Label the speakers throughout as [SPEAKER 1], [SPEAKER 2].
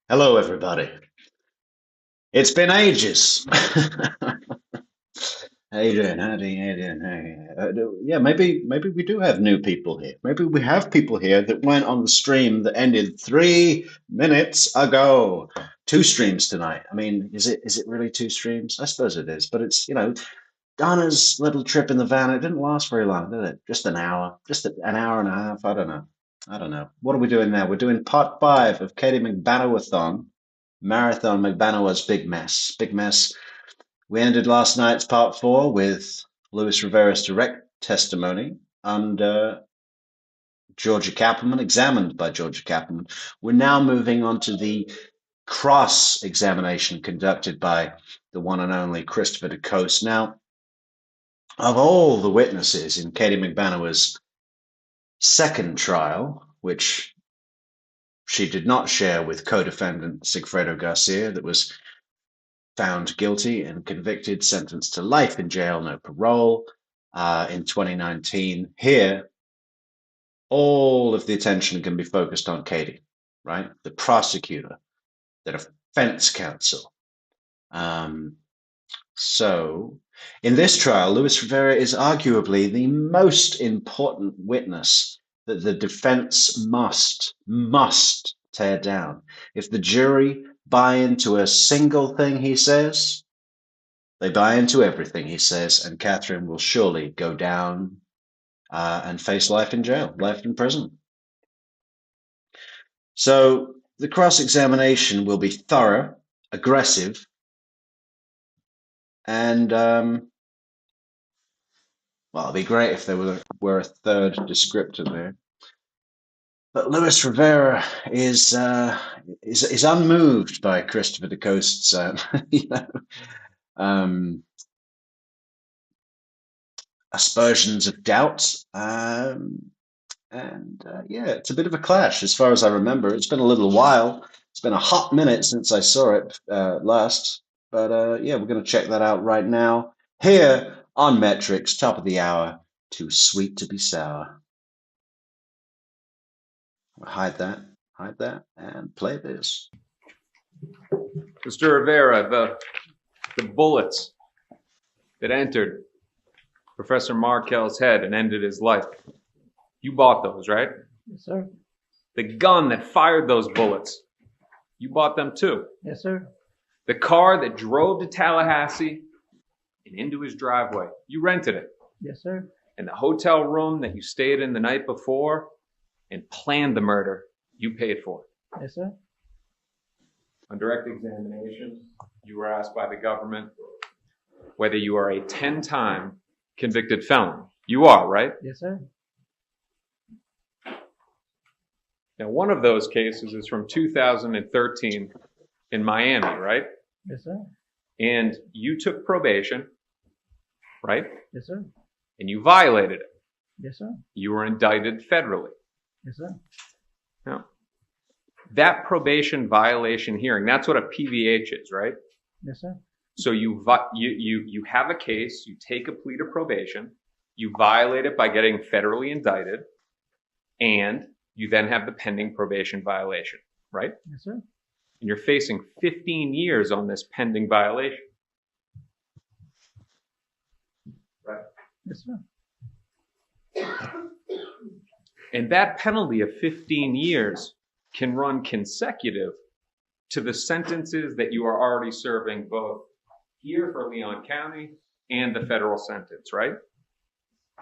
[SPEAKER 1] Hello, everybody. It's been ages. How you doing? How you doing? Hey, yeah, maybe we do have new people here. Maybe we have people here that went on the stream that ended 3 minutes ago. Two streams tonight. I mean, is it really two streams? I suppose it is, but it's Donna's little trip in the van. It didn't last very long, did it? Just an hour, an hour and a half. I don't know. I don't know. What are we doing now? We're doing part five of Katie Magbanuathon. Marathon Magbanua's Big Mess. Big Mess. We ended last night's part four with Luis Rivera's direct testimony under Georgia Kappelman, examined by Georgia Kappelman. We're now moving on to the cross examination conducted by the one and only Christopher DeCoste. Now, of all the witnesses in Katie Magbanua's second trial, which she did not share with co-defendant Sigfredo Garcia, that was found guilty and convicted, sentenced to life in jail, no parole, in 2019. Here, all of the attention can be focused on Katie, right? The prosecutor, the defense counsel. So, in this trial, Luis Rivera is arguably the most important witness that the defense must tear down. If the jury buy into a single thing he says, they buy into everything he says, and Katherine will surely go down and face life in jail, life in prison. So the cross-examination will be thorough, aggressive, and well, it'd be great if there were a third descriptor there. But Luis Rivera is unmoved by Christopher DeCoste's aspersions of doubt. Yeah, it's a bit of a clash as far as I remember. It's been a little while. It's been a hot minute since I saw it last. But yeah, we're going to check that out right now here on Metrix, top of the hour. Too sweet to be sour. Hide that, and play this.
[SPEAKER 2] Mr. Rivera, the bullets that entered Professor Markel's head and ended his life, you bought those, right?
[SPEAKER 3] Yes, sir.
[SPEAKER 2] The gun that fired those bullets, you bought them too.
[SPEAKER 3] Yes, sir.
[SPEAKER 2] The car that drove to Tallahassee and into his driveway, you rented it.
[SPEAKER 3] Yes, sir.
[SPEAKER 2] And the hotel room that you stayed in the night before and planned the murder, you paid for.
[SPEAKER 3] Yes, sir.
[SPEAKER 2] On direct examination, you were asked by the government whether you are a 10-time convicted felon. You are, right?
[SPEAKER 3] Yes, sir.
[SPEAKER 2] Now, one of those cases is from 2013 in Miami, right?
[SPEAKER 3] Yes, sir.
[SPEAKER 2] And you took probation, right?
[SPEAKER 3] Yes, sir.
[SPEAKER 2] And you violated it.
[SPEAKER 3] Yes, sir.
[SPEAKER 2] You were indicted federally.
[SPEAKER 3] Yes, sir.
[SPEAKER 2] Now, that probation violation hearing, that's what a PVH is, right?
[SPEAKER 3] Yes, sir.
[SPEAKER 2] So you have a case, you take a plea to probation, you violate it by getting federally indicted, and you then have the pending probation violation, right?
[SPEAKER 3] Yes, sir.
[SPEAKER 2] And you're facing 15 years on this pending violation. Right?
[SPEAKER 3] Yes, sir.
[SPEAKER 2] And that penalty of 15 years can run consecutive to the sentences that you are already serving both here for Leon County and the federal sentence, right?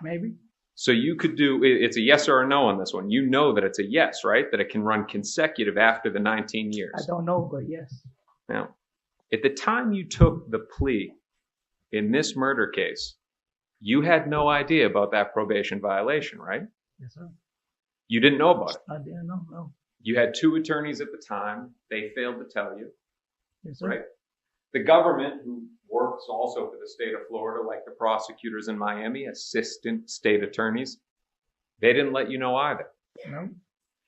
[SPEAKER 3] Maybe.
[SPEAKER 2] So you could do, it's a yes or a no on this one. You know that it's a yes, right? That it can run consecutive after the 19 years.
[SPEAKER 3] I don't know, but yes.
[SPEAKER 2] Now, at the time you took the plea in this murder case, you had no idea about that probation violation, right?
[SPEAKER 3] Yes, sir.
[SPEAKER 2] You didn't know about it.
[SPEAKER 3] I didn't know, no.
[SPEAKER 2] You had two attorneys at the time. They failed to tell you,
[SPEAKER 3] Yes, sir.
[SPEAKER 2] right? The government, who works also for the state of Florida, like the prosecutors in Miami, assistant state attorneys, they didn't let you know either.
[SPEAKER 3] No.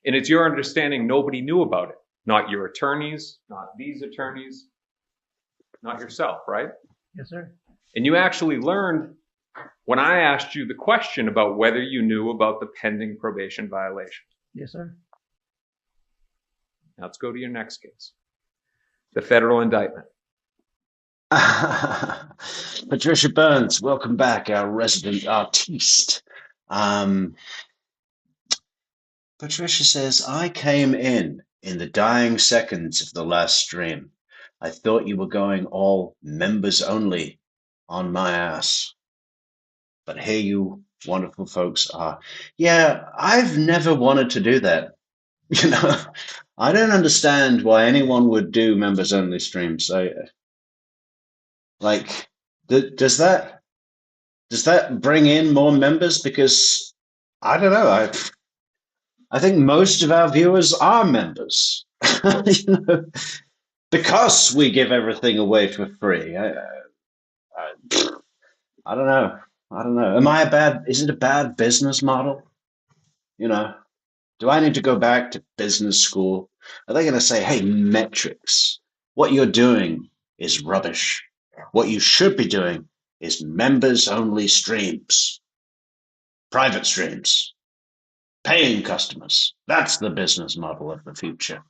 [SPEAKER 2] And it's your understanding nobody knew about it. Not your attorneys, not these attorneys, not yourself, right?
[SPEAKER 3] Yes, sir.
[SPEAKER 2] And you actually learned when I asked you the question about whether you knew about the pending probation violation.
[SPEAKER 3] Yes, sir.
[SPEAKER 2] Now let's go to your next case. The federal indictment.
[SPEAKER 1] Patricia Burns, welcome back, our resident artiste. Patricia says, I came in the dying seconds of the last stream. I thought you were going all members only on my ass. But here you wonderful folks are. Yeah, I've never wanted to do that. You know, I don't understand why anyone would do members only streams. Like, does that bring in more members? Because I don't know. I think most of our viewers are members. You know, because we give everything away for free. I don't know. I don't know. Is it a bad business model? You know, do I need to go back to business school? Are they going to say, hey, Metrix, what you're doing is rubbish. What you should be doing is members only streams, private streams, paying customers. That's the business model of the future.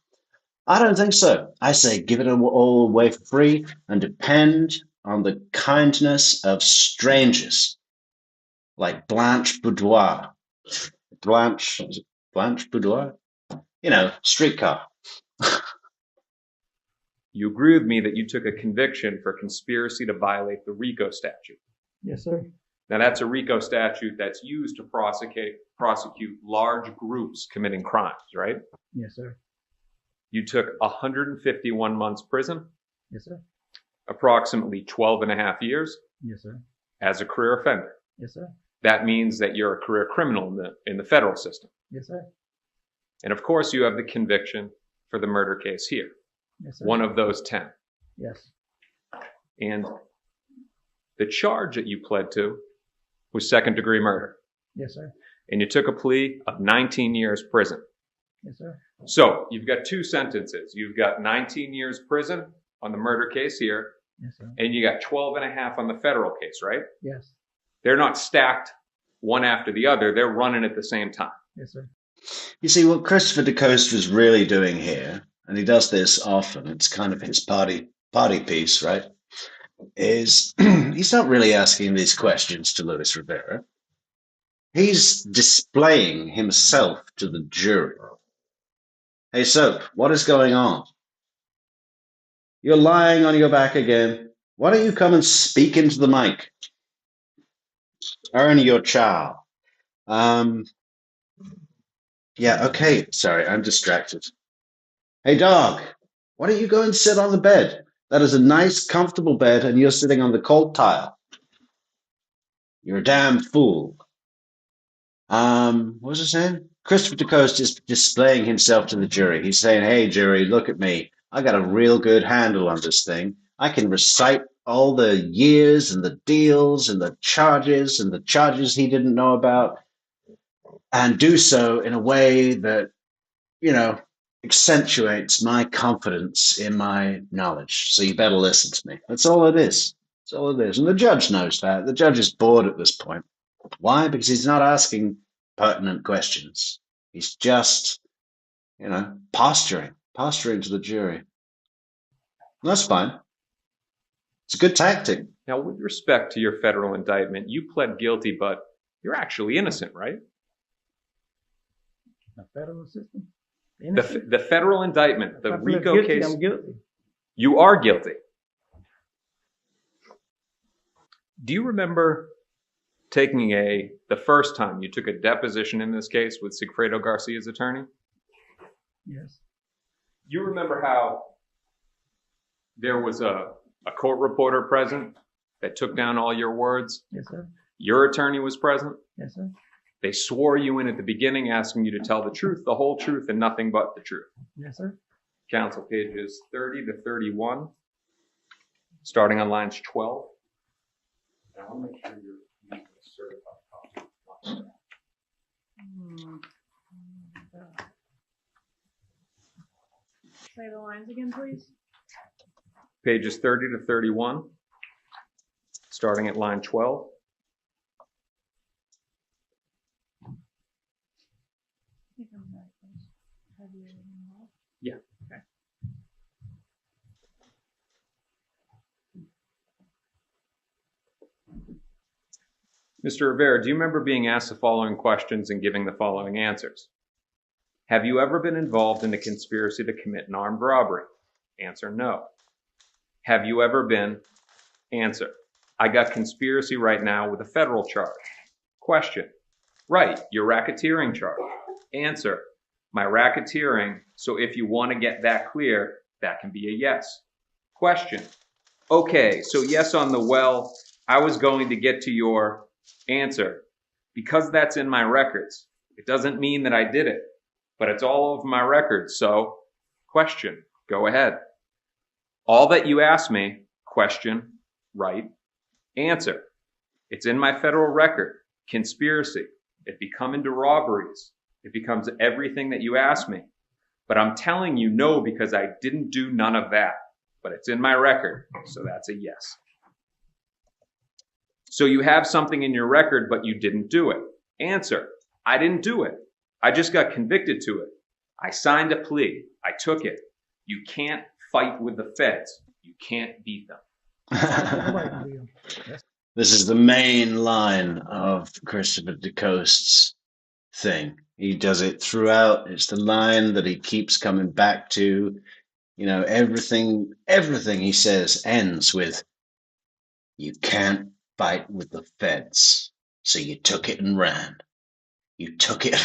[SPEAKER 1] I don't think so. I say give it all away for free and depend on the kindness of strangers like Blanche Boudoir. Blanche Boudoir? You know, streetcar.
[SPEAKER 2] You agree with me that you took a conviction for conspiracy to violate the RICO statute.
[SPEAKER 3] Yes, sir.
[SPEAKER 2] Now, that's a RICO statute that's used to prosecute large groups committing crimes, right?
[SPEAKER 3] Yes, sir.
[SPEAKER 2] You took 151 months prison,
[SPEAKER 3] Yes, sir.
[SPEAKER 2] approximately 12 and a half years
[SPEAKER 3] Yes, sir.
[SPEAKER 2] as a career offender.
[SPEAKER 3] Yes, sir.
[SPEAKER 2] That means that you're a career criminal in the federal system.
[SPEAKER 3] Yes, sir.
[SPEAKER 2] And of course, you have the conviction for the murder case here,
[SPEAKER 3] Yes, sir.
[SPEAKER 2] one of those 10.
[SPEAKER 3] Yes.
[SPEAKER 2] And the charge that you pled to was second-degree murder.
[SPEAKER 3] Yes, sir.
[SPEAKER 2] And you took a plea of 19 years prison.
[SPEAKER 3] Yes, sir.
[SPEAKER 2] So you've got two sentences. You've got 19 years prison on the murder case here,
[SPEAKER 3] Yes, sir.
[SPEAKER 2] and you got 12 and a half on the federal case, right?
[SPEAKER 3] Yes.
[SPEAKER 2] They're not stacked one after the other. They're running at the same time.
[SPEAKER 3] Yes, sir.
[SPEAKER 1] You see, what Christopher DeCoste was really doing here, and he does this often, it's kind of his party piece, right? Is he's not really asking these questions to Luis Rivera. He's displaying himself to the jury. Hey, Soap, what is going on? You're lying on your back again. Why don't you come and speak into the mic? Earn your chow. Yeah, okay. Sorry, I'm distracted. Hey, dog, why don't you go and sit on the bed? That is a nice, comfortable bed, and you're sitting on the cold tile. You're a damn fool. What was I saying? Christopher DeCoste is displaying himself to the jury. He's saying, hey, jury, look at me. I got a real good handle on this thing. I can recite all the years and the deals and the charges he didn't know about, and do so in a way that, you know, accentuates my confidence in my knowledge. So you better listen to me. That's all it is. That's all it is. And the judge knows that. The judge is bored at this point. Why? Because he's not asking pertinent questions. He's just, you know, posturing to the jury. And that's fine. It's a good tactic.
[SPEAKER 2] Now, with respect to your federal indictment, you pled guilty, but you're actually innocent, right?
[SPEAKER 3] The federal system.
[SPEAKER 2] The federal indictment, the RICO
[SPEAKER 3] guilty,
[SPEAKER 2] case.
[SPEAKER 3] I'm guilty.
[SPEAKER 2] You are guilty. Do you remember taking the first time you took a deposition in this case with Sigfredo Garcia's attorney?
[SPEAKER 3] Yes.
[SPEAKER 2] You remember how there was a court reporter present that took down all your words?
[SPEAKER 3] Yes, sir.
[SPEAKER 2] Your attorney was present.
[SPEAKER 3] Yes, sir.
[SPEAKER 2] They swore you in at the beginning, asking you to tell the truth, the whole truth, and nothing but the truth.
[SPEAKER 3] Yes, sir.
[SPEAKER 2] Counsel, pages 30 to 31, starting on lines 12. I want to make sure you're using a certified copy.
[SPEAKER 4] Say the lines again, please.
[SPEAKER 2] Pages 30 to 31, starting at line 12.
[SPEAKER 4] I think I'm right. Have you?
[SPEAKER 2] Yeah.
[SPEAKER 4] Okay.
[SPEAKER 2] Mr. Rivera, do you remember being asked the following questions and giving the following answers? Have you ever been involved in a conspiracy to commit an armed robbery? Answer, no. Have you ever been? Answer, I got conspiracy right now with a federal charge. Question, right, your racketeering charge. Answer, my racketeering, so if you want to get that clear, that can be a yes. Question, okay, so yes on the well, I was going to get to your answer. Because that's in my records, it doesn't mean that I did it, but it's all over my records, so question, go ahead. All that you asked me, question, right, answer. It's in my federal record, conspiracy. It becomes into robberies. It becomes everything that you asked me. But I'm telling you no because I didn't do none of that. But it's in my record, so that's a yes. So you have something in your record, but you didn't do it. Answer, I didn't do it. I just got convicted to it. I signed a plea. I took it. You can't fight with the feds. You can't beat them.
[SPEAKER 3] Nobody can beat him. Yes.
[SPEAKER 1] This is the main line of Christopher DeCoste's thing. He does it throughout. It's the line that he keeps coming back to. You know, everything he says ends with, you can't fight with the feds. So you took it and ran. You took it.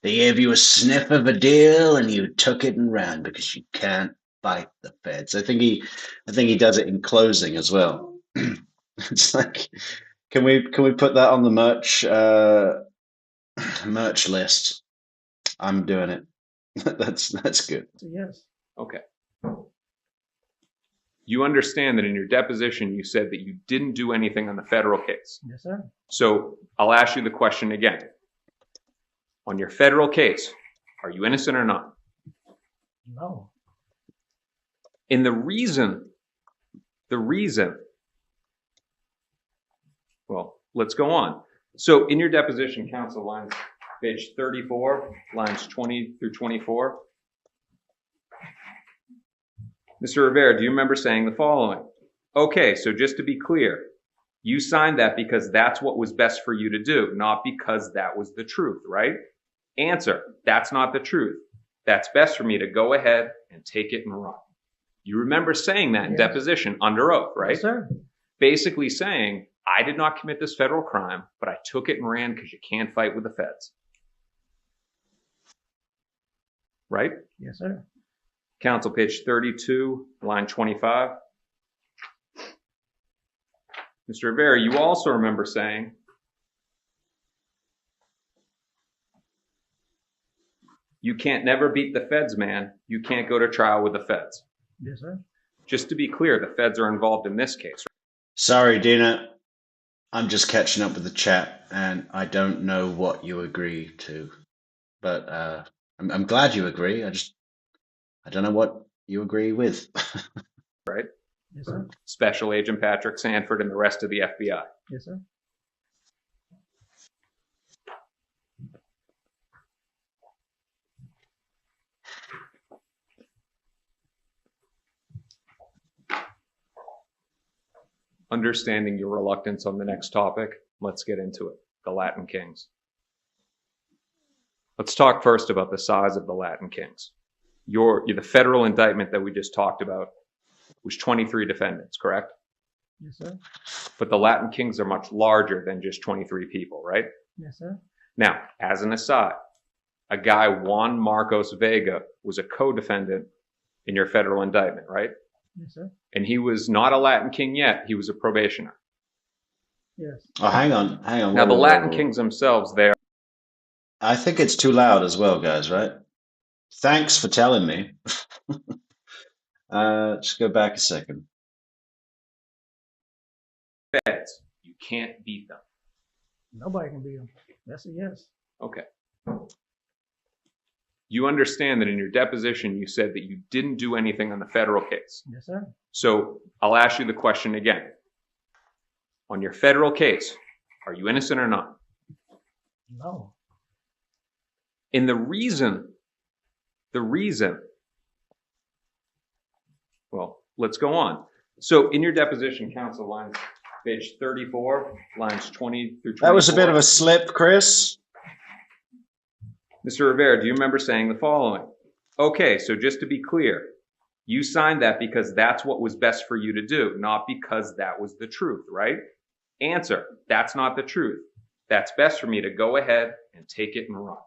[SPEAKER 1] They gave you a sniff of a deal and you took it and ran because you can't fight the feds. I think he does it in closing as well. It's like, can we put that on the merch list? I'm doing it. That's good.
[SPEAKER 3] Yes.
[SPEAKER 2] Okay. You understand that in your deposition you said that you didn't do anything on the federal case.
[SPEAKER 3] Yes, sir.
[SPEAKER 2] So I'll ask you the question again. On your federal case, are you innocent or not?
[SPEAKER 3] No.
[SPEAKER 2] In the reason, well, let's go on. So in your deposition, counsel, lines, page 34, lines 20 through 24. Mr. Rivera, do you remember saying the following? Okay, so just to be clear, you signed that because that's what was best for you to do, not because that was the truth, right? Answer, that's not the truth. That's best for me to go ahead and take it and run. You remember saying that in deposition under oath, right?
[SPEAKER 3] Yes, sir.
[SPEAKER 2] Basically saying, I did not commit this federal crime, but I took it and ran because you can't fight with the feds. Right?
[SPEAKER 3] Yes, sir.
[SPEAKER 2] Counsel, page 32, line 25. Mr. Rivera, you also remember saying, you can't never beat the feds, man. You can't go to trial with the feds.
[SPEAKER 3] Yes, sir.
[SPEAKER 2] Just to be clear, the feds are involved in this case.
[SPEAKER 1] Sorry, Dina. I'm just catching up with the chat, and I don't know what you agree to. But I'm glad you agree. I don't know what you agree with.
[SPEAKER 2] Right?
[SPEAKER 3] Yes, sir.
[SPEAKER 2] Special Agent Patrick Sanford and the rest of the FBI.
[SPEAKER 3] Yes, sir.
[SPEAKER 2] Understanding your reluctance on the next topic, let's get into it. The Latin Kings. Let's talk first about the size of the Latin Kings. The federal indictment that we just talked about was 23 defendants, correct?
[SPEAKER 3] Yes, sir.
[SPEAKER 2] But the Latin Kings are much larger than just 23 people, right?
[SPEAKER 3] Yes, sir.
[SPEAKER 2] Now, as an aside, a guy, Juan Marcos Vega, was a co-defendant in your federal indictment, right?
[SPEAKER 3] Yes, sir.
[SPEAKER 2] And he was not a Latin King yet. He was a probationer.
[SPEAKER 3] Yes.
[SPEAKER 1] Oh, hang on.
[SPEAKER 2] Now, the Latin Kings themselves, they are...
[SPEAKER 1] I think it's too loud as well, guys, right? Thanks for telling me. Just go back a second.
[SPEAKER 2] feds. You can't beat them.
[SPEAKER 3] Nobody can beat them. That's a yes.
[SPEAKER 2] Okay. You understand that in your deposition, you said that you didn't do anything on the federal case.
[SPEAKER 3] Yes, sir.
[SPEAKER 2] So I'll ask you the question again. On your federal case, are you innocent or not?
[SPEAKER 3] No.
[SPEAKER 2] In the reason, well, let's go on. So in your deposition, counsel, lines page 34, lines 20 through 24.
[SPEAKER 1] That was a bit of a slip, Chris.
[SPEAKER 2] Mr. Rivera, do you remember saying the following? Okay, so just to be clear, you signed that because that's what was best for you to do, not because that was the truth, right? Answer, that's not the truth. That's best for me to go ahead and take it and run.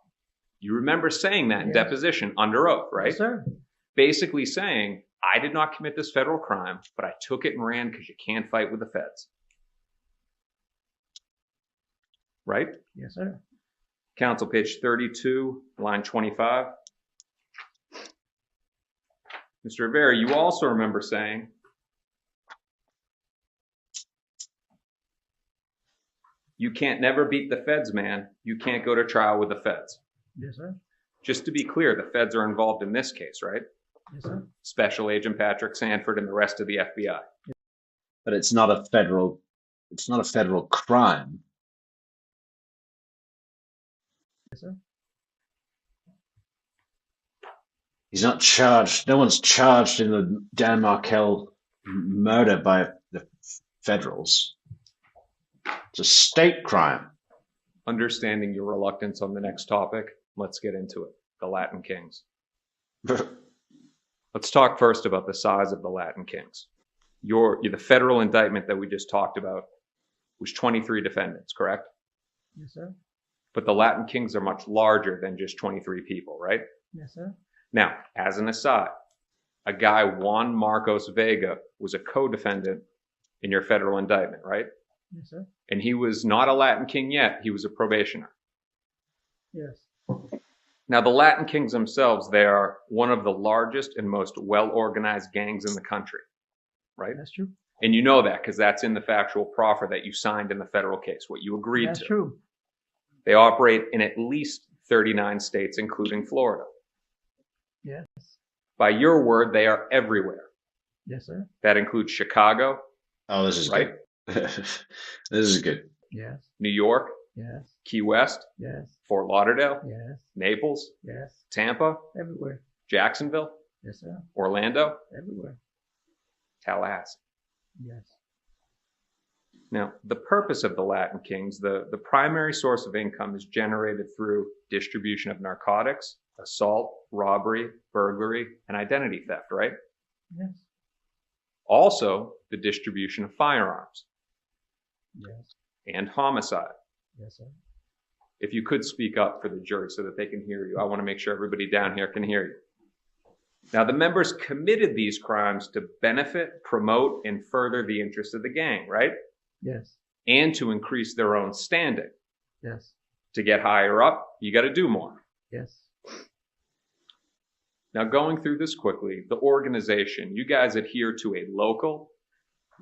[SPEAKER 2] You remember saying that in
[SPEAKER 3] Yes.
[SPEAKER 2] deposition under oath, right?
[SPEAKER 3] Yes, sir.
[SPEAKER 2] Basically saying, I did not commit this federal crime, but I took it and ran because you can't fight with the feds. Right?
[SPEAKER 3] Yes, sir.
[SPEAKER 2] Counsel, page 32, line 25. Mr. Rivera, you also remember saying, you can't never beat the feds, man. You can't go to trial with the feds.
[SPEAKER 3] Yes, sir.
[SPEAKER 2] Just to be clear, the feds are involved in this case, right?
[SPEAKER 3] Yes, sir.
[SPEAKER 2] Special Agent Patrick Sanford and the rest of the FBI.
[SPEAKER 1] But it's not a federal crime.
[SPEAKER 3] Yes, sir.
[SPEAKER 1] He's not charged. No one's charged in the Dan Markel murder by the federals. It's a state crime.
[SPEAKER 2] Understanding your reluctance on the next topic, let's get into it. The Latin Kings. Let's talk first about the size of the Latin Kings. The federal indictment that we just talked about was 23 defendants, correct?
[SPEAKER 3] Yes, sir.
[SPEAKER 2] But the Latin Kings are much larger than just 23 people, right?
[SPEAKER 3] Yes, sir.
[SPEAKER 2] Now, as an aside, a guy, Juan Marcos Vega, was a co-defendant in your federal indictment, right?
[SPEAKER 3] Yes, sir.
[SPEAKER 2] And he was not a Latin King yet. He was a probationer.
[SPEAKER 3] Yes.
[SPEAKER 2] Now, the Latin Kings themselves, they are one of the largest and most well-organized gangs in the country, right?
[SPEAKER 3] That's true.
[SPEAKER 2] And you know that because that's in the factual proffer that you signed in the federal case, what you agreed
[SPEAKER 3] That's
[SPEAKER 2] to.
[SPEAKER 3] true.
[SPEAKER 2] They operate in at least 39 states, including Florida.
[SPEAKER 3] Yes.
[SPEAKER 2] By your word, they are everywhere.
[SPEAKER 3] Yes, sir.
[SPEAKER 2] That includes Chicago,
[SPEAKER 1] Oh, this is
[SPEAKER 2] right?
[SPEAKER 1] good. This is good.
[SPEAKER 3] Yes.
[SPEAKER 2] New York,
[SPEAKER 3] Yes.
[SPEAKER 2] Key West,
[SPEAKER 3] Yes.
[SPEAKER 2] Fort Lauderdale,
[SPEAKER 3] Yes.
[SPEAKER 2] Naples,
[SPEAKER 3] Yes.
[SPEAKER 2] Tampa,
[SPEAKER 3] Everywhere.
[SPEAKER 2] Jacksonville,
[SPEAKER 3] Yes, sir.
[SPEAKER 2] Orlando,
[SPEAKER 3] Everywhere.
[SPEAKER 2] Tallahassee.
[SPEAKER 3] Yes.
[SPEAKER 2] Now, the purpose of the Latin Kings, the primary source of income is generated through distribution of narcotics, assault, robbery, burglary, and identity theft, right?
[SPEAKER 3] Yes.
[SPEAKER 2] Also, the distribution of firearms
[SPEAKER 3] Yes.
[SPEAKER 2] and homicide.
[SPEAKER 3] Yes, sir.
[SPEAKER 2] If you could speak up for the jury so that they can hear you. I want to make sure everybody down here can hear you. Now, the members committed these crimes to benefit, promote, and further the interests of the gang, right?
[SPEAKER 3] Yes.
[SPEAKER 2] And to increase their own standing.
[SPEAKER 3] Yes.
[SPEAKER 2] To get higher up, you got to do more.
[SPEAKER 3] Yes.
[SPEAKER 2] Now, going through this quickly, the organization, you guys adhere to a local,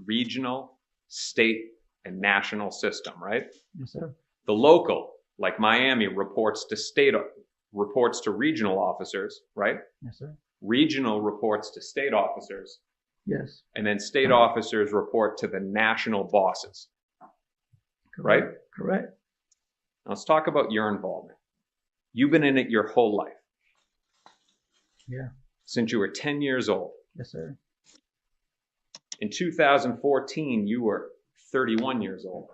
[SPEAKER 2] regional, state, and national system, right?
[SPEAKER 3] Yes, sir.
[SPEAKER 2] The local, like Miami, reports to regional officers, right?
[SPEAKER 3] Yes, sir.
[SPEAKER 2] Regional reports to state officers,
[SPEAKER 3] Yes.
[SPEAKER 2] and then state officers report to the national bosses,
[SPEAKER 3] Correct.
[SPEAKER 2] right?
[SPEAKER 3] Correct.
[SPEAKER 2] Now, let's talk about your involvement. You've been in it your whole life.
[SPEAKER 3] Yeah.
[SPEAKER 2] Since you were 10 years old.
[SPEAKER 3] Yes, sir.
[SPEAKER 2] In 2014, you were 31 years old,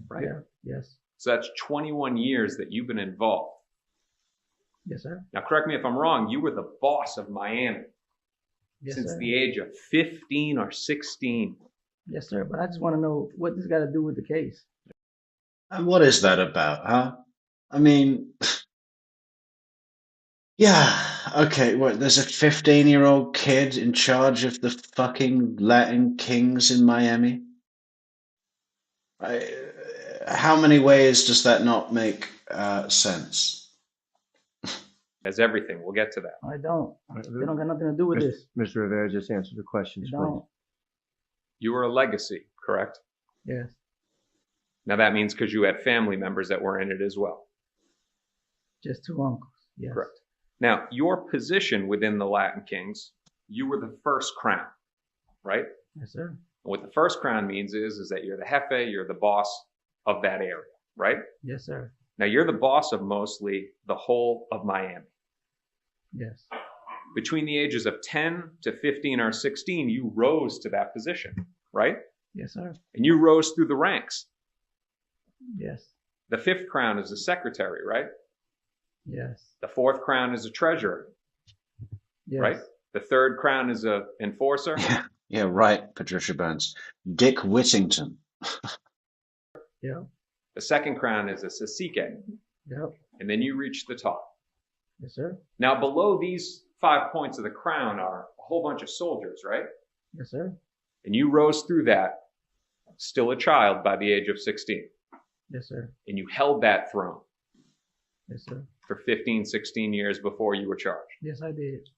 [SPEAKER 2] right?
[SPEAKER 3] Yeah. Yes.
[SPEAKER 2] So that's 21 years that you've been involved.
[SPEAKER 3] Yes, sir.
[SPEAKER 2] Now, correct me if I'm wrong, you were the boss of Miami
[SPEAKER 3] Yes,
[SPEAKER 2] since
[SPEAKER 3] sir.
[SPEAKER 2] the age of 15 or 16.
[SPEAKER 3] Yes, sir. But I just want to know what this got to do with the case.
[SPEAKER 1] And what is that about, huh? I mean, yeah, okay, what, there's a 15-year-old kid in charge of the fucking Latin Kings in Miami? How many ways does that not make sense?
[SPEAKER 2] As everything, we'll get to that.
[SPEAKER 3] I don't. They don't got nothing to do with this.
[SPEAKER 4] Mr. Rivera, just answer the
[SPEAKER 3] They
[SPEAKER 4] questions, please.
[SPEAKER 3] don't.
[SPEAKER 2] You were a legacy, correct?
[SPEAKER 3] Yes.
[SPEAKER 2] Now that means because you had family members that were in it as well.
[SPEAKER 3] Just two uncles. Yes.
[SPEAKER 2] Correct. Now, your position within the Latin Kings, you were the first crown, right?
[SPEAKER 3] Yes, sir.
[SPEAKER 2] And what the first crown means is that you're the jefe, you're the boss of that area, right?
[SPEAKER 3] Yes, sir.
[SPEAKER 2] Now, you're the boss of mostly the whole of Miami.
[SPEAKER 3] Yes.
[SPEAKER 2] Between the ages of 10 to 15 or 16, you rose to that position, right?
[SPEAKER 3] Yes, sir.
[SPEAKER 2] And you rose through the ranks.
[SPEAKER 3] Yes.
[SPEAKER 2] The 5th crown is a secretary, right?
[SPEAKER 3] Yes.
[SPEAKER 2] The 4th crown is a treasurer,
[SPEAKER 3] Yes.
[SPEAKER 2] right? The 3rd crown is a enforcer.
[SPEAKER 1] Yeah, right, Patricia Burns. Dick Whittington.
[SPEAKER 3] Yep.
[SPEAKER 2] The 2nd crown is a cacique.
[SPEAKER 3] Yep.
[SPEAKER 2] And then you reach the top.
[SPEAKER 3] Yes, sir.
[SPEAKER 2] Now, below these 5 points of the crown are a whole bunch of soldiers, right?
[SPEAKER 3] Yes, sir.
[SPEAKER 2] And you rose through that, still a child by the age of 16.
[SPEAKER 3] Yes, sir.
[SPEAKER 2] And you held that throne
[SPEAKER 3] Yes, sir.
[SPEAKER 2] for 15, 16 years before you were charged.
[SPEAKER 3] Yes, I did.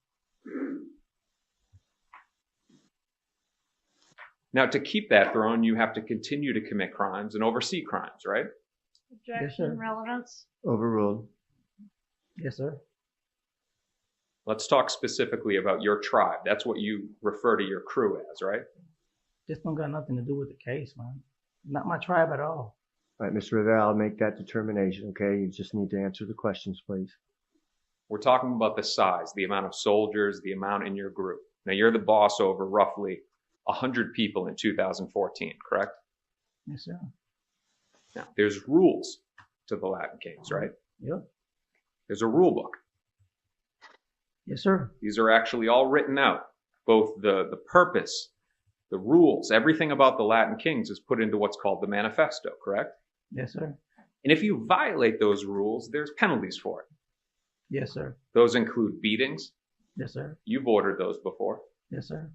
[SPEAKER 2] Now, to keep that throne, you have to continue to commit crimes and oversee crimes, right?
[SPEAKER 4] Objection, relevance.
[SPEAKER 5] Overruled.
[SPEAKER 3] Yes, sir.
[SPEAKER 2] Let's talk specifically about your tribe. That's what you refer to your crew as, right?
[SPEAKER 3] This don't got nothing to do with the case, man. Not my tribe at all.
[SPEAKER 5] All right, Mr. Rivera, I'll make that determination, okay? You just need to answer the questions, please.
[SPEAKER 2] We're talking about the size, the amount of soldiers, the amount in your group. Now, you're the boss over roughly 100 people in 2014, correct?
[SPEAKER 3] Yes, sir.
[SPEAKER 2] Now, there's rules to the Latin Kings, right?
[SPEAKER 3] Yep.
[SPEAKER 2] There's a rule book.
[SPEAKER 3] Yes, sir.
[SPEAKER 2] These are actually all written out. Both the purpose, the rules, everything about the Latin Kings is put into what's called the manifesto, correct?
[SPEAKER 3] Yes, sir.
[SPEAKER 2] And if you violate those rules, there's penalties for it.
[SPEAKER 3] Yes, sir.
[SPEAKER 2] Those include beatings.
[SPEAKER 3] Yes, sir.
[SPEAKER 2] You've ordered those before.
[SPEAKER 3] Yes, sir.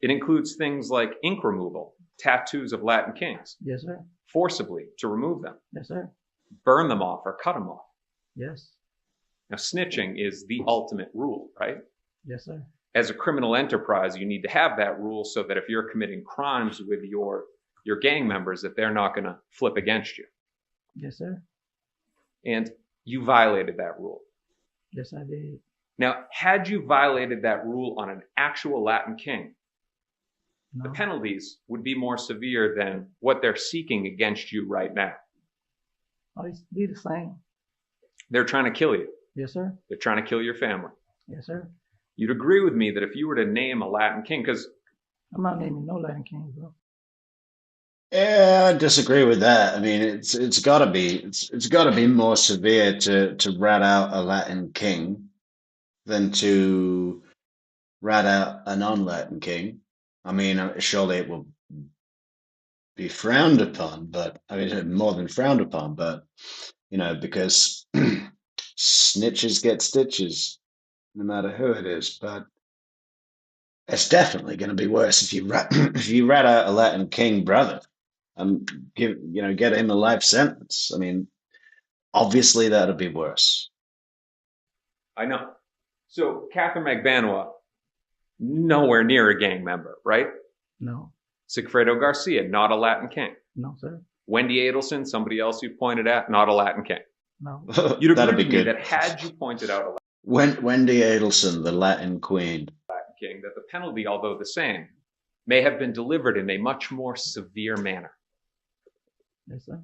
[SPEAKER 2] It includes things like ink removal, tattoos of Latin Kings,
[SPEAKER 3] Yes, sir.
[SPEAKER 2] forcibly to remove them,
[SPEAKER 3] Yes, sir.
[SPEAKER 2] burn them off or cut them off.
[SPEAKER 3] Yes.
[SPEAKER 2] Now, snitching is the ultimate rule, right?
[SPEAKER 3] Yes, sir.
[SPEAKER 2] As a criminal enterprise, you need to have that rule so that if you're committing crimes with your gang members, that they're not going to flip against you.
[SPEAKER 3] Yes, sir.
[SPEAKER 2] And you violated that rule.
[SPEAKER 3] Yes, I did.
[SPEAKER 2] Now, had you violated that rule on an actual Latin king,
[SPEAKER 3] No.
[SPEAKER 2] the penalties would be more severe than what they're seeking against you right now.
[SPEAKER 3] Oh, it's be the same.
[SPEAKER 2] They're trying to kill you.
[SPEAKER 3] Yes, sir.
[SPEAKER 2] They're trying to kill your family.
[SPEAKER 3] Yes, sir.
[SPEAKER 2] You'd agree with me that if you were to name a Latin king, because
[SPEAKER 3] I'm not naming no Latin King, bro.
[SPEAKER 1] Yeah, I disagree with that. I mean, it's got to be more severe to rat out a Latin king than to rat out a non-Latin king. I mean, surely it will be frowned upon, but I mean, more than frowned upon, but because snitches get stitches, no matter who it is. But it's definitely going to be worse if you rat out a Latin king brother and get him a life sentence. I mean, obviously that'd be worse.
[SPEAKER 2] I know. So Katherine Magbauna, nowhere near a gang member, right?
[SPEAKER 3] No.
[SPEAKER 2] Sigfredo Garcia, not a Latin king.
[SPEAKER 3] No, sir.
[SPEAKER 2] Wendy Adelson, somebody else you pointed at, not a Latin king.
[SPEAKER 3] No.
[SPEAKER 2] You'd
[SPEAKER 1] That'd
[SPEAKER 2] agree
[SPEAKER 1] be
[SPEAKER 2] with me
[SPEAKER 1] good.
[SPEAKER 2] that had you pointed out a
[SPEAKER 1] Wendy Adelson, the Latin queen.
[SPEAKER 2] Latin king, that the penalty, although the same, may have been delivered in a much more severe manner.
[SPEAKER 3] Yes, sir.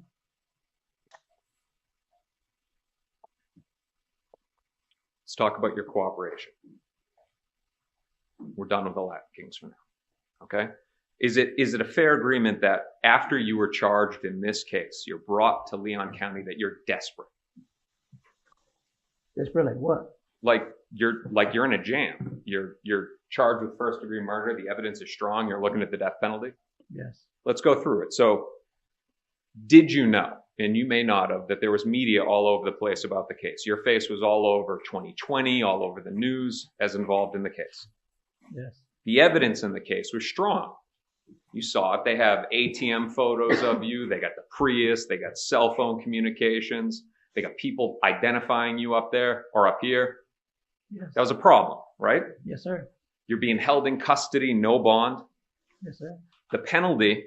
[SPEAKER 2] Let's talk about your cooperation. We're done with the Latin kings for now. Okay? Is it a fair agreement that after you were charged in this case, you're brought to Leon County that you're desperate?
[SPEAKER 3] Desperate like what?
[SPEAKER 2] Like you're in a jam. You're charged with first-degree murder. The evidence is strong. You're looking at the death penalty.
[SPEAKER 3] Yes.
[SPEAKER 2] Let's go through it. So, did you know, and you may not have, that there was media all over the place about the case? Your face was all over 2020, all over the news as involved in the case.
[SPEAKER 3] Yes.
[SPEAKER 2] The evidence in the case was strong. You saw it. They have ATM photos of you. They got the Prius. They got cell phone communications. They got people identifying you up there or up here.
[SPEAKER 3] Yes.
[SPEAKER 2] That was a problem, right?
[SPEAKER 3] Yes, sir.
[SPEAKER 2] You're being held in custody, no bond.
[SPEAKER 3] Yes, sir.
[SPEAKER 2] The penalty,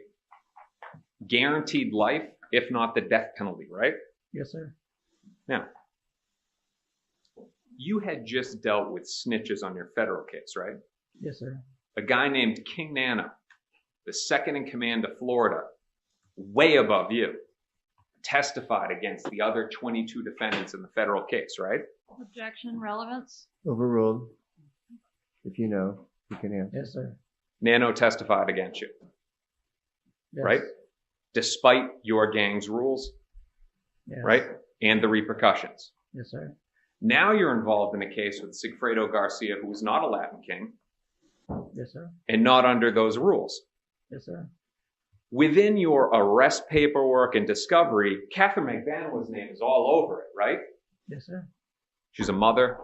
[SPEAKER 2] guaranteed life, if not the death penalty, right?
[SPEAKER 3] Yes, sir.
[SPEAKER 2] Now, you had just dealt with snitches on your federal case, right?
[SPEAKER 3] Yes, sir.
[SPEAKER 2] A guy named King Nana, the second in command of Florida, way above you, testified against the other 22 defendants in the federal case, right?
[SPEAKER 4] Objection, relevance.
[SPEAKER 5] Overruled. If you know, you can answer.
[SPEAKER 3] Yes, sir.
[SPEAKER 2] Nano testified against you.
[SPEAKER 3] Yes.
[SPEAKER 2] right? Despite your gang's rules,
[SPEAKER 3] Yes.
[SPEAKER 2] right? And the repercussions.
[SPEAKER 3] Yes, sir.
[SPEAKER 2] Now you're involved in a case with Sigfredo Garcia, who was not a Latin king
[SPEAKER 3] Yes, sir.
[SPEAKER 2] and not under those rules.
[SPEAKER 3] Yes, sir.
[SPEAKER 2] Within your arrest paperwork and discovery, Katherine Magbanua's name is all over it, right?
[SPEAKER 3] Yes, sir.
[SPEAKER 2] She's a mother,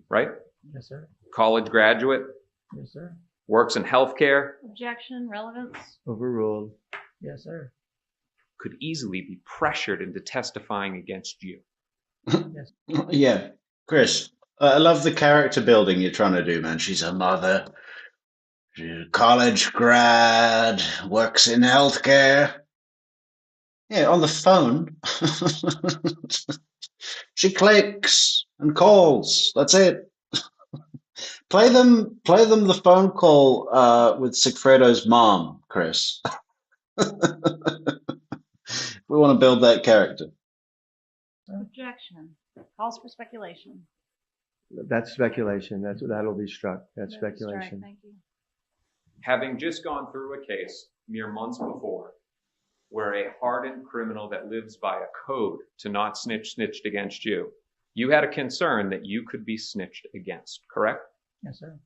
[SPEAKER 2] right?
[SPEAKER 3] Yes, sir.
[SPEAKER 2] College graduate,
[SPEAKER 3] Yes, sir.
[SPEAKER 2] works in healthcare,
[SPEAKER 4] Objection, relevance.
[SPEAKER 5] Overruled.
[SPEAKER 3] Yes, sir.
[SPEAKER 2] could easily be pressured into testifying against you.
[SPEAKER 3] Yes.
[SPEAKER 1] Yeah, Chris, I love the character building you're trying to do, man. She's a mother, she's a college grad, works in healthcare. Yeah, on the phone. She clicks and calls. That's it. Play them the phone call with Sigfredo's mom, Chris. We want to build that character.
[SPEAKER 4] Objection. Calls for speculation.
[SPEAKER 5] That's speculation. That'll be struck. That's
[SPEAKER 4] That is strike,
[SPEAKER 5] speculation.
[SPEAKER 4] Thank you.
[SPEAKER 2] Having just gone through a case mere months before where a hardened criminal that lives by a code to not snitch snitched against you, you had a concern that you could be snitched against, correct?
[SPEAKER 3] Yes, sir.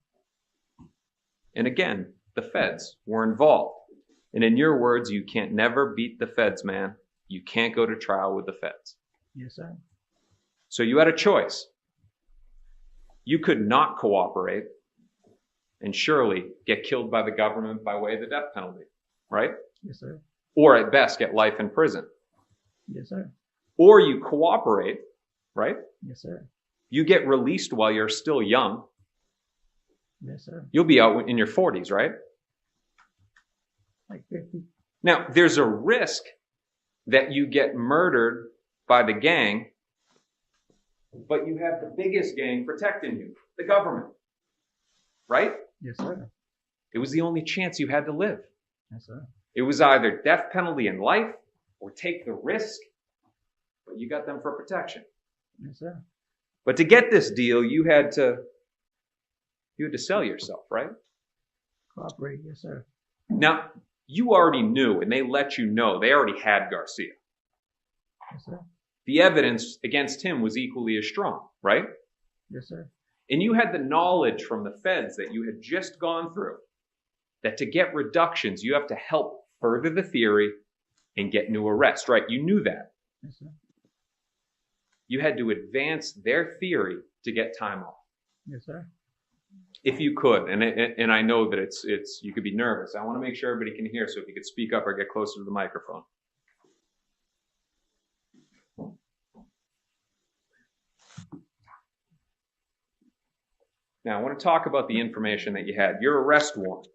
[SPEAKER 2] And again, the feds were involved. And in your words, you can't never beat the feds, man. You can't go to trial with the feds.
[SPEAKER 3] Yes, sir.
[SPEAKER 2] So you had a choice. You could not cooperate and surely get killed by the government by way of the death penalty, right?
[SPEAKER 3] Yes, sir.
[SPEAKER 2] Or at best, get life in prison.
[SPEAKER 3] Yes, sir.
[SPEAKER 2] Or you cooperate, right?
[SPEAKER 3] Yes, sir.
[SPEAKER 2] You get released while you're still young.
[SPEAKER 3] Yes, sir.
[SPEAKER 2] You'll be out in your 40s, right?
[SPEAKER 3] Like 50.
[SPEAKER 2] Now, there's a risk that you get murdered by the gang, but you have the biggest gang protecting you, the government, right?
[SPEAKER 3] Yes, sir.
[SPEAKER 2] It was the only chance you had to live.
[SPEAKER 3] Yes, sir.
[SPEAKER 2] It was either death penalty in life or take the risk, but you got them for protection.
[SPEAKER 3] Yes, sir.
[SPEAKER 2] But to get this deal, you had to sell yourself, right?
[SPEAKER 3] Cooperate. Yes, sir.
[SPEAKER 2] Now, you already knew, and they let you know, they already had Garcia.
[SPEAKER 3] Yes, sir.
[SPEAKER 2] The evidence against him was equally as strong, right?
[SPEAKER 3] Yes, sir.
[SPEAKER 2] And you had the knowledge from the feds that you had just gone through, that to get reductions, you have to help further the theory and get new arrests, right? You knew that.
[SPEAKER 3] Yes, sir.
[SPEAKER 2] You had to advance their theory to get time off.
[SPEAKER 3] Yes, sir.
[SPEAKER 2] If you could, and I know that it's you could be nervous. I want to make sure everybody can hear, so if you could speak up or get closer to the microphone. Now, I want to talk about the information that you had. Your arrest warrant,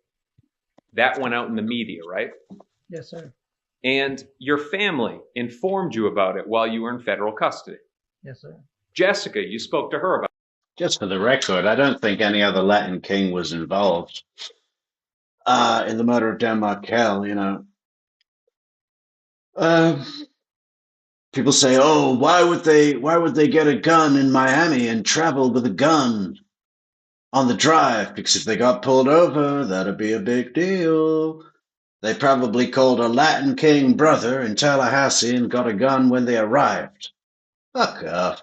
[SPEAKER 2] that went out in the media, right?
[SPEAKER 3] Yes, sir.
[SPEAKER 2] And your family informed you about it while you were in federal custody.
[SPEAKER 3] Yes, sir.
[SPEAKER 2] Jessica, you spoke to her about it.
[SPEAKER 1] Just for the record, I don't think any other Latin king was involved in the murder of Dan Markel, you know. People say, "Oh, why would they get a gun in Miami and travel with a gun on the drive? Because if they got pulled over, that'd be a big deal. They probably called a Latin king brother in Tallahassee and got a gun when they arrived." Fuck off.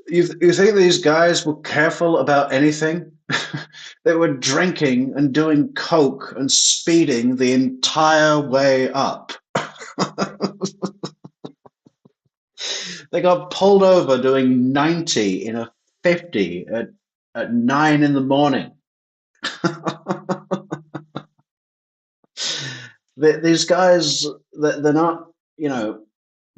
[SPEAKER 1] You think these guys were careful about anything? They were drinking and doing coke and speeding the entire way up. They got pulled over doing 90 in a 50 at 9 in the morning. These guys, they're not, you know,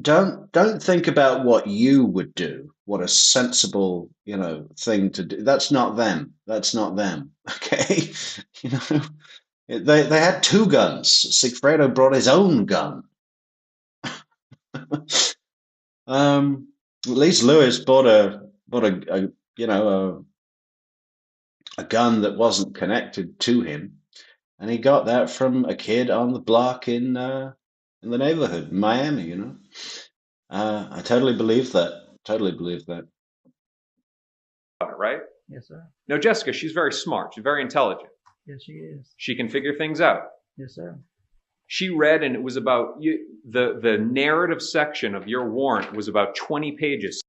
[SPEAKER 1] don't think about what you would do, what a sensible, you know, thing to do. That's not them. That's not them. Okay, you know, they had two guns. Sigfredo brought his own gun. At least Lewis bought a you know a gun that wasn't connected to him, and he got that from a kid on the block in the neighborhood in Miami. You know, I totally believe that. Totally believe that.
[SPEAKER 2] Right?
[SPEAKER 3] Yes, sir.
[SPEAKER 2] Now, Jessica, she's very smart. She's very intelligent.
[SPEAKER 3] Yes, she is.
[SPEAKER 2] She can figure things out.
[SPEAKER 3] Yes, sir.
[SPEAKER 2] She read, and it was about the narrative section of your warrant was about 20 pages.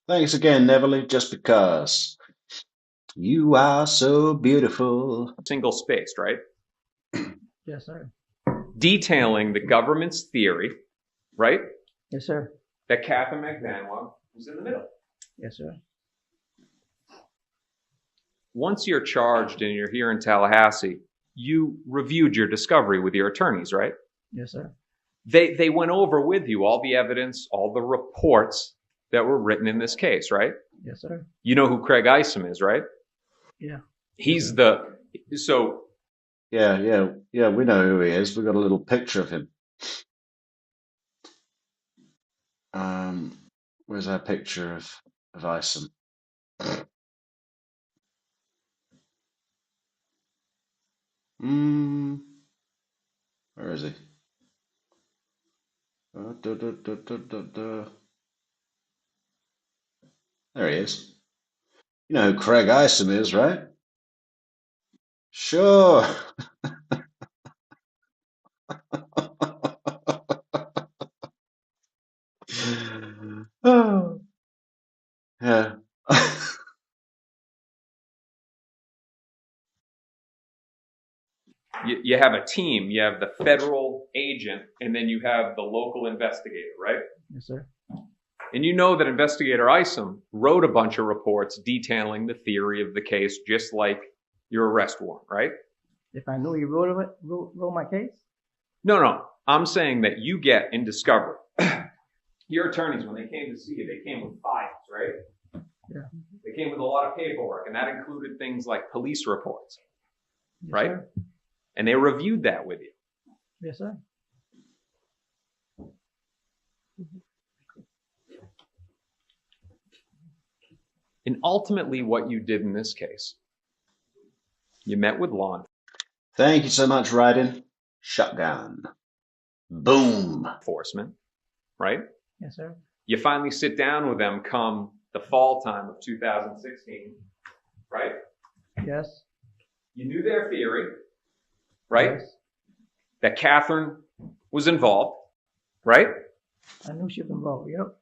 [SPEAKER 1] Thanks again, Neverly, just because. You are so beautiful.
[SPEAKER 2] Single spaced, right?
[SPEAKER 3] Yes, sir.
[SPEAKER 2] Detailing the government's theory, right?
[SPEAKER 3] Yes, sir.
[SPEAKER 2] That Katherine Magbauna was in the middle.
[SPEAKER 3] Yes, sir.
[SPEAKER 2] Once you're charged and you're here in Tallahassee, you reviewed your discovery with your attorneys, right?
[SPEAKER 3] Yes, sir.
[SPEAKER 2] They went over with you all the evidence, all the reports that were written in this case, right?
[SPEAKER 3] Yes, sir.
[SPEAKER 2] You know who Craig Isom is, right?
[SPEAKER 3] Yeah.
[SPEAKER 2] He's so
[SPEAKER 1] Yeah, we know who he is. We've got a little picture of him. Where's our picture of Isom? Where is he? There he is. You know who Craig Isom is, right? Sure. Oh, yeah.
[SPEAKER 2] you have a team. You have the federal agent, and then you have the local investigator, right?
[SPEAKER 3] Yes, sir.
[SPEAKER 2] And you know that Investigator Isom wrote a bunch of reports detailing the theory of the case, just like your arrest warrant, right?
[SPEAKER 3] If I knew he wrote my case?
[SPEAKER 2] No. I'm saying that you get in discovery. Your attorneys, when they came to see you, they came with files, right?
[SPEAKER 3] Yeah.
[SPEAKER 2] They came with a lot of paperwork, and that included things like police reports,
[SPEAKER 3] Yes,
[SPEAKER 2] right?
[SPEAKER 3] Sir.
[SPEAKER 2] And they reviewed that with you.
[SPEAKER 3] Yes, sir.
[SPEAKER 2] And ultimately, what you did in this case, you met with law
[SPEAKER 1] Thank you so much, Ryden. Shotgun. Boom.
[SPEAKER 2] enforcement, right?
[SPEAKER 3] Yes, sir.
[SPEAKER 2] You finally sit down with them come the fall time of 2016, right?
[SPEAKER 3] Yes.
[SPEAKER 2] You knew their theory, right?
[SPEAKER 3] Yes.
[SPEAKER 2] That Katherine was involved, right?
[SPEAKER 3] I knew she was involved. Yep.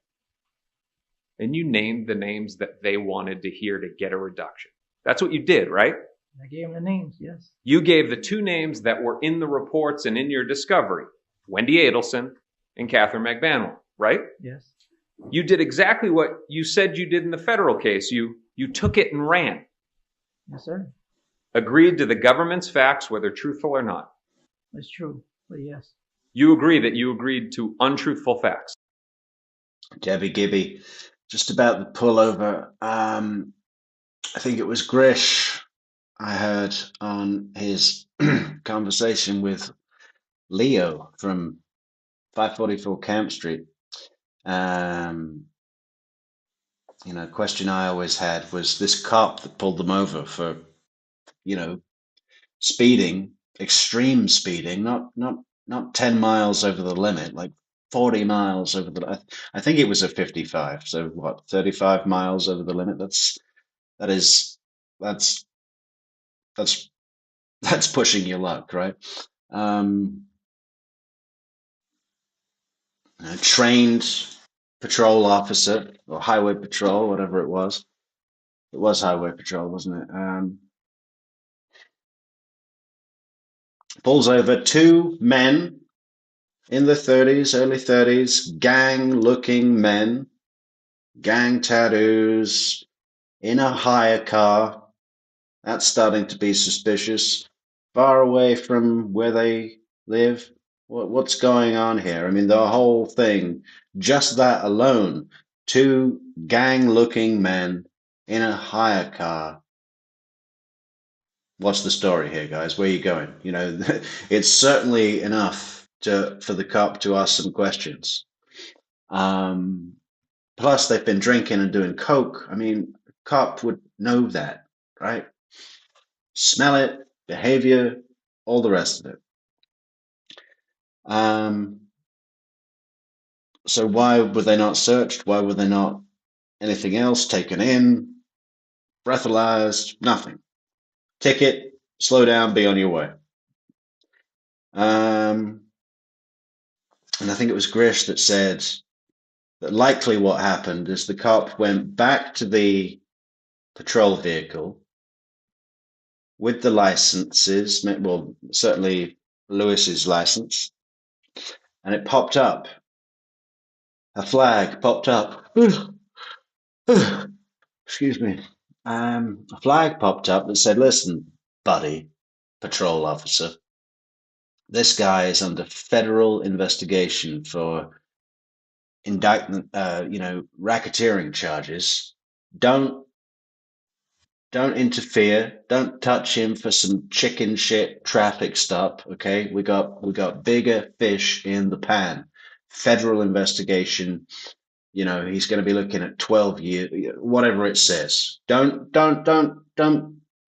[SPEAKER 2] And you named the names that they wanted to hear to get a reduction. That's what you did, right?
[SPEAKER 3] I gave him the names. Yes.
[SPEAKER 2] You gave the two names that were in the reports and in your discovery, Wendy Adelson and Katherine Magbauna, right?
[SPEAKER 3] Yes.
[SPEAKER 2] You did exactly what you said you did in the federal case. You took it and ran.
[SPEAKER 3] Yes, sir.
[SPEAKER 2] Agreed to the government's facts, whether truthful or not.
[SPEAKER 3] That's true. But yes.
[SPEAKER 2] You agree that you agreed to untruthful facts.
[SPEAKER 1] Debbie Gibby, just about the pullover. I think it was Grish I heard on his conversation with Leo from 544 Camp Street. Question I always had was this cop that pulled them over for, speeding, extreme speeding, not 10 miles over the limit, like 40 miles over the. I think it was a 55. So what, 35 miles over the limit? That's pushing your luck, right? A trained patrol officer or highway patrol, whatever it was. It was highway patrol, wasn't it? Pulls over two men in the 30s, early 30s, gang-looking men, gang tattoos, in a hire car. That's starting to be suspicious. Far away from where they live. What's going on here? I mean, the whole thing, just that alone, two gang-looking men in a hire car. What's the story here, guys? Where are you going? It's certainly enough for the cop to ask some questions. Plus, they've been drinking and doing coke. I mean, a cop would know that, right? Smell it, behavior, all the rest of it. So why were they not searched? Why were they not anything else taken in, breathalyzed? Nothing. Ticket, Slow down, be on your way. And I think it was Grish that said that likely what happened is the cop went back to the patrol vehicle with the licenses, well, certainly Lewis's license, and it popped up. A flag popped up. Excuse me. A flag popped up that said, "Listen, buddy, patrol officer, this guy is under federal investigation for indictment, racketeering charges. Don't interfere. Don't touch him for some chicken shit traffic stop. Okay, we got bigger fish in the pan. Federal investigation. He's going to be looking at 12 years, whatever it says. Don't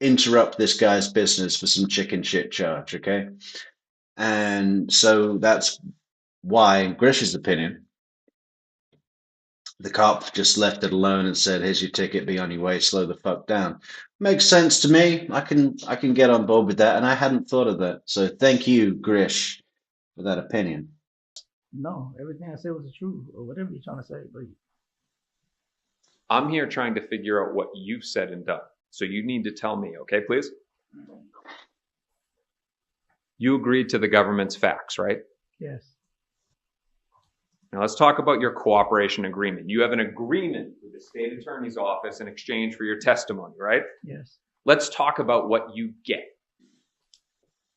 [SPEAKER 1] interrupt this guy's business for some chicken shit charge. Okay, and so that's why, in Grish's opinion, the cop just left it alone and said, "Here's your ticket. Be on your way. Slow the fuck down." Makes sense to me. I can get on board with that, and I hadn't thought of that. So thank you, Grish, for that opinion.
[SPEAKER 3] No, everything I said was the truth, or whatever you're trying to say. But
[SPEAKER 2] I'm here trying to figure out what you've said and done. So you need to tell me, okay, please? You agreed to the government's facts, right?
[SPEAKER 3] yes,
[SPEAKER 2] Now let's talk about your cooperation agreement. You have an agreement with the state attorney's office in exchange for your testimony, right?
[SPEAKER 3] yes,
[SPEAKER 2] Let's talk about what you get.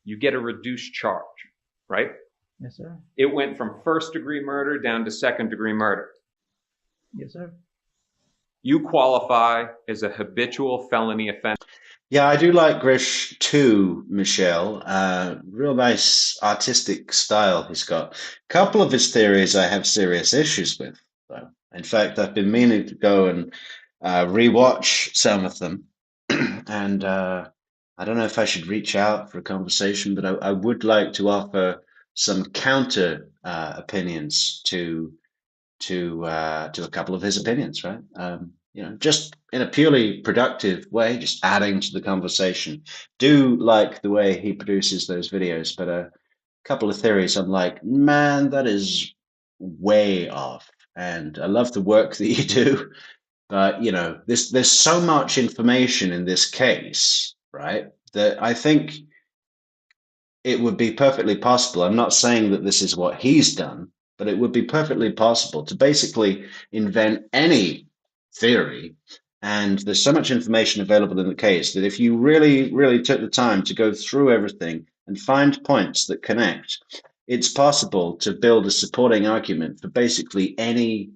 [SPEAKER 2] You get a reduced charge, right?
[SPEAKER 3] yes, sir.
[SPEAKER 2] It went from first-degree murder down to second-degree murder.
[SPEAKER 3] Yes, sir.
[SPEAKER 2] You qualify as a habitual felony offender.
[SPEAKER 1] Yeah, I do like Grish too, Michelle. Real nice artistic style he's got. A couple of his theories I have serious issues with, though. In fact, I've been meaning to go and rewatch some of them. And I don't know if I should reach out for a conversation, but I would like to offer some counter opinions to a couple of his opinions, right? Just in a purely productive way, just adding to the conversation. Do like the way he produces those videos, but a couple of theories I'm like, man, that is way off. And I love the work that you do, but there's so much information in this case, right? That I think it would be perfectly possible. I'm not saying that this is what he's done, but it would be perfectly possible to basically invent any theory. And there's so much information available in the case that if you really, really took the time to go through everything and find points that connect, it's possible to build a supporting argument for basically any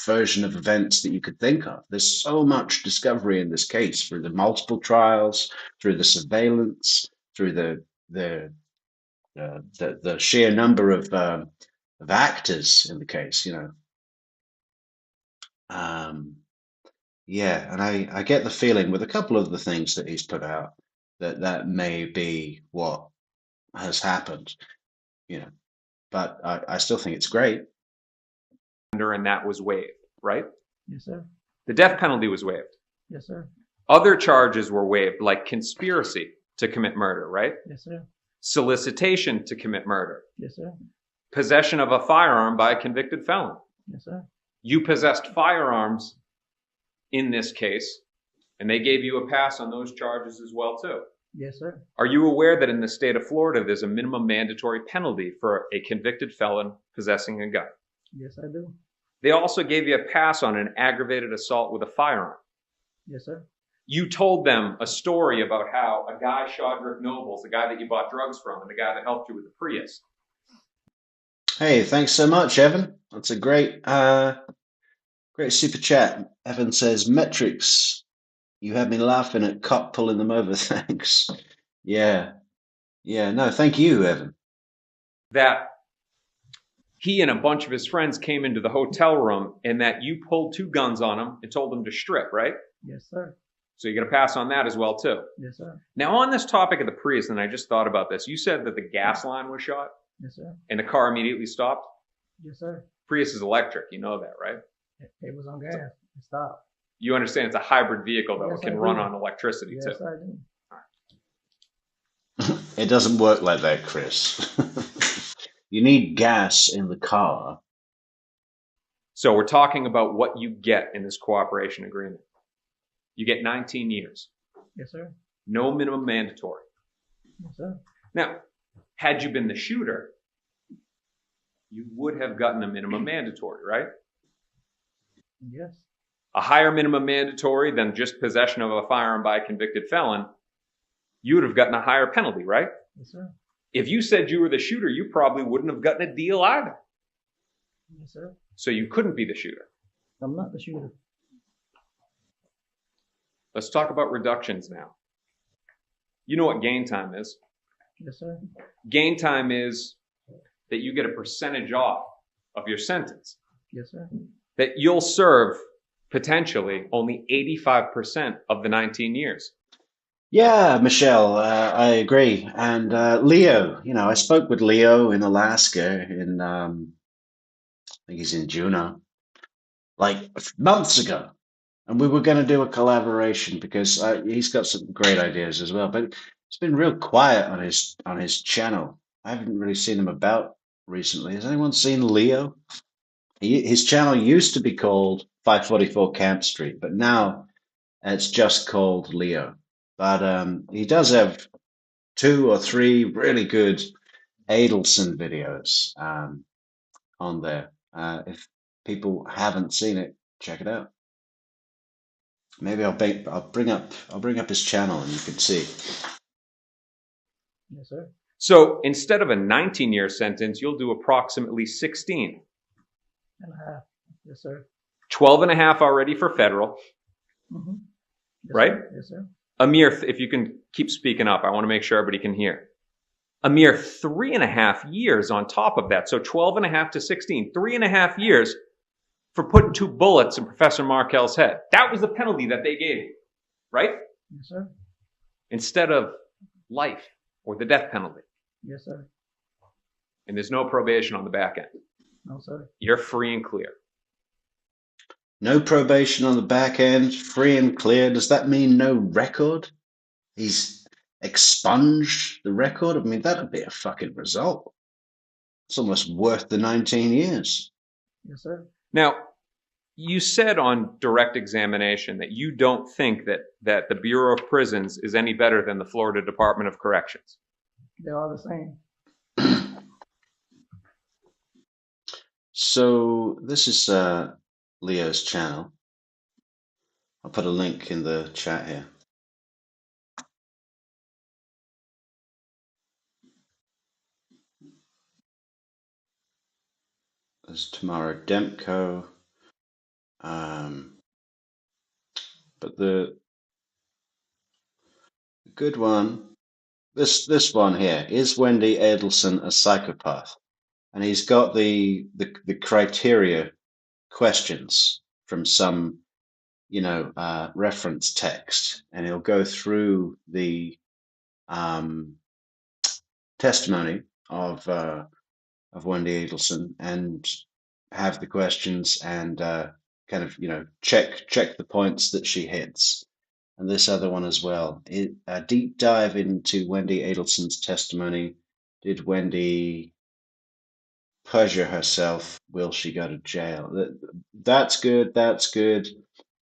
[SPEAKER 1] version of events that you could think of. There's so much discovery in this case through the multiple trials, through the surveillance, through the sheer number of actors in the case, yeah, and I get the feeling with a couple of the things that he's put out that may be what has happened, but I still think it's great.
[SPEAKER 2] And that was waived, right?
[SPEAKER 3] Yes, sir.
[SPEAKER 2] The death penalty was waived.
[SPEAKER 3] Yes, sir.
[SPEAKER 2] Other charges were waived, like conspiracy to commit murder, right?
[SPEAKER 3] Yes, sir.
[SPEAKER 2] Solicitation to commit murder.
[SPEAKER 3] Yes, sir.
[SPEAKER 2] Possession of a firearm by a convicted felon.
[SPEAKER 3] Yes, sir.
[SPEAKER 2] You possessed firearms in this case, and they gave you a pass on those charges as well, too.
[SPEAKER 3] Yes, sir.
[SPEAKER 2] Are you aware that in the state of Florida, there's a minimum mandatory penalty for a convicted felon possessing a gun?
[SPEAKER 3] Yes, I do.
[SPEAKER 2] They also gave you a pass on an aggravated assault with a firearm.
[SPEAKER 3] Yes, sir.
[SPEAKER 2] You told them a story about how a guy shot Rick Nobles, the guy that you bought drugs from, and the guy that helped you with the Prius.
[SPEAKER 1] Hey, thanks so much, Evan. That's a great super chat. Evan says, Metrix, you had me laughing at cop pulling them over. Thanks. Yeah. No, thank you, Evan.
[SPEAKER 2] That he and a bunch of his friends came into the hotel room and that you pulled two guns on him and told them to strip, right?
[SPEAKER 3] Yes, sir.
[SPEAKER 2] So you get a pass on that as well, too.
[SPEAKER 3] Yes, sir.
[SPEAKER 2] Now, on this topic of the Prius, and I just thought about this, you said that the gas line was shot
[SPEAKER 3] Yes, sir.
[SPEAKER 2] and the car immediately stopped.
[SPEAKER 3] Yes, sir.
[SPEAKER 2] Prius is electric. You know that, right?
[SPEAKER 3] It was on gas. It stopped.
[SPEAKER 2] You understand it's a hybrid vehicle that
[SPEAKER 3] Yes,
[SPEAKER 2] can
[SPEAKER 3] I
[SPEAKER 2] run
[SPEAKER 3] do.
[SPEAKER 2] on electricity,
[SPEAKER 3] Yes,
[SPEAKER 2] too.
[SPEAKER 3] I do.
[SPEAKER 1] It doesn't work like that, Chris. You need gas in the car.
[SPEAKER 2] So we're talking about what you get in this cooperation agreement. You get 19 years.
[SPEAKER 3] Yes, sir.
[SPEAKER 2] No minimum mandatory.
[SPEAKER 3] Yes, sir.
[SPEAKER 2] Now, had you been the shooter, you would have gotten a minimum mandatory, right?
[SPEAKER 3] Yes.
[SPEAKER 2] A higher minimum mandatory than just possession of a firearm by a convicted felon, you would have gotten a higher penalty, right?
[SPEAKER 3] Yes, sir.
[SPEAKER 2] If you said you were the shooter, you probably wouldn't have gotten a deal either.
[SPEAKER 3] Yes, sir.
[SPEAKER 2] So you couldn't be the shooter.
[SPEAKER 3] I'm not the shooter.
[SPEAKER 2] Let's talk about reductions now. You know what gain time is.
[SPEAKER 3] Yes, sir.
[SPEAKER 2] Gain time is that you get a percentage off of your sentence.
[SPEAKER 3] Yes, sir.
[SPEAKER 2] That you'll serve potentially only 85% of the 19 years.
[SPEAKER 1] Yeah, Michelle, I agree. And Leo, I spoke with Leo in Alaska in, I think he's in Juneau, like months ago. And we were going to do a collaboration because he's got some great ideas as well. But it's been real quiet on his channel. I haven't really seen him about recently. Has anyone seen Leo? His channel used to be called 544 Camp Street, but now it's just called Leo. But he does have 2 or 3 really good Adelson videos on there. If people haven't seen it, check it out. Maybe I'll bring up his channel and you can see.
[SPEAKER 3] Yes, sir.
[SPEAKER 2] So instead of a 19-year sentence, you'll do approximately 16.
[SPEAKER 3] And a half. Yes, sir.
[SPEAKER 2] 12 and a half already for federal,
[SPEAKER 3] Mm-hmm. Yes,
[SPEAKER 2] right?
[SPEAKER 3] Sir. Yes, sir.
[SPEAKER 2] A mere, if you can keep speaking up, I want to make sure everybody can hear. A mere 3.5 years on top of that. So 12 and a half to 16, 3.5 years for putting 2 bullets in Professor Markel's head. That was the penalty that they gave you, right?
[SPEAKER 3] Yes, sir.
[SPEAKER 2] Instead of life or the death penalty.
[SPEAKER 3] Yes, sir.
[SPEAKER 2] And there's no probation on the back end.
[SPEAKER 3] No, sir.
[SPEAKER 2] You're free and clear.
[SPEAKER 1] No probation on the back end, free and clear. Does that mean no record? He's expunged the record? I mean, that'd be a fucking result. It's almost worth the 19 years.
[SPEAKER 3] Yes, sir.
[SPEAKER 2] Now, you said on direct examination that you don't think that the Bureau of Prisons is any better than the Florida Department of Corrections.
[SPEAKER 3] They're all the same.
[SPEAKER 1] So this is Leo's channel. I'll put a link in the chat here. There's Tamara Demko. But the good one, this one here, is Wendy Adelson a psychopath? And he's got the criteria questions from some, reference text, and he'll go through the testimony of Wendy Adelson and have the questions and kind of check the points that she hits. And this other one as well. A deep dive into Wendy Adelson's testimony. Did Wendy perjure herself? Will she go to jail? That's good. That's good.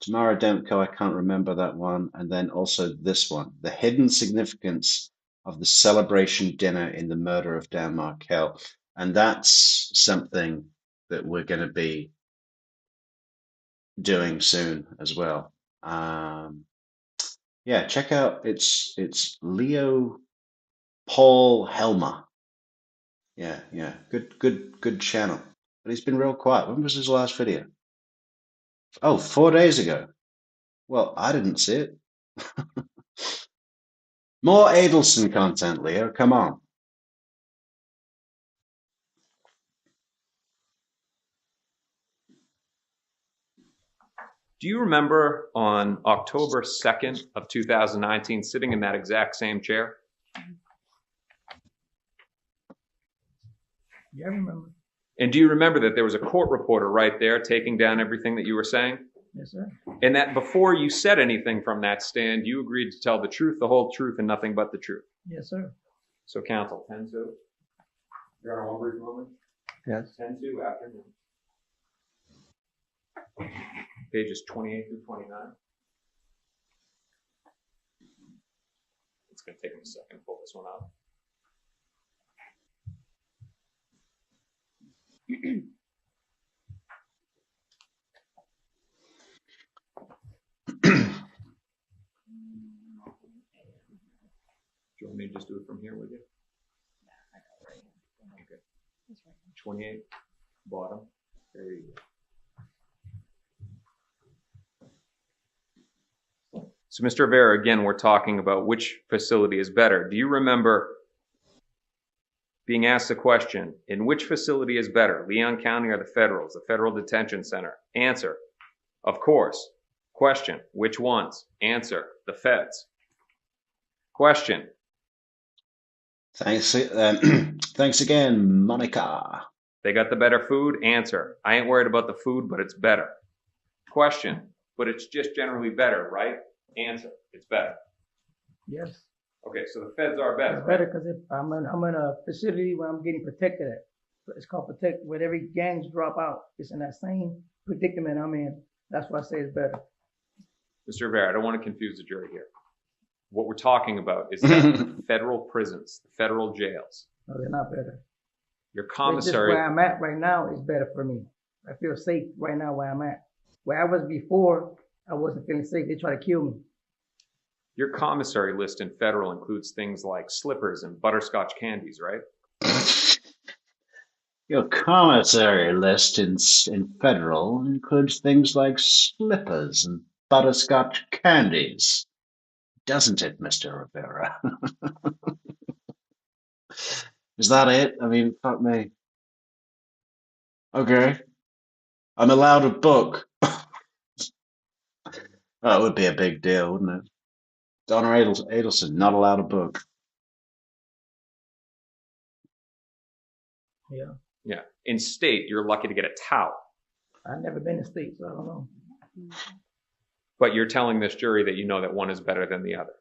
[SPEAKER 1] Tamara Demko, I can't remember that one. And then also this one, the hidden significance of the celebration dinner in the murder of Dan Markel. And that's something that we're going to be doing soon as well. Yeah, check out it's Leo Paul Helmer. Yeah, good channel. But he's been real quiet. When was his last video? Oh, 4 days ago. Well, I didn't see it. More Adelson content, Leo. Come on.
[SPEAKER 2] Do you remember on October 2nd of 2019 sitting in that exact same chair?
[SPEAKER 3] Yeah, I remember.
[SPEAKER 2] And do you remember that there was a court reporter right there taking down everything that you were saying?
[SPEAKER 3] Yes, sir.
[SPEAKER 2] And that before you said anything from that stand, you agreed to tell the truth, the whole truth, and nothing but the truth.
[SPEAKER 3] Yes, sir.
[SPEAKER 2] So counsel, 10-2. You're on one brief moment.
[SPEAKER 5] Yes.
[SPEAKER 2] 10-2 afternoon. Pages 28 through 29. It's going to take me a second to pull this one out. Do you want me to just do it from here with you? Okay. 28, bottom. There you go. So, Mr. Rivera, again, we're talking about which facility is better. Do you remember being asked the question, in which facility is better, Leon County or the Federals, the Federal Detention Center? Answer, of course. Question, which ones? Answer, the Feds. Question.
[SPEAKER 1] Thanks, thanks again, Monica.
[SPEAKER 2] They got the better food? Answer, I ain't worried about the food, but it's better. Question, but it's just generally better, right? Answer, it's better.
[SPEAKER 3] Yes.
[SPEAKER 2] Okay, so the Feds are better.
[SPEAKER 3] It's better because if I'm in a facility where I'm getting protected at. It's called protect, where every gangs drop out. It's in that same predicament I'm in. That's why I say it's better.
[SPEAKER 2] Mr. Rivera, I don't want to confuse the jury here. What we're talking about is the federal prisons, the federal jails.
[SPEAKER 3] No, they're not better.
[SPEAKER 2] Your
[SPEAKER 3] It's just
[SPEAKER 2] commissary.
[SPEAKER 3] where I'm at right now is better for me. I feel safe right now where I'm at. Where I was before, I wasn't feeling safe. They try to kill me.
[SPEAKER 2] Your commissary list in federal includes things like slippers and butterscotch candies, right?
[SPEAKER 1] Your commissary list in federal includes things like slippers and butterscotch candies. Doesn't it, Mr. Rivera? Is that it? I mean, fuck me. Okay. I'm allowed a book. That would be a big deal, wouldn't it? Donna Adelson, not allowed a book.
[SPEAKER 3] Yeah.
[SPEAKER 2] Yeah. In state, you're lucky to get a towel.
[SPEAKER 3] I've never been in state, so I don't know.
[SPEAKER 2] But you're telling this jury that you know that one is better than the other.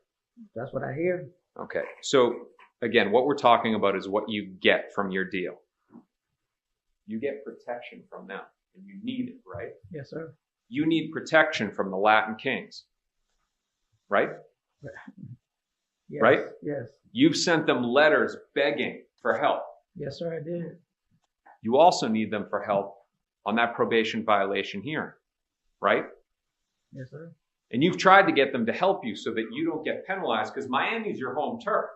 [SPEAKER 3] That's what I hear.
[SPEAKER 2] Okay. So, again, what we're talking about is what you get from your deal. You get protection from them, and you need it, right?
[SPEAKER 3] Yes, sir.
[SPEAKER 2] You need protection from the Latin kings, right?
[SPEAKER 3] Yes,
[SPEAKER 2] Right?
[SPEAKER 3] Yes.
[SPEAKER 2] You've sent them letters begging for help.
[SPEAKER 3] Yes, sir, I did.
[SPEAKER 2] You also need them for help on that probation violation hearing, right?
[SPEAKER 3] Yes, sir.
[SPEAKER 2] And you've tried to get them to help you so that you don't get penalized because Miami's your home turf.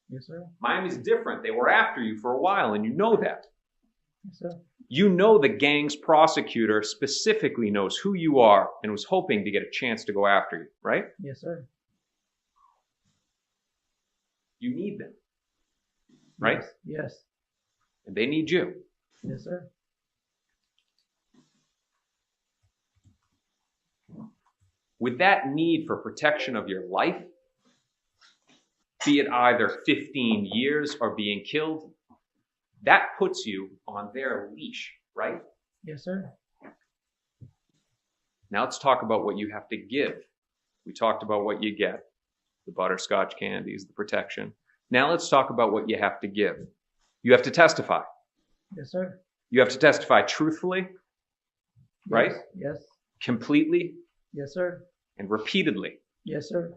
[SPEAKER 3] Yes, sir.
[SPEAKER 2] Miami's different. They were after you for a while, and you know that.
[SPEAKER 3] Yes, sir.
[SPEAKER 2] You know the gang's prosecutor specifically knows who you are and was hoping to get a chance to go after you, right?
[SPEAKER 3] Yes, sir.
[SPEAKER 2] You need them, right?
[SPEAKER 3] Yes.
[SPEAKER 2] And they need you.
[SPEAKER 3] Yes, sir.
[SPEAKER 2] With that need for protection of your life, be it either 15 years or being killed, that puts you on their leash, right?
[SPEAKER 3] Yes, sir.
[SPEAKER 2] Now let's talk about what you have to give. We talked about what you get, the butterscotch candies, the protection. Now let's talk about what you have to give. You have to testify.
[SPEAKER 3] Yes, sir.
[SPEAKER 2] You have to testify truthfully, right?
[SPEAKER 3] Yes.
[SPEAKER 2] Completely
[SPEAKER 3] Yes, sir.
[SPEAKER 2] and repeatedly
[SPEAKER 3] Yes, sir.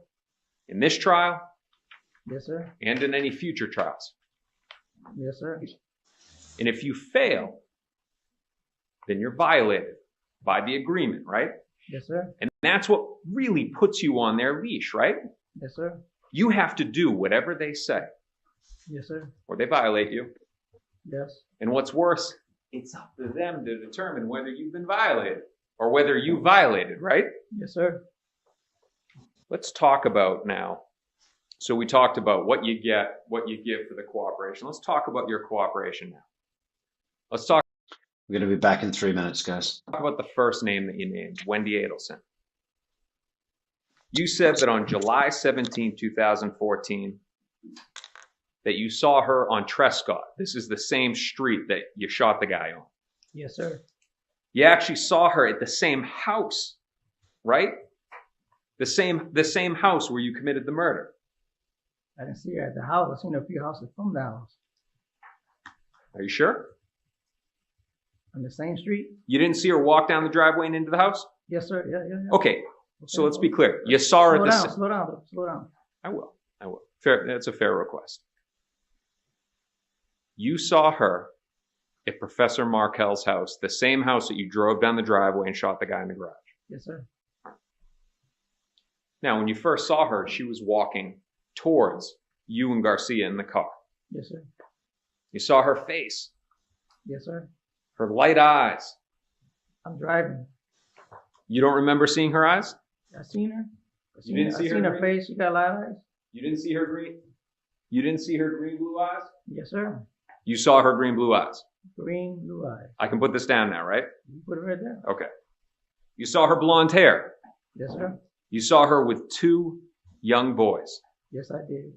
[SPEAKER 2] in this trial
[SPEAKER 3] Yes, sir.
[SPEAKER 2] and in any future trials.
[SPEAKER 3] Yes, sir.
[SPEAKER 2] And if you fail, then you're violated by the agreement, right?
[SPEAKER 3] Yes, sir.
[SPEAKER 2] And that's what really puts you on their leash, right?
[SPEAKER 3] Yes, sir.
[SPEAKER 2] You have to do whatever they say
[SPEAKER 3] Yes, sir.
[SPEAKER 2] or they violate you.
[SPEAKER 3] Yes.
[SPEAKER 2] And what's worse, it's up to them to determine whether you've been violated or whether you violated, right?
[SPEAKER 3] Yes, sir.
[SPEAKER 2] Let's talk about now. So we talked about what you get, what you give for the cooperation. Let's talk about your cooperation now. Let's talk
[SPEAKER 1] We're going to be back in 3 minutes, guys.
[SPEAKER 2] about the first name that you named, Wendy Adelson. You said that on July 17, 2014, that you saw her on Trescott. This is the same street that you shot the guy on.
[SPEAKER 3] Yes, sir.
[SPEAKER 2] You actually saw her at the same house, right? The same house where you committed the murder.
[SPEAKER 3] I didn't see her at the house. I seen her a few houses from the house.
[SPEAKER 2] Are you sure?
[SPEAKER 3] On the same street?
[SPEAKER 2] You didn't see her walk down the driveway and into the house?
[SPEAKER 3] Yes, sir. Yeah.
[SPEAKER 2] Okay, so let's be clear. You saw her at the...
[SPEAKER 3] Slow down.
[SPEAKER 2] I will. Fair. That's a fair request. You saw her at Professor Markel's house, the same house that you drove down the driveway and shot the guy in the garage.
[SPEAKER 3] Yes, sir.
[SPEAKER 2] Now, when you first saw her, she was walking towards you and Garcia in the car.
[SPEAKER 3] Yes, sir.
[SPEAKER 2] You saw her face,
[SPEAKER 3] Yes, sir.
[SPEAKER 2] her light eyes.
[SPEAKER 3] I'm driving.
[SPEAKER 2] You don't remember seeing her eyes?
[SPEAKER 3] I seen her.
[SPEAKER 2] You didn't see
[SPEAKER 3] I seen
[SPEAKER 2] her
[SPEAKER 3] her face. She got light eyes.
[SPEAKER 2] You didn't see her green? You didn't see her green-blue eyes?
[SPEAKER 3] Yes, sir.
[SPEAKER 2] You saw her green-blue eyes.
[SPEAKER 3] Green, blue eyes.
[SPEAKER 2] I can put this down now, right?
[SPEAKER 3] You put it right there.
[SPEAKER 2] Okay. You saw her blonde hair.
[SPEAKER 3] Yes, sir.
[SPEAKER 2] You saw her with 2 young boys.
[SPEAKER 3] Yes, I did.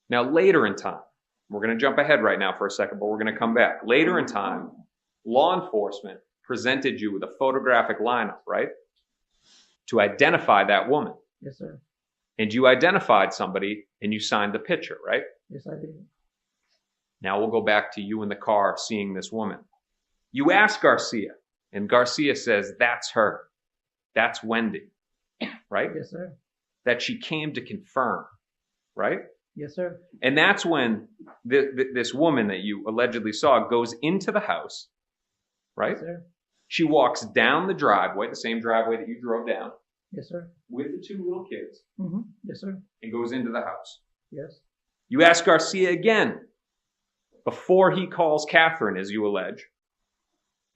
[SPEAKER 2] Now, later in time, we're going to jump ahead right now for a second, but we're going to come back. Later in time, law enforcement presented you with a photographic lineup, right? To identify that woman.
[SPEAKER 3] Yes, sir.
[SPEAKER 2] And you identified somebody and you signed the picture, right?
[SPEAKER 3] Yes, I did.
[SPEAKER 2] Now we'll go back to you in the car seeing this woman. You ask Garcia, and Garcia says, that's her. That's Wendy, right?
[SPEAKER 3] Yes, sir.
[SPEAKER 2] That she came to confirm, right?
[SPEAKER 3] Yes, sir.
[SPEAKER 2] And that's when this woman that you allegedly saw goes into the house, right?
[SPEAKER 3] Yes, sir.
[SPEAKER 2] She walks down the driveway, the same driveway that you drove down,
[SPEAKER 3] Yes, sir.
[SPEAKER 2] with the 2 little kids,
[SPEAKER 3] Mm-hmm. Yes, sir.
[SPEAKER 2] and goes into the house.
[SPEAKER 3] Yes.
[SPEAKER 2] You ask Garcia again, before he calls Katherine, as you allege,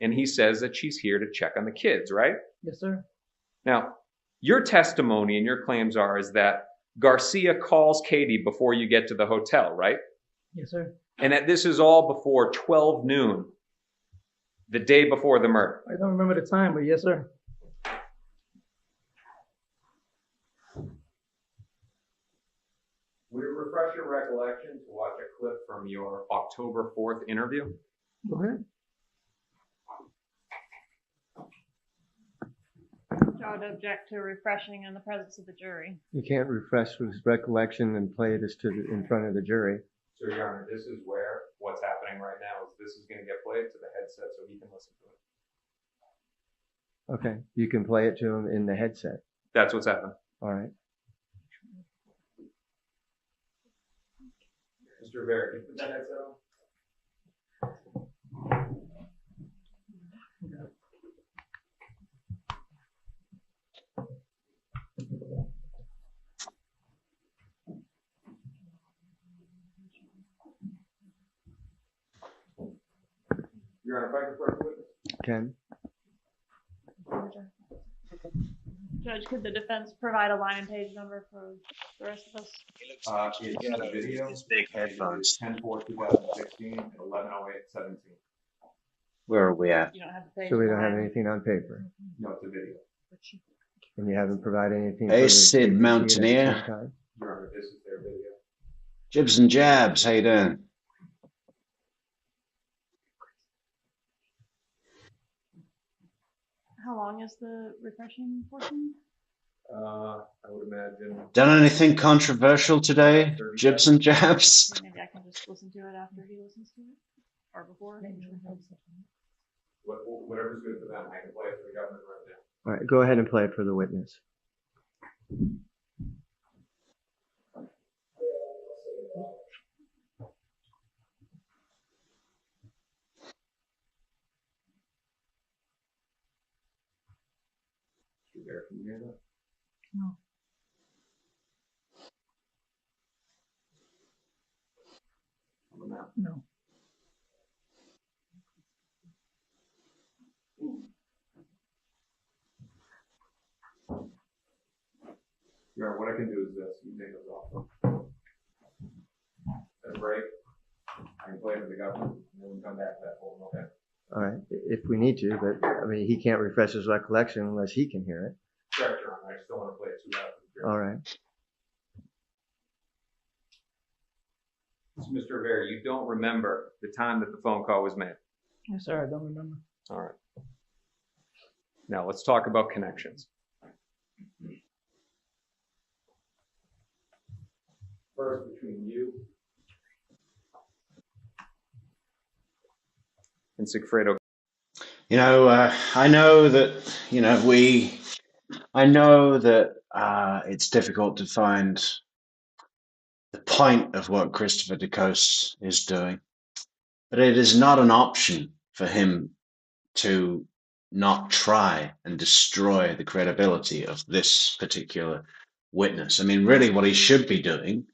[SPEAKER 2] and he says that she's here to check on the kids, right?
[SPEAKER 3] Yes, sir.
[SPEAKER 2] Now, your testimony and your claims is that Garcia calls Katie before you get to the hotel, right?
[SPEAKER 3] Yes, sir.
[SPEAKER 2] And that this is all before 12 noon, the day before the murder.
[SPEAKER 3] I don't remember the time, but yes, sir.
[SPEAKER 2] Would it refresh your recollection to watch a clip from your October 4th interview?
[SPEAKER 3] Go ahead.
[SPEAKER 4] I would object to refreshing in the presence of the jury.
[SPEAKER 5] You can't refresh his recollection and play this in front of the jury.
[SPEAKER 2] So, Your Honor, this is where what's happening right now is this is going to get played to the headset so he can listen to it.
[SPEAKER 5] Okay, you can play it to him in the headset.
[SPEAKER 2] That's what's happening.
[SPEAKER 5] All right.
[SPEAKER 2] Mr. Rivera, can you put that headset on? Your Honor, if I could first witness.
[SPEAKER 5] Ken?
[SPEAKER 4] Judge, could the defense provide a line and page number for the rest of us?
[SPEAKER 2] It's in the video.
[SPEAKER 1] These big headphones.
[SPEAKER 2] 10/4/2016 at 11:08:17.
[SPEAKER 1] Where are we at?
[SPEAKER 4] You don't have the page.
[SPEAKER 5] So we don't have
[SPEAKER 4] line.
[SPEAKER 5] anything on paper.
[SPEAKER 2] No, it's a video.
[SPEAKER 5] And you haven't provided anything.
[SPEAKER 1] Hey,
[SPEAKER 5] for the
[SPEAKER 1] Sid
[SPEAKER 5] jury to see
[SPEAKER 1] Mountaineer.
[SPEAKER 5] at the same time?
[SPEAKER 2] Your Honor, this is their video.
[SPEAKER 1] Jibs and jabs, how you doing?
[SPEAKER 4] How long is the refreshing portion?
[SPEAKER 2] I would imagine.
[SPEAKER 1] Done anything controversial today? Jibs and jabs?
[SPEAKER 4] Maybe I can just listen to it after he listens to it? Or before?
[SPEAKER 2] Whatever's good for them. I can play it for the government right now.
[SPEAKER 5] All right, go ahead and play it for the witness.
[SPEAKER 2] There, can you hear that?
[SPEAKER 3] No.
[SPEAKER 2] How about now?
[SPEAKER 3] No.
[SPEAKER 2] Your Honor, what I can do is this. You take those off. That's break. I can play it for the government, and then we can come back to that hold, okay?
[SPEAKER 5] All right, if we need to, but I mean, he can't refresh his recollection unless he can hear it.
[SPEAKER 2] Correct, Your Honor. I just don't want to play it too loud for the jury.
[SPEAKER 5] All right.
[SPEAKER 2] So, Mr. Rivera, you don't remember the time that the phone call was made?
[SPEAKER 3] Yes, sir. I don't remember.
[SPEAKER 2] All right. Now, let's talk about connections. First between you and Sigfredo.
[SPEAKER 1] I know that, I know that it's difficult to find the point of what Christopher DeCoste is doing, but it is not an option for him to not try and destroy the credibility of this particular witness. I mean, really what he should be doing,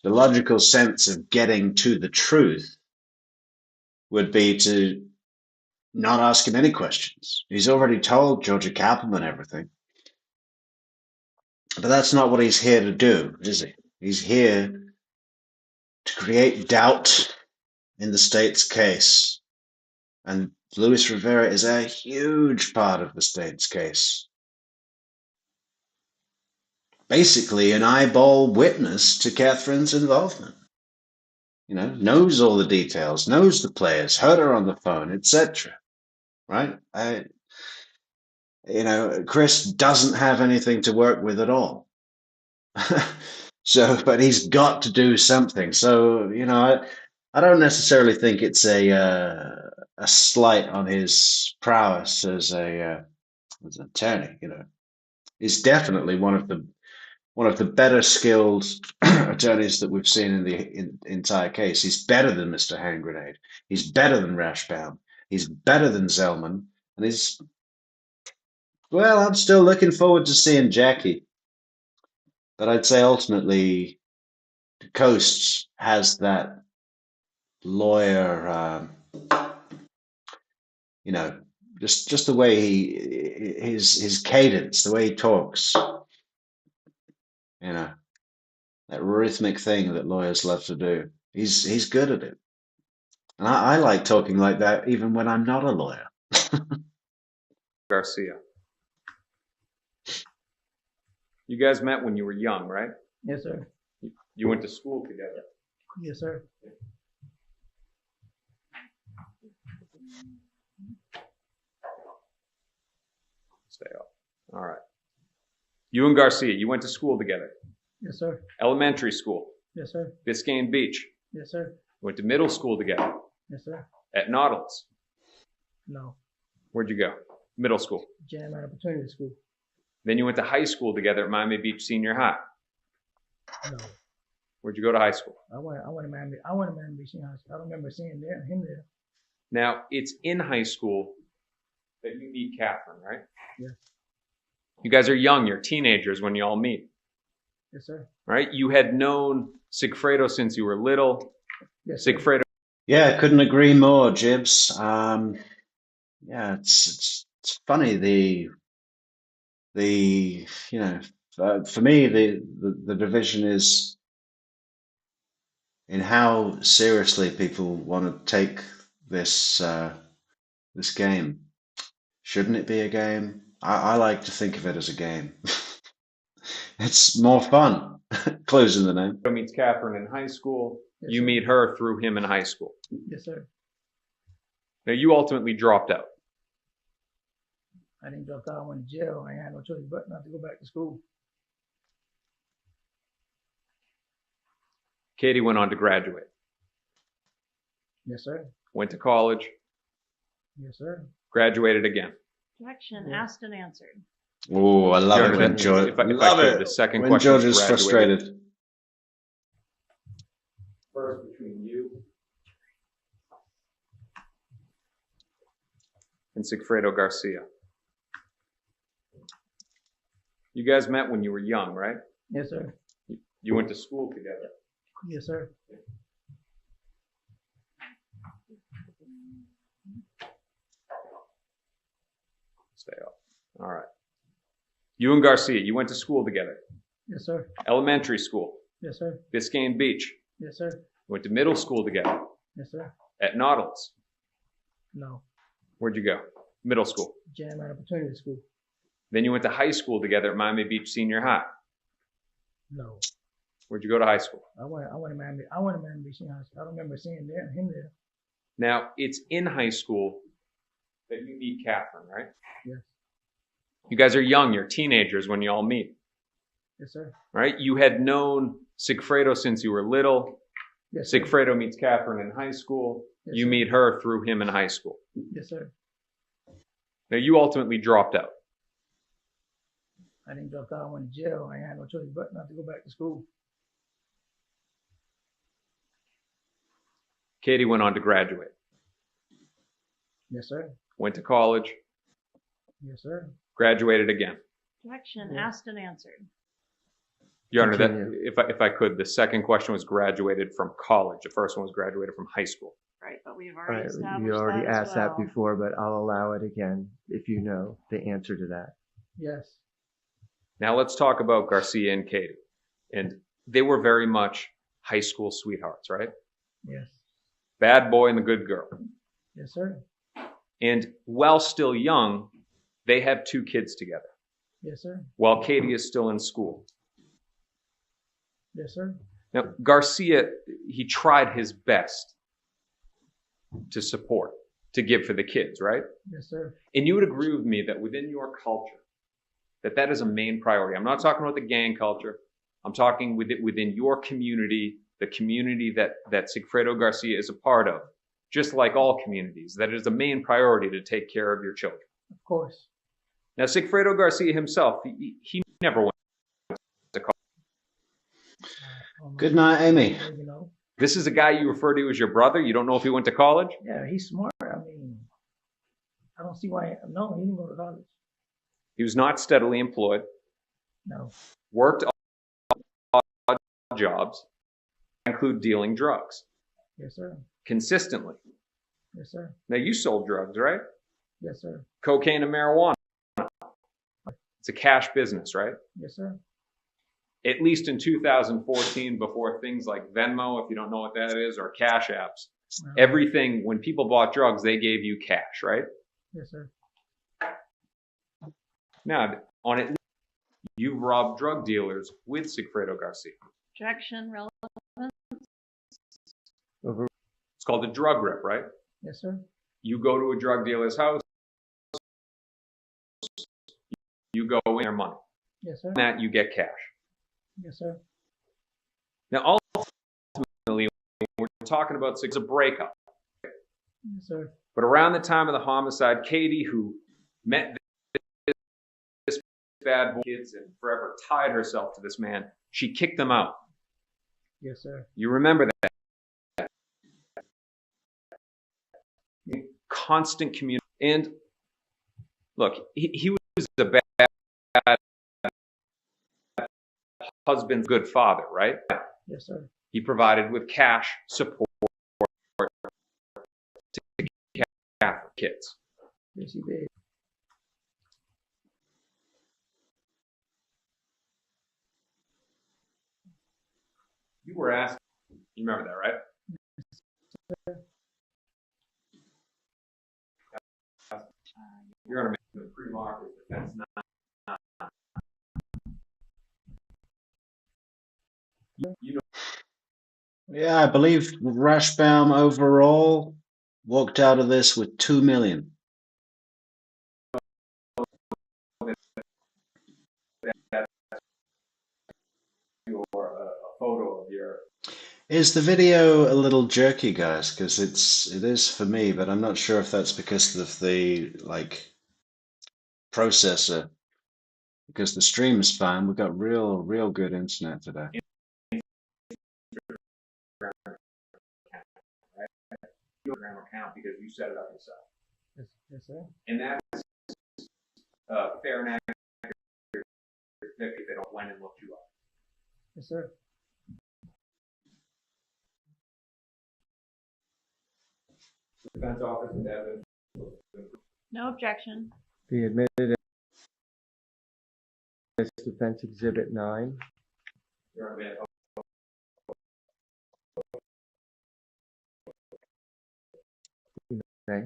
[SPEAKER 1] the logical sense of getting to the truth, would be to not ask him any questions. He's already told Georgia Cappleman everything. But that's not what he's here to do, is he? He's here to create doubt in the state's case. And Luis Rivera is a huge part of the state's case. Basically, an eyeball witness to Catherine's involvement. Knows all the details, knows the players, heard her on the phone, etc. Right? Chris doesn't have anything to work with at all. But he's got to do something. So, I don't necessarily think it's a slight on his prowess as an attorney. He's definitely one of the better skilled attorneys that we've seen in the entire case. He's better than Mr. Hand Grenade. He's better than Rashbaum. He's better than Zellman. And I'm still looking forward to seeing Jackie. But I'd say ultimately, DeCoste has that lawyer, just the way his cadence, the way he talks, that rhythmic thing that lawyers love to do. He's good at it. And I like talking like that even when I'm not a lawyer.
[SPEAKER 2] Garcia. You guys met when you were young, right?
[SPEAKER 3] Yes, sir.
[SPEAKER 2] You went to school together.
[SPEAKER 3] Yes, sir.
[SPEAKER 2] Stay up. All right. You and Garcia, you went to school together.
[SPEAKER 3] Yes, sir.
[SPEAKER 2] Elementary school.
[SPEAKER 3] Yes, sir.
[SPEAKER 2] Biscayne Beach.
[SPEAKER 3] Yes, sir.
[SPEAKER 2] Went to middle school together.
[SPEAKER 3] Yes, sir.
[SPEAKER 2] At Nautilus.
[SPEAKER 3] No.
[SPEAKER 2] Where'd you go? Middle school.
[SPEAKER 3] Jam at Opportunity School.
[SPEAKER 2] Then you went to high school together at Miami Beach Senior High.
[SPEAKER 3] No.
[SPEAKER 2] Where'd you go to high school?
[SPEAKER 3] I went to Miami Beach Senior High School. I don't remember seeing him there.
[SPEAKER 2] Now, it's in high school that you meet Catherine, right?
[SPEAKER 3] Yeah.
[SPEAKER 2] You guys are young. You're teenagers when you all meet.
[SPEAKER 3] Yes, sir.
[SPEAKER 2] Right? You had known Sigfredo since you were little.
[SPEAKER 3] Yes, sir.
[SPEAKER 2] Sigfredo.
[SPEAKER 1] Yeah, couldn't agree more, Jibs. It's funny for me the division is in how seriously people want to take this game. Shouldn't it be a game? I like to think of it as a game. It's more fun. Closing the name.
[SPEAKER 2] Meets Catherine in high school.
[SPEAKER 3] Yes,
[SPEAKER 2] You
[SPEAKER 3] sir.
[SPEAKER 2] meet her through him in high school.
[SPEAKER 3] Yes, sir.
[SPEAKER 2] Now, you ultimately dropped out.
[SPEAKER 3] I didn't drop out. I went to jail. I had no choice but not to go back to school.
[SPEAKER 2] Katie went on to graduate.
[SPEAKER 3] Yes, sir.
[SPEAKER 2] Went to college.
[SPEAKER 3] Yes, sir.
[SPEAKER 2] Graduated again.
[SPEAKER 4] Objection,
[SPEAKER 3] Yeah.
[SPEAKER 4] asked and answered.
[SPEAKER 1] Oh, I love it when George.
[SPEAKER 2] If I
[SPEAKER 1] Love
[SPEAKER 2] could,
[SPEAKER 1] it
[SPEAKER 2] the second
[SPEAKER 1] when
[SPEAKER 2] question
[SPEAKER 1] George
[SPEAKER 2] was
[SPEAKER 1] is
[SPEAKER 2] graduated.
[SPEAKER 1] frustrated.
[SPEAKER 2] First between you and Sigfredo Garcia. You guys met when you were young, right?
[SPEAKER 3] Yes, sir.
[SPEAKER 2] You went to school together.
[SPEAKER 3] Yes, sir.
[SPEAKER 2] Stay up. All right. You and Garcia, you went to school together.
[SPEAKER 3] Yes, sir.
[SPEAKER 2] Elementary school.
[SPEAKER 3] Yes, sir.
[SPEAKER 2] Biscayne Beach.
[SPEAKER 3] Yes, sir.
[SPEAKER 2] Went to middle school together.
[SPEAKER 3] Yes, sir.
[SPEAKER 2] At Nautilus.
[SPEAKER 3] No.
[SPEAKER 2] Where'd you go? Middle school.
[SPEAKER 3] Jam at Opportunity School.
[SPEAKER 2] Then you went to high school together at Miami Beach Senior High.
[SPEAKER 3] No.
[SPEAKER 2] Where'd you go to high school?
[SPEAKER 3] I went to Miami Beach Senior High School. I don't remember seeing him there.
[SPEAKER 2] Now, it's in high school that you meet Catherine, right?
[SPEAKER 3] Yes.
[SPEAKER 2] You guys are young. You're teenagers when you all meet,
[SPEAKER 3] Yes, sir.
[SPEAKER 2] right? You had known Sigfredo since you were little.
[SPEAKER 3] Yes, sir.
[SPEAKER 2] Sigfredo meets Catherine in high school.
[SPEAKER 3] Yes,
[SPEAKER 2] You
[SPEAKER 3] sir.
[SPEAKER 2] meet her through him in high school.
[SPEAKER 3] Yes, sir.
[SPEAKER 2] Now, you ultimately dropped out.
[SPEAKER 3] I didn't drop out. I went to jail. I had no choice but not to go back to school.
[SPEAKER 2] Katie went on to graduate.
[SPEAKER 3] Yes, sir.
[SPEAKER 2] Went to college.
[SPEAKER 3] Yes, sir.
[SPEAKER 2] Graduated again.
[SPEAKER 4] Objection,
[SPEAKER 3] Yeah.
[SPEAKER 4] asked and answered.
[SPEAKER 2] Your Honor, that,
[SPEAKER 5] Continue.
[SPEAKER 2] if I could, the second question was graduated from college. The first one was graduated from high school.
[SPEAKER 4] Right, but we've
[SPEAKER 5] All
[SPEAKER 4] already
[SPEAKER 5] right,
[SPEAKER 4] established
[SPEAKER 5] you already
[SPEAKER 4] that as
[SPEAKER 5] asked that
[SPEAKER 4] well.
[SPEAKER 5] before, but I'll allow it again if you know the answer to that.
[SPEAKER 3] Yes.
[SPEAKER 2] Now let's talk about Garcia and Katie. And they were very much high school sweethearts, right?
[SPEAKER 3] Yes.
[SPEAKER 2] Bad boy and the good girl.
[SPEAKER 3] Yes, sir.
[SPEAKER 2] And while still young, they have 2 kids together.
[SPEAKER 3] Yes, sir.
[SPEAKER 2] While Katie is still in school.
[SPEAKER 3] Yes, sir.
[SPEAKER 2] Now, Garcia, he tried his best to support, to give for the kids, right?
[SPEAKER 3] Yes, sir.
[SPEAKER 2] And you would agree with me that within your culture, that is a main priority. I'm not talking about the gang culture. I'm talking within your community, the community that Sigfredo Garcia is a part of, just like all communities, that it is a main priority to take care of your children.
[SPEAKER 3] Of course.
[SPEAKER 2] Now, Sigfredo Garcia himself, he never went to college.
[SPEAKER 1] Good night, Amy.
[SPEAKER 3] You know.
[SPEAKER 2] This is a guy you refer to as your brother. You don't know if he went to college?
[SPEAKER 3] Yeah, he's smart. I mean, I don't see why. No, he didn't go to college.
[SPEAKER 2] He was not steadily employed,
[SPEAKER 3] No.
[SPEAKER 2] worked odd jobs, include dealing drugs
[SPEAKER 3] Yes, sir.
[SPEAKER 2] consistently.
[SPEAKER 3] Yes, sir.
[SPEAKER 2] Now, you sold drugs, right?
[SPEAKER 3] Yes, sir.
[SPEAKER 2] Cocaine and marijuana. It's a cash business, right?
[SPEAKER 3] Yes, sir.
[SPEAKER 2] At least in 2014, before things like Venmo, if you don't know what that is, or cash apps,
[SPEAKER 3] Wow.
[SPEAKER 2] everything, when people bought drugs, they gave you cash, right?
[SPEAKER 3] Yes, sir.
[SPEAKER 2] Now, on it, you've robbed drug dealers with Sigfredo Garcia.
[SPEAKER 4] Objection, relevant.
[SPEAKER 5] Over.
[SPEAKER 2] It's called a drug rip, right?
[SPEAKER 3] Yes, sir.
[SPEAKER 2] You go to a drug dealer's house, you go in their money.
[SPEAKER 3] Yes, sir.
[SPEAKER 2] From that, you get cash.
[SPEAKER 3] Yes, sir.
[SPEAKER 2] Now, ultimately, we're talking about a breakup.
[SPEAKER 3] Yes, sir.
[SPEAKER 2] But around the time of the homicide, Katie, who met this bad boy kids and forever tied herself to this man, she kicked them out.
[SPEAKER 3] Yes, sir.
[SPEAKER 2] You remember that. Constant communication. And look, he was a bad husband, good father, right?
[SPEAKER 3] Yes, sir.
[SPEAKER 2] He provided with cash support to Catholic kids.
[SPEAKER 3] Yes, he did.
[SPEAKER 2] You were asking, you remember that, right? You're going to make the pre-market defense not. You know,
[SPEAKER 1] Yeah, I believe Rashbaum overall walked out of this with 2 million.
[SPEAKER 2] or a photo of your.
[SPEAKER 1] Is the video a little jerky, guys? Because it is for me, but I'm not sure if that's because of the processor. Because the stream is fine. We've got real good internet today.
[SPEAKER 2] Instagram account because you set it up yourself.
[SPEAKER 3] Yes, yes, sir.
[SPEAKER 2] And that's fair and accurate if they don't went and looked you up.
[SPEAKER 3] Yes, sir.
[SPEAKER 2] Defense office and evidence.
[SPEAKER 4] No objection.
[SPEAKER 5] Be admitted as Defense Exhibit 9.
[SPEAKER 2] You're a bit.
[SPEAKER 5] Okay.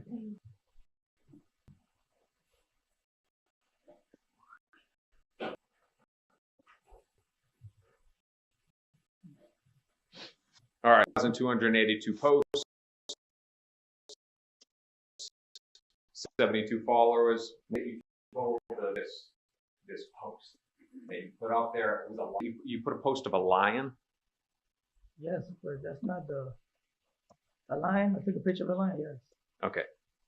[SPEAKER 2] All right, 1,282 posts, 72 followers. You told this post that you put out there. It was you put a post of a lion.
[SPEAKER 3] Yes, but that's not a lion. I took a picture of a lion. Yes.
[SPEAKER 2] Okay.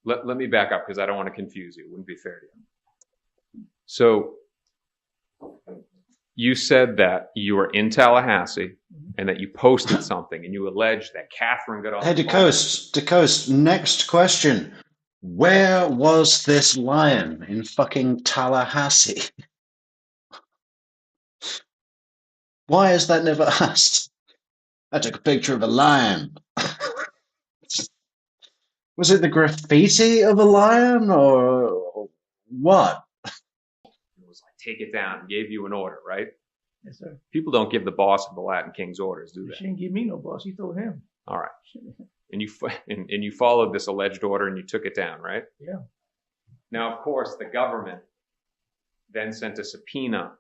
[SPEAKER 2] Let me back up because I don't want to confuse you. It wouldn't be fair to you. So you said that you were in Tallahassee and that you posted something and you alleged that Katherine got on
[SPEAKER 1] Hey,
[SPEAKER 2] the phone.
[SPEAKER 1] DeCoste, next question. Where was this lion in fucking Tallahassee? Why is that never asked? I took a picture of a lion. Was it the graffiti of a lion or what?
[SPEAKER 2] It was like, take it down, gave you an order, right?
[SPEAKER 3] Yes, sir.
[SPEAKER 2] People don't give the boss of the Latin King's orders, do
[SPEAKER 3] She
[SPEAKER 2] they?
[SPEAKER 3] didn't give me no boss. She told him.
[SPEAKER 2] All right. And you followed this alleged order and you took it down, right?
[SPEAKER 3] Yeah.
[SPEAKER 2] Now, of course, the government then sent a subpoena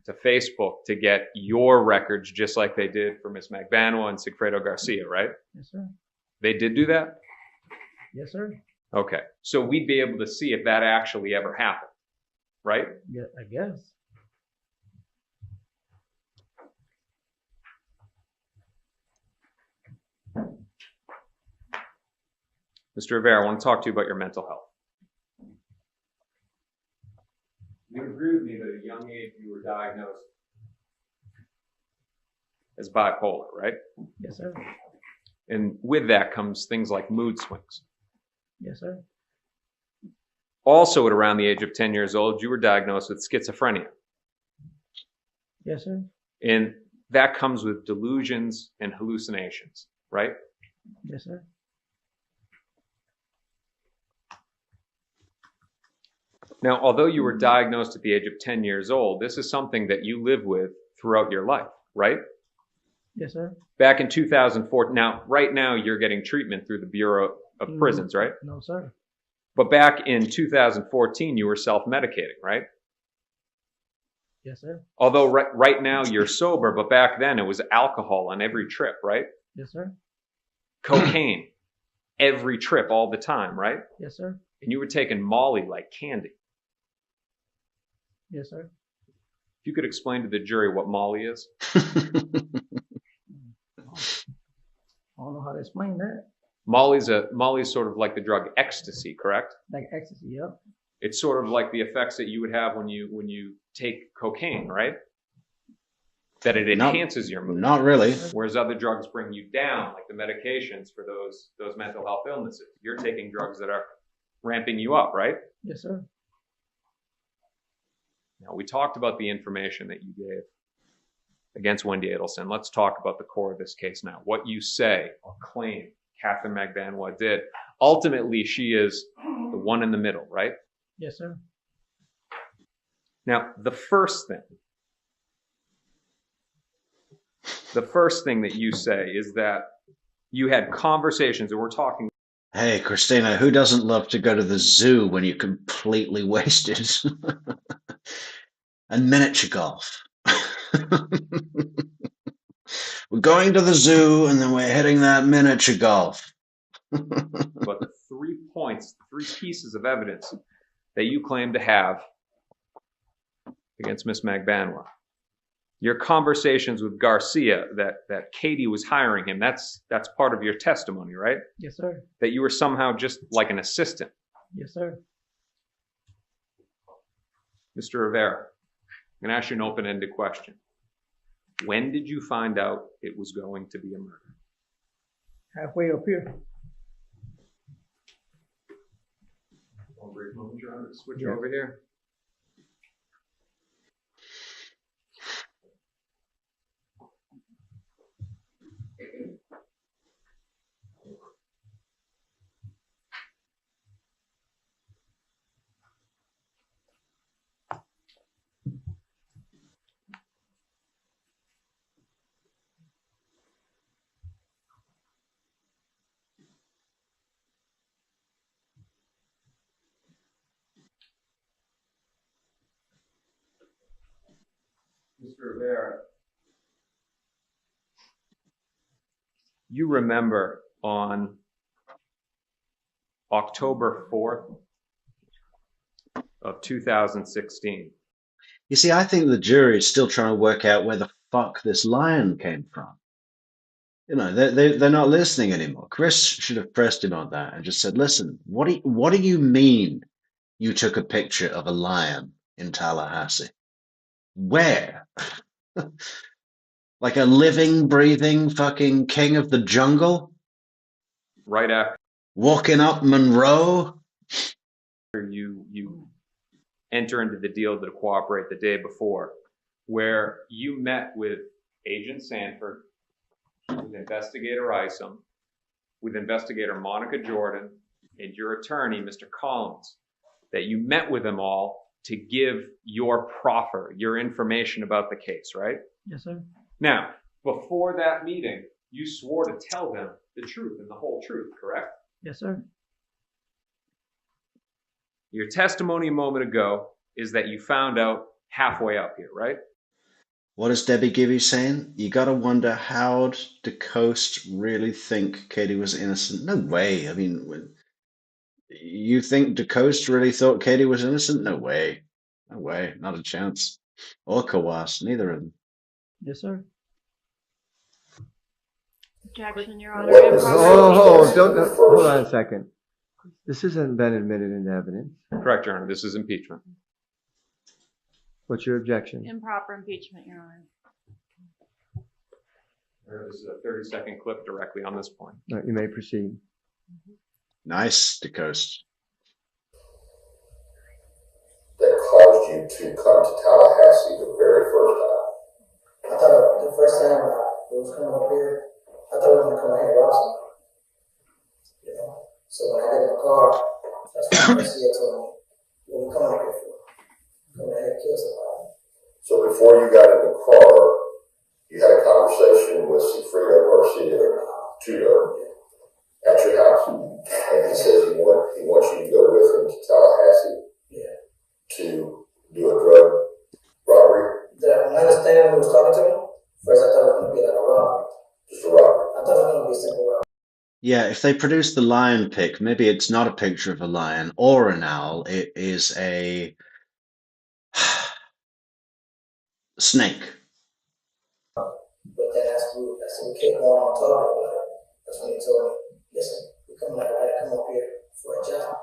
[SPEAKER 2] to Facebook to get your records just like they did for Miss Magbanua and Sigfredo Garcia, right?
[SPEAKER 3] Yes, sir.
[SPEAKER 2] They did do that?
[SPEAKER 3] Yes, sir.
[SPEAKER 2] Okay. So we'd be able to see if that actually ever happened, right?
[SPEAKER 3] Yeah, I guess.
[SPEAKER 2] Mr. Rivera, I want to talk to you about your mental health. You agree with me that at a young age you were diagnosed as bipolar, right?
[SPEAKER 3] Yes, sir.
[SPEAKER 2] And with that comes things like mood swings.
[SPEAKER 3] Yes, sir.
[SPEAKER 2] Also, at around the age of 10 years old, you were diagnosed with schizophrenia.
[SPEAKER 3] Yes, sir.
[SPEAKER 2] And that comes with delusions and hallucinations, right?
[SPEAKER 3] Yes, sir.
[SPEAKER 2] Now, although you were diagnosed at the age of 10 years old, this is something that you live with throughout your life, right?
[SPEAKER 3] Yes, sir.
[SPEAKER 2] Back in 2004, now, right now, you're getting treatment through the Bureau of Prisons, right?
[SPEAKER 3] No, sir.
[SPEAKER 2] But back in 2014, you were self-medicating, right?
[SPEAKER 3] Yes, sir.
[SPEAKER 2] Although right now you're sober, but back then it was alcohol on every trip, right?
[SPEAKER 3] Yes, sir.
[SPEAKER 2] Cocaine, every trip, all the time, right?
[SPEAKER 3] Yes, sir.
[SPEAKER 2] And you were taking Molly like candy.
[SPEAKER 3] Yes, sir.
[SPEAKER 2] If you could explain to the jury what Molly is.
[SPEAKER 3] I don't know how to explain that.
[SPEAKER 2] Molly's sort of like the drug ecstasy, correct?
[SPEAKER 3] Like ecstasy, yep.
[SPEAKER 2] It's sort of like the effects that you would have when you take cocaine, right? That it enhances your mood.
[SPEAKER 1] Not really.
[SPEAKER 2] Whereas other drugs bring you down, like the medications for those mental health illnesses. You're taking drugs that are ramping you up, right?
[SPEAKER 3] Yes, sir.
[SPEAKER 2] Now, we talked about the information that you gave against Wendy Adelson. Let's talk about the core of this case now. What you say or claim Katherine Magbauna did. Ultimately, she is the one in the middle, right?
[SPEAKER 3] Yes, sir.
[SPEAKER 2] Now, the first thing that you say is that you had conversations, and we're talking.
[SPEAKER 1] Hey, Christina, who doesn't love to go to the zoo when you're completely wasted? And miniature golf. We're going to the zoo and then we're hitting that miniature golf.
[SPEAKER 2] But the 3 pieces of evidence that you claim to have against Miss Magbanua. Your conversations with Garcia, that Katie was hiring him, that's part of your testimony, right?
[SPEAKER 3] Yes, sir.
[SPEAKER 2] That you were somehow just like an assistant.
[SPEAKER 3] Yes, sir.
[SPEAKER 2] Mr. Rivera, I'm going to ask you an open-ended question. When did you find out it was going to be a murder?
[SPEAKER 3] Halfway up here.
[SPEAKER 2] Switch over here. Mr. Rivera, you remember on October 4th of 2016.
[SPEAKER 1] You see, I think the jury is still trying to work out where the fuck this lion came from. they're not listening anymore. Chris should have pressed him on that and just said, "Listen, what do you mean you took a picture of a lion in Tallahassee? Where? Like a living, breathing fucking king of the jungle
[SPEAKER 2] Right after
[SPEAKER 1] walking up Monroe?"
[SPEAKER 2] you enter into the deal to cooperate the day before, where you met with Agent Sanford, with Investigator Isom, with Investigator Monica Jordan, and your attorney, Mr. Collins, that you met with them all to give your proffer, your information about the case, right?
[SPEAKER 3] Yes, sir.
[SPEAKER 2] Now, before that meeting, you swore to tell them the truth and the whole truth, correct?
[SPEAKER 3] Yes, sir.
[SPEAKER 2] Your testimony a moment ago is that you found out halfway up here, right?
[SPEAKER 1] What is Debbie Gibby saying? You gotta wonder how DeCoste really think Katie was innocent. No way. I mean, you think DeCoste really thought Katie was innocent? No way. No way. Not a chance. Or Kawas. Neither of them.
[SPEAKER 3] Yes, sir.
[SPEAKER 4] Objection, Your Honor. Improper
[SPEAKER 5] Hold on a second. This hasn't been admitted into evidence.
[SPEAKER 2] Correct, Your Honor. This is impeachment.
[SPEAKER 5] What's your objection?
[SPEAKER 4] improper impeachment, Your Honor.
[SPEAKER 2] This is a 30-second clip directly on this point.
[SPEAKER 5] All right, you may proceed.
[SPEAKER 1] Nice, DeCoste.
[SPEAKER 6] That caused you to come to Tallahassee the very first time?
[SPEAKER 7] I thought the first time it was coming up here, I thought it was going to come here also. You know? So when I got in the car, that's when Garcia told me, what we coming up here for? Coming here to kill somebody.
[SPEAKER 6] So before you got in the car, you had a conversation with Sigfrido Garcia, Tudo, at your house. And he says he wants you to go with him to Tallahassee to do a drug robbery.
[SPEAKER 7] When I understand when he was talking to me, first I thought it was going to be like a robbery.
[SPEAKER 6] Just a robbery.
[SPEAKER 7] I thought it was going to be a simple robbery.
[SPEAKER 1] Yeah, if they produce the lion pic, maybe it's not a picture of a lion or an owl. It is a snake.
[SPEAKER 7] But then as we kept on talking about it, that's when he told me, listen, we're coming like I had to come up here for a job.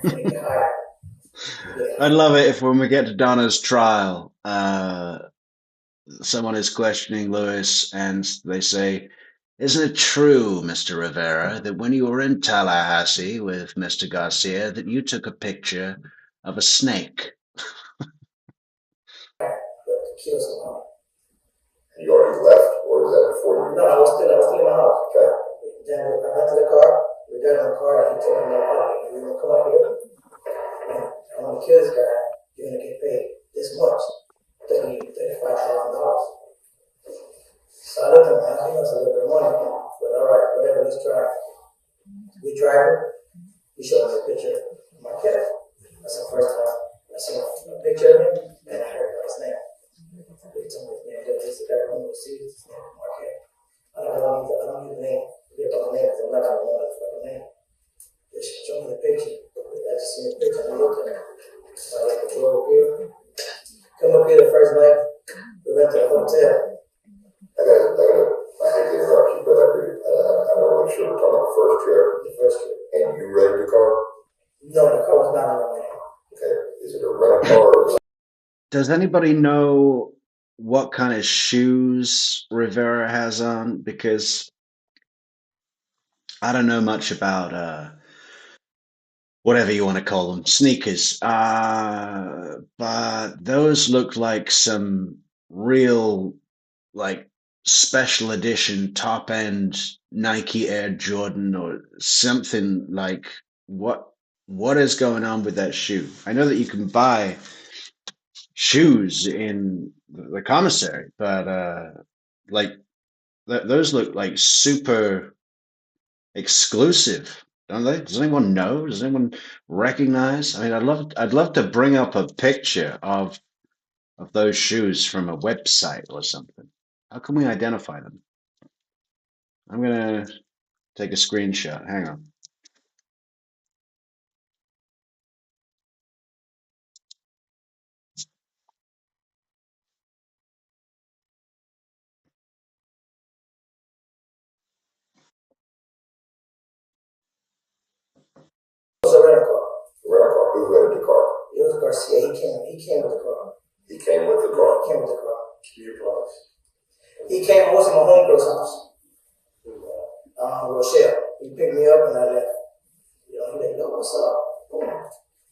[SPEAKER 7] For me to get hired.
[SPEAKER 1] I'd love it if when we get to Donna's trial, someone is questioning Lewis and they say, "Isn't it true, Mr. Rivera, that when you were in Tallahassee with Mr. Garcia, that you took a picture of a snake?"
[SPEAKER 7] To kill someone.
[SPEAKER 6] You already left, or is that before you?
[SPEAKER 7] No, I was still in my house. Okay. Then I got to the car. We got in the car, and he told me, "No, we're gonna come up here. And I'm gonna kill this guy. You're gonna get paid this much, $35,000. So I looked at him. I think that's a little bit of money, but all right, whatever. Let's try. We drive. He showed us a picture of my cat. That's the first time I seen a picture of him, and I heard about his name. He told me his name. This is everyone will see his name, Marquette. I don't need the name. Forget about the name, because I'm not gonna want it for the name. They showed me the picture. I just seen the picture and I looked at it. So I like to go up here. Come up here the first night. We went to the hotel.
[SPEAKER 6] I hate to interrupt you, but I want to make sure we're talking about the first trip.
[SPEAKER 7] The first trip.
[SPEAKER 6] And you rented the car?
[SPEAKER 7] No, the car was not in my name.
[SPEAKER 6] Okay. Is it a rental car or
[SPEAKER 1] Does anybody know what kind of shoes Rivera has on? Because I don't know much about whatever you want to call them, sneakers. But those look like some real, like, special edition top end Nike Air Jordan or something. Like, what is going on with that shoe? I know that you can buy shoes in the commissary, but like those look like super exclusive, don't they? Does anyone know? Does anyone recognize? I mean, I'd love to bring up a picture of those shoes from a website or something. How can we identify them? I'm gonna take a screenshot. Hang on.
[SPEAKER 7] Garcia, he came with the car.
[SPEAKER 6] He came with the car.
[SPEAKER 7] He came with the car. He came, I was at my homegirl's house. Rochelle. He picked me up and I left. You know, he like, yo, what's up? Boom.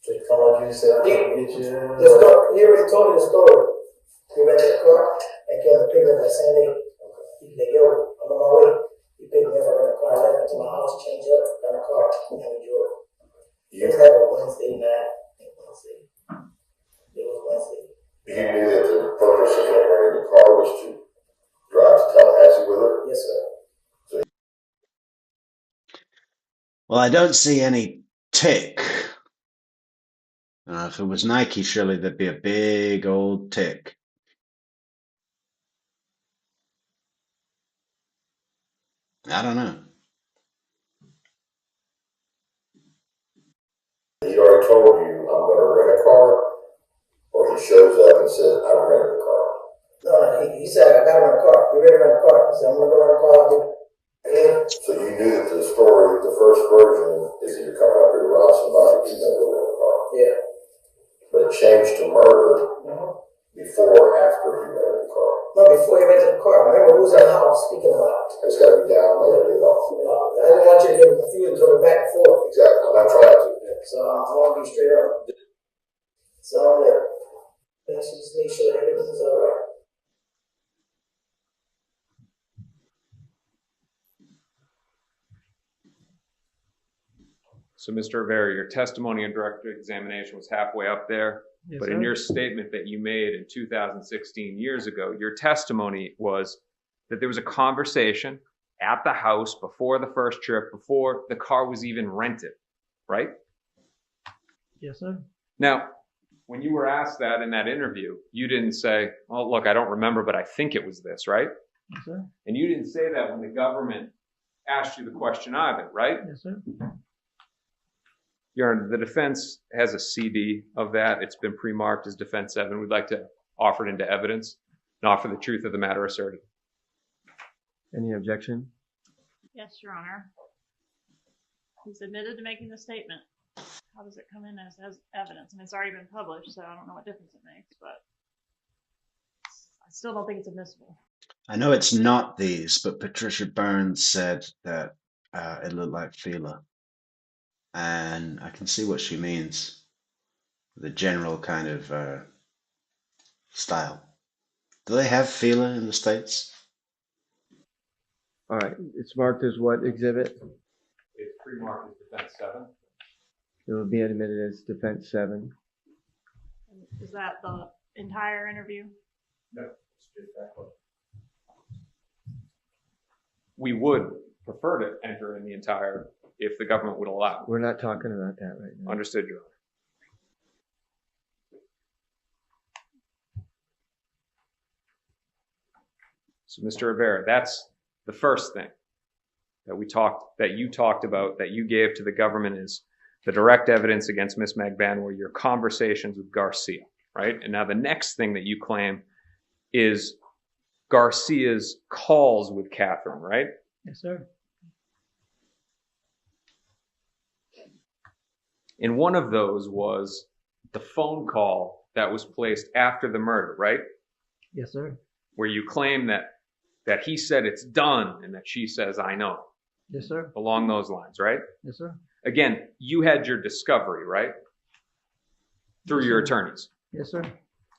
[SPEAKER 8] So he called you and said,
[SPEAKER 7] He already told me the story. He rented a car and came to pick me up that same day. He like, yo, I'm on my way. He picked me up, I got a car, I left to my house, changed up, got a car, and we drove. It was like a Wednesday night. It was Wednesday.
[SPEAKER 6] You knew that the purpose of him renting the car was to drive to Tallahassee with her?
[SPEAKER 7] Yes, sir.
[SPEAKER 1] Well, I don't see any tick. If it was Nike, surely there'd be a big old tick. I don't know.
[SPEAKER 6] He already told you, I'm going to rent a car, or he shows up and says, I rented a car.
[SPEAKER 7] No, he said, I got to rent a car. He ready to rent a car. He said, I'm going to go rent a car. I'll do it.
[SPEAKER 6] So you knew that the story, the first version, is that you're coming up here to rob somebody, you're going to go rent a car.
[SPEAKER 7] Yeah.
[SPEAKER 6] But it changed to murder before or after he rented the car.
[SPEAKER 7] No, before he rented the car. Remember, who's in the house speaking about?
[SPEAKER 6] It's got to be down there, you know.
[SPEAKER 7] I didn't want you to get confused and go back and forth.
[SPEAKER 6] Exactly. I'm not trying to.
[SPEAKER 7] So I want to be straight up. So I'm there. Let's just make sure everything's all right.
[SPEAKER 2] So, Mr. Rivera, your testimony and direct examination was halfway up there.
[SPEAKER 3] Yes,
[SPEAKER 2] But
[SPEAKER 3] sir.
[SPEAKER 2] in your statement that you made in 2016, years ago, your testimony was that there was a conversation at the house before the first trip, before the car was even rented, right?
[SPEAKER 3] Yes, sir.
[SPEAKER 2] Now, when you were asked that in that interview, you didn't say, oh, look, I don't remember, but I think it was this, right?
[SPEAKER 3] Yes, sir.
[SPEAKER 2] And you didn't say that when the government asked you the question either, right?
[SPEAKER 3] Yes, sir.
[SPEAKER 2] Your Honor, the defense has a CD of that. It's been pre-marked as Defense 7. We'd like to offer it into evidence, not for the truth of the matter asserted.
[SPEAKER 5] Any objection?
[SPEAKER 4] Yes, Your Honor. He's admitted to making the statement. How does it come in as evidence? And it's already been published, so I don't know what difference it makes, but I still don't think it's admissible.
[SPEAKER 1] I know it's not these, but Patricia Burns said that it looked like Fila. And I can see what she means. The general kind of style. Do they have Fila in the States?
[SPEAKER 5] All right. It's marked as what exhibit?
[SPEAKER 2] It's pre-marked as Defense 7.
[SPEAKER 5] It will be admitted as defense 7.
[SPEAKER 4] Is that the entire interview?
[SPEAKER 2] No, it's just that close. We would prefer to enter in the entire, if the government would allow.
[SPEAKER 5] We're not talking about that right now.
[SPEAKER 2] Understood, Your Honor. So, Mr. Rivera, that's the first thing that you talked about, that you gave to the government, is the direct evidence against Miss Magbanua, your conversations with Garcia, right? And now the next thing that you claim is Garcia's calls with Katherine, right?
[SPEAKER 3] Yes, sir.
[SPEAKER 2] And one of those was the phone call that was placed after the murder, right?
[SPEAKER 3] Yes, sir.
[SPEAKER 2] Where you claim that he said it's done and that she says, I know.
[SPEAKER 3] Yes, sir.
[SPEAKER 2] Along those lines, right?
[SPEAKER 3] Yes, sir.
[SPEAKER 2] Again, you had your discovery, right? Through your attorneys.
[SPEAKER 3] Yes, sir.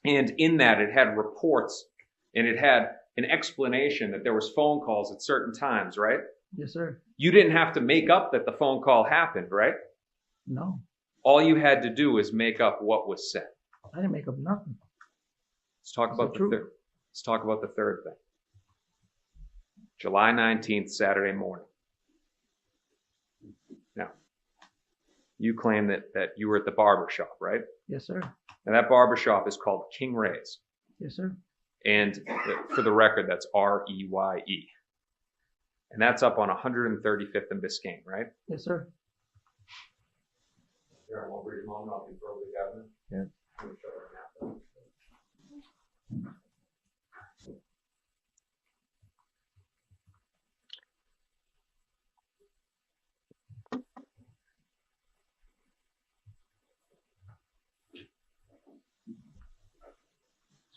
[SPEAKER 2] And in that, it had reports and it had an explanation that there was phone calls at certain times, right?
[SPEAKER 3] Yes, sir.
[SPEAKER 2] You didn't have to make up that the phone call happened, right?
[SPEAKER 3] No,
[SPEAKER 2] All you had to do was make up what was said.
[SPEAKER 3] I didn't make up nothing.
[SPEAKER 2] Let's talk about the third. Let's talk about the third thing. July 19th, Saturday morning. Now, you claim that you were at the barber shop, right?
[SPEAKER 3] Yes, sir.
[SPEAKER 2] Now, that barber shop is called King Ray's.
[SPEAKER 3] Yes, sir.
[SPEAKER 2] And for the record, that's R-E-Y-E. And that's up on 135th and Biscayne, right?
[SPEAKER 3] Yes, sir.
[SPEAKER 2] Here, I won't read them all, and I'll be verbally governor.
[SPEAKER 5] Yeah.
[SPEAKER 2] Let me show you a map.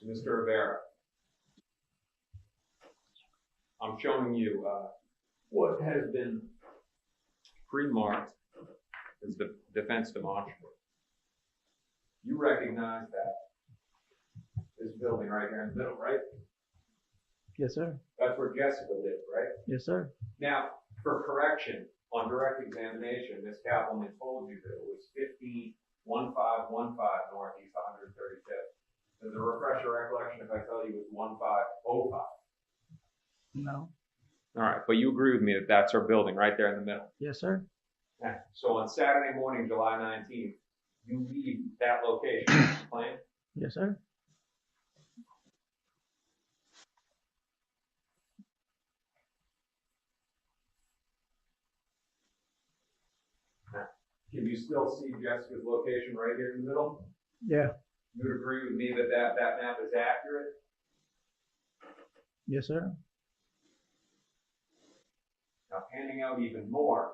[SPEAKER 2] So Mr. Rivera, I'm showing you what has been pre-marked as the defense demonstrative. You recognize that this building right here in the middle, right?
[SPEAKER 3] Yes, sir.
[SPEAKER 2] That's where Jessica lived, right?
[SPEAKER 3] Yes, sir.
[SPEAKER 2] Now, for correction, on direct examination, Ms. Kappelman told you that it was 151515 Northeast 135th. Does it refresh your recollection if I tell you it was 1505?
[SPEAKER 3] No.
[SPEAKER 2] All right, but you agree with me that that's our building right there in the middle.
[SPEAKER 3] Yes, sir.
[SPEAKER 2] Okay. So on Saturday morning, July 19th, you leave that location, plane?
[SPEAKER 3] Yes, sir.
[SPEAKER 2] Can you still see Jessica's location right here in the middle?
[SPEAKER 3] Yeah.
[SPEAKER 2] You would agree with me that that map is accurate?
[SPEAKER 3] Yes, sir.
[SPEAKER 2] Now, panning out even more.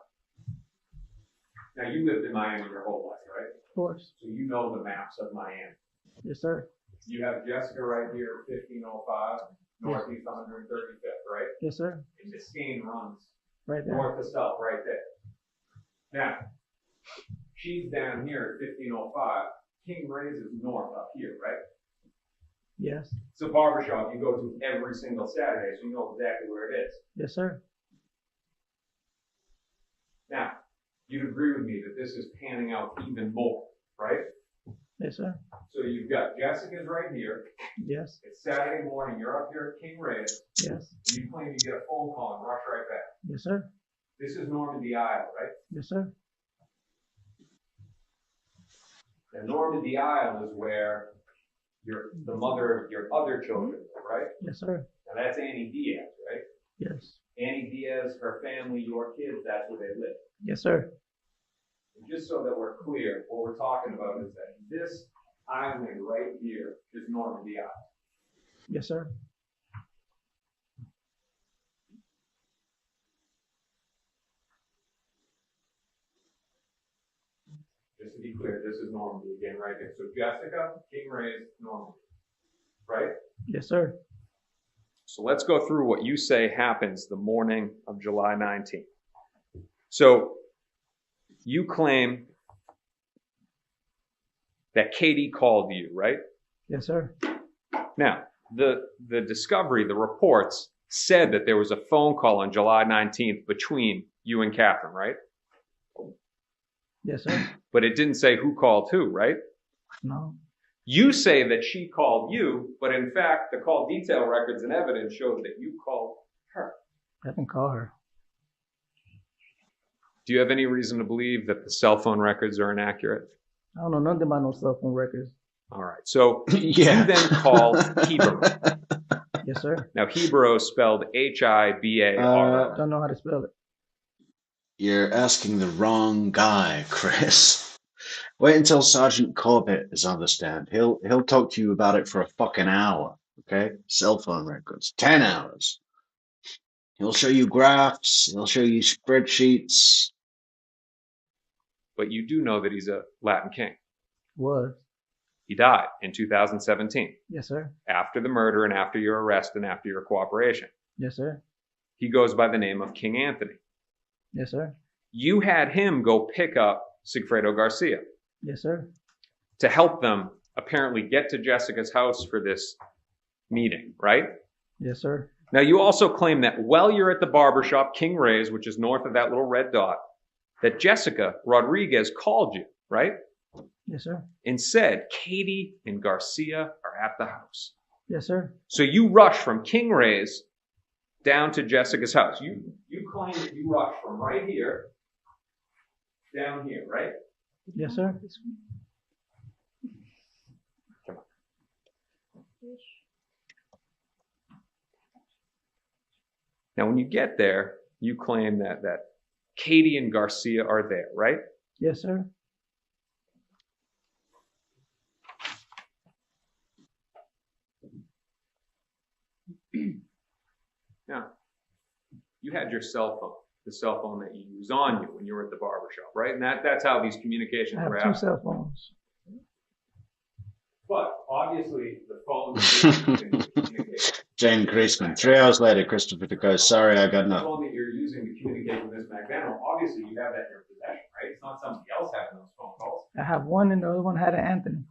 [SPEAKER 2] Now, you lived in Miami your whole life, right?
[SPEAKER 3] Of course.
[SPEAKER 2] So you know the maps of Miami.
[SPEAKER 3] Yes, sir.
[SPEAKER 2] You have Jessica right here, 1505, Northeast 135th, right?
[SPEAKER 3] Yes, sir.
[SPEAKER 2] And Biscayne runs
[SPEAKER 3] Right there.
[SPEAKER 2] north to south right there. Now, she's down here at 1505. King Ray's is north up here, right?
[SPEAKER 3] Yes.
[SPEAKER 2] It's a barbershop you go to every single Saturday, so you know exactly where it is.
[SPEAKER 3] Yes, sir.
[SPEAKER 2] Now, you'd agree with me that this is panning out even more, right?
[SPEAKER 3] Yes, sir.
[SPEAKER 2] So you've got Jessica's right here.
[SPEAKER 3] Yes.
[SPEAKER 2] It's Saturday morning. You're up here at King Ray's.
[SPEAKER 3] Yes.
[SPEAKER 2] You claim you get a phone call and rush right back.
[SPEAKER 3] Yes, sir.
[SPEAKER 2] This is Normandy Isle, right?
[SPEAKER 3] Yes, sir.
[SPEAKER 2] And Normandy Isle is where the mother of your other children live, right?
[SPEAKER 3] Yes, sir.
[SPEAKER 2] Now that's Annie Diaz, right?
[SPEAKER 3] Yes.
[SPEAKER 2] Annie Diaz, her family, your kids, that's where they live.
[SPEAKER 3] Yes, sir.
[SPEAKER 2] And just so that we're clear, what we're talking about is that this island right here is Normandy Isle.
[SPEAKER 3] Yes, sir.
[SPEAKER 2] Just to be clear, this is Normandy again right here. So Jessica, King Ray's, Normandy, right?
[SPEAKER 3] Yes, sir.
[SPEAKER 2] So let's go through what you say happens the morning of July 19th. So you claim that Katie called you, right?
[SPEAKER 3] Yes, sir.
[SPEAKER 2] Now, the discovery, the reports said that there was a phone call on July 19th between you and Katherine, right?
[SPEAKER 3] Yes, sir.
[SPEAKER 2] But it didn't say who called who, right?
[SPEAKER 3] No.
[SPEAKER 2] You say that she called you, but in fact, the call detail records and evidence showed that you called her.
[SPEAKER 3] I can call her.
[SPEAKER 2] Do you have any reason to believe that the cell phone records are inaccurate?
[SPEAKER 3] I don't know nothing about no cell phone records.
[SPEAKER 2] All right. So
[SPEAKER 1] Yeah.
[SPEAKER 2] you then called Hebero.
[SPEAKER 3] Yes, sir.
[SPEAKER 2] Now, Hebero spelled Hibaro.
[SPEAKER 3] Don't know how to spell it.
[SPEAKER 1] You're asking the wrong guy, Chris. Wait until Sergeant Corbett is on the stand. He'll talk to you about it for a fucking hour. Okay? Cell phone records. 10 hours. He'll show you graphs. He'll show you spreadsheets.
[SPEAKER 2] But you do know that he's a Latin king.
[SPEAKER 3] Was.
[SPEAKER 2] He died in 2017
[SPEAKER 3] Yes, sir.
[SPEAKER 2] after the murder and after your arrest and after your cooperation.
[SPEAKER 3] Yes, sir.
[SPEAKER 2] He goes by the name of King Anthony.
[SPEAKER 3] Yes, sir.
[SPEAKER 2] You had him go pick up Sigfredo Garcia
[SPEAKER 3] Yes, sir.
[SPEAKER 2] to help them apparently get to Jessica's house for this meeting, right?
[SPEAKER 3] Yes, sir.
[SPEAKER 2] Now, you also claim that while you're at the barbershop, King Ray's, which is north of that little red dot, that Jessica Rodriguez called you, right?
[SPEAKER 3] Yes, sir.
[SPEAKER 2] And said, Katie and Garcia are at the house.
[SPEAKER 3] Yes, sir.
[SPEAKER 2] So you rush from King Ray's down to Jessica's house. You claim that you rush from right here down here, right?
[SPEAKER 3] Yes, sir.
[SPEAKER 2] Now, when you get there, you claim that Katie and Garcia are there, right?
[SPEAKER 3] Yes, sir.
[SPEAKER 2] Now, you had your cell phone, the cell phone that you use on you when you were at the barbershop, right? And that's how these communications
[SPEAKER 3] I have
[SPEAKER 2] were
[SPEAKER 3] two
[SPEAKER 2] happening.
[SPEAKER 3] cell phones.
[SPEAKER 2] But obviously, the phone
[SPEAKER 1] Jane Creasman. 3 hours later, Christopher DeCoste. Sorry, I got
[SPEAKER 2] The
[SPEAKER 1] nothing.
[SPEAKER 2] phone that you're using to communicate with Ms. Magbanua, obviously you have that in your possession, right? It's not somebody else having those phone calls.
[SPEAKER 3] I have one and the other one had an Anthony.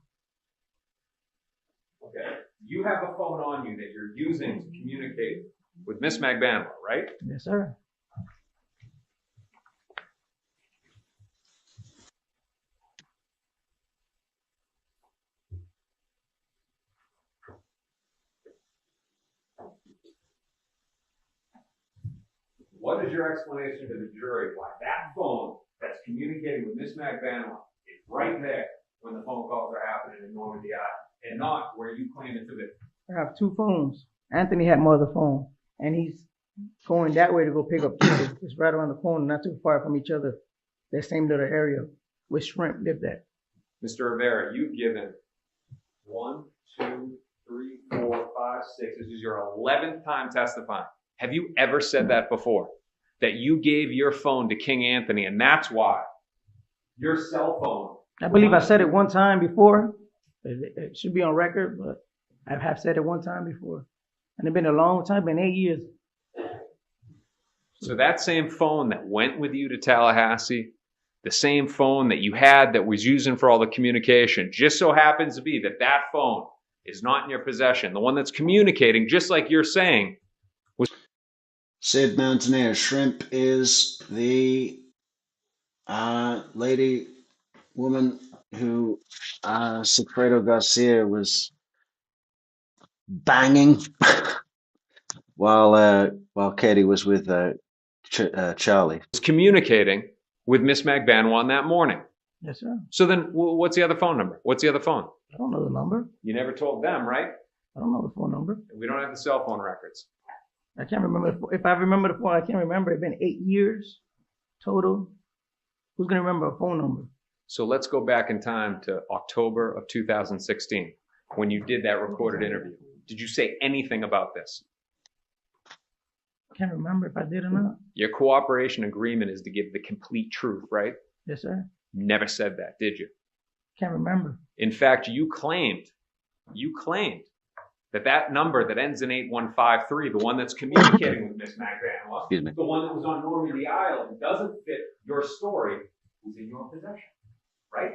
[SPEAKER 2] Okay. You have a phone on you that you're using to communicate with Ms. Magbanua, right?
[SPEAKER 3] Yes, sir.
[SPEAKER 2] What is your explanation to the jury why that phone that's communicating with Ms. Magbanua is right there when the phone calls are happening in Normandy Island and not where you claim it to be?
[SPEAKER 3] I have two phones. Anthony had my other phone, and he's going that way to go pick up kids. It's right around the corner, not too far from each other. That same little area where Shrimp lived at.
[SPEAKER 2] Mr. Rivera, you've given 1, 2, 3, 4, 5, 6. This is your 11th time testifying. Have you ever said that before? That you gave your phone to King Anthony, and that's why your cell phone.
[SPEAKER 3] I believe I said it one time before. It should be on record, but I have said it one time before. And it's been a long time, been 8 years.
[SPEAKER 2] So that same phone that went with you to Tallahassee, the same phone that you had that was using for all the communication, just so happens to be that that phone is not in your possession. The one that's communicating, just like you're saying, was...
[SPEAKER 1] Sid Mountaineer. Shrimp is the woman who Sigfredo Garcia was banging while Katie was with Charlie.
[SPEAKER 2] Was communicating with Miss Magbanua on that morning.
[SPEAKER 3] Yes, sir.
[SPEAKER 2] So then what's the other phone number? What's the other phone?
[SPEAKER 3] I don't know the number.
[SPEAKER 2] You never told them, right?
[SPEAKER 3] I don't know the phone number.
[SPEAKER 2] We don't have the cell phone records.
[SPEAKER 3] I can't remember. If I remember the phone, I can't remember. It's been 8 years total. Who's going to remember a phone number?
[SPEAKER 2] So let's go back in time to October of 2016 when you did that recorded interview. Did you say anything about this?
[SPEAKER 3] I can't remember if I did or not.
[SPEAKER 2] Your cooperation agreement is to give the complete truth, right?
[SPEAKER 3] Yes, sir.
[SPEAKER 2] Never said that, did you?
[SPEAKER 3] Can't remember.
[SPEAKER 2] In fact, you claimed that number that ends in 8153, the one that's communicating with Miss Magbanua, the one that was on Normandy Island, doesn't fit your story, was in your possession, right?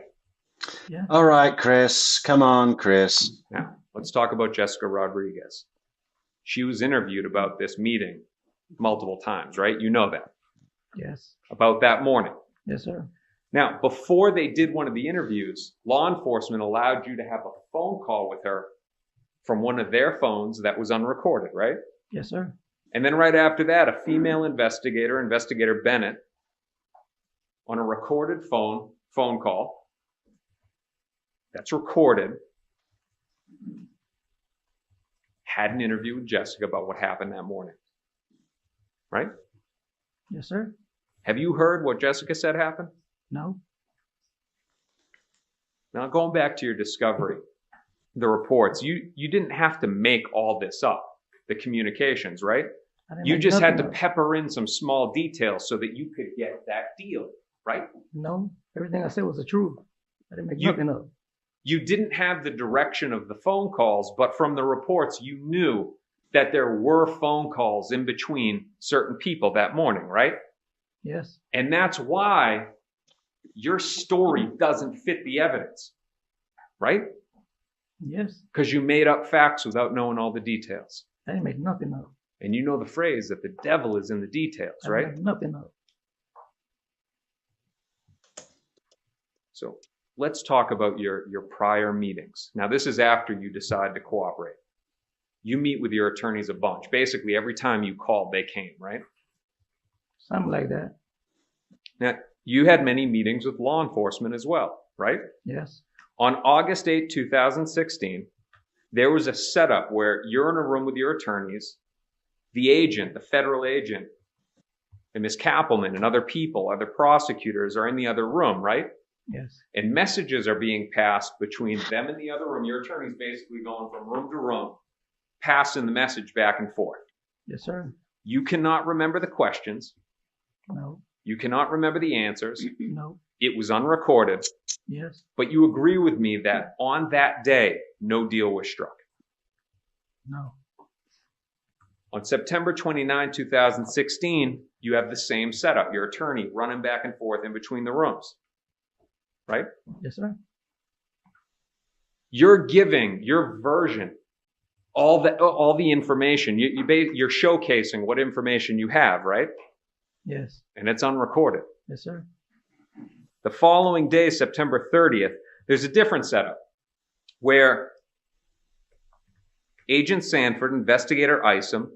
[SPEAKER 3] Yeah.
[SPEAKER 1] All right, Chris. Come on, Chris.
[SPEAKER 2] Now, let's talk about Jessica Rodriguez. She was interviewed about this meeting multiple times, right? You know that.
[SPEAKER 3] Yes.
[SPEAKER 2] About that morning.
[SPEAKER 3] Yes, sir.
[SPEAKER 2] Now, before they did one of the interviews, law enforcement allowed you to have a phone call with her from one of their phones that was unrecorded, right?
[SPEAKER 3] Yes, sir.
[SPEAKER 2] And then right after that, a female investigator, Investigator Bennett, on a recorded phone call that's recorded, had an interview with Jessica about what happened that morning, right?
[SPEAKER 3] Yes, sir.
[SPEAKER 2] Have you heard what Jessica said happened?
[SPEAKER 3] No.
[SPEAKER 2] Now, going back to your discovery, the reports, you didn't have to make all this up, the communications, right? You just had to pepper in some small details so that you could get that deal, right?
[SPEAKER 3] No, everything I said was the truth. I didn't make nothing up.
[SPEAKER 2] You didn't have the direction of the phone calls, but from the reports, you knew that there were phone calls in between certain people that morning, right?
[SPEAKER 3] Yes.
[SPEAKER 2] And that's why your story doesn't fit the evidence, right?
[SPEAKER 3] Yes.
[SPEAKER 2] Because you made up facts without knowing all the details.
[SPEAKER 3] I didn't make nothing up.
[SPEAKER 2] And you know the phrase that the devil is in the details, right?
[SPEAKER 3] I didn't make nothing up.
[SPEAKER 2] So let's talk about your prior meetings. Now, this is after you decide to cooperate. You meet with your attorneys a bunch. Basically, every time you called, they came, right?
[SPEAKER 3] Something like that.
[SPEAKER 2] Now, you had many meetings with law enforcement as well, right?
[SPEAKER 3] Yes.
[SPEAKER 2] On August 8, 2016, there was a setup where you're in a room with your attorneys, the agent, the federal agent, and Ms. Kappelman and other people, other prosecutors are in the other room, right?
[SPEAKER 3] Yes.
[SPEAKER 2] And messages are being passed between them and the other room. Your attorney's basically going from room to room, passing the message back and forth.
[SPEAKER 3] Yes, sir.
[SPEAKER 2] You cannot remember the questions.
[SPEAKER 3] No.
[SPEAKER 2] You cannot remember the answers.
[SPEAKER 3] No.
[SPEAKER 2] It was unrecorded.
[SPEAKER 3] Yes.
[SPEAKER 2] But you agree with me that on that day, no deal was struck.
[SPEAKER 3] No.
[SPEAKER 2] On September 29, 2016, you have the same setup. Your attorney running back and forth in between the rooms, right?
[SPEAKER 3] Yes, sir.
[SPEAKER 2] You're giving your version, all the information. You're showcasing what information you have, right?
[SPEAKER 3] Yes.
[SPEAKER 2] And it's unrecorded.
[SPEAKER 3] Yes, sir.
[SPEAKER 2] The following day, September 30th, there's a different setup where Agent Sanford, Investigator Isom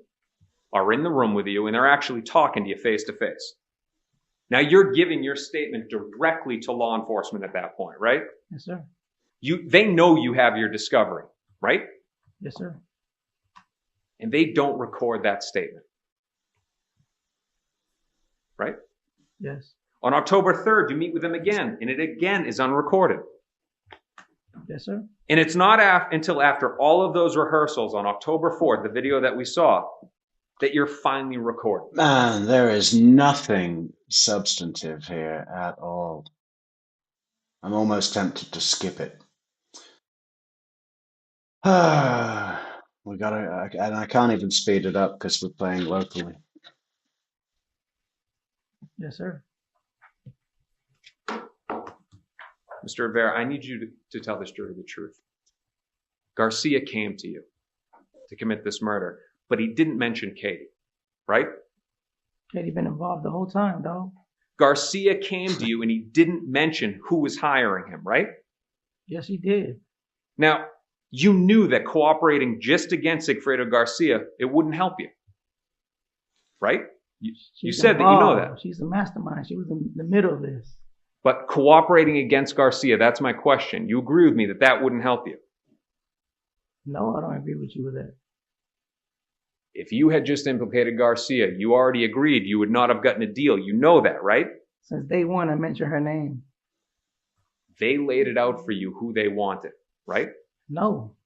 [SPEAKER 2] are in the room with you and they're actually talking to you face to face. Now you're giving your statement directly to law enforcement at that point, right?
[SPEAKER 3] Yes, sir.
[SPEAKER 2] They know you have your discovery, right?
[SPEAKER 3] Yes, sir.
[SPEAKER 2] And they don't record that statement. Right?
[SPEAKER 3] Yes.
[SPEAKER 2] On October 3rd, you meet with them again, and it again is unrecorded.
[SPEAKER 3] Yes, sir.
[SPEAKER 2] And it's not until after all of those rehearsals on October 4th, the video that we saw, that you're finally recorded.
[SPEAKER 1] Man, there is nothing substantive here at all. I'm almost tempted to skip it. And I can't even speed it up because we're playing locally.
[SPEAKER 3] Yes, sir.
[SPEAKER 2] Mr. Rivera, I need you to tell this jury the truth. Garcia came to you to commit this murder, but he didn't mention Katie, right?
[SPEAKER 3] Katie been involved the whole time, dog.
[SPEAKER 2] Garcia came to you and he didn't mention who was hiring him, right?
[SPEAKER 3] Yes, he did.
[SPEAKER 2] Now, you knew that cooperating just against Sigfredo Garcia, it wouldn't help you, right? You said that you know that.
[SPEAKER 3] She's the mastermind. She was in the middle of this.
[SPEAKER 2] But cooperating against Garcia, that's my question. You agree with me that that wouldn't help you?
[SPEAKER 3] No, I don't agree with you with that.
[SPEAKER 2] If you had just implicated Garcia, you already agreed you would not have gotten a deal. You know that, right?
[SPEAKER 3] Since day one, I mentioned her name.
[SPEAKER 2] They laid it out for you who they wanted, right?
[SPEAKER 3] No.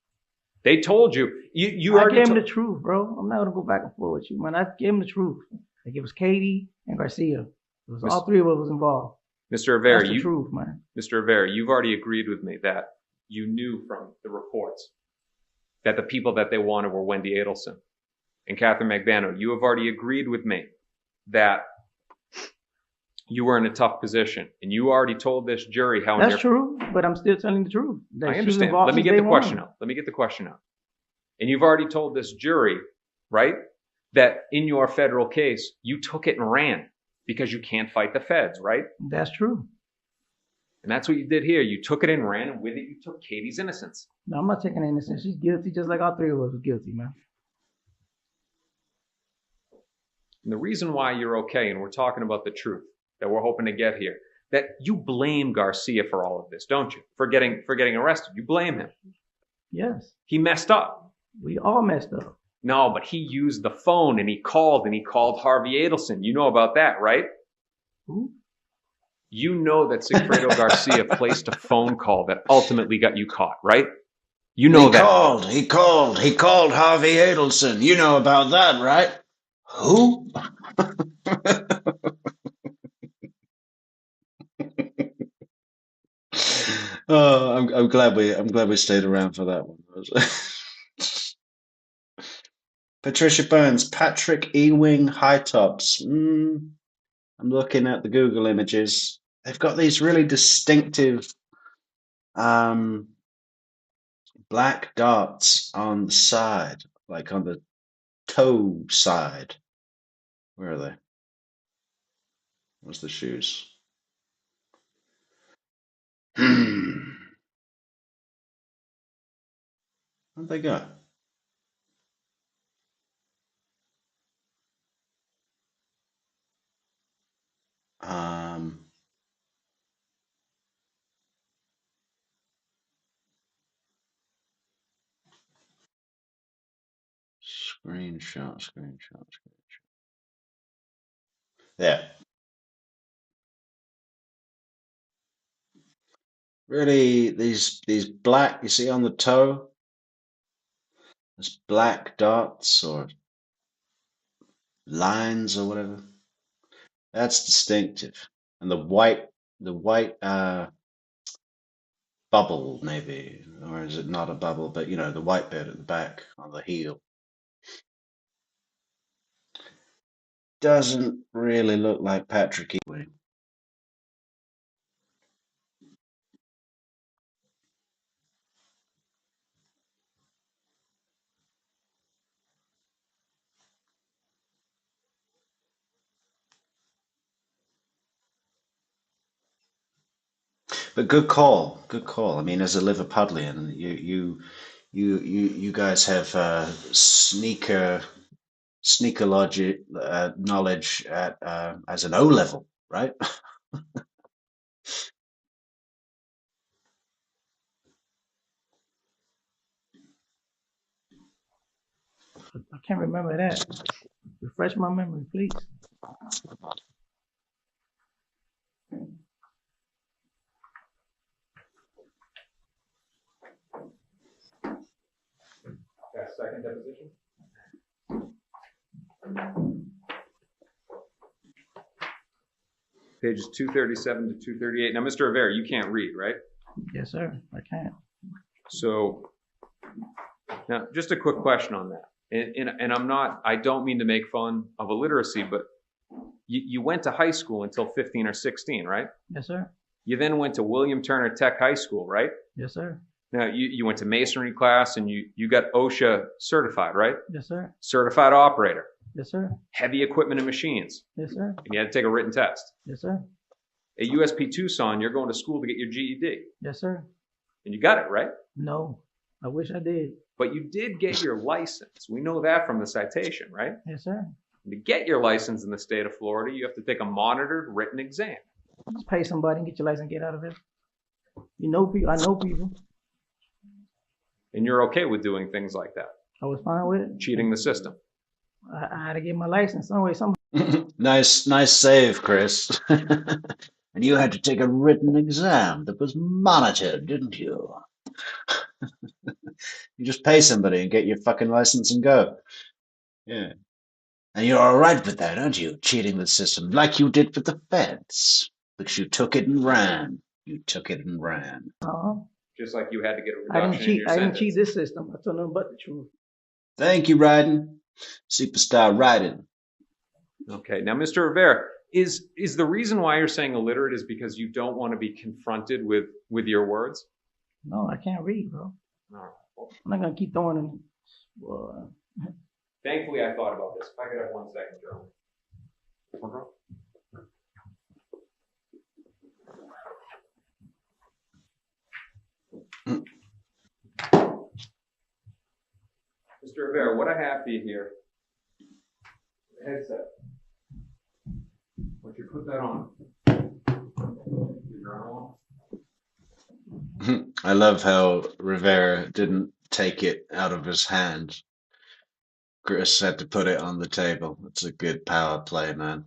[SPEAKER 2] They told you.
[SPEAKER 3] I gave him the truth, bro. I'm not going to go back and forth with you, man. I gave him the truth. Like it was Katie and Garcia. It was all three of us was involved.
[SPEAKER 2] Mr. Rivera,
[SPEAKER 3] That's the truth, man.
[SPEAKER 2] Mr. Rivera, you've already agreed with me that you knew from the reports that the people that they wanted were Wendy Adelson and Katherine Magbauna. You have already agreed with me that you were in a tough position, and you already told this jury how.
[SPEAKER 3] That's true, but I'm still telling the truth.
[SPEAKER 2] I understand. Let me get the question out. Let me get the question out. And you've already told this jury, right, that in your federal case, you took it and ran because you can't fight the feds, right?
[SPEAKER 3] That's true.
[SPEAKER 2] And that's what you did here. You took it and ran, and with it, you took Katie's innocence.
[SPEAKER 3] No, I'm not taking innocence. She's guilty just like all three of us were guilty, man.
[SPEAKER 2] And the reason why you're okay, and we're talking about the truth that we're hoping to get here, that you blame Garcia for all of this, don't you? For getting arrested. You blame him.
[SPEAKER 3] Yes.
[SPEAKER 2] He messed up.
[SPEAKER 3] We all messed up.
[SPEAKER 2] No, but he used the phone and he called Harvey Adelson. You know about that, right?
[SPEAKER 3] Who?
[SPEAKER 2] You know that Sigfredo Garcia placed a phone call that ultimately got you caught, right? You know that.
[SPEAKER 1] He called Harvey Adelson. You know about that, right? Who? Oh, I'm glad we stayed around for that one. Patricia Burns, Patrick Ewing high tops. I'm looking at the Google images. They've got these really distinctive black dots on the side, like on the toe side. Where are they? Where's the shoes? Where'd they go? Screenshot. There. Really, these black, you see on the toe? There's black dots or lines or whatever. That's distinctive. And the white bubble, maybe, or is it not a bubble? But you know, the white bit at the back on the heel doesn't really look like Patrick Ewing. But good call, good call. I mean, as a Liverpudlian, you guys have sneaker logic knowledge at as an O level, right?
[SPEAKER 3] I can't remember that. Refresh my memory, please.
[SPEAKER 2] That second deposition. Pages 237 to 238. Now, Mr. Rivera, you can't read, right?
[SPEAKER 3] Yes, sir. I can't.
[SPEAKER 2] So, now, just a quick question on that. And I don't mean to make fun of illiteracy, but you went to high school until 15 or 16, right?
[SPEAKER 3] Yes, sir.
[SPEAKER 2] You then went to William Turner Tech High School, right?
[SPEAKER 3] Yes, sir.
[SPEAKER 2] Now, you went to masonry class and you got OSHA certified, right?
[SPEAKER 3] Yes, sir.
[SPEAKER 2] Certified operator.
[SPEAKER 3] Yes, sir.
[SPEAKER 2] Heavy equipment and machines.
[SPEAKER 3] Yes, sir.
[SPEAKER 2] And you had to take a written test.
[SPEAKER 3] Yes, sir.
[SPEAKER 2] At USP Tucson, you're going to school to get your GED.
[SPEAKER 3] Yes, sir.
[SPEAKER 2] And you got it, right?
[SPEAKER 3] No, I wish I did.
[SPEAKER 2] But you did get your license. We know that from the citation, right?
[SPEAKER 3] Yes, sir.
[SPEAKER 2] To get your license in the state of Florida, you have to take a monitored written exam.
[SPEAKER 3] Just pay somebody and get your license and get out of it. You know people. I know people.
[SPEAKER 2] And you're okay with doing things like that,
[SPEAKER 3] I was fine with it.
[SPEAKER 2] cheating the system.
[SPEAKER 3] I had to get my license some way, somehow.
[SPEAKER 1] Nice save, Chris. And you had to take a written exam that was monitored, didn't you? You just pay somebody and get your fucking license and go. Yeah. And you're all right with that, aren't you? Cheating the system like you did with the feds. Because you took it and ran. You took it and ran.
[SPEAKER 2] Just like you had to get a
[SPEAKER 3] I
[SPEAKER 2] reduction
[SPEAKER 3] didn't
[SPEAKER 2] in
[SPEAKER 3] cheat.
[SPEAKER 2] your
[SPEAKER 3] I didn't
[SPEAKER 2] sentence.
[SPEAKER 3] cheat this system. I told nothing but the truth.
[SPEAKER 1] Thank you, Ryden. Superstar Ryden.
[SPEAKER 2] Okay, now, Mr. Rivera, is the reason why you're saying illiterate is because you don't want to be confronted with your words?
[SPEAKER 3] No, I can't read, bro.
[SPEAKER 2] All right. Well,
[SPEAKER 3] I'm not gonna keep throwing them. Well,
[SPEAKER 2] thankfully, I thought about this. If I could have 1 second, Joe. Mr. Rivera, what I have for you here, headset. I want you to put that on.
[SPEAKER 1] I love how Rivera didn't take it out of his hand. Chris had to put it on the table. It's a good power play, man.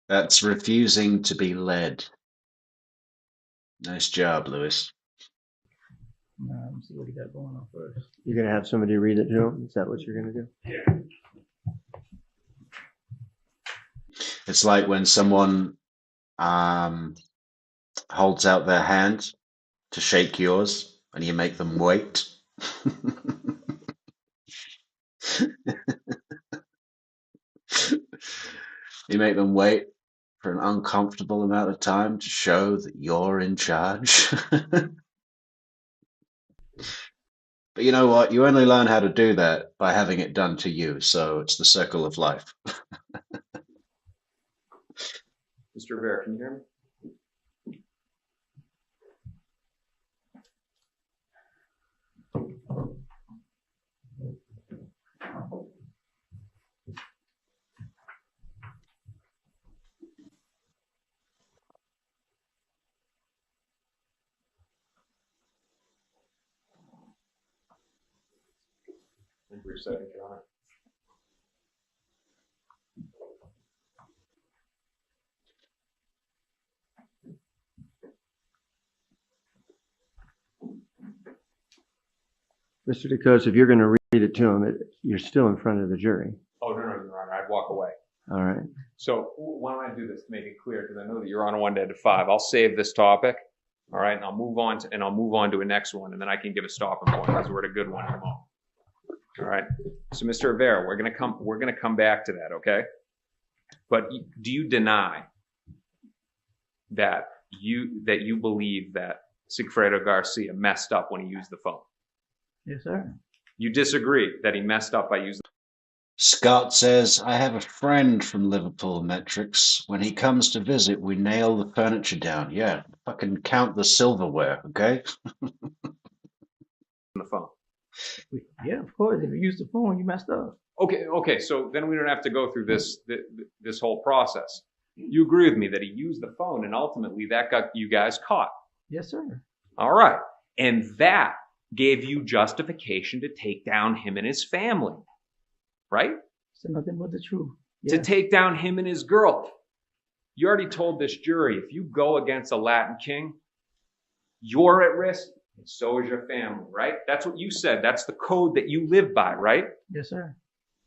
[SPEAKER 1] That's refusing to be led. Nice job, Lewis.
[SPEAKER 3] let me see what he got going on first.
[SPEAKER 5] You're going to have somebody read it to him? Is that what you're going to do?
[SPEAKER 2] Yeah.
[SPEAKER 1] It's like when someone holds out their hand to shake yours and you make them wait. You make them wait for an uncomfortable amount of time to show that you're in charge. But you know what? You only learn how to do that by having it done to you. So it's the circle of life.
[SPEAKER 2] Mr. Rivera, can you hear me? Thank you for your signature on it.
[SPEAKER 5] Mr. DeCoste, if you're going to read it to him, you're still in front of the jury.
[SPEAKER 2] Oh, no, Your Honor, I'd walk away.
[SPEAKER 5] All right.
[SPEAKER 2] So why don't I do this to make it clear? Because I know that you're on 1 to 5. I'll save this topic. All right. And I'll move on to a next one. And then I can give a stopping point because we're at a good one in a moment. All right. So Mr. Rivera, we're going to come back to that. Okay. But do you deny that you believe that Sigfredo Garcia messed up when he used the phone?
[SPEAKER 3] Yes, sir.
[SPEAKER 2] You disagree that he messed up by using.
[SPEAKER 1] Scott says, I have a friend from Liverpool, Metrix. When he comes to visit, we nail the furniture down. Yeah, fucking count the silverware, okay?
[SPEAKER 2] The phone.
[SPEAKER 3] Yeah, of course. If you use the phone, you messed up.
[SPEAKER 2] Okay. So then we don't have to go through this whole process. You agree with me that he used the phone and ultimately that got you guys caught.
[SPEAKER 3] Yes, sir.
[SPEAKER 2] All right. And that gave you justification to take down him and his family, right?
[SPEAKER 3] So nothing but the truth.
[SPEAKER 2] To
[SPEAKER 3] Yes.
[SPEAKER 2] take down him and his girl. You already told this jury, if you go against a Latin king, you're at risk, and so is your family, right? That's what you said. That's the code that you live by, right?
[SPEAKER 3] Yes, sir.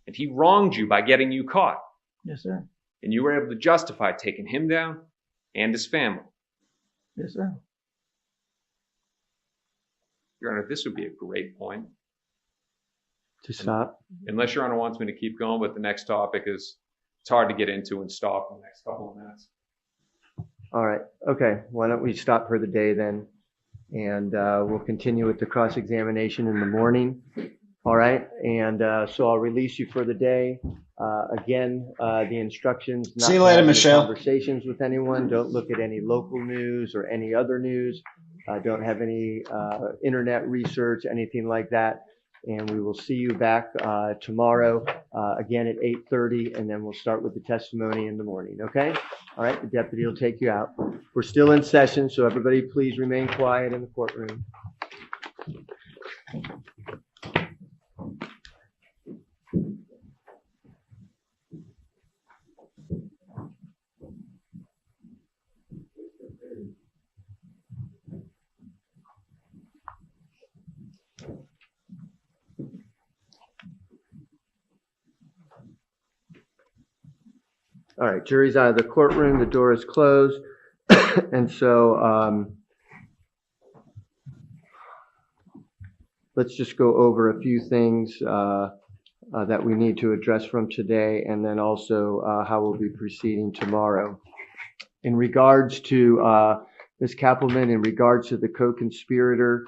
[SPEAKER 2] And he wronged you by getting you caught.
[SPEAKER 3] Yes, sir.
[SPEAKER 2] And you were able to justify taking him down and his family.
[SPEAKER 3] Yes, sir.
[SPEAKER 2] Your Honor, this would be a great point.
[SPEAKER 5] To stop.
[SPEAKER 2] Unless Your Honor wants me to keep going, but the next topic it's hard to get into and stop in the next couple of minutes.
[SPEAKER 5] All right. Okay. Why don't we stop for the day then? And we'll continue with the cross-examination in the morning. All right. And so I'll release you for the day. Again, the instructions. Not
[SPEAKER 1] See you
[SPEAKER 5] to
[SPEAKER 1] later,
[SPEAKER 5] have any
[SPEAKER 1] Michelle.
[SPEAKER 5] Conversations with anyone. Don't look at any local news or any other news. Don't have any internet research, anything like that. And we will see you back tomorrow again at 8:30, and then we'll start with the testimony in the morning. Okay? All right. The deputy will take you out. We're still in session, so everybody please remain quiet in the courtroom. All right, jury's out of the courtroom. The door is closed. And so let's just go over a few things that we need to address from today, and then also how we'll be proceeding tomorrow. In regards to Ms. Kappelman, in regards to the co-conspirator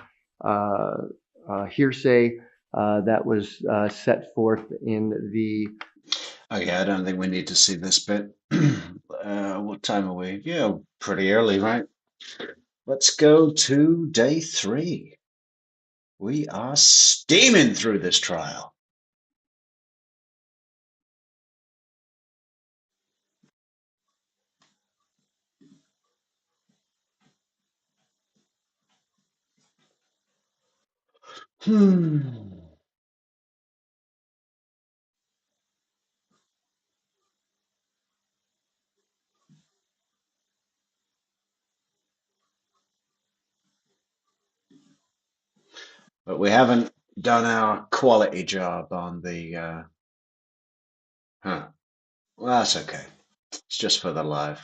[SPEAKER 5] hearsay that was set forth in the
[SPEAKER 1] Okay, I don't think we need to see this bit. What time are we? Yeah, pretty early, right? Let's go to day 3. We are steaming through this trial. But we haven't done our quality job on the, well, that's okay. It's just for the live.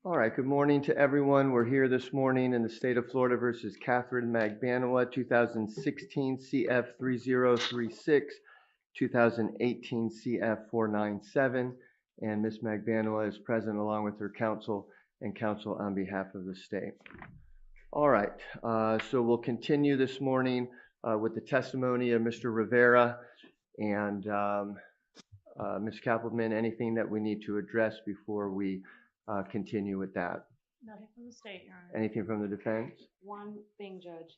[SPEAKER 5] All right, good morning to everyone. We're here this morning in the state of Florida versus Katherine Magbauna, 2016 CF 3036, 2018 CF 497, and Ms. Magbanua is present along with her counsel and counsel on behalf of the state. All right, so we'll continue this morning with the testimony of Mr. Rivera and Ms. Kappelman, anything that we need to address before we continue with that?
[SPEAKER 4] Nothing from the state, Your Honor.
[SPEAKER 5] Anything from the defense?
[SPEAKER 9] One thing, Judge,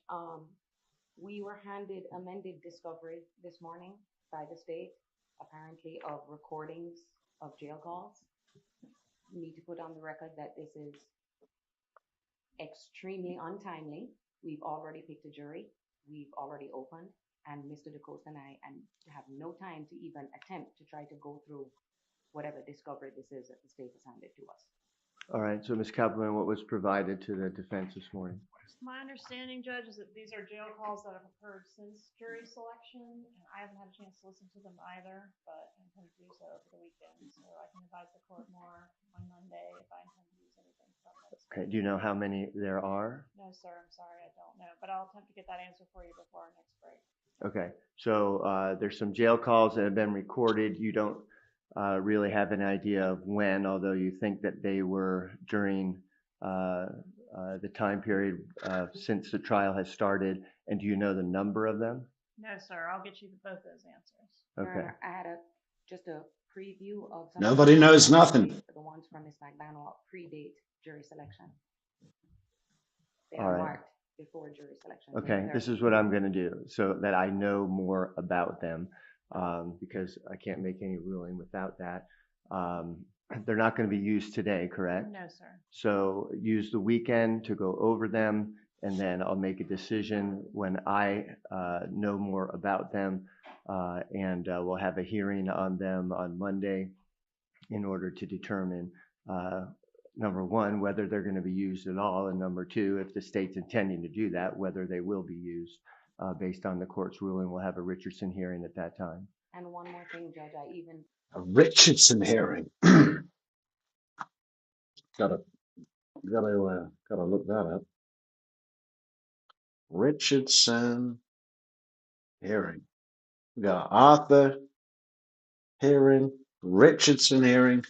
[SPEAKER 9] we were handed amended discovery this morning by the state, apparently of recordings of jail calls. We need to put on the record that this is extremely untimely. We've already picked a jury. We've already opened, and Mr. DeCoste and I have no time to even attempt to try to go through whatever discovery this is that the state has handed to us.
[SPEAKER 5] All right, so Ms. Kappelman, what was provided to the defense this morning?
[SPEAKER 4] My understanding, Judge, is that these are jail calls that have occurred since jury selection, and I haven't had a chance to listen to them either, but I intend to do so over the weekend, so I can advise the court more on Monday if I intend to use anything from this.
[SPEAKER 5] Okay, do you know how many there are?
[SPEAKER 4] No, sir, I'm sorry, I don't know, but I'll attempt to get that answer for you before our next break.
[SPEAKER 5] Okay, so there's some jail calls that have been recorded. You don't really have an idea of when, although you think that they were during the time period since the trial has started. And do you know the number of them?
[SPEAKER 4] No, sir, I'll get you both those answers.
[SPEAKER 5] Okay.
[SPEAKER 9] I had just a preview of some.
[SPEAKER 1] Nobody knows nothing.
[SPEAKER 9] The ones from Ms. Magbanua predate jury selection. They
[SPEAKER 5] All
[SPEAKER 9] are
[SPEAKER 5] right.
[SPEAKER 9] marked before jury selection.
[SPEAKER 5] Okay, this is what I'm going to do so that I know more about them, because I can't make any ruling without that. They're not going to be used today, correct?
[SPEAKER 4] No, sir.
[SPEAKER 5] So use the weekend to go over them, and then I'll make a decision when I know more about them, and we'll have a hearing on them on Monday in order to determine, number one, whether they're going to be used at all, and number two, if the state's intending to do that, whether they will be used based on the court's ruling. We'll have a Richardson hearing at that time.
[SPEAKER 9] And one more thing, Judge,
[SPEAKER 1] A Richardson hearing. Gotta look that up. Richardson hearing. We got Arthur hearing, Richardson hearing.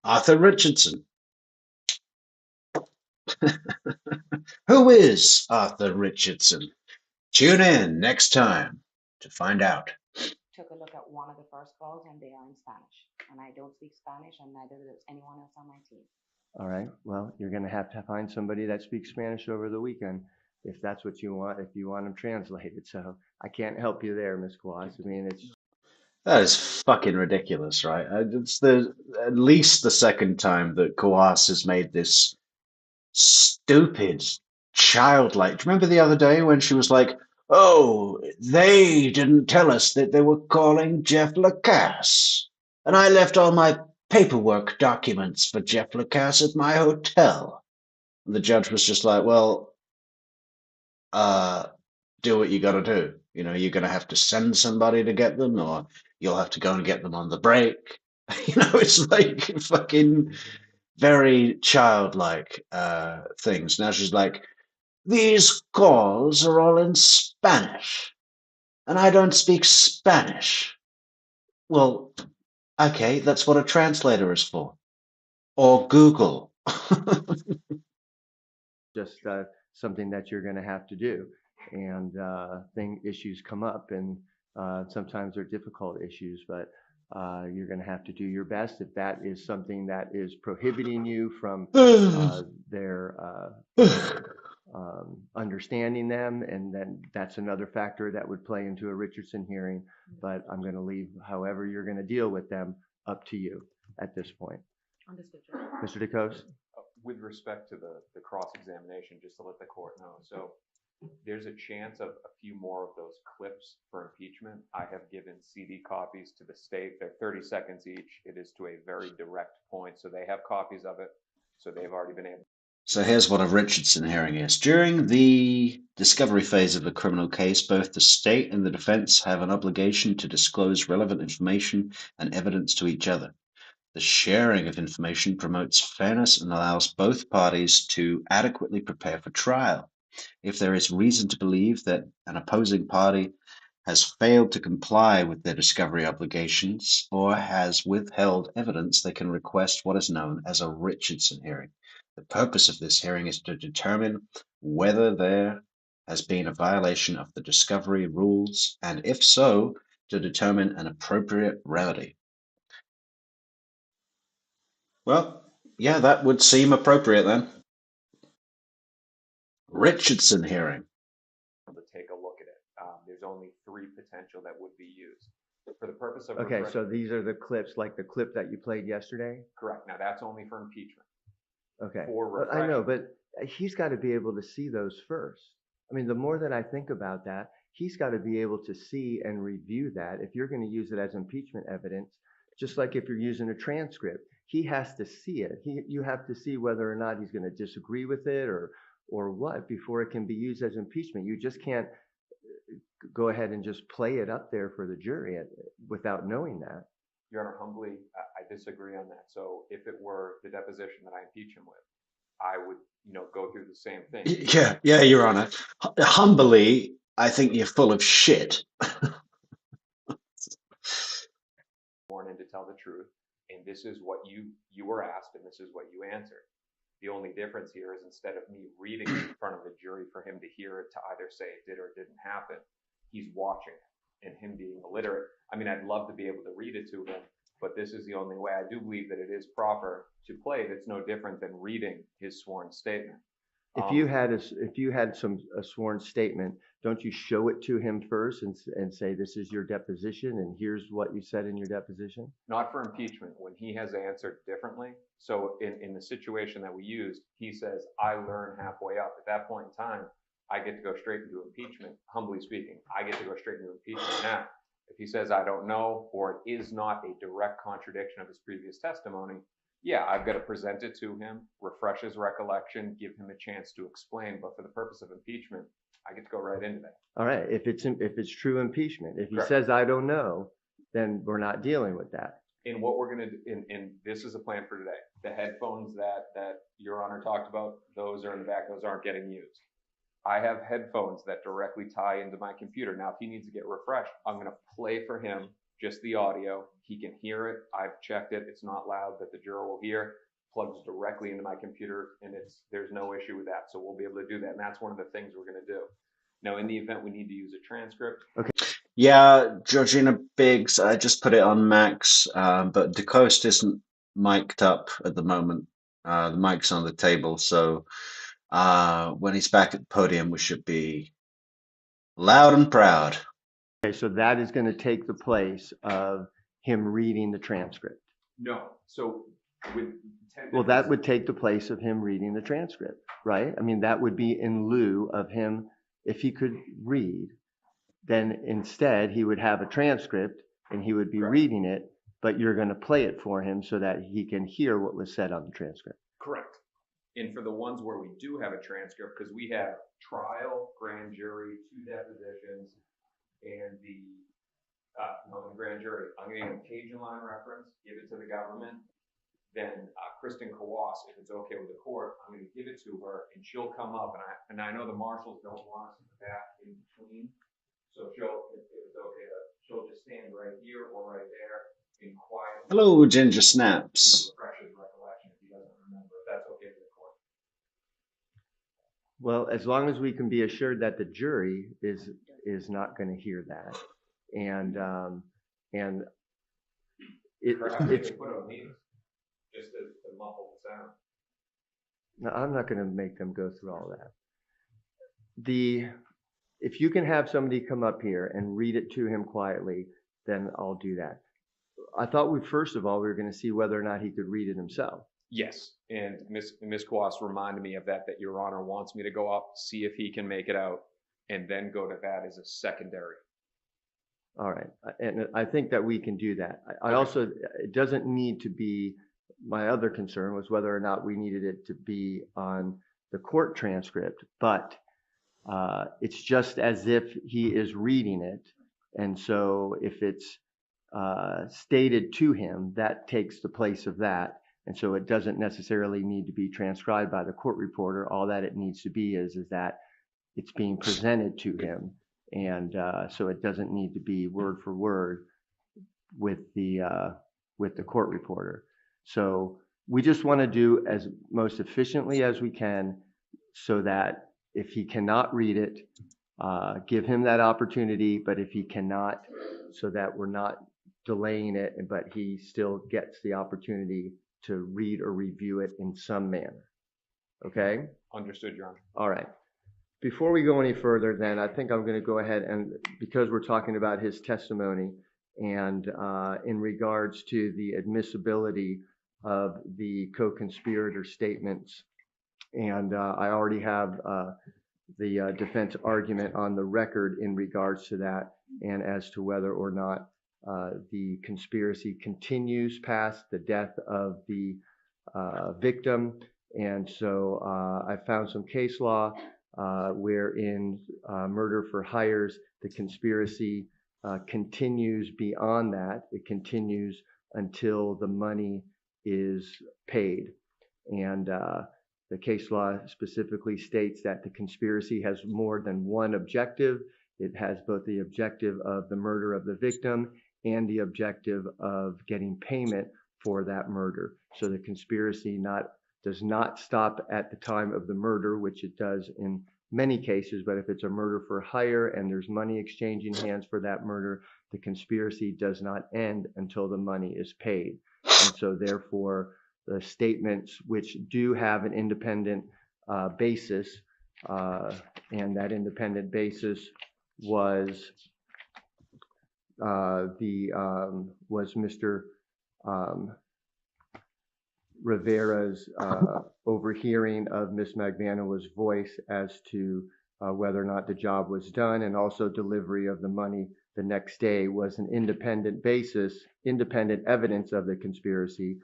[SPEAKER 1] Arthur Richardson. Who is Arthur Richardson? Tune in next time to find out.
[SPEAKER 9] took a look at one of the first calls, and they are in Spanish. And I don't speak Spanish, and neither does anyone else on my team.
[SPEAKER 5] All right. Well, you're going to have to find somebody that speaks Spanish over the weekend if that's what you want, if you want them translated. So I can't help you there, Ms. Kwas. I mean,
[SPEAKER 1] That is fucking ridiculous, right? It's at least the second time that Kwas has made this stupid, childlike. Do you remember the other day when she was like, "Oh, they didn't tell us that they were calling Jeff Lacasse, and I left all my paperwork documents for Jeff Lacasse at my hotel." And the judge was just like, "Well, do what you got to do. You know, you're going to have to send somebody to get them, or you'll have to go and get them on the break." You know, it's like fucking very childlike things. Now she's like, "These calls are all in Spanish, and I don't speak Spanish." Well, okay, that's what a translator is for. Or Google.
[SPEAKER 5] just something that you're going to have to do. And issues come up, and sometimes they're difficult issues, but you're going to have to do your best. If that is something that is prohibiting you from their understanding them, and then that's another factor that would play into a Richardson hearing. But I'm going to leave however you're going to deal with them up to you at this point.
[SPEAKER 9] Understood, Judge.
[SPEAKER 5] Mr. DeCoste?
[SPEAKER 2] With respect to the cross-examination, just to let the court know, so there's a chance of a few more of those clips for impeachment. I have given CD copies to the state. They're 30 seconds each. It is to a very direct point, so they have copies of it, so they've already been able.
[SPEAKER 1] So here's what a Richardson hearing is. During the discovery phase of a criminal case, both the state and the defense have an obligation to disclose relevant information and evidence to each other. The sharing of information promotes fairness and allows both parties to adequately prepare for trial. If there is reason to believe that an opposing party has failed to comply with their discovery obligations or has withheld evidence, they can request what is known as a Richardson hearing. The purpose of this hearing is to determine whether there has been a violation of the discovery rules, and if so, to determine an appropriate remedy. Well, yeah, that would seem appropriate then. Richardson hearing.
[SPEAKER 2] To take a look at it. There's only 3 potential that would be used. For the purpose of
[SPEAKER 5] Okay, so these are the clips, like the clip that you played yesterday?
[SPEAKER 2] Correct. Now that's only for impeachment.
[SPEAKER 5] Okay.
[SPEAKER 2] For
[SPEAKER 5] I know, but he's got to be able to see those first. I mean, the more that I think about that, he's got to be able to see and review that. If you're going to use it as impeachment evidence, just like if you're using a transcript, he has to see it. You have to see whether or not he's going to disagree with it or what before it can be used as impeachment. You just can't go ahead and just play it up there for the jury without knowing that.
[SPEAKER 2] Your Honor, humbly, I disagree on that. So if it were the deposition that I impeach him with, I would, go through the same thing.
[SPEAKER 1] Yeah, Your Honor. Humbly, I think you're full of shit.
[SPEAKER 2] Sworn in to tell the truth, and this is what you were asked, and this is what you answered. The only difference here is instead of me reading in front of the jury for him to hear it to either say it did or it didn't happen, he's watching it, and him being illiterate. I mean, I'd love to be able to read it to him, but this is the only way. I do believe that it is proper to play it. It's no different than reading his sworn statement.
[SPEAKER 5] If you had a sworn statement, don't you show it to him first and say, this is your deposition and here's what you said in your deposition?
[SPEAKER 2] Not for impeachment, when he has answered differently. So in the situation that we used, he says, I learned halfway up. At that point in time, I get to go straight into impeachment. Humbly speaking, I get to go straight into impeachment. Now, if he says, I don't know, or it is not a direct contradiction of his previous testimony, yeah, I've got to present it to him, refresh his recollection, give him a chance to explain. But for the purpose of impeachment, I get to go right into that.
[SPEAKER 5] All right. If it's true impeachment, if he
[SPEAKER 2] Correct.
[SPEAKER 5] says, I don't know, then we're not dealing with that.
[SPEAKER 2] And what we're going to do, and this is a plan for today. The headphones that Your Honor talked about, those are in the back. Those aren't getting used. I have headphones that directly tie into my computer. Now, if he needs to get refreshed, I'm going to play for him just the audio. He can hear it. I've checked it. It's not loud that the juror will hear. Plugs directly into my computer, and there's no issue with that. So we'll be able to do that. And that's one of the things we're going to do. Now, in the event we need to use a transcript.
[SPEAKER 5] Okay.
[SPEAKER 1] Yeah, Georgina Biggs, I just put it on Max, but DeCoste isn't mic'd up at the moment. The mic's on the table, so when he's back at the podium, we should be loud and proud.
[SPEAKER 5] Okay, so that is going to take the place of him reading the transcript.
[SPEAKER 2] No. So with 10
[SPEAKER 5] Well, that would take the place of him reading the transcript, right? I mean, that would be in lieu of him, if he could read, then instead he would have a transcript and he would be
[SPEAKER 2] Correct.
[SPEAKER 5] reading it, but you're going to play it for him so that he can hear what was said on the transcript.
[SPEAKER 2] Correct. And for the ones where we do have a transcript, because we have trial, grand jury, 2 depositions, and the grand jury, I'm going to get a page and line reference, give it to the government. Then Kristen Kawas, if it's okay with the court, I'm going to give it to her, and she'll come up. And I know the marshals don't want us in the back in between, so if it's okay, she'll just stand right here or right there and quietly.
[SPEAKER 1] Hello, Ginger Snaps.
[SPEAKER 2] Refresh his recollection if he doesn't remember. If that's okay with the court.
[SPEAKER 5] Well, as long as we can be assured that the jury is not going to hear that, and
[SPEAKER 2] Perhaps
[SPEAKER 5] it's.
[SPEAKER 2] they put it on mute, just to muffle the sound.
[SPEAKER 5] No, I'm not going to make them go through all that. If you can have somebody come up here and read it to him quietly, then I'll do that. I thought first of all, we were going to see whether or not he could read it himself.
[SPEAKER 2] Yes, and Ms. Kawas reminded me of that Your Honor wants me to go up, see if he can make it out, and then go to that as a secondary.
[SPEAKER 5] All right, and I think that we can do that. I also, it doesn't need to be, my other concern was whether or not we needed it to be on the court transcript, but it's just as if he is reading it. And so if it's stated to him, that takes the place of that. And so it doesn't necessarily need to be transcribed by the court reporter. All that it needs to be is that it's being presented to him. And so it doesn't need to be word for word with the court reporter. So we just want to do as most efficiently as we can so that If he cannot read it, give him that opportunity, but if he cannot, so that we're not delaying it, but he still gets the opportunity to read or review it in some manner. Okay?
[SPEAKER 2] Understood, Your Honor.
[SPEAKER 5] All right. Before we go any further, then, I think I'm going to go ahead and, because we're talking about his testimony and in regards to the admissibility of the co-conspirator statements, and I already have the defense argument on the record in regards to that and as to whether or not the conspiracy continues past the death of the victim. And so I found some case law wherein murder for hires, the conspiracy continues beyond that. It continues until the money is paid. And the case law specifically states that the conspiracy has more than one objective. It has both the objective of the murder of the victim and the objective of getting payment for that murder. So the conspiracy does not stop at the time of the murder, which it does in many cases, but if it's a murder for hire and there's money exchanging hands for that murder, the conspiracy does not end until the money is paid. And so therefore, the statements which do have an independent basis, and that independent basis was Mr. Rivera's overhearing of Ms. Magbanua's voice as to whether or not the job was done, and also delivery of the money the next day was an independent basis, independent evidence of the conspiracy.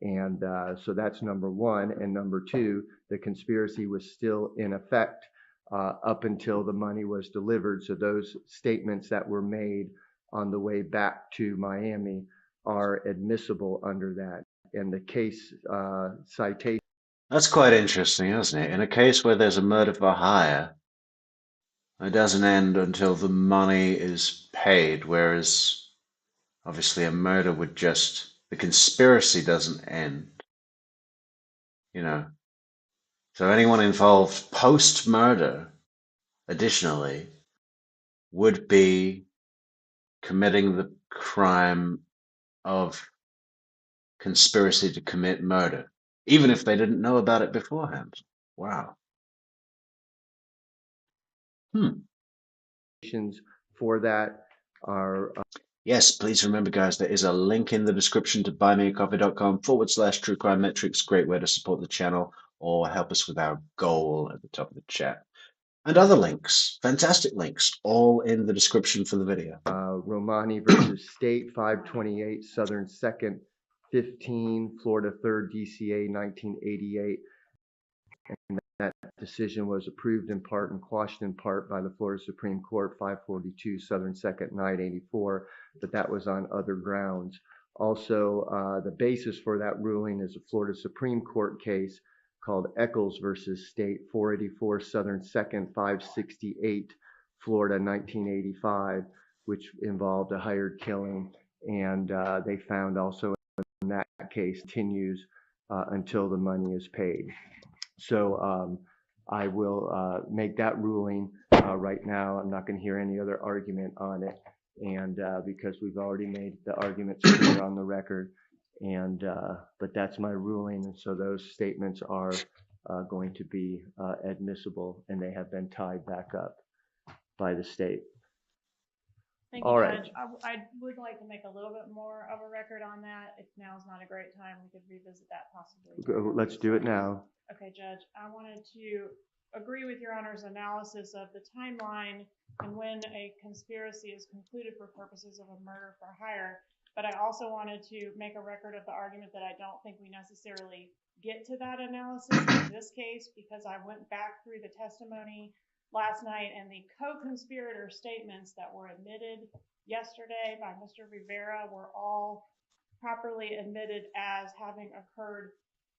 [SPEAKER 5] And so that's number one. And number two, the conspiracy was still in effect up until the money was delivered. So those statements that were made on the way back to Miami are admissible under that. And the case citation.
[SPEAKER 1] That's quite interesting, isn't it? In a case where there's a murder for hire, it doesn't end until the money is paid, whereas obviously a murder would the conspiracy doesn't end, you know. So anyone involved post-murder, additionally, would be committing the crime of conspiracy to commit murder, even if they didn't know about it beforehand. Wow.
[SPEAKER 5] For that are
[SPEAKER 1] yes, please remember, guys, there is a link in the description to buymeacoffee.com/True Crime Metrics. Great way to support the channel or help us with our goal at the top of the chat. And other links, fantastic links, all in the description for the video.
[SPEAKER 5] Romani versus State, 528 Southern 2nd, 15, Florida 3rd, DCA, 1988. And that decision was approved in part and quashed in part by the Florida Supreme Court, 542 Southern 2nd, 984, but that was on other grounds. Also, the basis for that ruling is a Florida Supreme Court case called Eccles versus State, 484 Southern 2nd, 568, Florida, 1985, which involved a hired killing. And they found also in that case continues until the money is paid. So I will make that ruling right now. I'm not going to hear any other argument on it, and because we've already made the arguments clear on the record, and but that's my ruling, and so those statements are going to be admissible, and they have been tied back up by the state.
[SPEAKER 4] Thank you,
[SPEAKER 5] All right.
[SPEAKER 4] Judge. I would like to make a little bit more of a record on that. If now is not a great time, we could revisit that possibly.
[SPEAKER 5] Let's do it now.
[SPEAKER 4] Okay, Judge. I wanted to agree with Your Honor's analysis of the timeline and when a conspiracy is concluded for purposes of a murder for hire. But I also wanted to make a record of the argument that I don't think we necessarily get to that analysis in this case, because I went back through the testimony last night, and the co-conspirator statements that were admitted yesterday by Mr. Rivera were all properly admitted as having occurred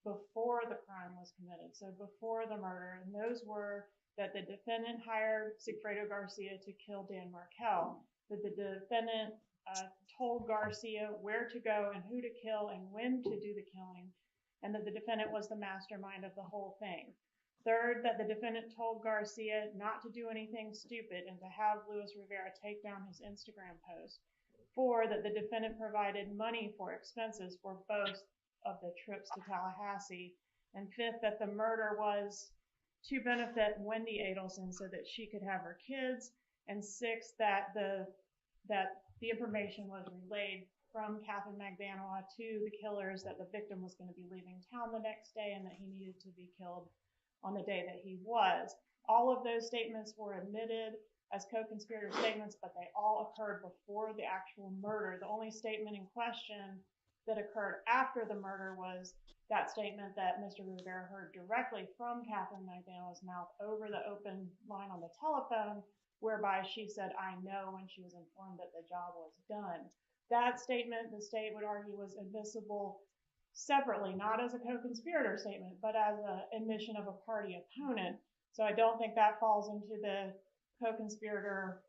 [SPEAKER 4] before the crime was committed, so before the murder. And those were that the defendant hired Sigfredo Garcia to kill Dan Markel, that the defendant told Garcia where to go and who to kill and when to do the killing, and that the defendant was the mastermind of the whole thing. Third, that the defendant told Garcia not to do anything stupid and to have Luis Rivera take down his Instagram post. 4, that the defendant provided money for expenses for both of the trips to Tallahassee. And 5th, that the murder was to benefit Wendy Adelson so that she could have her kids. And 6th, that the information was relayed from Katherine Magbauna to the killers that the victim was going to be leaving town the next day and that he needed to be killed on the day that he was. All of those statements were admitted as co-conspirator statements, but they all occurred before the actual murder. The only statement in question that occurred after the murder was that statement that Mr. Rivera heard directly from Katherine Magbauna's mouth over the open line on the telephone, whereby she said, "I know," when she was informed that the job was done. That statement, the state would argue, was admissible separately, not as a co-conspirator statement, but as an admission of a party opponent. So I don't think that falls into the co-conspirator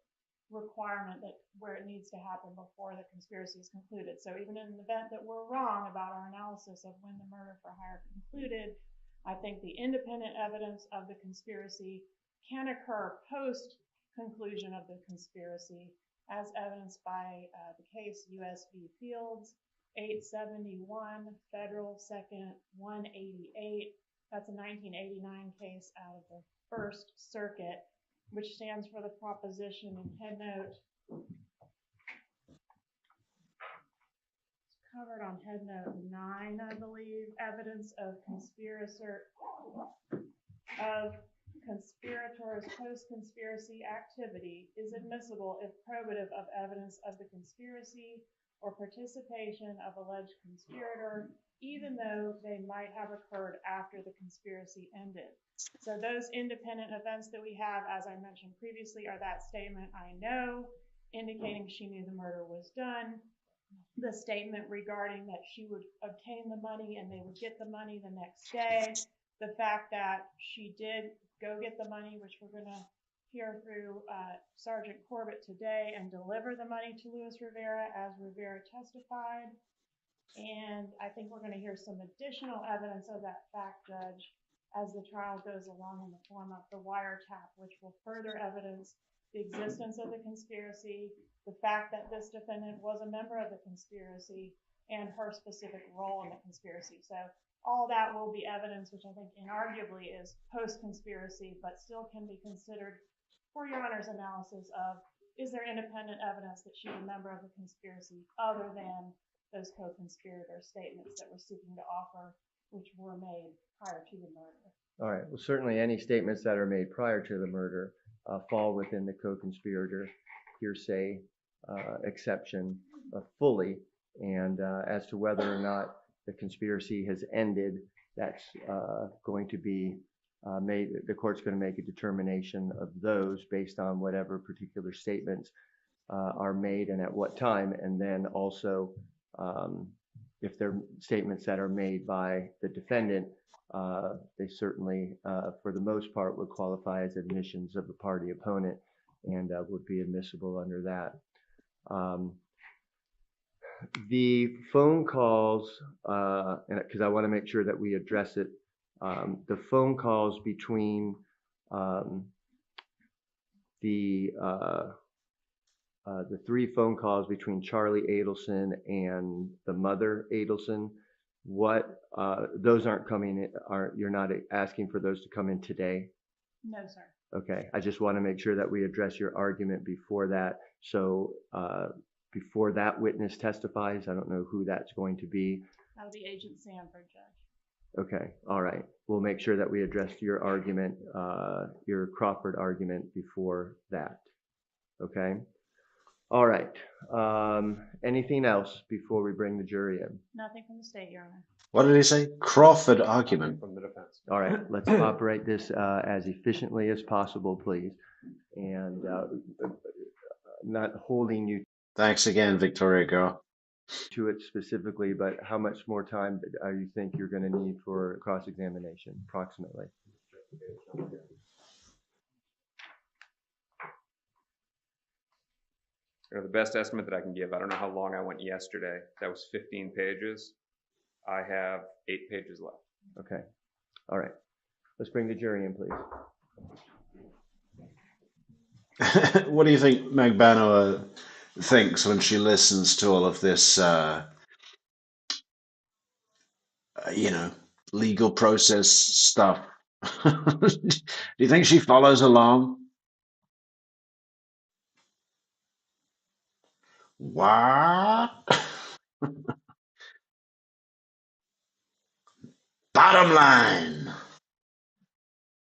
[SPEAKER 4] requirement that where it needs to happen before the conspiracy is concluded. So even in the event that we're wrong about our analysis of when the murder for hire concluded, I think the independent evidence of the conspiracy can occur post conclusion of the conspiracy, as evidenced by the case U.S. v. Fields, 871 Federal 2nd 188. That's a 1989 case out of the First Circuit, which stands for the proposition in head note. It's covered on head note 9, I believe. Evidence of conspirators post-conspiracy activity is admissible if probative of evidence of the conspiracy or participation of alleged conspirator, even though they might have occurred after the conspiracy ended. So those independent events that we have, as I mentioned previously, are that statement, "I know," indicating she knew the murder was done, the statement regarding that she would obtain the money and they would get the money the next day, the fact that she did go get the money, which we're going to hear through Sergeant Corbett today, and deliver the money to Luis Rivera as Rivera testified. And I think we're going to hear some additional evidence of that fact, Judge, as the trial goes along in the form of the wiretap, which will further evidence the existence of the conspiracy, the fact that this defendant was a member of the conspiracy, and her specific role in the conspiracy. So all that will be evidence, which I think inarguably is post-conspiracy, but still can be considered for Your Honor's analysis of, is there independent evidence that she's a member of the conspiracy other than those co-conspirator statements that we're seeking to offer, which were made prior to the murder?
[SPEAKER 5] All right. Well, certainly any statements that are made prior to the murder fall within the co-conspirator hearsay exception fully. And as to whether or not the conspiracy has ended, that's going to be made. The court's going to make a determination of those based on whatever particular statements are made and at what time, and then also if they're statements that are made by the defendant, they certainly, for the most part, would qualify as admissions of a party opponent and would be admissible under that. The phone calls, because I want to make sure that we address it, the phone calls between the 3 phone calls between Charlie Adelson and the mother Adelson, those aren't coming in, you're not asking for those to come in today?
[SPEAKER 4] No, sir.
[SPEAKER 5] Okay, I just want to make sure that we address your argument before that. So before that witness testifies, I don't know who that's going to be.
[SPEAKER 4] That'll be Agent Sanford, Judge.
[SPEAKER 5] Okay, all right. We'll make sure that we address your argument, your Crawford argument before that. Okay? All right. Anything else before we bring the jury in?
[SPEAKER 4] Nothing from the state, Your Honor.
[SPEAKER 1] What did he say? Crawford argument.
[SPEAKER 2] From the defense.
[SPEAKER 5] All right. Let's operate this as efficiently as possible, please. And not holding you
[SPEAKER 1] Thanks again, Victoria Girl.
[SPEAKER 5] to it specifically, but how much more time do you think you're going to need for cross-examination, approximately?
[SPEAKER 2] The best estimate that I can give, I don't know how long I went yesterday. That was 15 pages. I have 8 pages left.
[SPEAKER 5] Okay. All right. Let's bring the jury in, please.
[SPEAKER 1] What do you think Magbanua thinks when she listens to all of this, legal process stuff? Do you think she follows along? What? Bottom line.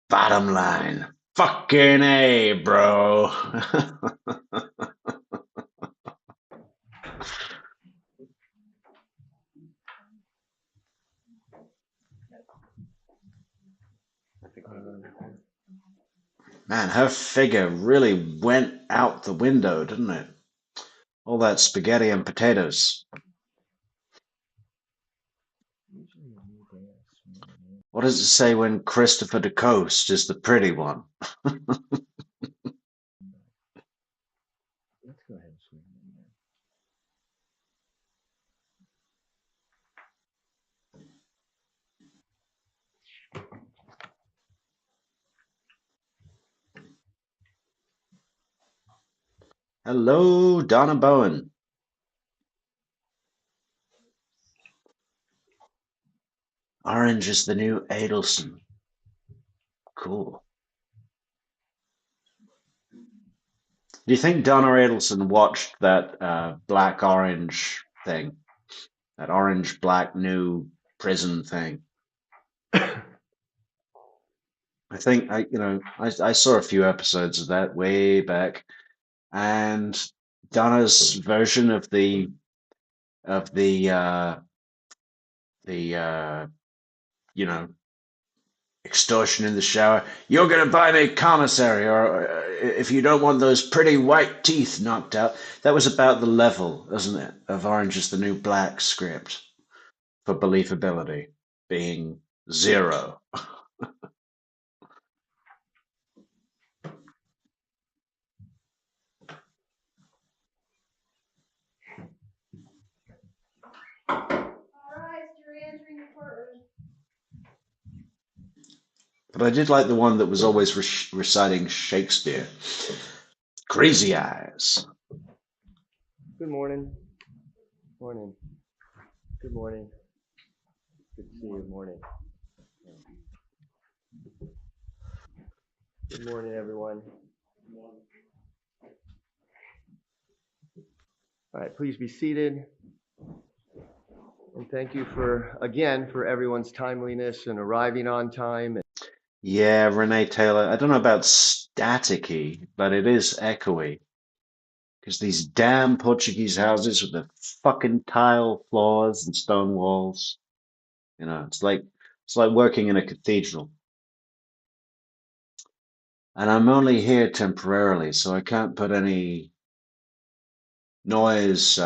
[SPEAKER 1] Bottom line. Fucking A, bro. Man, her figure really went out the window, didn't it? All that spaghetti and potatoes. What does it say when Christopher DeCoste is the pretty one?
[SPEAKER 5] Let's go ahead and swear him in.
[SPEAKER 1] Hello, Donna Bowen. Orange is the new Adelson. Cool. Do you think Donna Adelson watched that black-orange thing? That orange-black new prison thing? I think I saw a few episodes of that way back, and Donna's version of the extortion in the shower. You're going to buy me commissary, or if you don't want those pretty white teeth knocked out. That was about the level, wasn't it, of Orange is the New Black script for believability being 0. But I did like the one that was always reciting Shakespeare. Crazy Eyes.
[SPEAKER 5] Good morning. Morning. Good morning. Good to see you. Morning. Good morning, everyone. All right, please be seated. And thank you for everyone's timeliness and arriving on time.
[SPEAKER 1] Yeah, Renee Taylor. I don't know about staticky, but it is echoey. Because these damn Portuguese houses with the fucking tile floors and stone walls. It's like working in a cathedral. And I'm only here temporarily, so I can't put any noise.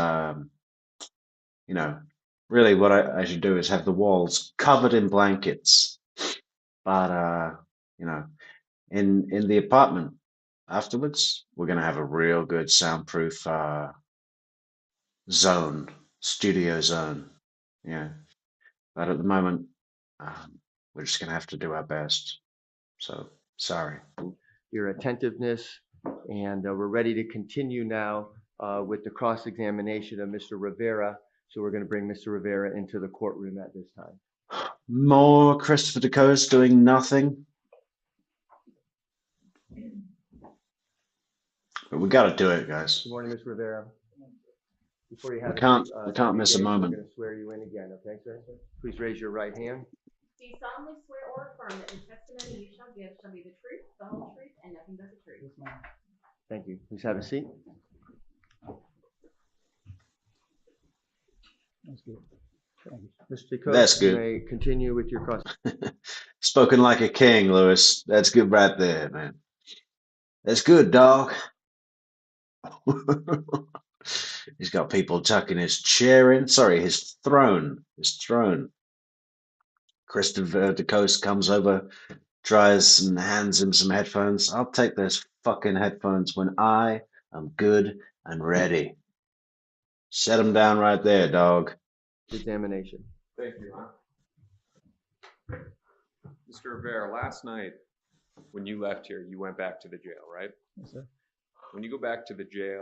[SPEAKER 1] Really what I should do is have the walls covered in blankets. But in the apartment afterwards, we're gonna have a real good soundproof studio zone. Yeah. But at the moment, we're just gonna have to do our best. So sorry.
[SPEAKER 5] Your attentiveness, and we're ready to continue now with the cross-examination of Mr. Rivera. So we're going to bring Mr. Rivera into the courtroom at this time.
[SPEAKER 1] More Christopher DeCoste doing nothing. But we got to do it, guys.
[SPEAKER 5] Good morning, Mr. Rivera. Before you have
[SPEAKER 1] we can't miss a moment.
[SPEAKER 5] We're going to swear you in again, okay, sir? Please raise your right hand.
[SPEAKER 9] Do you solemnly swear or affirm that the testimony you shall give shall be the truth, the whole truth, and nothing but the truth?
[SPEAKER 5] Thank you. Please have a seat.
[SPEAKER 3] That's good. Thank you.
[SPEAKER 5] Mr. DeCoste,
[SPEAKER 1] That's good.
[SPEAKER 5] You may continue with your cross.
[SPEAKER 1] Spoken like a king, Lewis. That's good right there, man. That's good, dog. He's got people tucking his chair in. Sorry, his throne. Christopher DeCoste comes over, tries and hands him some headphones. I'll take those fucking headphones when I am good and ready. Set them down right there, dog.
[SPEAKER 5] Examination.
[SPEAKER 2] Thank you, huh? Mr. Rivera, last night when you left here, you went back to the jail, right?
[SPEAKER 3] Yes, sir.
[SPEAKER 2] When you go back to the jail,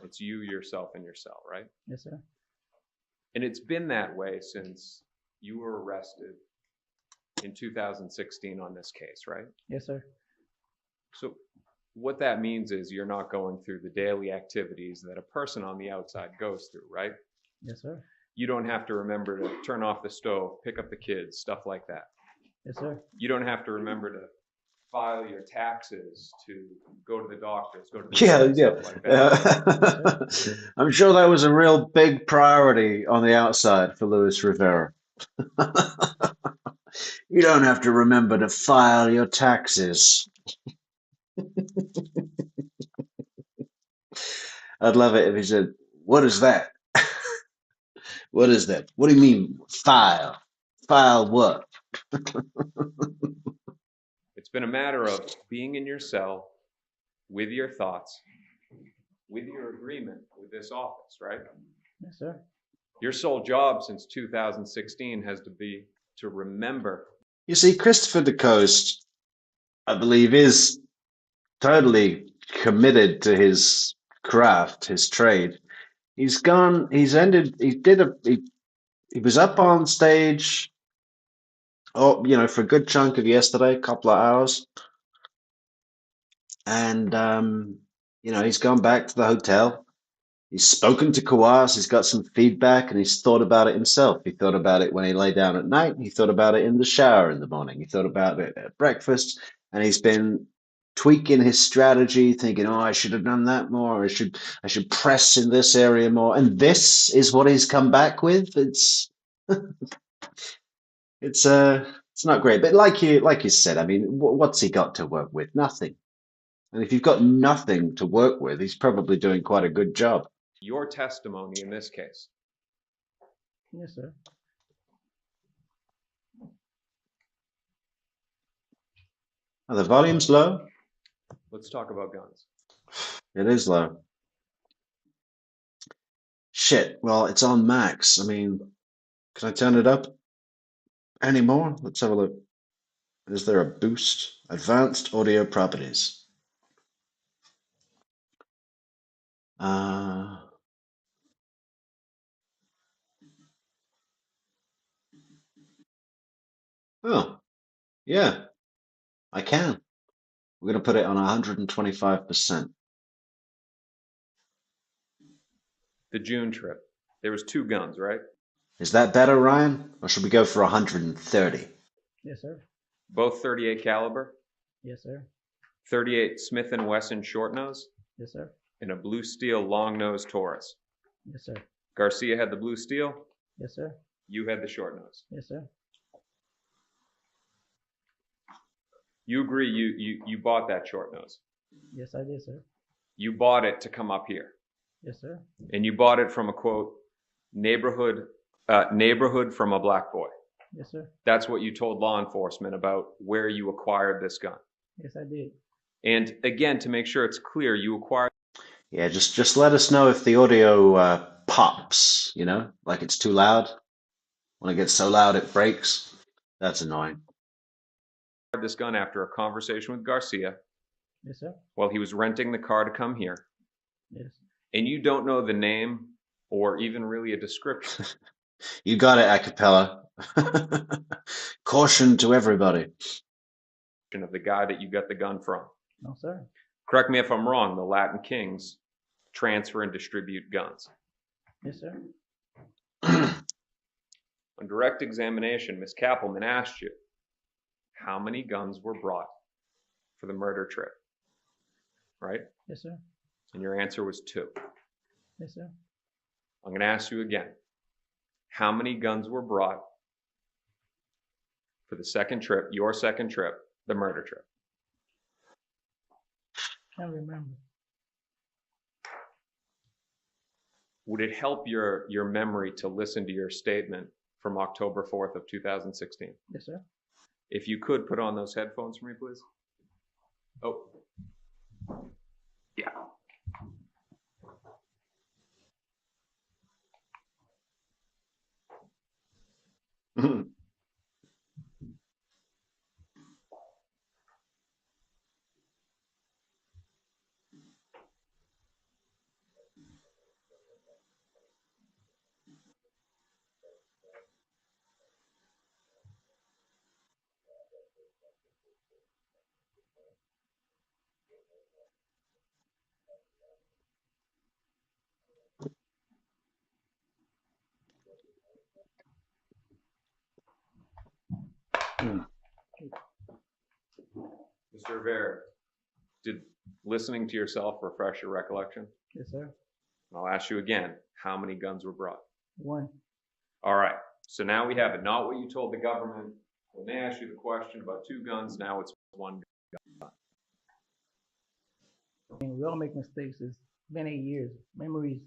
[SPEAKER 2] it's you, yourself, in your cell, right?
[SPEAKER 3] Yes, sir.
[SPEAKER 2] And it's been that way since you were arrested in 2016 on this case, right?
[SPEAKER 3] Yes, sir.
[SPEAKER 2] So what that means is you're not going through the daily activities that a person on the outside goes through, right?
[SPEAKER 3] Yes, sir.
[SPEAKER 2] You don't have to remember to turn off the stove, pick up the kids, stuff like that.
[SPEAKER 3] Yes, sir.
[SPEAKER 2] You don't have to remember to file your taxes, to go to the doctors, go to the stuff like that.
[SPEAKER 1] I'm sure that was a real big priority on the outside for Luis Rivera. You don't have to remember to file your taxes. I'd love it if he said, "What is that? What is that? What do you mean, file? File what?"
[SPEAKER 2] It's been a matter of being in your cell with your thoughts, with your agreement with this office, right?
[SPEAKER 3] Yes, sir.
[SPEAKER 2] Your sole job since 2016 has to be to remember.
[SPEAKER 1] You see, Christopher DeCoste, I believe, is totally committed to his craft, his trade. He's gone, he's ended, he was up on stage, for a good chunk of yesterday, a couple of hours. And, he's gone back to the hotel. He's spoken to Kawhi, he's got some feedback, and he's thought about it himself. He thought about it when he lay down at night. He thought about it in the shower in the morning. He thought about it at breakfast, and he's been tweaking his strategy, thinking, "Oh, I should have done that more. I should press in this area more." And this is what he's come back with. It's not great. But like you said, I mean, what's he got to work with? Nothing. And if you've got nothing to work with, he's probably doing quite a good job.
[SPEAKER 2] Your testimony in this case.
[SPEAKER 3] Yes, sir.
[SPEAKER 1] Are the volumes low?
[SPEAKER 2] Let's talk about guns.
[SPEAKER 1] It is low. Shit. Well, it's on max. I mean, can I turn it up any more? Let's have a look. Is there a boost? Advanced audio properties. Oh, yeah, I can. We're going to put it on 125%.
[SPEAKER 2] The June trip. There was 2 guns, right?
[SPEAKER 1] Is that better, Ryan? Or should we go for 130?
[SPEAKER 3] Yes, sir.
[SPEAKER 2] Both 38 caliber,
[SPEAKER 3] Yes, sir.
[SPEAKER 2] 38 Smith & Wesson short nose,
[SPEAKER 3] Yes, sir.
[SPEAKER 2] and a blue steel long nose Taurus.
[SPEAKER 3] Yes, sir.
[SPEAKER 2] Garcia had the blue steel.
[SPEAKER 3] Yes, sir.
[SPEAKER 2] You had the short nose.
[SPEAKER 3] Yes, sir.
[SPEAKER 2] You agree you bought that short nose.
[SPEAKER 3] Yes, I did, sir.
[SPEAKER 2] You bought it to come up here.
[SPEAKER 3] Yes, sir.
[SPEAKER 2] And you bought it from a quote, neighborhood from a black boy.
[SPEAKER 3] Yes, sir.
[SPEAKER 2] That's what you told law enforcement about where you acquired this gun.
[SPEAKER 3] Yes, I did.
[SPEAKER 2] And again, to make sure it's clear, you acquired.
[SPEAKER 1] Yeah, just let us know if the audio pops, like it's too loud. When it gets so loud it breaks. That's annoying.
[SPEAKER 2] This gun after a conversation with Garcia.
[SPEAKER 3] Yes, sir.
[SPEAKER 2] While he was renting the car to come here.
[SPEAKER 3] Yes.
[SPEAKER 2] And you don't know the name or even really a description.
[SPEAKER 1] You got it, acapella. Caution to everybody.
[SPEAKER 2] Of the guy that you got the gun from.
[SPEAKER 3] No, sir.
[SPEAKER 2] Correct me if I'm wrong, the Latin Kings transfer and distribute guns.
[SPEAKER 3] Yes, sir.
[SPEAKER 2] On direct examination, Ms. Kappelman asked you how many guns were brought for the murder trip, right?
[SPEAKER 3] Yes, sir.
[SPEAKER 2] And your answer was 2.
[SPEAKER 3] Yes, sir.
[SPEAKER 2] I'm going to ask you again. How many guns were brought for the second trip, your second trip, the murder trip?
[SPEAKER 3] Can't remember.
[SPEAKER 2] Would it help your memory to listen to your statement from October 4th of 2016?
[SPEAKER 3] Yes, sir.
[SPEAKER 2] If you could put on those headphones for me, please. Oh. Yeah. Mr. Rivera, did listening to yourself refresh your recollection?
[SPEAKER 3] Yes, sir.
[SPEAKER 2] I'll ask you again, how many guns were brought?
[SPEAKER 3] 1.
[SPEAKER 2] All right, so now we have it. Not what you told the government when they asked you the question about 2 guns, now it's 1 gun.
[SPEAKER 3] I mean, we all make mistakes. It's been 8 years. Memories,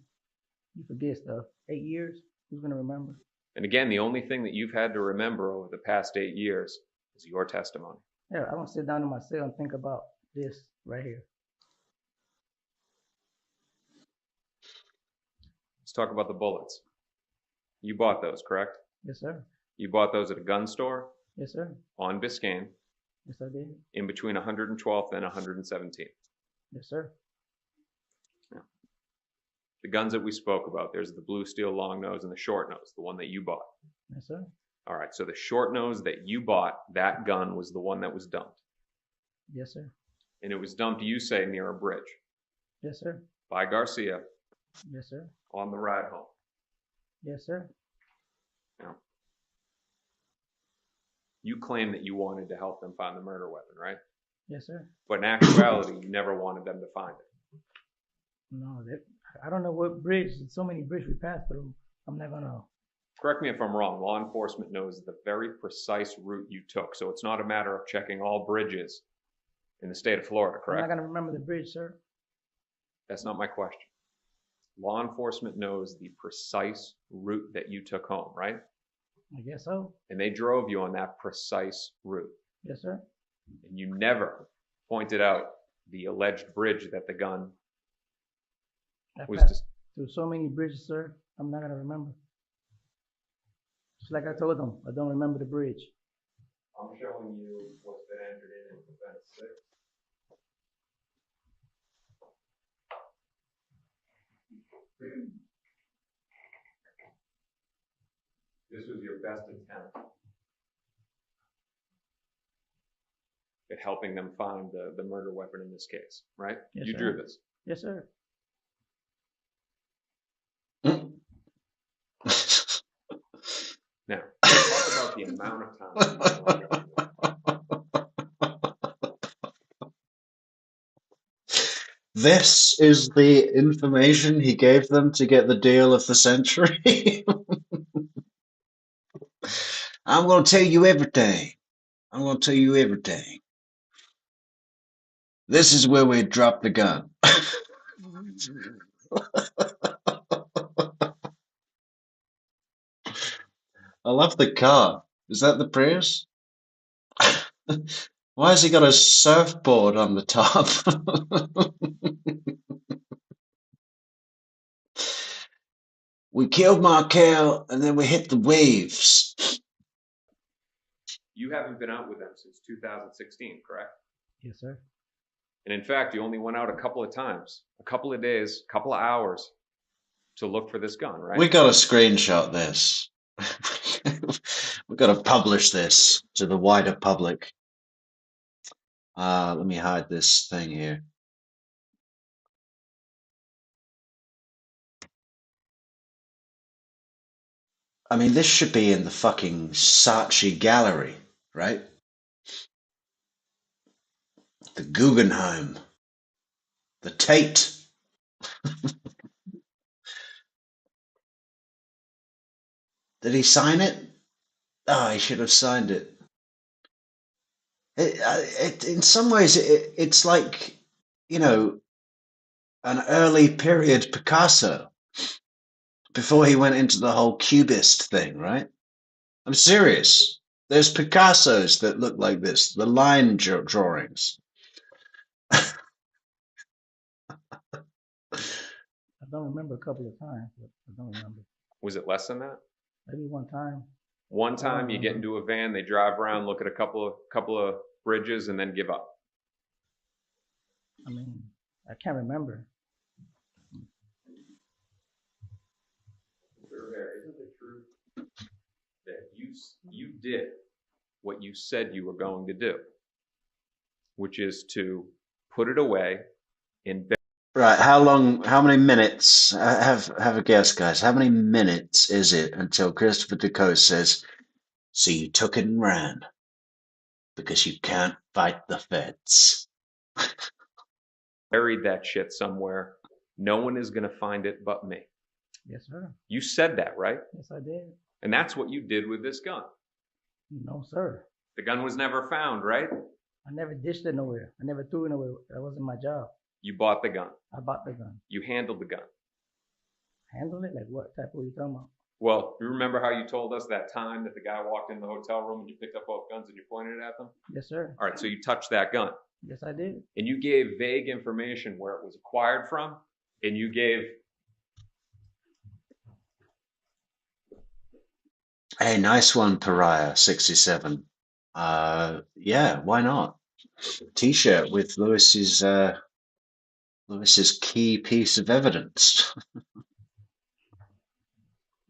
[SPEAKER 3] you forget stuff. 8 years, who's going to remember?
[SPEAKER 2] And again, the only thing that you've had to remember over the past 8 years is your testimony.
[SPEAKER 3] Yeah, I don't sit down in my cell and think about this right here.
[SPEAKER 2] Let's talk about the bullets. You bought those, correct?
[SPEAKER 3] Yes, sir.
[SPEAKER 2] You bought those at a gun store
[SPEAKER 3] Yes, sir.
[SPEAKER 2] on Biscayne
[SPEAKER 3] Yes, I did.
[SPEAKER 2] in between 112th and 117th.
[SPEAKER 3] Yes, sir.
[SPEAKER 2] The guns that we spoke about, there's the blue steel long nose and the short nose, the one that you bought.
[SPEAKER 3] Yes, sir.
[SPEAKER 2] All right, so the short nose that you bought, that gun was the one that was dumped.
[SPEAKER 3] Yes, sir.
[SPEAKER 2] And it was dumped, you say, near a bridge
[SPEAKER 3] Yes, sir.
[SPEAKER 2] by Garcia
[SPEAKER 3] Yes, sir.
[SPEAKER 2] on the ride home.
[SPEAKER 3] Yes, sir.
[SPEAKER 2] Now, you claim that you wanted to help them find the murder weapon, right?
[SPEAKER 3] Yes, sir.
[SPEAKER 2] But in actuality, you never wanted them to find it.
[SPEAKER 3] No, I don't know what bridge. There's so many bridges we passed through. I'm not going to.
[SPEAKER 2] Correct me if I'm wrong. Law enforcement knows the very precise route you took. So it's not a matter of checking all bridges in the state of Florida,
[SPEAKER 3] I'm
[SPEAKER 2] correct?
[SPEAKER 3] not going to remember the bridge, sir.
[SPEAKER 2] That's not my question. Law enforcement knows the precise route that you took home, right?
[SPEAKER 3] I guess so.
[SPEAKER 2] And they drove you on that precise route.
[SPEAKER 3] Yes, sir.
[SPEAKER 2] And you never pointed out the alleged bridge that the gun
[SPEAKER 3] I
[SPEAKER 2] was.
[SPEAKER 3] passed through so many bridges, sir. I'm not going to remember. Just like I told them, I don't remember the bridge.
[SPEAKER 2] I'm showing you what's been entered in Defense 6. This was your best attempt at helping them find the murder weapon in this case, right?
[SPEAKER 3] Yes,
[SPEAKER 2] You
[SPEAKER 3] sir.
[SPEAKER 2] drew this.
[SPEAKER 3] Yes, sir.
[SPEAKER 2] Now, talk about the amount of time.
[SPEAKER 1] This is the information he gave them to get the deal of the century. I'm going to tell you everything. I'm going to tell you everything. This is where we dropped the gun. I love the car. Is that the Prius? Why has he got a surfboard on the top? We killed Markel and then we hit the waves.
[SPEAKER 2] You haven't been out with them since 2016, correct?
[SPEAKER 3] Yes, sir.
[SPEAKER 2] And in fact, you only went out a couple of times, a couple of days, a couple of hours to look for this gun, right?
[SPEAKER 1] We got to screenshot this. We've got to publish this to the wider public. Let me hide this thing here. I mean, this should be in the fucking Saatchi gallery, right? The Guggenheim. The Tate. Did he sign it? Oh, he should have signed it. In some ways, it's like, you know, an early period Picasso before he went into the whole Cubist thing, right? I'm serious. There's Picassos that look like this, the line drawings.
[SPEAKER 3] I don't remember a couple of times, but I don't remember.
[SPEAKER 2] Was it less than that?
[SPEAKER 3] Maybe one time.
[SPEAKER 2] One time you get into a van, they drive around, look at a couple of bridges, and then give up.
[SPEAKER 3] I mean, I can't remember.
[SPEAKER 2] Isn't it true you did what you said you were going to do, which is to put it away in bed.
[SPEAKER 1] Right, how many minutes, have a guess, guys. How many minutes is it until Christopher DeCoste says, so you took it and ran because you can't fight the feds?
[SPEAKER 2] Buried that shit somewhere. No one is going to find it but me.
[SPEAKER 3] Yes, sir.
[SPEAKER 2] You said that, right?
[SPEAKER 3] Yes, I did.
[SPEAKER 2] And that's what you did with this gun.
[SPEAKER 3] No, sir.
[SPEAKER 2] The gun was never found, right?
[SPEAKER 3] I never dished it nowhere. I never threw it nowhere. That wasn't my job.
[SPEAKER 2] You bought the gun.
[SPEAKER 3] I bought the gun.
[SPEAKER 2] You handled the gun.
[SPEAKER 3] Handle it? Like what type of you talking about?
[SPEAKER 2] Well, you remember how you told us that time that the guy walked in the hotel room and you picked up both guns and you pointed it at them?
[SPEAKER 3] Yes, sir.
[SPEAKER 2] All right, so you touched that gun.
[SPEAKER 3] Yes, I did.
[SPEAKER 2] And you gave vague information where it was acquired from, and you gave...
[SPEAKER 1] Hey, nice one, Pariah 67. Yeah, why not? T-shirt with Lewis's key piece of evidence.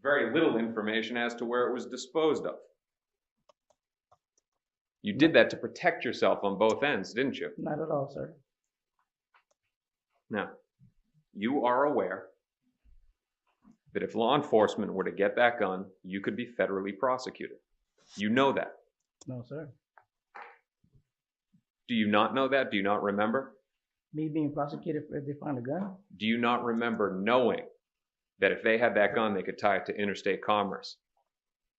[SPEAKER 2] very little information as to where it was disposed of. You did that to protect yourself on both ends, didn't you?
[SPEAKER 3] Not at all, sir.
[SPEAKER 2] Now, you are aware that if law enforcement were to get that gun, you could be federally prosecuted. You know that.
[SPEAKER 3] No, sir.
[SPEAKER 2] Do you not know that? Do you not remember?
[SPEAKER 3] Me being prosecuted if they find a gun?
[SPEAKER 2] Do you not remember knowing that if they had that gun, they could tie it to interstate commerce?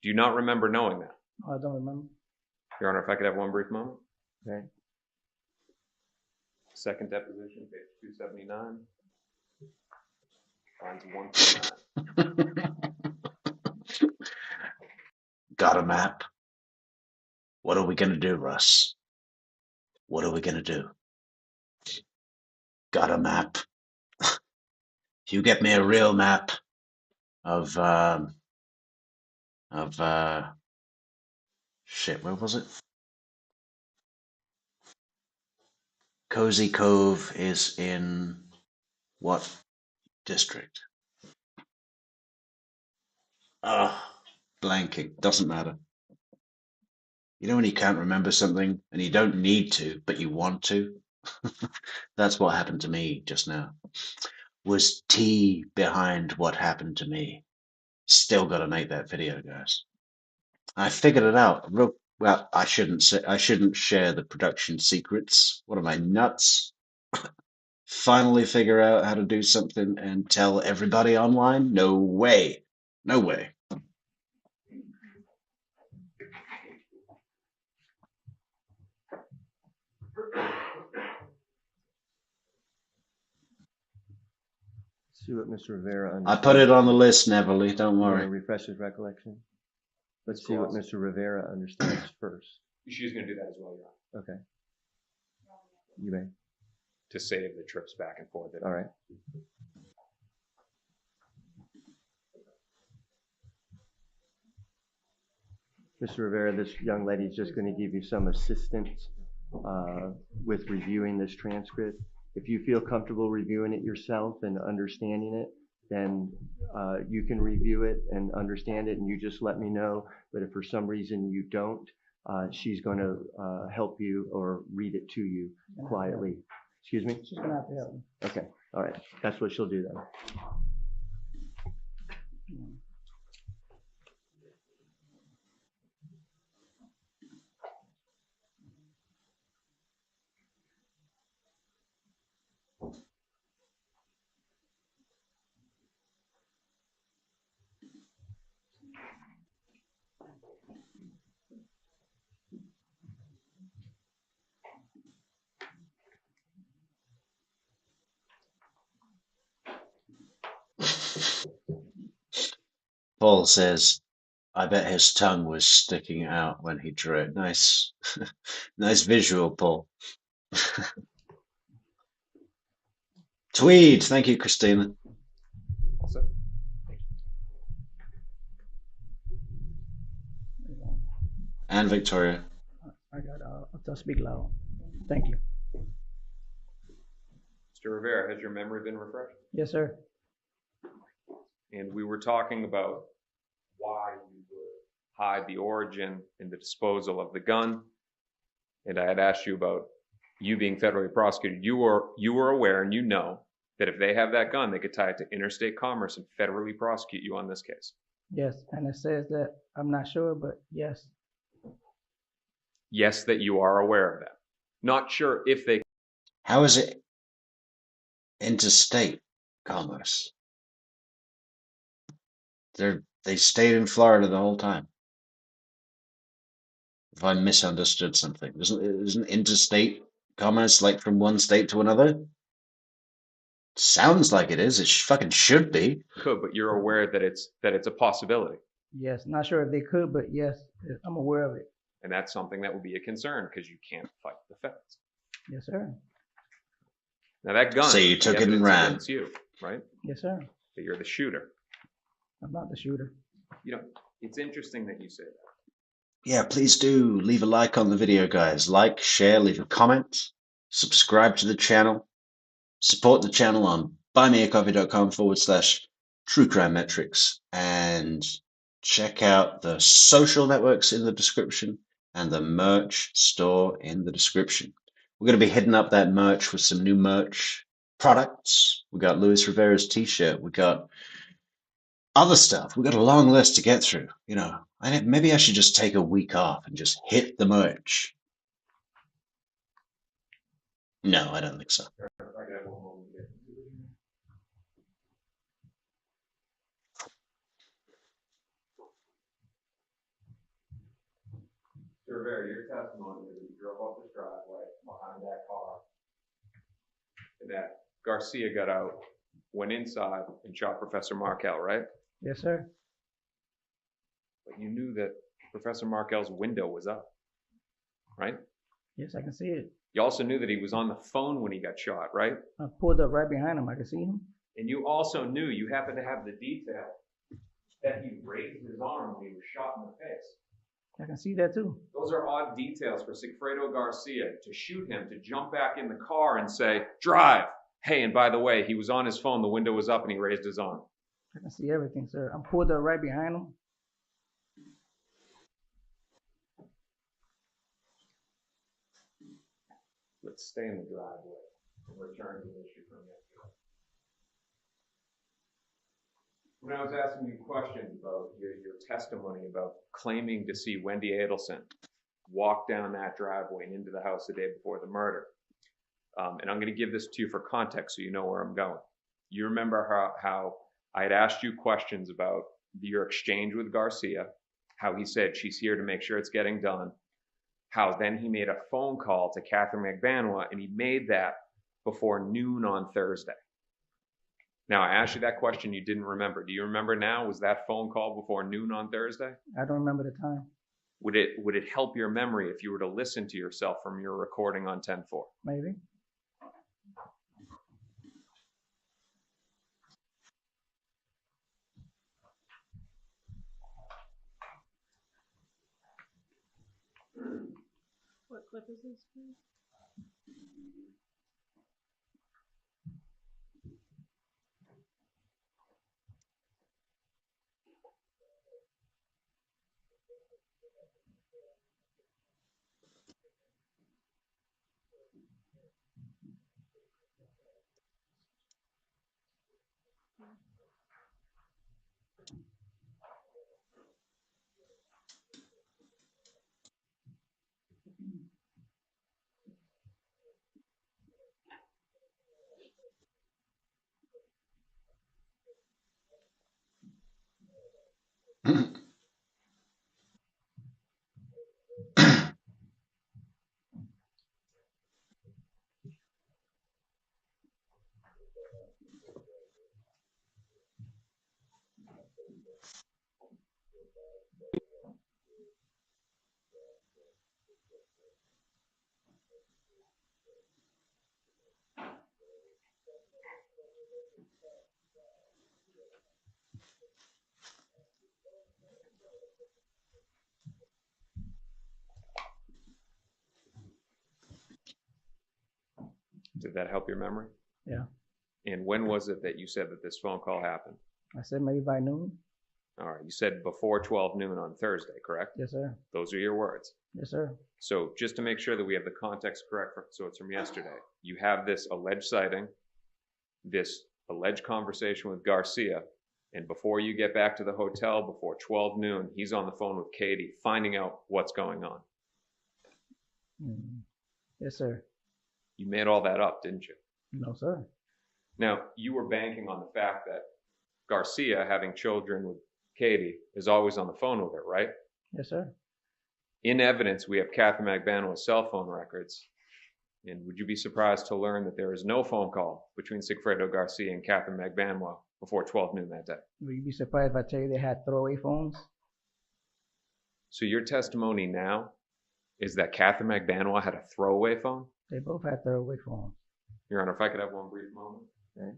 [SPEAKER 2] Do you not remember knowing that?
[SPEAKER 3] Oh, I don't remember.
[SPEAKER 2] Your Honor, if I could have one brief moment.
[SPEAKER 5] Okay.
[SPEAKER 2] Second deposition, page 279. Lines 1 to 9.
[SPEAKER 1] Got a map? What are we going to do, Russ? What are we going to do? Got a map? If you get me a real map of shit, where was it? Cozy Cove is in what district? Blanking. Doesn't matter. You know when you can't remember something and you don't need to, but you want to? That's what happened to me just now. Was T behind what happened to me. Still got to make that video, guys. I figured it out. Well, I shouldn't share the production secrets. What am I, nuts? Finally figure out how to do something and tell everybody online? No way. No way.
[SPEAKER 5] See what Mr. Rivera
[SPEAKER 1] I put it on the list, Neverly. Don't worry.
[SPEAKER 5] Refresh his recollection. Let's see what Mr. Rivera understands first.
[SPEAKER 2] She's going to do that as well, Your Honor.
[SPEAKER 5] Okay. You may.
[SPEAKER 2] To save the trips back and forth.
[SPEAKER 5] All right. Mr. Rivera, this young lady is just going to give you some assistance with reviewing this transcript. If you feel comfortable reviewing it yourself and understanding it, then you can review it and understand it, and you just let me know. But if for some reason you don't, she's going to help you or read it to you quietly. Excuse me?
[SPEAKER 3] She's going to have to help me.
[SPEAKER 5] Okay. All right. That's what she'll do then.
[SPEAKER 1] Paul says, I bet his tongue was sticking out when he drew it. Nice. Nice visual, Paul. Tweed. Thank you, Christina.
[SPEAKER 2] Also.
[SPEAKER 1] And Victoria.
[SPEAKER 3] I got I'll speak loud. Thank you.
[SPEAKER 2] Mr. Rivera, has your memory been refreshed?
[SPEAKER 3] Yes, sir.
[SPEAKER 2] And we were talking about why you were hide the origin and the disposal of the gun. And I had asked you about you being federally prosecuted. You were aware and you know that if they have that gun, they could tie it to interstate commerce and federally prosecute you on this case.
[SPEAKER 3] Yes, and it says that I'm not sure, but yes.
[SPEAKER 2] Yes, that you are aware of that. Not sure if they.
[SPEAKER 1] How is it interstate commerce? They stayed in Florida the whole time. If I misunderstood something, isn't interstate commerce like from one state to another? Sounds like it is. It fucking should be.
[SPEAKER 2] Could, but you're aware that it's a possibility.
[SPEAKER 3] Yes, not sure if they could, but yes, I'm aware of it.
[SPEAKER 2] And that's something that would be a concern because you can't fight the feds.
[SPEAKER 3] Yes, sir.
[SPEAKER 2] Now that gun.
[SPEAKER 1] So you took it and ran.
[SPEAKER 2] Against you, right?
[SPEAKER 3] Yes, sir.
[SPEAKER 2] That you're the shooter.
[SPEAKER 3] I'm not the shooter.
[SPEAKER 2] You know, it's interesting that you say that.
[SPEAKER 1] Yeah, please do leave a like on the video, guys. Like, share, leave a comment, subscribe to the channel, support the channel on buymeacoffee.com/True Crime Metrix, and check out the social networks in the description and the merch store in the description. We're going to be hitting up that merch with some new merch products. We got Luis Rivera's t-shirt. We got other stuff. We got a long list to get through. You know, maybe I should just take a week off and just hit the merch. No, I don't think so.
[SPEAKER 2] Rivera, your testimony is that you drove up this driveway behind that car, and that Garcia got out, went inside, and shot Professor Markel, right?
[SPEAKER 3] Yes, sir.
[SPEAKER 2] But you knew that Professor Markel's window was up, right?
[SPEAKER 3] Yes, I can see it.
[SPEAKER 2] You also knew that he was on the phone when he got shot, right?
[SPEAKER 3] I pulled up right behind him. I can see him.
[SPEAKER 2] And you also knew, you happened to have the detail, that he raised his arm when he was shot in the face.
[SPEAKER 3] I can see that too.
[SPEAKER 2] Those are odd details for Sigfredo Garcia to shoot him, to jump back in the car and say, drive. Hey, and by the way, he was on his phone, the window was up, and he raised his arm.
[SPEAKER 3] I can see everything, sir. I'm pulled up right behind him.
[SPEAKER 2] Let's stay in the driveway and return to the issue from yesterday. When I was asking you questions about your testimony about claiming to see Wendy Adelson walk down that driveway and into the house the day before the murder, and I'm going to give this to you for context so you know where I'm going. You remember how I had asked you questions about your exchange with Garcia, how he said she's here to make sure it's getting done, how then he made a phone call to Katherine Magbauna, and he made that before noon on Thursday. Now, I asked you that question you didn't remember. Do you remember now? Was that phone call before noon on Thursday?
[SPEAKER 3] I don't remember the time.
[SPEAKER 2] Would it help your memory if you were to listen to yourself from your recording on 10/4?
[SPEAKER 3] Maybe.
[SPEAKER 4] What clip is this, please?
[SPEAKER 2] Did that help your memory?
[SPEAKER 3] Yeah.
[SPEAKER 2] And when was it that you said that this phone call happened?
[SPEAKER 3] I said maybe by noon.
[SPEAKER 2] All right, you said before 12 noon on Thursday, correct?
[SPEAKER 3] Yes, sir.
[SPEAKER 2] Those are your words.
[SPEAKER 3] Yes, sir.
[SPEAKER 2] So just to make sure that we have the context correct, so it's from yesterday, you have this alleged sighting, this alleged conversation with Garcia, and before you get back to the hotel, before 12 noon, he's on the phone with Katie, finding out what's going on.
[SPEAKER 3] Yes, sir.
[SPEAKER 2] You made all that up, didn't you?
[SPEAKER 3] No, sir.
[SPEAKER 2] Now, you were banking on the fact that Garcia, having children with Katie, is always on the phone with her, right?
[SPEAKER 3] Yes, sir.
[SPEAKER 2] In evidence, we have Katherine Magbanua's cell phone records. And would you be surprised to learn that there is no phone call between Sigfredo Garcia and Katherine Magbanua before 12 noon that day?
[SPEAKER 3] Would you be surprised if I tell you they had throwaway phones?
[SPEAKER 2] So your testimony now is that Katherine Magbanua had a throwaway phone?
[SPEAKER 3] They both had throwaway phones.
[SPEAKER 2] Your Honor, if I could have one brief moment.
[SPEAKER 3] Okay.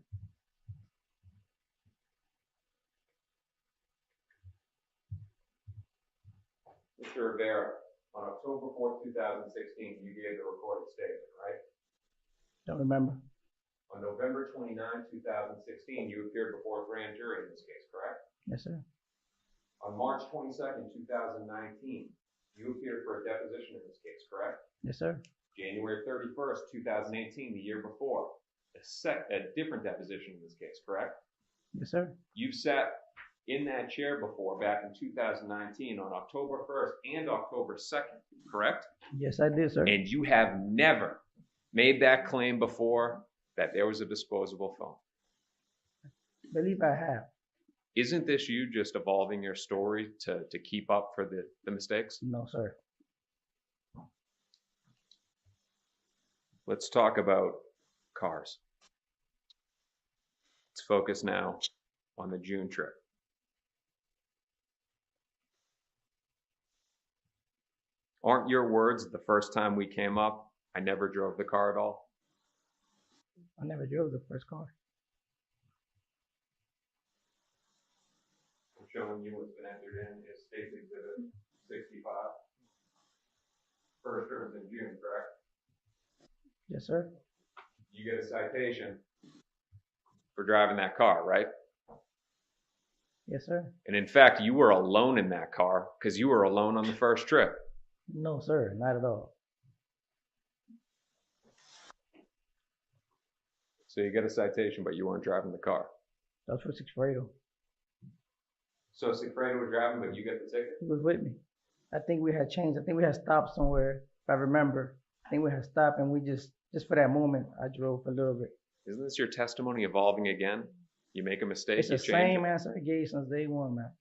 [SPEAKER 2] Mr. Rivera, on October 4th, 2016, you gave the recorded statement, right?
[SPEAKER 3] Don't remember.
[SPEAKER 2] On November 29, 2016, you appeared before a grand jury in this case, correct?
[SPEAKER 3] Yes, sir.
[SPEAKER 2] On March 22nd, 2019, you appeared for a deposition in this case, correct?
[SPEAKER 3] Yes, sir.
[SPEAKER 2] January 31st, 2018, the year before, a different deposition in this case, correct?
[SPEAKER 3] Yes, sir.
[SPEAKER 2] You've sat in that chair before back in 2019 on October 1st and October 2nd, correct?
[SPEAKER 3] Yes, I did, sir.
[SPEAKER 2] And you have never made that claim before that there was a disposable phone.
[SPEAKER 3] I believe I have.
[SPEAKER 2] Isn't this you just evolving your story to keep up for the mistakes?
[SPEAKER 3] No, sir.
[SPEAKER 2] Let's talk about cars. Let's focus now on the June trip. Aren't your words the first time we came up, I never drove the car at all?
[SPEAKER 3] I never drove the first car.
[SPEAKER 2] I'm showing you what's been entered in is State Exhibit 65. First terms in June, correct?
[SPEAKER 3] Yes, sir.
[SPEAKER 2] You get a citation for driving that car, right?
[SPEAKER 3] Yes, sir.
[SPEAKER 2] And in fact, you were alone in that car because you were alone on the first trip.
[SPEAKER 3] No, sir. Not at all.
[SPEAKER 2] So you get a citation, but you weren't driving the car.
[SPEAKER 3] That was for Sigfredo.
[SPEAKER 2] So Sigfredo was driving, but you get the ticket?
[SPEAKER 3] He was with me. I think we had changed. I think we had stopped somewhere, if I remember. I think we had stopped and we just for that moment, I drove a little bit.
[SPEAKER 2] Isn't this your testimony evolving again? You make a mistake,
[SPEAKER 3] It's
[SPEAKER 2] you
[SPEAKER 3] the
[SPEAKER 2] change
[SPEAKER 3] same
[SPEAKER 2] it.
[SPEAKER 3] answer I gave since day one, man.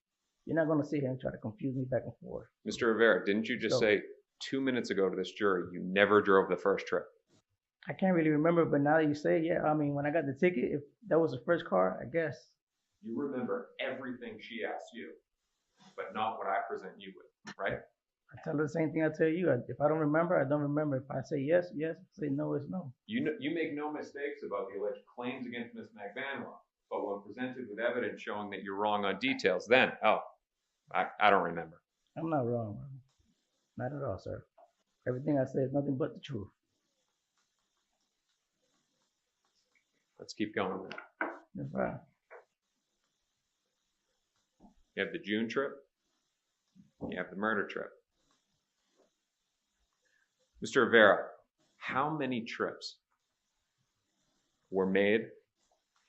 [SPEAKER 3] You're not going to sit here and try to confuse me back and forth.
[SPEAKER 2] Mr. Rivera, didn't you just say 2 minutes ago to this jury, you never drove the first trip?
[SPEAKER 3] I can't really remember, but now that you say it, yeah, I mean, when I got the ticket, if that was the first car, I guess.
[SPEAKER 2] You remember everything she asked you, but not what I present you with, right?
[SPEAKER 3] I tell her the same thing I tell you. If I don't remember, I don't remember. If I say yes, yes. Say no, it's no.
[SPEAKER 2] You make no mistakes about the alleged claims against Ms. Magbanua, but when presented with evidence showing that you're wrong on details, then, I don't remember.
[SPEAKER 3] I'm not wrong, man. Not at all, sir. Everything I say is nothing but the truth.
[SPEAKER 2] Let's keep going then.
[SPEAKER 3] That's right.
[SPEAKER 2] You have the June trip. You have the murder trip. Mr. Rivera, how many trips were made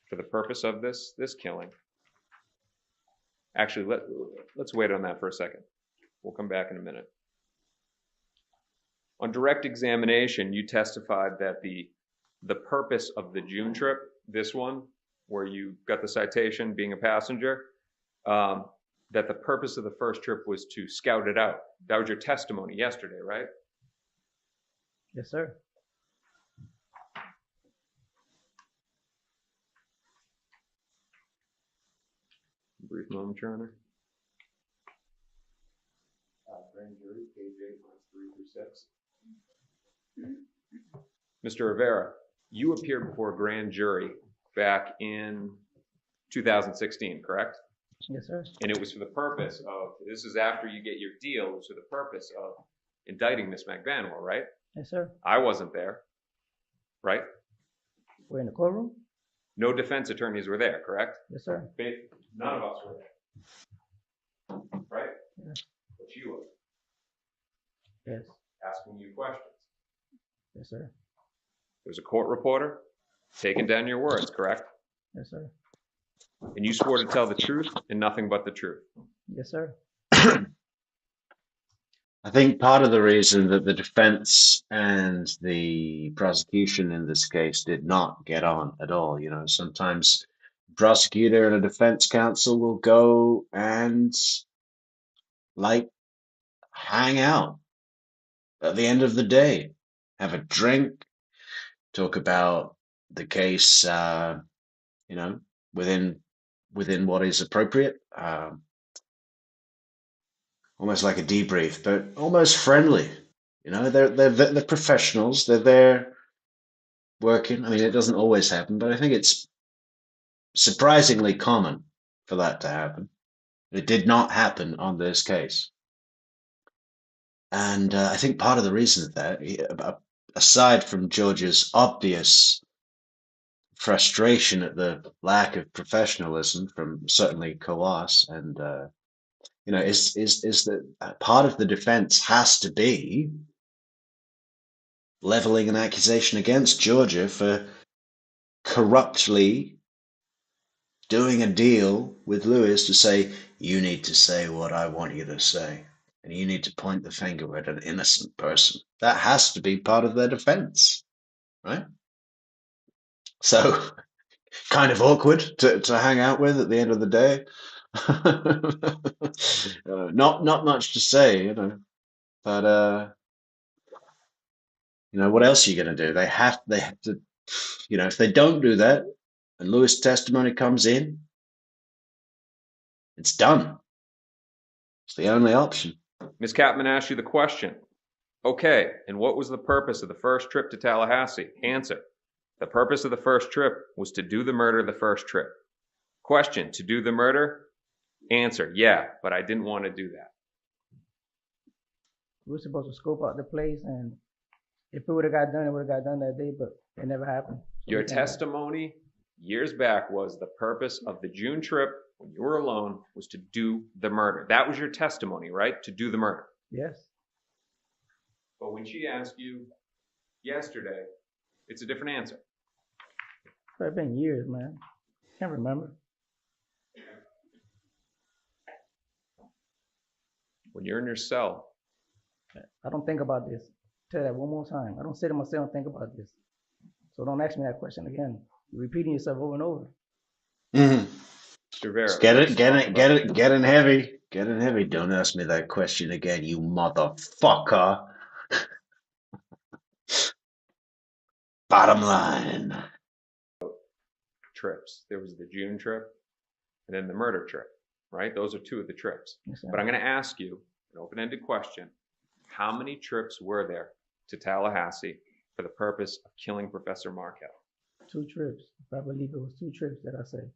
[SPEAKER 2] for the purpose of this killing? Actually, let's wait on that for a second. We'll come back in a minute. On direct examination, you testified that the purpose of the June trip, this one, where you got the citation being a passenger, that the purpose of the first trip was to scout it out. That was your testimony yesterday, right?
[SPEAKER 3] Yes, sir.
[SPEAKER 2] Brief moment, Your Honor. Grand jury, page 8, lines 3 through 6. Mr. Rivera, you appeared before a grand jury back in 2016, correct?
[SPEAKER 3] Yes, sir.
[SPEAKER 2] And it was for the purpose of, this is after you get your deal, it was for the purpose of indicting Ms. Magbanua, right?
[SPEAKER 3] Yes, sir.
[SPEAKER 2] I wasn't there, right?
[SPEAKER 3] We're in the courtroom?
[SPEAKER 2] No defense attorneys were there, correct?
[SPEAKER 3] Yes, sir.
[SPEAKER 2] None of us were there. right?
[SPEAKER 3] Yes.
[SPEAKER 2] But you are
[SPEAKER 3] Yes.
[SPEAKER 2] asking you questions.
[SPEAKER 3] Yes, sir.
[SPEAKER 2] There's a court reporter taking down your words, correct?
[SPEAKER 3] Yes, sir.
[SPEAKER 2] And you swore to tell the truth and nothing but the truth.
[SPEAKER 3] Yes, sir.
[SPEAKER 1] I think part of the reason that the defense and the prosecution in this case did not get on at all, sometimes prosecutor and a defense counsel will go and like hang out at the end of the day, have a drink, talk about the case, within what is appropriate, almost like a debrief, but almost friendly. They're professionals. They're there working. I mean, it doesn't always happen, but I think it's surprisingly common for that to happen. It did not happen on this case. And I think part of the reason of that, aside from George's obvious frustration at the lack of professionalism from certainly Coas, and is that part of the defense has to be leveling an accusation against Georgia for corruptly doing a deal with Lewis to say, you need to say what I want you to say. And you need to point the finger at an innocent person. That has to be part of their defense, right? So, kind of awkward to hang out with at the end of the day. Not much to say, but what else are you going to do? They have to, if they don't do that, and Lewis' testimony comes in, it's done. It's the only option.
[SPEAKER 2] Ms. Kapman asked you the question. Okay, and what was the purpose of the first trip to Tallahassee? Answer. The purpose of the first trip was to do the murder the first trip. Question, to do the murder? Answer, yeah, but I didn't want to do that.
[SPEAKER 3] We were supposed to scope out the place, and if it would have got done, it would have got done that day, but it never happened. So
[SPEAKER 2] Your testimony years back was the purpose of the June trip when you were alone was to do the murder. That was your testimony, right? To do the murder.
[SPEAKER 3] Yes.
[SPEAKER 2] But when she asked you yesterday, it's a different answer.
[SPEAKER 3] It's been years, man. Can't remember.
[SPEAKER 2] When you're in your cell,
[SPEAKER 3] I don't think about this. Tell you that one more time. I don't sit in my cell and think about this. So don't ask me that question again. You're repeating yourself over and over.
[SPEAKER 1] Mm-hmm.
[SPEAKER 2] Rivera,
[SPEAKER 1] Getting heavy. Getting heavy. Don't ask me that question again, you motherfucker. Bottom line.
[SPEAKER 2] trips. There was the June trip and then the murder trip, right? Those are two of the trips.
[SPEAKER 3] Yes, sir.
[SPEAKER 2] But I'm going to ask you an open-ended question. How many trips were there to Tallahassee for the purpose of killing Professor Markel?
[SPEAKER 3] 2 trips. I believe it was 2 trips that I said.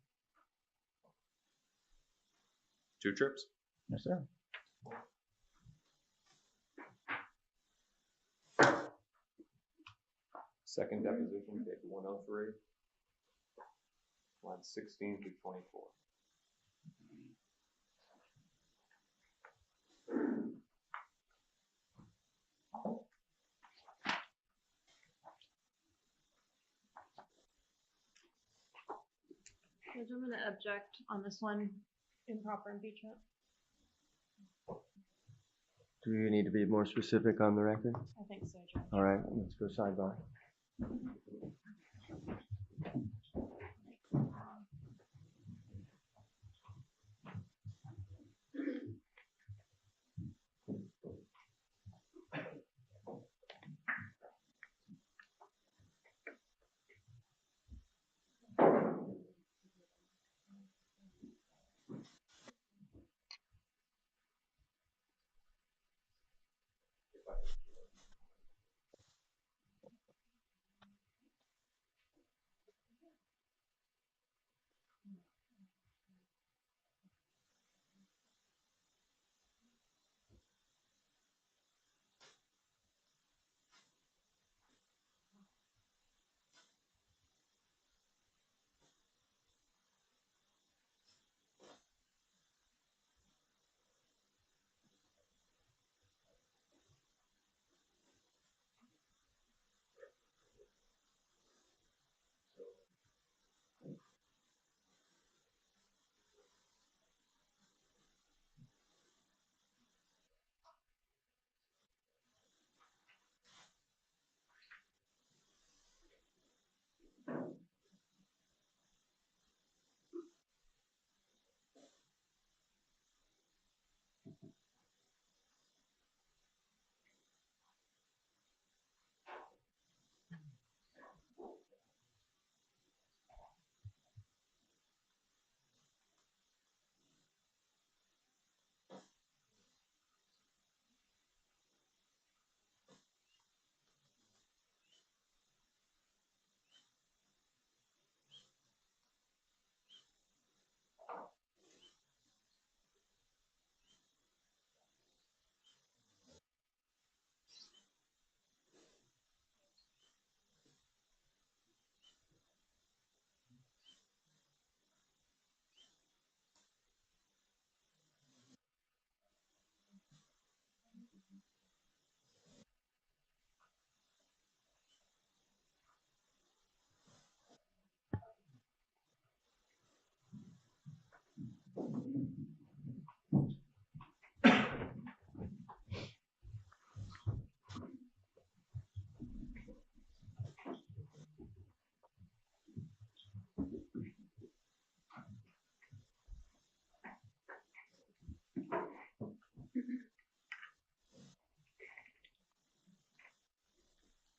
[SPEAKER 2] 2 trips?
[SPEAKER 3] Yes, sir.
[SPEAKER 2] Second deposition, page 103, lines 16 through 24.
[SPEAKER 4] Judge, I'm going to object on this one, improper impeachment.
[SPEAKER 5] Do you need to be more specific on the record?
[SPEAKER 4] I think so, Judge.
[SPEAKER 5] All right, let's go side by.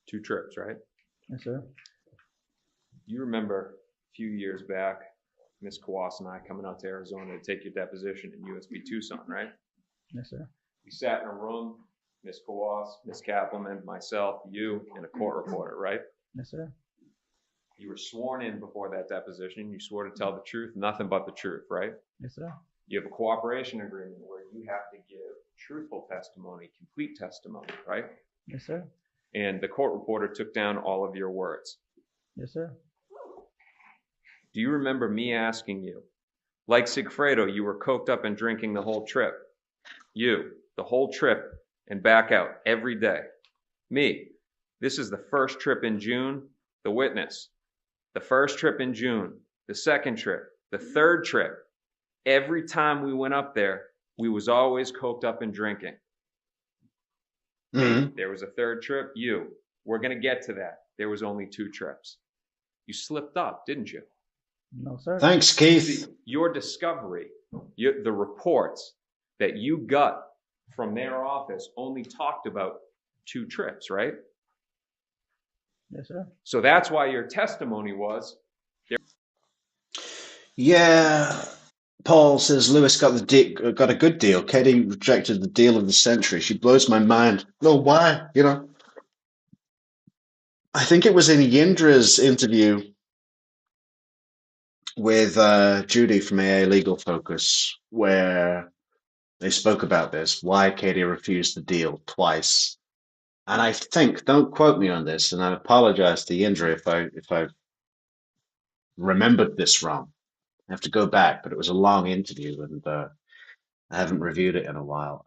[SPEAKER 2] 2 trips, right?
[SPEAKER 3] Yes, sir.
[SPEAKER 2] You remember a few years back, Miss Kawas and I coming out to Arizona to take your deposition in USB Tucson, right?
[SPEAKER 3] Yes, sir.
[SPEAKER 2] We sat in a room, Miss Kawas, Miss Kappelman, myself, you, and a court reporter, right?
[SPEAKER 3] Yes, sir.
[SPEAKER 2] You were sworn in before that deposition. You swore to tell the truth, nothing but the truth, right?
[SPEAKER 3] Yes, sir.
[SPEAKER 2] You have a cooperation agreement where you have to give truthful testimony, complete testimony, right?
[SPEAKER 3] Yes, sir.
[SPEAKER 2] And the court reporter took down all of your words.
[SPEAKER 3] Yes, sir.
[SPEAKER 2] Do you remember me asking you, like Sigfredo, you were coked up and drinking the whole trip? You, the whole trip and back out every day. Me, this is the first trip in June. The witness, the first trip in June, the second trip, the third trip. Every time we went up there, we was always coked up and drinking.
[SPEAKER 1] Mm-hmm.
[SPEAKER 2] There was a third trip. You, we're going to get to that. There was only 2 trips. You slipped up, didn't you?
[SPEAKER 3] No, sir.
[SPEAKER 1] Thanks, Keith.
[SPEAKER 2] See, your discovery, the reports that you got from their office only talked about 2 trips, right?
[SPEAKER 3] Yes, sir.
[SPEAKER 2] So that's why your testimony was.
[SPEAKER 1] Yeah. Paul says Lewis got got a good deal. Katie rejected the deal of the century. She blows my mind. No, why? You know, I think it was in Yindra's interview with Judy from AA Legal Focus where they spoke about this, why Katie refused the deal twice. And I think, don't quote me on this, and I apologize to Yindra if I remembered this wrong. I have to go back, but it was a long interview, and I haven't reviewed it in a while.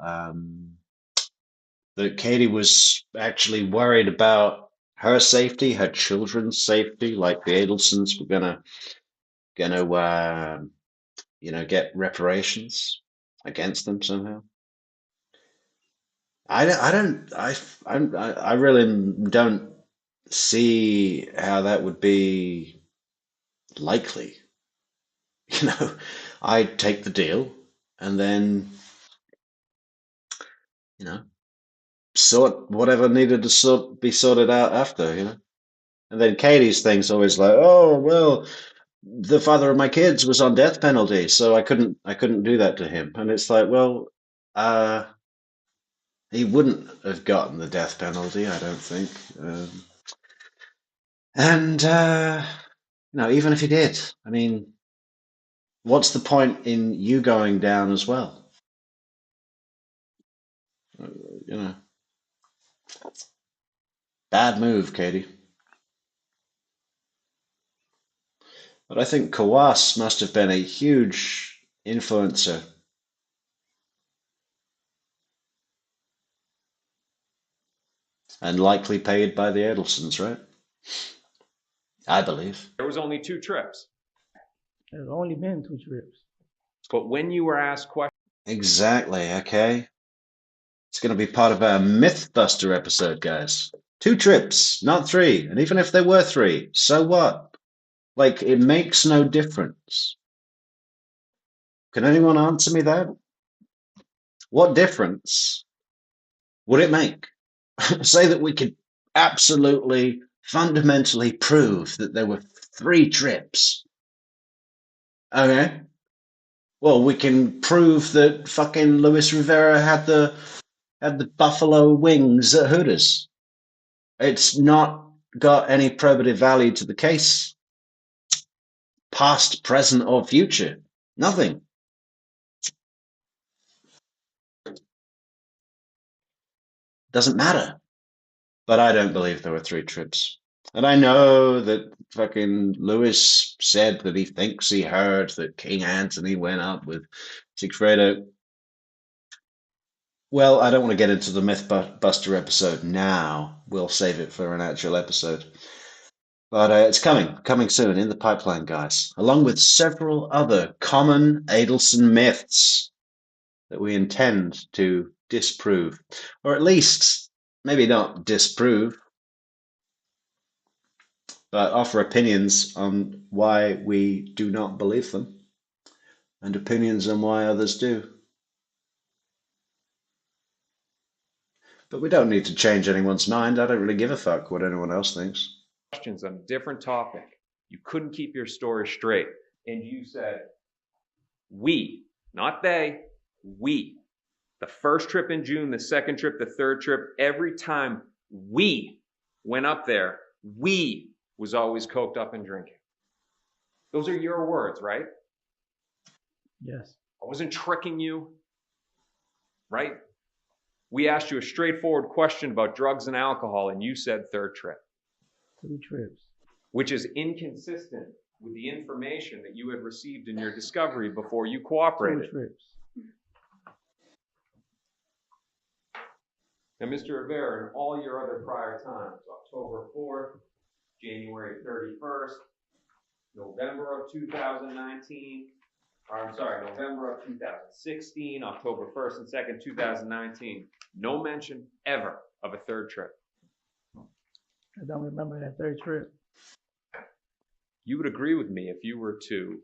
[SPEAKER 1] That Katie was actually worried about her safety, her children's safety, like the Adelsons were gonna get reparations against them somehow. I really don't see how that would be likely. You know, I'd take the deal and then, you know, sort whatever needed to be sorted out after, you know. And then Katie's thing's always like, oh well, the father of my kids was on death penalty, so I couldn't do that to him. And it's like, well, he wouldn't have gotten the death penalty, I don't think. And even if he did, I mean, what's the point in you going down as well? You know, bad move, Katie. But I think Kawas must have been a huge influencer. And likely paid by the Adelsons, right? I believe.
[SPEAKER 2] There was only 2 trips.
[SPEAKER 3] There's only been 2 trips.
[SPEAKER 2] But when you were asked questions.
[SPEAKER 1] Exactly, okay. It's going to be part of our Mythbuster episode, guys. 2 trips, not 3. And even if there were 3, so what? Like, it makes no difference. Can anyone answer me that? What difference would it make? Say that we could absolutely, fundamentally prove that there were 3 trips. Okay. Well, we can prove that fucking Luis Rivera had the buffalo wings at Hooters. It's not got any probative value to the case. Past, present, or future. Nothing. Doesn't matter. But I don't believe there were 3 trips. And I know that fucking Lewis said that he thinks he heard that King Anthony went up with Sigfredo. Well, I don't want to get into the Mythbuster episode now. We'll save it for an actual episode. But it's coming soon in the pipeline, guys, along with several other common Adelson myths that we intend to disprove, or at least maybe not disprove, but offer opinions on why we do not believe them, and opinions on why others do. But we don't need to change anyone's mind. I don't really give a fuck what anyone else thinks.
[SPEAKER 2] Questions on a different topic. You couldn't keep your story straight. And you said, we, not they, we. The first trip in June, the second trip, the third trip, every time we went up there, we was always coked up and drinking. Those are your words, right?
[SPEAKER 3] Yes.
[SPEAKER 2] I wasn't tricking you, right? We asked you a straightforward question about drugs and alcohol, and you said third trip.
[SPEAKER 3] 2 trips.
[SPEAKER 2] Which is inconsistent with the information that you had received in your discovery before you cooperated.
[SPEAKER 3] 2 trips.
[SPEAKER 2] Now, Mr. Rivera, in all your other prior times, October 4th, January 31st, November of 2019, November of 2016, October 1st and 2nd, 2019, no mention ever of a third trip.
[SPEAKER 3] I don't remember that 3rd trip.
[SPEAKER 2] You would agree with me if you were to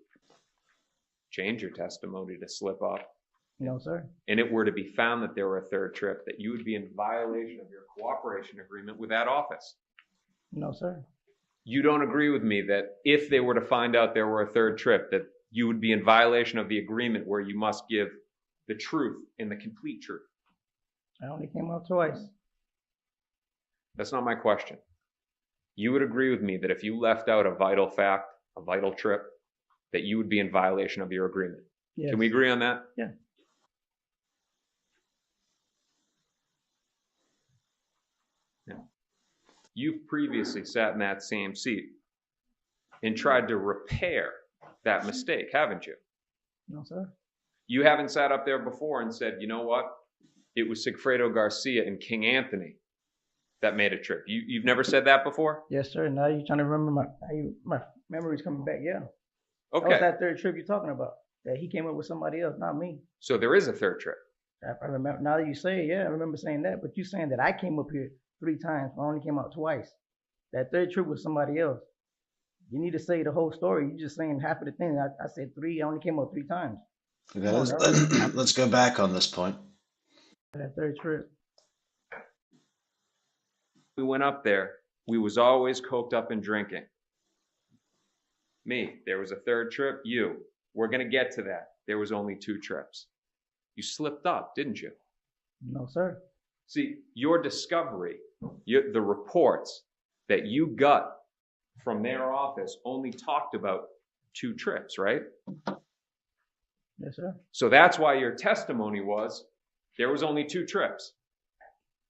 [SPEAKER 2] change your testimony to slip up,
[SPEAKER 3] No, sir.
[SPEAKER 2] and it were to be found that there were a third trip, that you would be in violation of your cooperation agreement with that office.
[SPEAKER 3] No, sir.
[SPEAKER 2] You don't agree with me that if they were to find out there were a third trip, that you would be in violation of the agreement where you must give the truth and the complete truth.
[SPEAKER 3] I only came out twice.
[SPEAKER 2] That's not my question. You would agree with me that if you left out a vital fact, a vital trip, that you would be in violation of your agreement.
[SPEAKER 3] Yes.
[SPEAKER 2] Can we agree on that?
[SPEAKER 3] Yeah.
[SPEAKER 2] Now, you've previously sat in that same seat and tried to repair that mistake, haven't you?
[SPEAKER 3] No, sir.
[SPEAKER 2] You haven't sat up there before and said, you know what? It was Sigfredo Garcia and King Anthony that made a trip. You've never said that before?
[SPEAKER 3] Yes, sir. Now you're trying to remember my memory's coming back. Yeah. That was
[SPEAKER 2] Okay.
[SPEAKER 3] that 3rd trip you're talking about. That he came up with somebody else, not me.
[SPEAKER 2] So there is a third trip.
[SPEAKER 3] I remember. Now that you say it, yeah, I remember saying that. But you saying that I came up here 3 times. I only came out twice. That 3rd trip was somebody else. You need to say the whole story. You're just saying half of the thing. I said 3. I only came out 3 times.
[SPEAKER 1] Okay, let's go back on this point.
[SPEAKER 3] That 3rd trip.
[SPEAKER 2] We went up there. We was always coked up and drinking. Me, there was a third trip. You, we're going to get to that. There was only 2 trips. You slipped up, didn't you?
[SPEAKER 3] No, sir.
[SPEAKER 2] See, your discovery, the reports that you got from their office only talked about 2 trips, right?
[SPEAKER 3] Yes, sir.
[SPEAKER 2] So that's why your testimony was there was only 2 trips.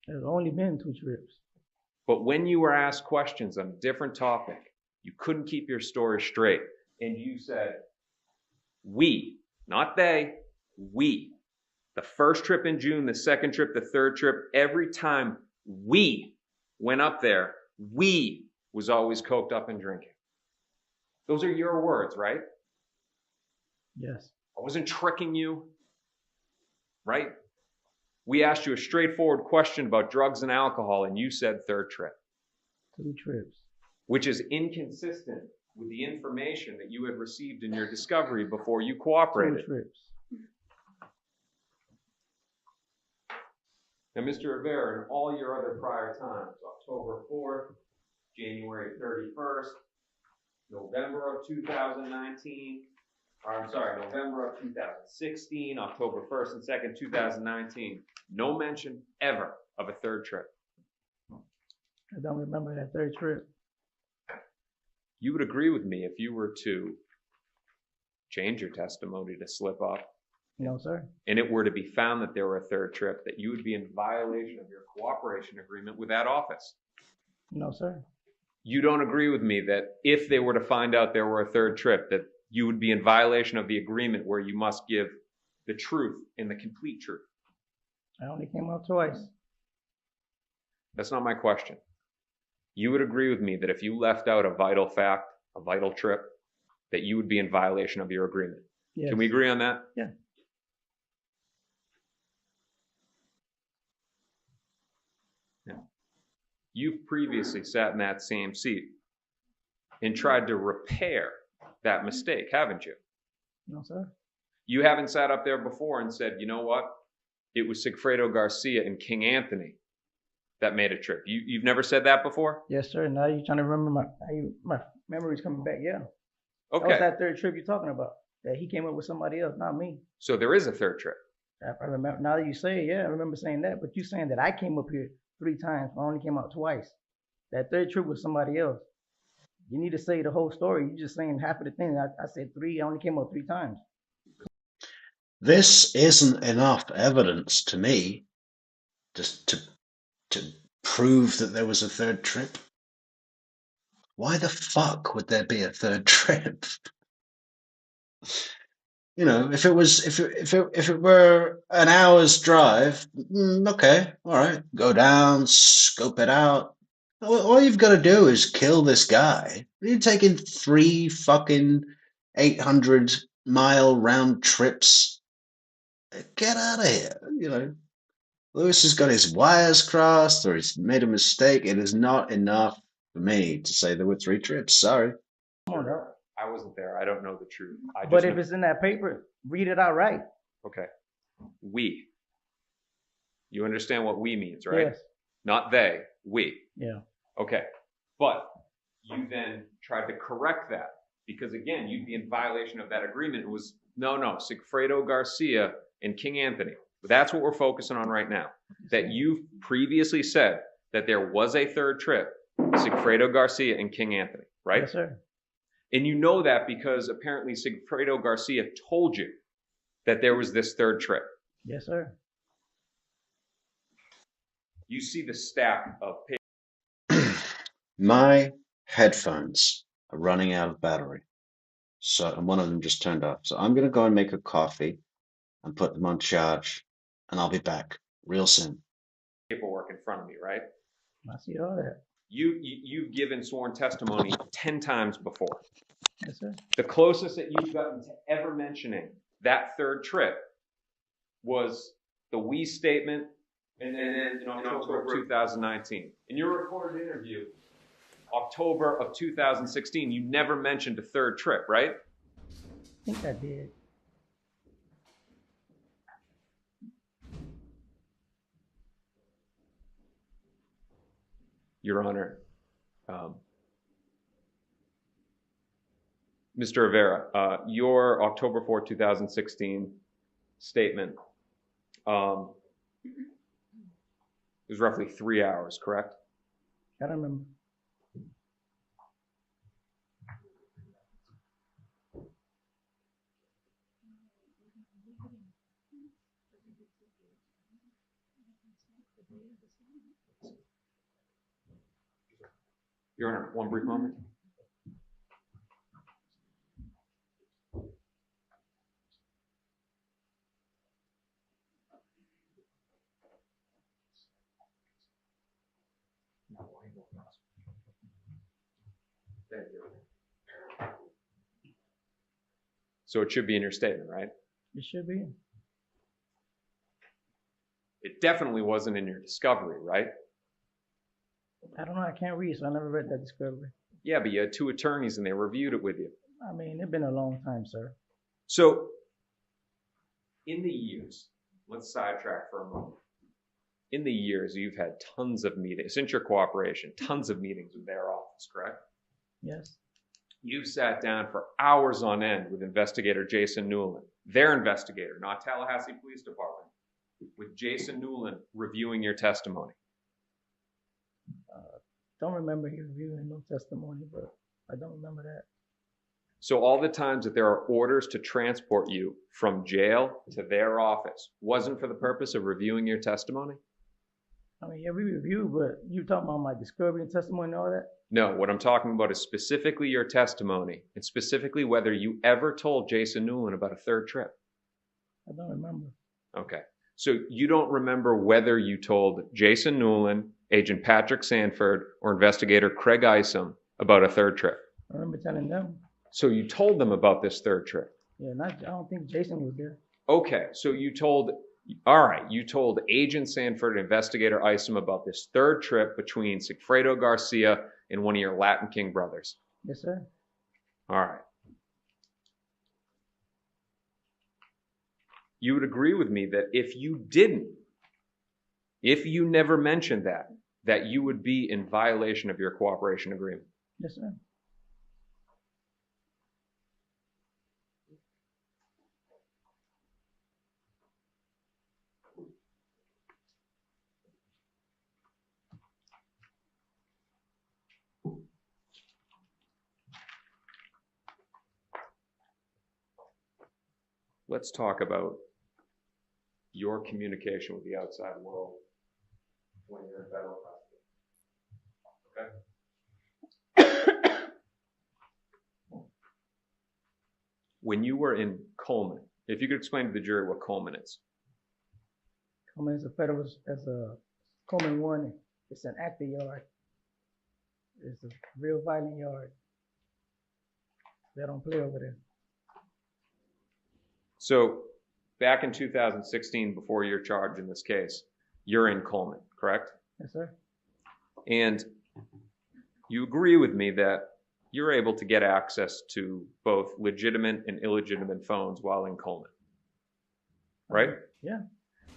[SPEAKER 3] There's only been 2 trips.
[SPEAKER 2] But when you were asked questions on a different topic, you couldn't keep your story straight. And you said, we, not they, we. The first trip in June, the second trip, the third trip, every time we went up there, we was always coked up and drinking. Those are your words, right?
[SPEAKER 3] Yes.
[SPEAKER 2] I wasn't tricking you, right? We asked you a straightforward question about drugs and alcohol, and you said third trip.
[SPEAKER 3] 2 trips.
[SPEAKER 2] Which is inconsistent with the information that you had received in your discovery before you cooperated.
[SPEAKER 3] 2 trips.
[SPEAKER 2] Now, Mr. Rivera, in all your other prior times, October 4th, January 31st, November of 2019, November of 2016, October 1st and 2nd, 2019, no mention ever of a third trip.
[SPEAKER 3] I don't remember that 3rd trip.
[SPEAKER 2] You would agree with me if you were to change your testimony to slip up,
[SPEAKER 3] No, sir.
[SPEAKER 2] and it were to be found that there were a third trip, that you would be in violation of your cooperation agreement with that office.
[SPEAKER 3] No, sir.
[SPEAKER 2] You don't agree with me that if they were to find out there were a third trip, that you would be in violation of the agreement where you must give the truth and the complete truth.
[SPEAKER 3] I only came out twice.
[SPEAKER 2] That's not my question. You would agree with me that if you left out a vital fact, a vital trip, that you would be in violation of your agreement.
[SPEAKER 3] Yes.
[SPEAKER 2] Can we agree on that?
[SPEAKER 3] Yeah.
[SPEAKER 2] Now, you've previously sat in that same seat and tried to repair that mistake, haven't you?
[SPEAKER 3] No, sir.
[SPEAKER 2] You haven't sat up there before and said, you know what? It was Sigfredo Garcia and King Anthony that made a trip. You've never said that before?
[SPEAKER 3] Yes, sir. Now you're trying to remember my memory's coming back. Yeah. That was
[SPEAKER 2] Okay.
[SPEAKER 3] that third trip you're talking about. That he came up with somebody else, not me.
[SPEAKER 2] So there is a third trip.
[SPEAKER 3] I remember. Now that you say it, yeah, I remember saying that. But you saying that I came up here 3 times. I only came out twice. That third trip was somebody else. You need to say the whole story. You're just saying half of the thing. I said 3. I only came out 3 times.
[SPEAKER 1] This isn't enough evidence to me just to prove that there was a third trip. Why the fuck would there be a third trip? You know, if it were an hour's drive, okay, all right, go down, scope it out. All you've got to do is kill this guy. You're taking 3 fucking 800-mile round trips. Get out of here. You know, Lewis has got his wires crossed or he's made a mistake. It is not enough for me to say there were 3 trips. Sorry.
[SPEAKER 3] Come on, dog.
[SPEAKER 2] I wasn't there. I don't know the truth.
[SPEAKER 3] But if it's in that paper, read it out right.
[SPEAKER 2] Okay. We. You understand what we means, right?
[SPEAKER 3] Yes.
[SPEAKER 2] Not they. We.
[SPEAKER 3] Yeah.
[SPEAKER 2] Okay. But you then tried to correct that because, again, you'd be in violation of that agreement. It was, no, Sigfredo Garcia and King Anthony. That's what we're focusing on right now. That you previously said that there was a third trip, Sigfredo Garcia and King Anthony, right?
[SPEAKER 3] Yes, sir.
[SPEAKER 2] And you know that because apparently Sigfredo Garcia told you that there was this third trip.
[SPEAKER 3] Yes, sir.
[SPEAKER 2] You see the stack of papers.
[SPEAKER 1] My headphones are running out of battery. And one of them just turned off. So I'm going to go and make a coffee and put them on charge. And I'll be back real soon.
[SPEAKER 2] Paperwork in front of me, right?
[SPEAKER 3] I see all that.
[SPEAKER 2] You've given sworn testimony 10 times before.
[SPEAKER 3] Yes, sir.
[SPEAKER 2] The closest that you've gotten to ever mentioning that third trip was the we statement and then in October of 2019. In your recorded interview, October of 2016, you never mentioned a third trip, right?
[SPEAKER 3] I think I did.
[SPEAKER 2] Your Honor, Mr. Rivera, your October 4, 2016 statement was roughly 3 hours, correct?
[SPEAKER 3] I don't remember.
[SPEAKER 2] Your Honor, one brief moment. So it should be in your statement, right?
[SPEAKER 3] It should be.
[SPEAKER 2] It definitely wasn't in your discovery, right?
[SPEAKER 3] I don't know. I can't read, so I never read that discovery.
[SPEAKER 2] Yeah, but you had 2 attorneys and they reviewed it with you.
[SPEAKER 3] I mean, it's been a long time, sir.
[SPEAKER 2] So, in the years, let's sidetrack for a moment. In the years, you've had tons of meetings, since your cooperation, tons of meetings with their office, correct?
[SPEAKER 3] Yes.
[SPEAKER 2] You've sat down for hours on end with investigator Jason Newland, their investigator, not Tallahassee Police Department, with Jason Newland reviewing your testimony.
[SPEAKER 3] Don't remember you reviewing no testimony, but I don't remember that.
[SPEAKER 2] So all the times that there are orders to transport you from jail to their office wasn't for the purpose of reviewing your testimony?
[SPEAKER 3] I mean, yeah, we reviewed, but you talking about my discovery and testimony and all that?
[SPEAKER 2] No, what I'm talking about is specifically your testimony, and specifically whether you ever told Jason Newland about a third trip.
[SPEAKER 3] I don't remember.
[SPEAKER 2] Okay. So you don't remember whether you told Jason Newland, Agent Patrick Sanford, or investigator Craig Isom about a third trip?
[SPEAKER 3] I remember telling them.
[SPEAKER 2] So you told them about this third trip?
[SPEAKER 3] Yeah, I don't think Jason was there.
[SPEAKER 2] Okay, so you told Agent Sanford, investigator Isom about this third trip between Sigfredo Garcia and one of your Latin King brothers.
[SPEAKER 3] Yes, sir.
[SPEAKER 2] All right. You would agree with me that if you never mentioned that, that you would be in violation of your cooperation agreement?
[SPEAKER 3] Yes, sir.
[SPEAKER 2] Let's talk about your communication with the outside world when you're in federal custody. Okay? When you were in Coleman, if you could explain to the jury what Coleman is.
[SPEAKER 3] Coleman is a federal, as a Coleman 1, it's an active yard. It's a real violent yard. They don't play over there.
[SPEAKER 2] So back in 2016, before you're charged in this case, you're in Coleman, correct?
[SPEAKER 3] Yes, sir.
[SPEAKER 2] And you agree with me that you're able to get access to both legitimate and illegitimate phones while in Coleman, right?
[SPEAKER 3] Yeah.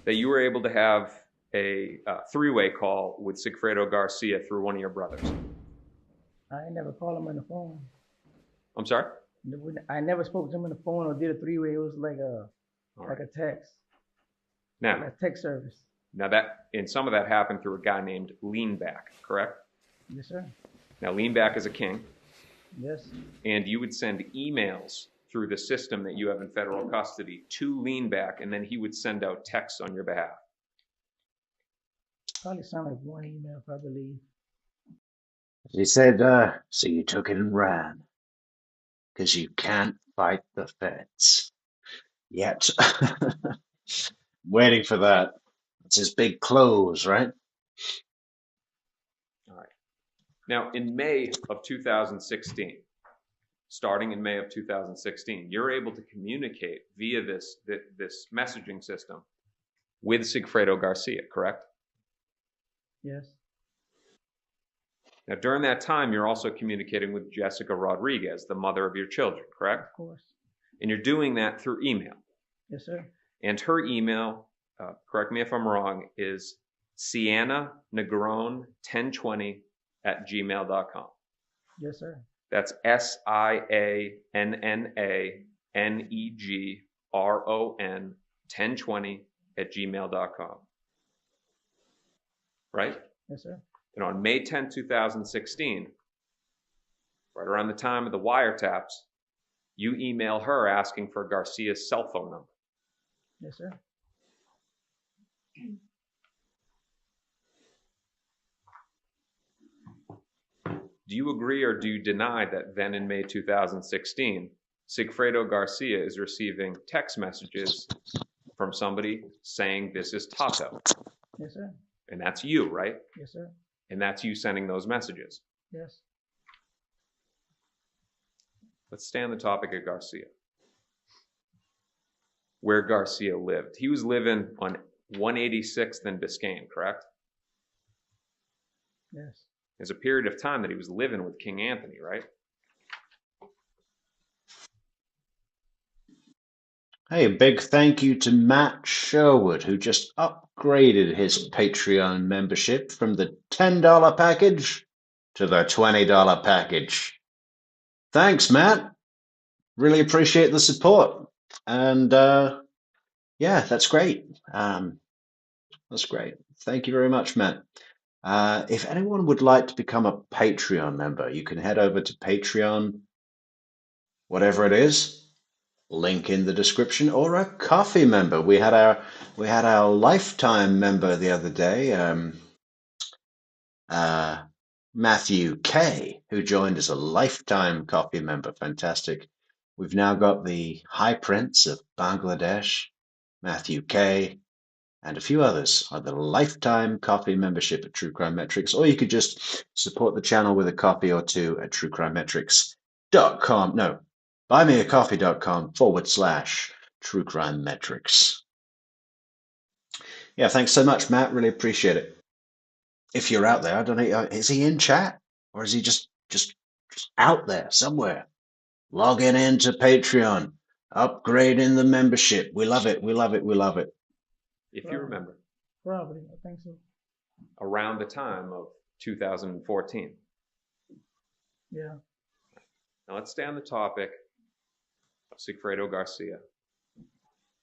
[SPEAKER 2] That you were able to have a three-way call with Sigfredo Garcia through one of your brothers.
[SPEAKER 3] I ain't never called him on the phone.
[SPEAKER 2] I'm sorry?
[SPEAKER 3] I never spoke to him on the phone or did a three-way. It was like a text.
[SPEAKER 2] Now,
[SPEAKER 3] like a text service.
[SPEAKER 2] Now some of that happened through a guy named Leanback, correct?
[SPEAKER 3] Yes, sir.
[SPEAKER 2] Now Leanback is a king.
[SPEAKER 3] Yes.
[SPEAKER 2] And you would send emails through the system that you have in federal custody to Leanback, and then he would send out texts on your behalf.
[SPEAKER 3] Probably sound like one email, I believe.
[SPEAKER 1] He said, so you took it and ran. Because you can't fight the feds. Yet. Waiting for that. It's his big close, right?
[SPEAKER 2] All right. Now, in May of 2016, starting in May of 2016, you're able to communicate via this messaging system with Sigfredo Garcia, correct?
[SPEAKER 3] Yes.
[SPEAKER 2] Now, during that time, you're also communicating with Jessica Rodriguez, the mother of your children, correct?
[SPEAKER 3] Of course.
[SPEAKER 2] And you're doing that through email.
[SPEAKER 3] Yes, sir.
[SPEAKER 2] And her email, correct me if I'm wrong, is siannanegron1020@gmail.com.
[SPEAKER 3] Yes, sir.
[SPEAKER 2] That's SIANNANEGRON 1020@gmail.com. Right?
[SPEAKER 3] Yes, sir.
[SPEAKER 2] And on May 10, 2016, right around the time of the wiretaps, you email her asking for Garcia's cell phone number.
[SPEAKER 3] Yes, sir.
[SPEAKER 2] Do you agree or do you deny that then in May 2016, Sigfredo Garcia is receiving text messages from somebody saying this is Tato?
[SPEAKER 3] Yes, sir.
[SPEAKER 2] And that's you, right?
[SPEAKER 3] Yes, sir.
[SPEAKER 2] And that's you sending those messages.
[SPEAKER 3] Yes.
[SPEAKER 2] Let's stay on the topic of Garcia. Where Garcia lived. He was living on 186th and Biscayne, correct?
[SPEAKER 3] Yes.
[SPEAKER 2] There's a period of time that he was living with King Anthony, right?
[SPEAKER 1] Hey, a big thank you to Matt Sherwood, who just upgraded his Patreon membership from the $10 package to the $20 package. Thanks, Matt. Really appreciate the support. And yeah, that's great. That's great. Thank you very much, Matt. If anyone would like to become a Patreon member, you can head over to Patreon, whatever it is. Link in the description, or a coffee member. We had our lifetime member the other day, Matthew K, who joined as a lifetime coffee member. Fantastic. We've now got the High Prince of Bangladesh, Matthew K, and a few others are the lifetime coffee membership at True Crime Metrix, or you could just support the channel with a coffee or two at truecrimemetrics.com. No. buymeacoffee.com/True Crime Metrix. Yeah, thanks so much, Matt. Really appreciate it. If you're out there, I don't know, is he in chat or is he just out there somewhere? Logging into Patreon, upgrading the membership. We love it. We love it. We love it.
[SPEAKER 2] If you remember.
[SPEAKER 3] Probably, I think so.
[SPEAKER 2] around the time of 2014.
[SPEAKER 3] Yeah.
[SPEAKER 2] Now let's stay on the topic of Sigfredo Garcia.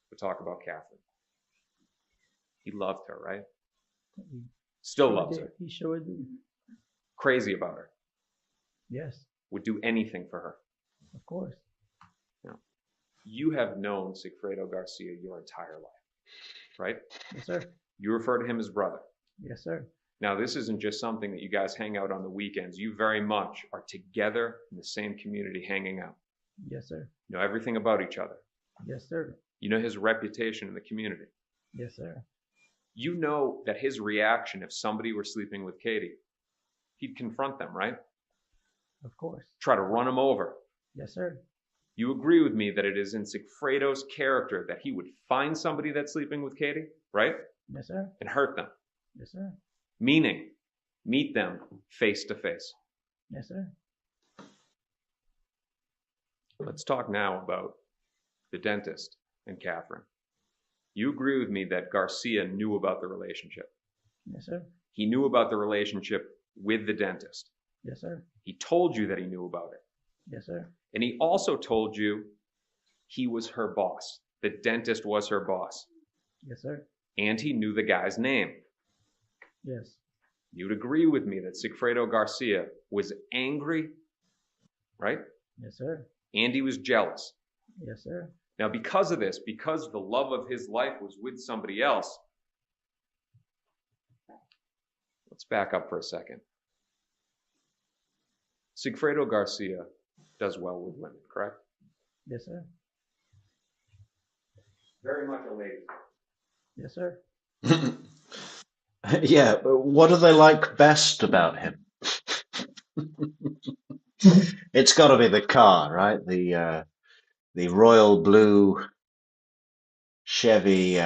[SPEAKER 2] We'll talk about Katherine. He loved her, right?
[SPEAKER 3] He
[SPEAKER 2] Still
[SPEAKER 3] sure
[SPEAKER 2] loves
[SPEAKER 3] did.
[SPEAKER 2] her.
[SPEAKER 3] He sure did.
[SPEAKER 2] Crazy about her.
[SPEAKER 3] Yes,
[SPEAKER 2] Would do anything for her.
[SPEAKER 3] of course.
[SPEAKER 2] Now, you have known Sigfredo Garcia your entire life, right?
[SPEAKER 3] Yes, sir.
[SPEAKER 2] You refer to him as brother.
[SPEAKER 3] Yes, sir.
[SPEAKER 2] Now, this isn't just something that you guys hang out on the weekends. You very much are together in the same community hanging out.
[SPEAKER 3] Yes, sir.
[SPEAKER 2] You know everything about each other.
[SPEAKER 3] Yes, sir.
[SPEAKER 2] You know his reputation in the community.
[SPEAKER 3] Yes, sir.
[SPEAKER 2] You know that his reaction if somebody were sleeping with Katie, he'd confront them, right?
[SPEAKER 3] Of course.
[SPEAKER 2] Try to run them over.
[SPEAKER 3] Yes, sir.
[SPEAKER 2] You agree with me that it is in Sigfredo's character that he would find somebody that's sleeping with Katie, right?
[SPEAKER 3] Yes, sir.
[SPEAKER 2] And hurt them.
[SPEAKER 3] Yes, sir.
[SPEAKER 2] Meaning, meet them face to face.
[SPEAKER 3] Yes, sir.
[SPEAKER 2] Let's talk now about the dentist and Katherine. You agree with me that Garcia knew about the relationship.
[SPEAKER 3] Yes, sir.
[SPEAKER 2] He knew about the relationship with the dentist.
[SPEAKER 3] Yes, sir.
[SPEAKER 2] He told you that he knew about it.
[SPEAKER 3] Yes, sir.
[SPEAKER 2] And he also told you he was her boss. The dentist was her boss.
[SPEAKER 3] Yes, sir.
[SPEAKER 2] And he knew the guy's name.
[SPEAKER 3] Yes.
[SPEAKER 2] You'd agree with me that Sigfredo Garcia was angry, right?
[SPEAKER 3] Yes, sir.
[SPEAKER 2] And he was jealous.
[SPEAKER 3] Yes, sir.
[SPEAKER 2] Now, because of this, because the love of his life was with somebody else, let's back up for a second. Sigfredo Garcia does well with women, correct?
[SPEAKER 3] Yes, sir.
[SPEAKER 2] Very much a lady.
[SPEAKER 3] Yes, sir.
[SPEAKER 1] Yeah, but what do they like best about him? It's got to be the car, right? The royal blue Chevy.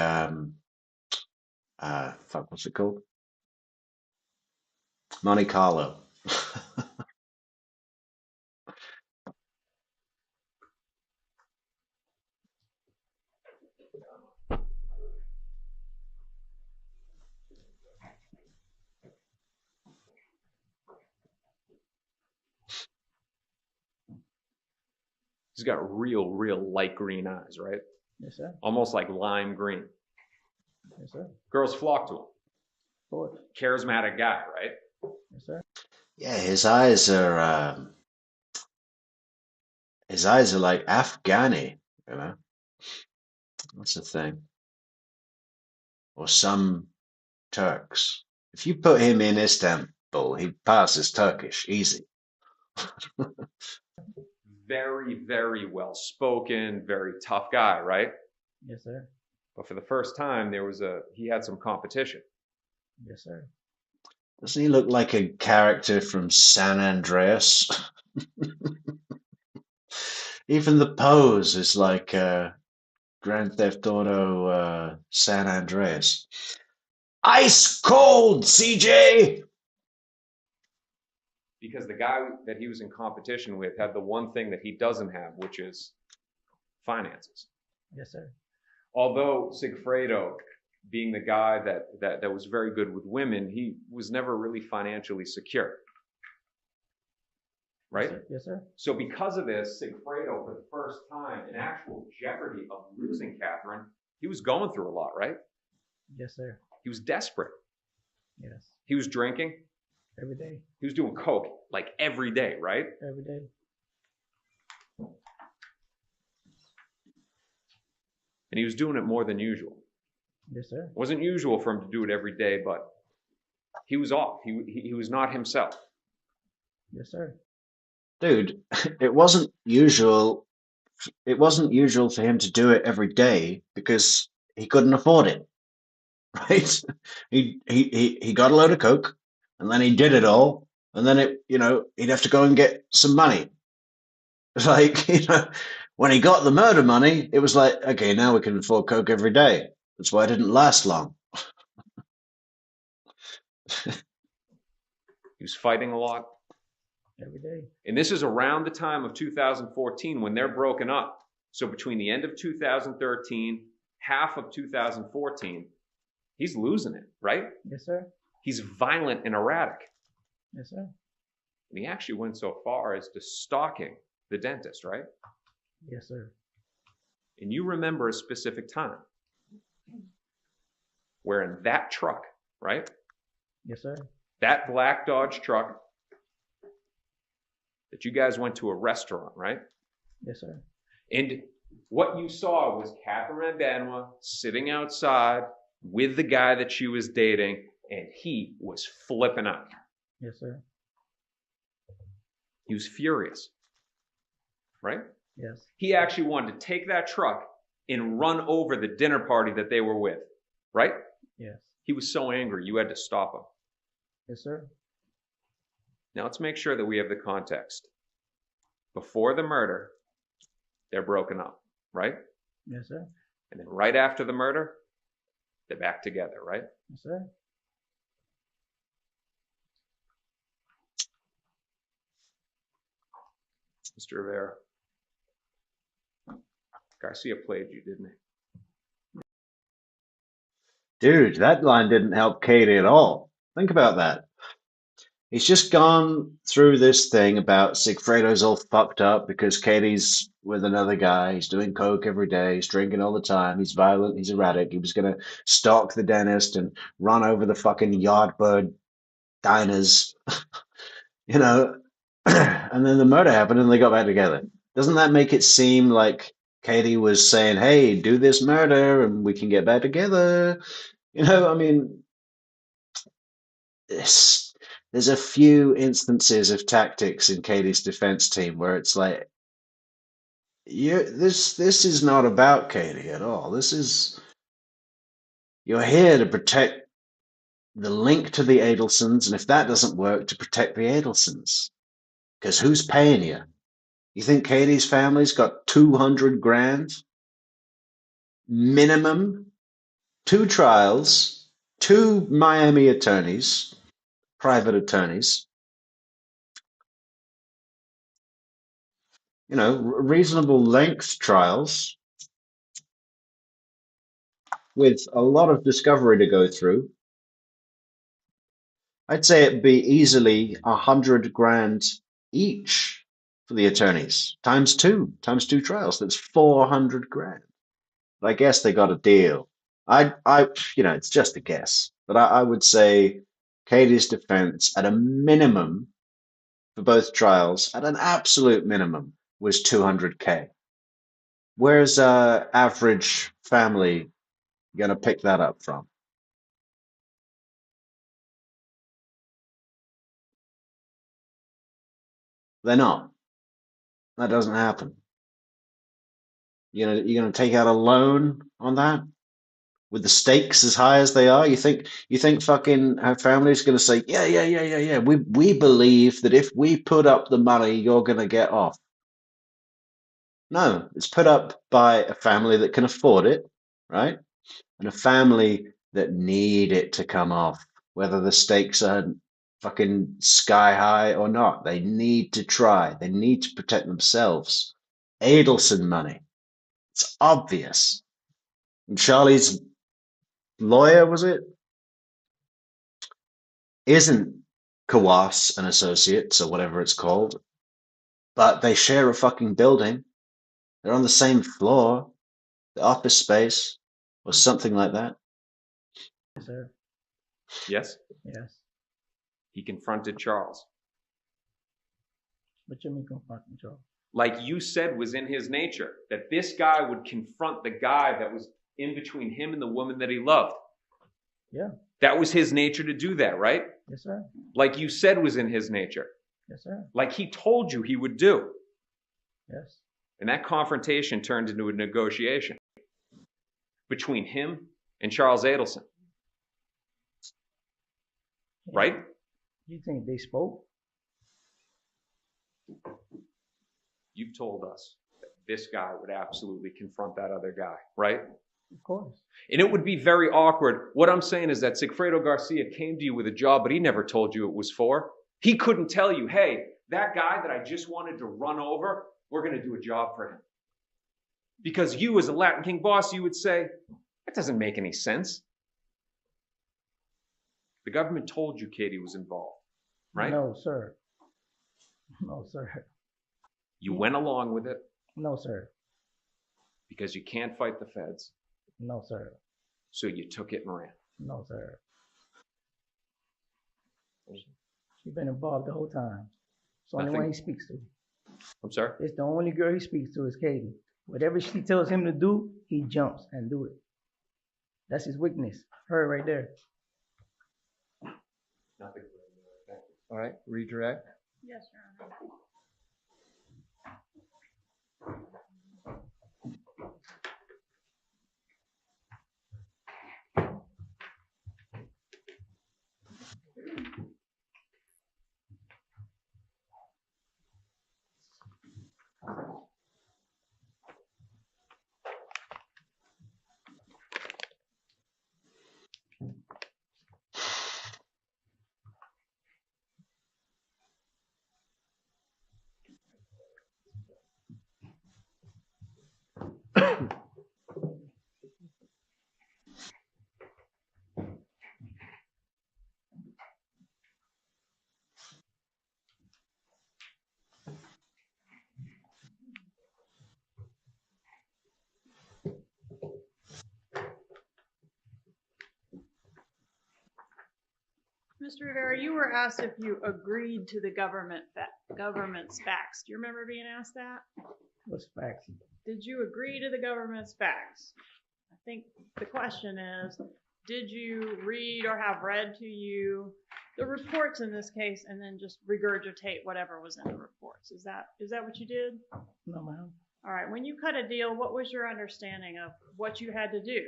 [SPEAKER 1] What's it called? Monte Carlo.
[SPEAKER 2] He's got real light green eyes, right?
[SPEAKER 3] Yes, sir.
[SPEAKER 2] Almost like lime green.
[SPEAKER 3] Yes, sir.
[SPEAKER 2] Girls flock to him.
[SPEAKER 3] Forward.
[SPEAKER 2] Charismatic guy, right?
[SPEAKER 3] Yes, sir.
[SPEAKER 1] Yeah, his eyes are like Afghani, you know. That's the thing. Or some Turks. If you put him in Istanbul, he'd pass as Turkish, easy.
[SPEAKER 2] Very well spoken, very tough guy, right?
[SPEAKER 3] Yes, sir.
[SPEAKER 2] But for the first time, he had some competition.
[SPEAKER 3] Yes, sir.
[SPEAKER 1] Doesn't he look like a character from San Andreas? Even the pose is like Grand Theft Auto San Andreas. Ice cold, CJ!
[SPEAKER 2] Because the guy that he was in competition with had the one thing that he doesn't have, which is finances.
[SPEAKER 3] Yes, sir.
[SPEAKER 2] Although Sigfredo, being the guy that was very good with women, he was never really financially secure. Right?
[SPEAKER 3] Yes, sir.
[SPEAKER 2] So because of this, Sigfredo, for the first time, in actual jeopardy of losing Katherine, he was going through a lot, right?
[SPEAKER 3] Yes, sir.
[SPEAKER 2] He was desperate.
[SPEAKER 3] Yes.
[SPEAKER 2] He was drinking.
[SPEAKER 3] Every day.
[SPEAKER 2] He was doing coke like every day, right?
[SPEAKER 3] Every day.
[SPEAKER 2] And he was doing it more than usual.
[SPEAKER 3] Yes, sir.
[SPEAKER 2] It wasn't usual for him to do it every day, but he was off. He was not himself.
[SPEAKER 3] Yes, sir.
[SPEAKER 1] Dude, it wasn't usual for him to do it every day because he couldn't afford it. Right? He got a load of coke and then he did it all, and then he'd have to go and get some money. Like, when he got the murder money, it was like, okay, now we can afford coke every day. That's why it didn't last long.
[SPEAKER 2] He was fighting a lot.
[SPEAKER 3] Every day.
[SPEAKER 2] And this is around the time of 2014 when they're broken up. So between the end of 2013, half of 2014, he's losing it, right?
[SPEAKER 3] Yes, sir.
[SPEAKER 2] He's violent and erratic.
[SPEAKER 3] Yes, sir.
[SPEAKER 2] And he actually went so far as to stalking the dentist, right?
[SPEAKER 3] Yes, sir.
[SPEAKER 2] And you remember a specific time where in that truck, right?
[SPEAKER 3] Yes, sir.
[SPEAKER 2] That black Dodge truck that you guys went to a restaurant, right?
[SPEAKER 3] Yes, sir.
[SPEAKER 2] And what you saw was Katherine Magbauna sitting outside with the guy that she was dating, and he was flipping out.
[SPEAKER 3] Yes, sir.
[SPEAKER 2] He was furious, right?
[SPEAKER 3] Yes.
[SPEAKER 2] He actually wanted to take that truck and run over the dinner party that they were with, right?
[SPEAKER 3] Yes.
[SPEAKER 2] He was so angry, you had to stop him.
[SPEAKER 3] Yes, sir.
[SPEAKER 2] Now let's make sure that we have the context. Before the murder, they're broken up, right?
[SPEAKER 3] Yes, sir.
[SPEAKER 2] And then right after the murder, they're back together, right?
[SPEAKER 3] Yes, sir.
[SPEAKER 2] Mr. Rivera, Garcia played you, didn't he?
[SPEAKER 1] Dude, that line didn't help Katie at all. Think about that. He's just gone through this thing about Sigfredo's all fucked up because Katie's with another guy. He's doing coke every day. He's drinking all the time. He's violent. He's erratic. He was going to stalk the dentist and run over the fucking Yardbird diners, you know. And then the murder happened and they got back together. Doesn't that make it seem like Katie was saying, hey, do this murder and we can get back together? You know, I mean, there's a few instances of tactics in Katie's defense team where it's like, this is not about Katie at all. You're here to protect the link to the Adelsons, and if that doesn't work, to protect the Adelsons. Because who's paying you? You think Katie's family's got 200 grand minimum? 2 trials, 2 Miami attorneys, private attorneys. You know, reasonable length trials with a lot of discovery to go through. I'd say it'd be easily 100 grand each for the attorneys, times two trials. That's 400 grand. But I guess they got a deal. It's just a guess, but I would say Katie's defense at a minimum for both trials, at an absolute minimum, was 200K. Where's average family going to pick that up from? They're not. That doesn't happen. You're gonna take out a loan on that with the stakes as high as they are? You think fucking her family's gonna say, yeah. We believe that if we put up the money, you're gonna get off. No, it's put up by a family that can afford it, right? And a family that need it to come off, whether the stakes are fucking sky high or not. They need to try. They need to protect themselves. Adelson money. It's obvious. And Charlie's lawyer, was it? Isn't Kawas and Associates or whatever it's called, but they share a fucking building. They're on the same floor, the office space, or something like that.
[SPEAKER 3] Yes, sir.
[SPEAKER 2] Yes?
[SPEAKER 3] Yes.
[SPEAKER 2] He confronted Charles.
[SPEAKER 3] What you mean confronting Charles?
[SPEAKER 2] Like you said was in his nature, that this guy would confront the guy that was in between him and the woman that he loved.
[SPEAKER 3] Yeah.
[SPEAKER 2] That was his nature to do that, right?
[SPEAKER 3] Yes, sir.
[SPEAKER 2] Like you said was in his nature.
[SPEAKER 3] Yes, sir.
[SPEAKER 2] Like he told you he would do.
[SPEAKER 3] Yes.
[SPEAKER 2] And that confrontation turned into a negotiation between him and Charles Adelson.
[SPEAKER 3] Yeah.
[SPEAKER 2] Right?
[SPEAKER 3] You think they spoke?
[SPEAKER 2] You've told us that this guy would absolutely confront that other guy, right?
[SPEAKER 3] Of course.
[SPEAKER 2] And it would be very awkward. What I'm saying is that Sigfredo Garcia came to you with a job, but he never told you it was for. He couldn't tell you, hey, that guy that I just wanted to run over, we're going to do a job for him. Because you as a Latin King boss, you would say, that doesn't make any sense. The government told you Katie was involved, right?
[SPEAKER 3] No, sir. No, sir.
[SPEAKER 2] You went along with it
[SPEAKER 3] No, sir.
[SPEAKER 2] because you can't fight the feds.
[SPEAKER 3] No, sir.
[SPEAKER 2] So you took it and ran.
[SPEAKER 3] No, sir. She's been involved the whole time. It's the only
[SPEAKER 2] Nothing.
[SPEAKER 3] one he speaks to.
[SPEAKER 2] I'm sorry?
[SPEAKER 3] It's the only girl he speaks to is Katie. Whatever she tells him to do, he jumps and do it. That's his weakness. Her right there.
[SPEAKER 2] Nothing.
[SPEAKER 5] All right, redirect.
[SPEAKER 4] Yes, Your Honor. Mr. Rivera, you were asked if you agreed to the government's facts. Do you remember being asked that?
[SPEAKER 3] What's facts?
[SPEAKER 4] Did you agree to the government's facts? I think the question is, did you read or have read to you the reports in this case and then just regurgitate whatever was in the reports? Is that what you did?
[SPEAKER 3] No, ma'am.
[SPEAKER 4] All right. When you cut a deal, what was your understanding of what you had to do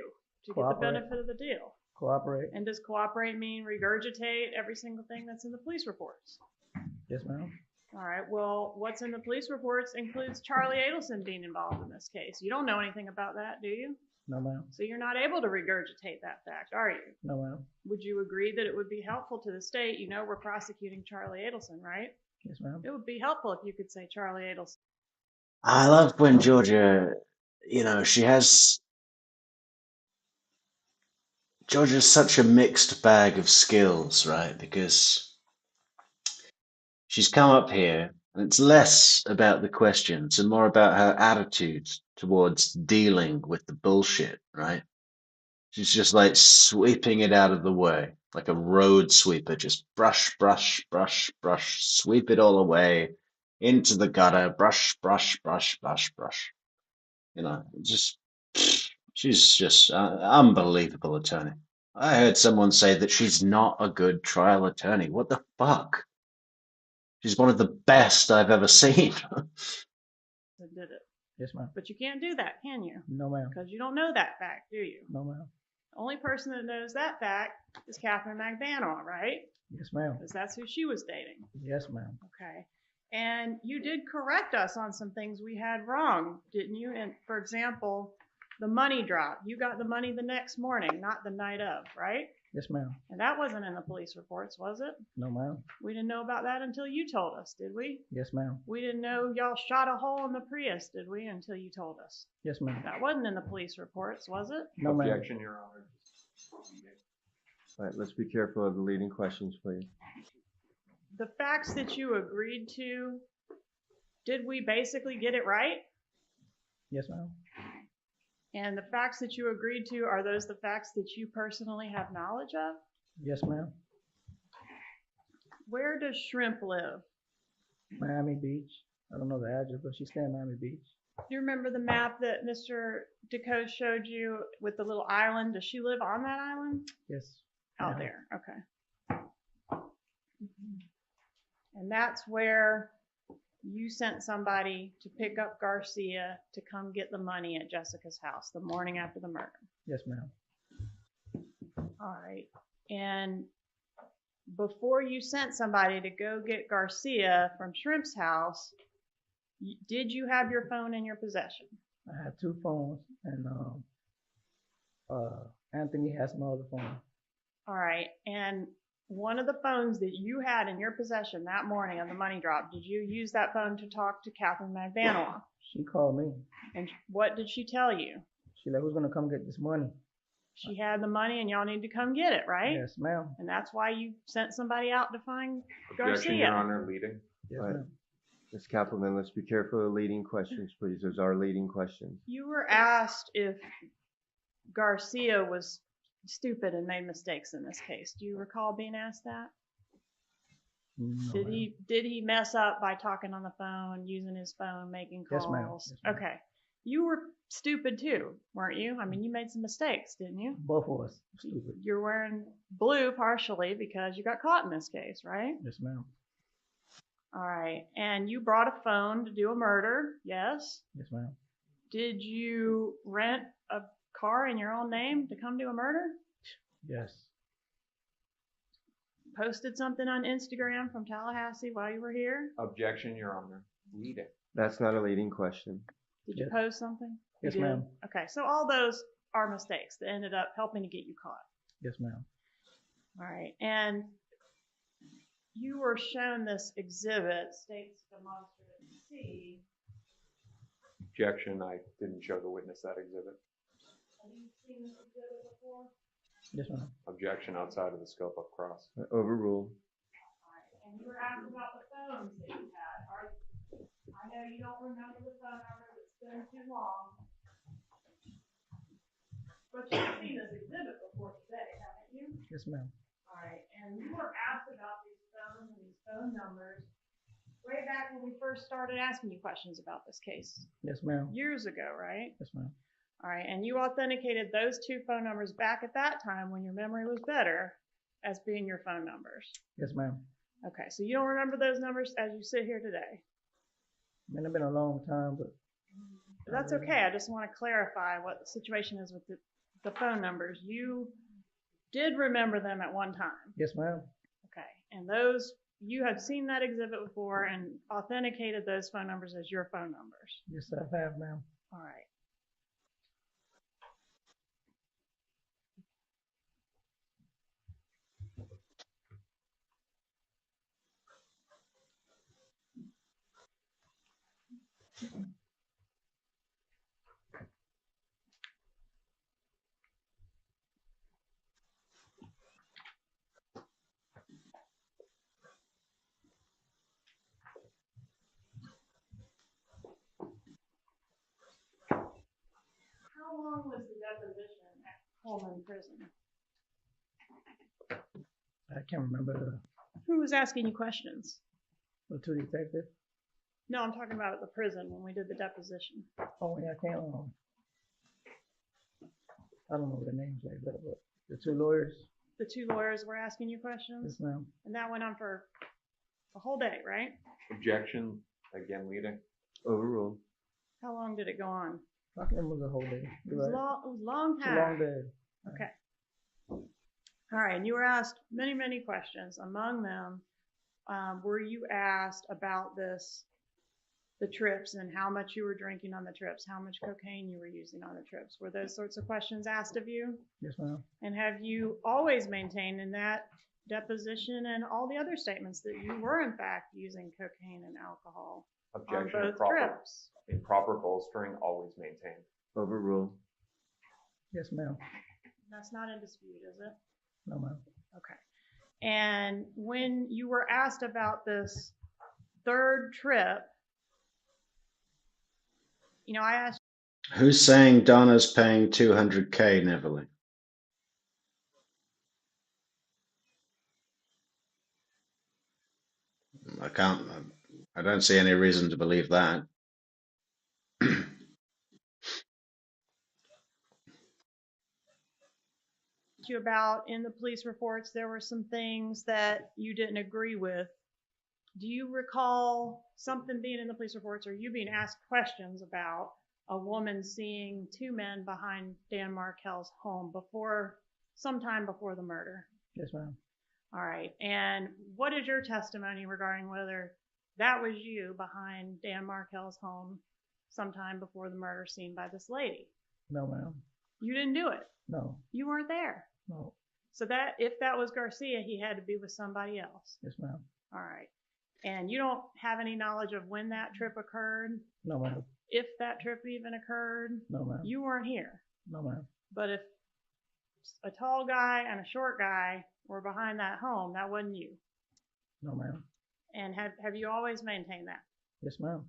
[SPEAKER 4] to get the
[SPEAKER 3] Cooperate.
[SPEAKER 4] benefit of the deal?
[SPEAKER 3] Cooperate.
[SPEAKER 4] And does cooperate mean regurgitate every single thing that's in the police reports?
[SPEAKER 3] Yes, ma'am.
[SPEAKER 4] All right. Well, what's in the police reports includes Charlie Adelson being involved in this case. You don't know anything about that, do you?
[SPEAKER 3] No, ma'am.
[SPEAKER 4] So you're not able to regurgitate that fact, are you?
[SPEAKER 3] No, ma'am.
[SPEAKER 4] Would you agree that it would be helpful to the state? You know we're prosecuting Charlie Adelson, right?
[SPEAKER 3] Yes, ma'am.
[SPEAKER 4] It would be helpful if you could say Charlie Adelson.
[SPEAKER 1] I love when Georgia's such a mixed bag of skills, right? Because she's come up here and it's less about the questions and more about her attitude towards dealing with the bullshit, right? She's just like sweeping it out of the way, like a road sweeper, just brush, brush, brush, brush, sweep it all away into the gutter, brush, brush, brush, brush, brush. Just she's just unbelievable attorney. I heard someone say that she's not a good trial attorney. What the fuck? She's one of the best I've ever seen.
[SPEAKER 4] That did it.
[SPEAKER 3] Yes, ma'am.
[SPEAKER 4] But you can't do that, can you?
[SPEAKER 3] No, ma'am.
[SPEAKER 4] Because you don't know that fact, do you?
[SPEAKER 3] No, ma'am.
[SPEAKER 4] The only person that knows that fact is Katherine Magbauna, right?
[SPEAKER 3] Yes, ma'am.
[SPEAKER 4] Because that's who she was dating.
[SPEAKER 3] Yes, ma'am.
[SPEAKER 4] Okay. And you did correct us on some things we had wrong, didn't you? And for example, the money drop. You got the money the next morning, not the night of, right?
[SPEAKER 3] Yes, ma'am.
[SPEAKER 4] And that wasn't in the police reports, was it?
[SPEAKER 3] No, ma'am.
[SPEAKER 4] We didn't know about that until you told us, did we?
[SPEAKER 3] Yes, ma'am.
[SPEAKER 4] We didn't know y'all shot a hole in the Prius, did we, until you told us?
[SPEAKER 3] Yes, ma'am.
[SPEAKER 4] That wasn't in the police reports, was it?
[SPEAKER 3] No, ma'am.
[SPEAKER 2] Objection, Your Honor.
[SPEAKER 5] All right, let's be careful of the leading questions, please.
[SPEAKER 4] The facts that you agreed to, did we basically get it right?
[SPEAKER 3] Yes, ma'am.
[SPEAKER 4] And the facts that you agreed to, are those the facts that you personally have knowledge of?
[SPEAKER 3] Yes, ma'am.
[SPEAKER 4] Where does Shrimp live?
[SPEAKER 3] Miami Beach. I don't know the address, but she's staying in Miami Beach.
[SPEAKER 4] Do you remember the map that Mr. DeCoste showed you with the little island? Does she live on that island?
[SPEAKER 3] Yes.
[SPEAKER 4] Out
[SPEAKER 3] ma'am.
[SPEAKER 4] there, okay. And that's where you sent somebody to pick up Garcia to come get the money at Jessica's house the morning after the murder.
[SPEAKER 3] Yes, ma'am.
[SPEAKER 4] All right. And before you sent somebody to go get Garcia from Shrimp's house, did you have your phone in your possession?
[SPEAKER 3] I had 2 phones, and Anthony has my other phone.
[SPEAKER 4] All right. And one of the phones that you had in your possession that morning of the money drop, did you use that phone to talk to Katherine Magbauna?
[SPEAKER 3] She called me.
[SPEAKER 4] And what did she tell you?
[SPEAKER 3] She like, who's gonna come get this money?
[SPEAKER 4] She had the money and y'all need to come get it, right?
[SPEAKER 3] Yes, ma'am.
[SPEAKER 4] And that's why you sent somebody out to find
[SPEAKER 2] Objection, Your
[SPEAKER 4] Garcia.
[SPEAKER 2] Honor, leading.
[SPEAKER 3] Yes,
[SPEAKER 5] Right.
[SPEAKER 3] ma'am.
[SPEAKER 5] Ms. Kappelman, let's be careful of leading questions, please. Those are leading questions.
[SPEAKER 4] You were asked if Garcia was stupid and made mistakes in this case. Do you recall being asked that?
[SPEAKER 3] No,
[SPEAKER 4] Did
[SPEAKER 3] ma'am.
[SPEAKER 4] he mess up by talking on the phone, using his phone, making calls?
[SPEAKER 3] Yes, ma'am. Yes, ma'am.
[SPEAKER 4] Okay. You were stupid too, weren't you? I mean, you made some mistakes, didn't you?
[SPEAKER 3] Both of us. Stupid.
[SPEAKER 4] You're wearing blue partially because you got caught in this case, right?
[SPEAKER 3] Yes, ma'am.
[SPEAKER 4] All right. And you brought a phone to do a murder, yes?
[SPEAKER 3] Yes, ma'am.
[SPEAKER 4] Did you rent a car in your own name to come do a murder?
[SPEAKER 3] Yes.
[SPEAKER 4] Posted something on Instagram from Tallahassee while you were here?
[SPEAKER 2] Objection, Your Honor, leading.
[SPEAKER 5] That's not a leading question.
[SPEAKER 4] Did you
[SPEAKER 3] Yes.
[SPEAKER 4] post something? You
[SPEAKER 3] Yes,
[SPEAKER 4] did?
[SPEAKER 3] ma'am.
[SPEAKER 4] Okay, so all those are mistakes that ended up helping to get you caught.
[SPEAKER 3] Yes, ma'am.
[SPEAKER 4] All right, and you were shown this exhibit, states demonstrative C.
[SPEAKER 2] Objection, I didn't show the witness that exhibit.
[SPEAKER 4] Have you seen this exhibit before?
[SPEAKER 3] Yes, ma'am.
[SPEAKER 2] Objection outside of the scope of cross.
[SPEAKER 5] Overruled.
[SPEAKER 4] All right, and you were asked about the phones that you had. I know you don't remember the phone numbers, it's been too long. But you've seen this exhibit before today, haven't you?
[SPEAKER 3] Yes, ma'am.
[SPEAKER 4] All right, and you were asked about these phones and these phone numbers way back when we first started asking you questions about this case.
[SPEAKER 3] Yes, ma'am.
[SPEAKER 4] Years ago, right?
[SPEAKER 3] Yes, ma'am.
[SPEAKER 4] All right, and you authenticated those two phone numbers back at that time when your memory was better as being your phone numbers.
[SPEAKER 3] Yes, ma'am.
[SPEAKER 4] Okay, so you don't remember those numbers as you sit here today.
[SPEAKER 3] I mean, it's been a long time, but
[SPEAKER 4] That's okay. I just want to clarify what the situation is with the phone numbers. You did remember them at one time.
[SPEAKER 3] yes, ma'am.
[SPEAKER 4] Okay, and those, you had seen that exhibit before and authenticated those phone numbers as your phone numbers.
[SPEAKER 3] Yes, I have, ma'am.
[SPEAKER 4] All right. How long was the deposition at Coleman Prison?
[SPEAKER 3] I can't remember
[SPEAKER 4] Who was asking you questions?
[SPEAKER 3] the two detectives.
[SPEAKER 4] No, I'm talking about at the prison when we did the deposition.
[SPEAKER 3] Oh, yeah, I can't. I don't know their names like that, but the two lawyers.
[SPEAKER 4] The two lawyers were asking you questions,
[SPEAKER 3] Yes, ma'am.
[SPEAKER 4] and that went on for a whole day, right?
[SPEAKER 2] Objection, again leading.
[SPEAKER 5] Overruled.
[SPEAKER 4] How long did it go on?
[SPEAKER 3] I can remember the whole day.
[SPEAKER 4] It
[SPEAKER 3] You're
[SPEAKER 4] was,
[SPEAKER 3] right.
[SPEAKER 4] long, it was a long
[SPEAKER 3] It's a
[SPEAKER 4] time.
[SPEAKER 3] long day.
[SPEAKER 4] Okay. All right, and you were asked many, many questions. Among them, were you asked about the trips and how much you were drinking on the trips, how much cocaine you were using on the trips? Were those sorts of questions asked of you?
[SPEAKER 3] Yes, ma'am.
[SPEAKER 4] And have you always maintained in that deposition and all the other statements that you were in fact using cocaine and alcohol
[SPEAKER 2] Objection,
[SPEAKER 4] on both trips?
[SPEAKER 2] improper bolstering, always maintained.
[SPEAKER 5] Overruled.
[SPEAKER 3] Yes, ma'am.
[SPEAKER 4] That's not in dispute, is it?
[SPEAKER 3] No, ma'am.
[SPEAKER 4] Okay. And when you were asked about this third trip, you know, I asked,
[SPEAKER 1] Who's saying Donna's paying 200K, Neverly? I don't see any reason to believe that.
[SPEAKER 4] you about in the police reports, there were some things that you didn't agree with. Do you recall something being in the police reports or you being asked questions about a woman seeing two men behind Dan Markel's home sometime before the murder?
[SPEAKER 3] Yes, ma'am.
[SPEAKER 4] All right. And what is your testimony regarding whether that was you behind Dan Markel's home sometime before the murder seen by this lady?
[SPEAKER 3] No, ma'am.
[SPEAKER 4] You didn't do it.
[SPEAKER 3] No.
[SPEAKER 4] You weren't there.
[SPEAKER 3] No.
[SPEAKER 4] So that if that was Garcia, he had to be with somebody else.
[SPEAKER 3] Yes, ma'am.
[SPEAKER 4] All right. And you don't have any knowledge of when that trip occurred?
[SPEAKER 3] No, ma'am.
[SPEAKER 4] If that trip even occurred?
[SPEAKER 3] No, ma'am.
[SPEAKER 4] You weren't here.
[SPEAKER 3] No, ma'am.
[SPEAKER 4] But if a tall guy and a short guy were behind that home. That wasn't you.
[SPEAKER 3] No, ma'am.
[SPEAKER 4] And have you always maintained that?
[SPEAKER 3] Yes, ma'am.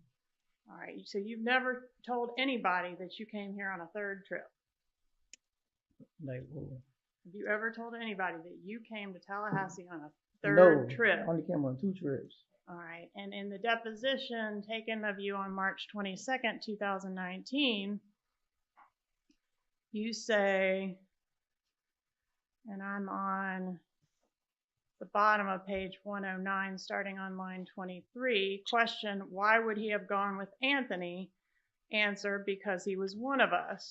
[SPEAKER 4] All right. So you've never told anybody that you came here on a third trip.
[SPEAKER 3] Like, well,
[SPEAKER 4] Have you ever told anybody that you came to Tallahassee on a third
[SPEAKER 3] no,
[SPEAKER 4] trip?
[SPEAKER 3] I only came on 2 trips.
[SPEAKER 4] All right. And in the deposition taken of you on March 22nd, 2019, you say, and I'm on the bottom of page 109, starting on line 23, question, why would he have gone with Anthony? Answer, because he was one of us.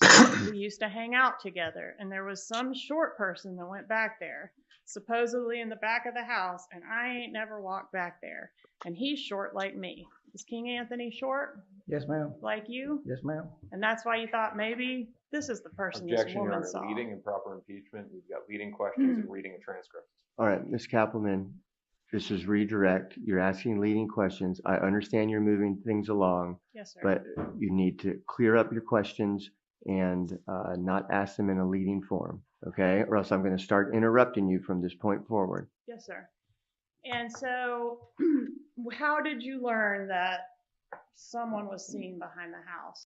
[SPEAKER 4] We used to hang out together, and there was some short person that went back there, supposedly in the back of the house, and I ain't never walked back there. And he's short like me. Is King Anthony short
[SPEAKER 3] Yes, ma'am.
[SPEAKER 4] like you?
[SPEAKER 3] Yes, ma'am.
[SPEAKER 4] And that's why you thought maybe this is the person
[SPEAKER 2] Objection,
[SPEAKER 4] this
[SPEAKER 2] Your
[SPEAKER 4] woman
[SPEAKER 2] Honor.
[SPEAKER 4] saw.
[SPEAKER 2] Leading and proper impeachment. We've got leading questions and reading a transcript.
[SPEAKER 5] All right, Ms. Kappelman, this is redirect. You're asking leading questions. I understand you're moving things along,
[SPEAKER 4] Yes, sir.
[SPEAKER 5] but you need to clear up your questions and not ask them in a leading form, okay? Or else I'm going to start interrupting you from this point forward.
[SPEAKER 4] Yes, sir. And so, how did you learn that someone was seen behind the house?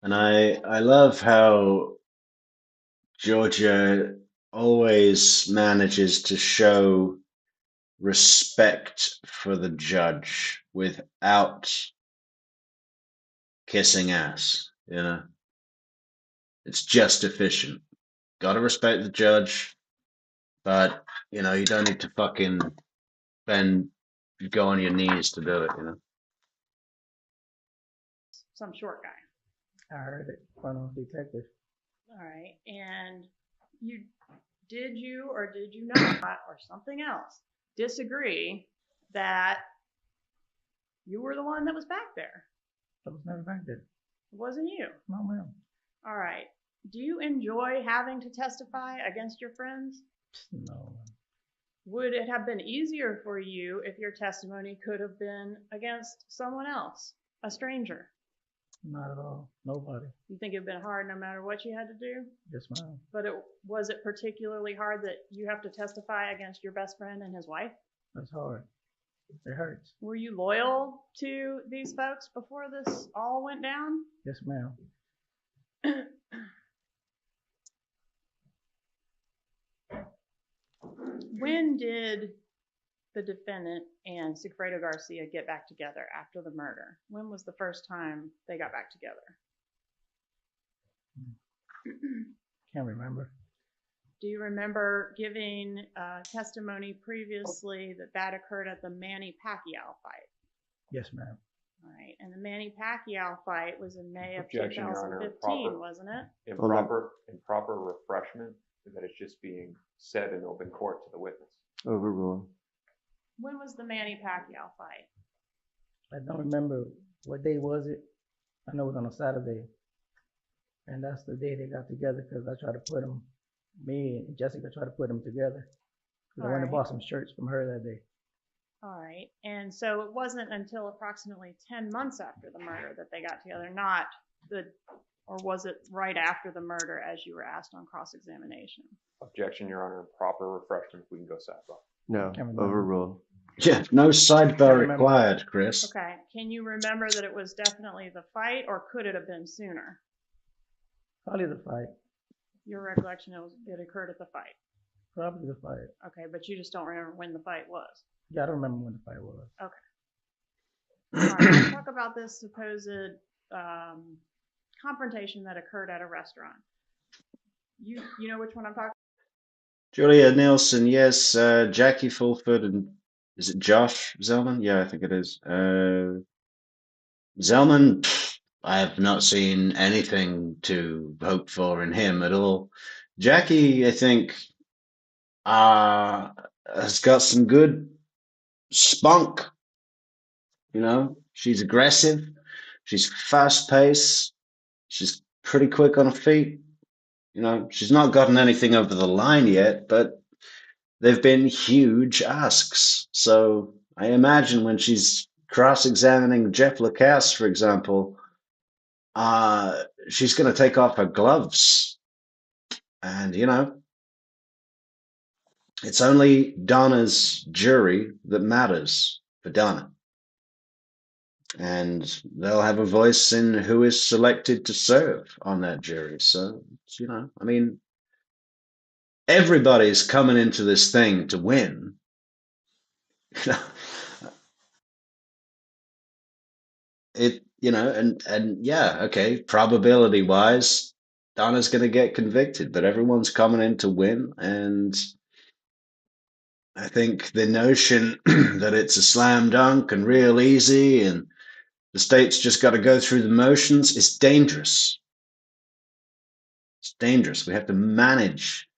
[SPEAKER 1] And I love how Georgia always manages to show respect for the judge without kissing ass, you know? It's just efficient. Gotta respect the judge, but, you know, you don't need to fucking go on your knees to do it, you know?
[SPEAKER 4] Some short guy.
[SPEAKER 3] I heard it from a detective.
[SPEAKER 4] All right. And did you or did you not, or something else, disagree that you were the one that was back there?
[SPEAKER 3] I was never back there.
[SPEAKER 4] It wasn't you.
[SPEAKER 3] No, ma'am.
[SPEAKER 4] All right. Do you enjoy having to testify against your friends?
[SPEAKER 3] No.
[SPEAKER 4] Would it have been easier for you if your testimony could have been against someone else, a stranger?
[SPEAKER 3] Not at all. Nobody.
[SPEAKER 4] You think it'd been hard no matter what you had to do?
[SPEAKER 3] Yes, ma'am.
[SPEAKER 4] But was it particularly hard that you have to testify against your best friend and his wife?
[SPEAKER 3] That's hard. It hurts.
[SPEAKER 4] Were you loyal to these folks before this all went down?
[SPEAKER 3] Yes, ma'am.
[SPEAKER 4] When did the defendant and Sigfredo Garcia get back together after the murder? When was the first time they got back together?
[SPEAKER 3] Can't remember.
[SPEAKER 4] Do you remember giving testimony previously that occurred at the Manny Pacquiao fight?
[SPEAKER 3] Yes, ma'am.
[SPEAKER 4] All right. And the Manny Pacquiao fight was in May of
[SPEAKER 2] Objection, Your Honor.
[SPEAKER 4] 2015, wasn't it?
[SPEAKER 2] Improper refreshment is that it's just being said in open court to the witness.
[SPEAKER 5] Overruled.
[SPEAKER 4] When was the Manny Pacquiao fight?
[SPEAKER 3] I don't remember what day was it. I know it was on a Saturday. And that's the day they got together because I tried to put them, me and Jessica tried to put them together. Because I went and bought some shirts from her that day.
[SPEAKER 4] All right. And so it wasn't until approximately 10 months after the murder that they got together, or was it right after the murder as you were asked on cross-examination?
[SPEAKER 2] Objection, Your Honor. Proper refreshment. We can go sidebar.
[SPEAKER 5] No, overruled.
[SPEAKER 1] Yeah, no sidebar required, Chris.
[SPEAKER 4] Okay. Can you remember that it was definitely the fight, or could it have been sooner?
[SPEAKER 3] Probably the fight.
[SPEAKER 4] Your recollection it occurred at the fight.
[SPEAKER 3] Probably the fight.
[SPEAKER 4] Okay, but you just don't remember when the fight was.
[SPEAKER 3] Yeah, I don't remember when the fight was.
[SPEAKER 4] Okay. All right, let's talk about this supposed confrontation that occurred at a restaurant. You know which one I'm talking about?
[SPEAKER 1] Julia Nielsen, yes. Jackie Fulford and is it Josh Zellman? Yeah, I think it is. Zellman, I have not seen anything to hope for in him at all. Jackie, I think, has got some good spunk. You know, she's aggressive. She's fast paced. She's pretty quick on her feet. You know, she's not gotten anything over the line yet, but they've been huge asks. So I imagine when she's cross-examining Jeff Lacasse, for example, she's going to take off her gloves. And, you know, It's only Donna's jury that matters for Donna. And they'll have a voice in who is selected to serve on that jury. So, I mean, everybody's coming into this thing to win. And yeah, okay, probability wise, Donna's going to get convicted, but everyone's coming in to win. And I think the notion that it's a slam dunk and real easy and the state's just got to go through the motions is dangerous. It's dangerous. We have to manage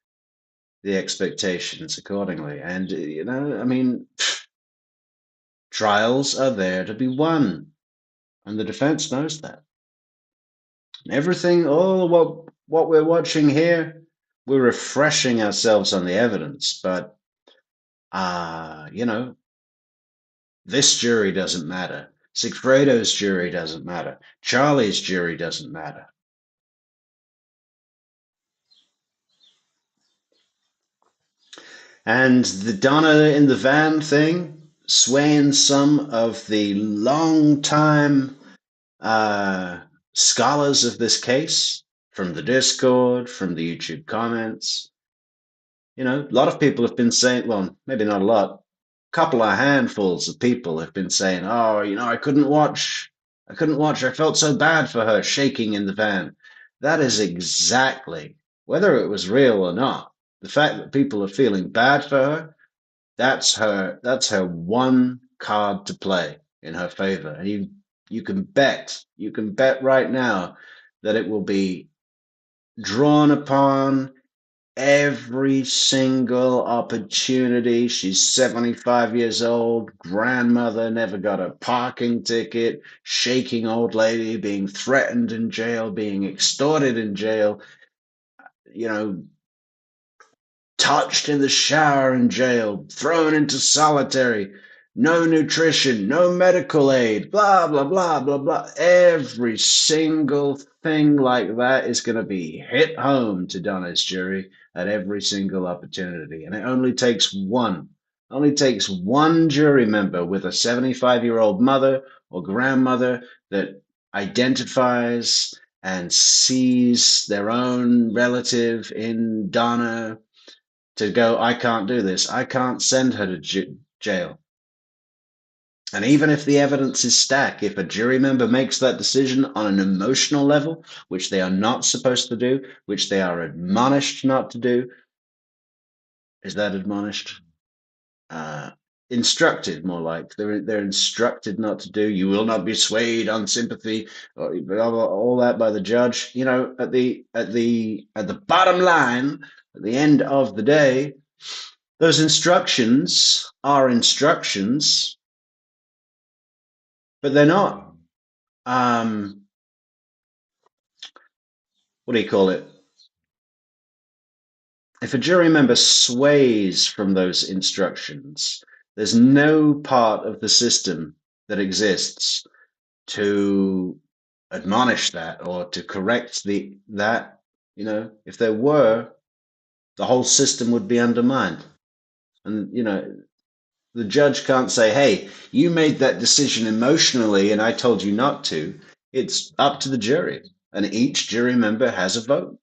[SPEAKER 1] the expectations accordingly. And, I mean, trials are there to be won. And the defense knows that. Everything, all what we're watching here, we're refreshing ourselves on the evidence. But, this jury doesn't matter. Sigfredo's jury doesn't matter. Charlie's jury doesn't matter. And the Donna in the van thing, swaying some of the long-time scholars of this case from the Discord, from the YouTube comments. A lot of people have been saying, well, maybe not a lot, couple of handfuls of people have been saying, oh, I couldn't watch. I felt so bad for her shaking in the van. That is exactly, whether it was real or not, the fact that people are feeling bad for her, that's her one card to play in her favor. And you can bet right now that it will be drawn upon every single opportunity. She's 75 years old, grandmother, never got a parking ticket, shaking old lady, being threatened in jail, being extorted in jail, touched in the shower in jail, thrown into solitary, no nutrition, no medical aid, blah, blah, blah, blah, blah. Every single thing like that is going to be hit home to Donna's jury at every single opportunity. And it only takes one jury member with a 75-year-old mother or grandmother that identifies and sees their own relative in Donna to go, I can't do this. I can't send her to jail. And even if the evidence is stacked, if a jury member makes that decision on an emotional level, which they are not supposed to do, which they are admonished not to do, is that admonished? Instructed, more like they're instructed not to do. You will not be swayed on sympathy, or all that by the judge. At the bottom line, at the end of the day, those instructions are instructions, but they're not. What do you call it? If a jury member sways from those instructions, there's no part of the system that exists to admonish that or to correct that. If there were, the whole system would be undermined. And, the judge can't say, hey, you made that decision emotionally and I told you not to. It's up to the jury. And each jury member has a vote.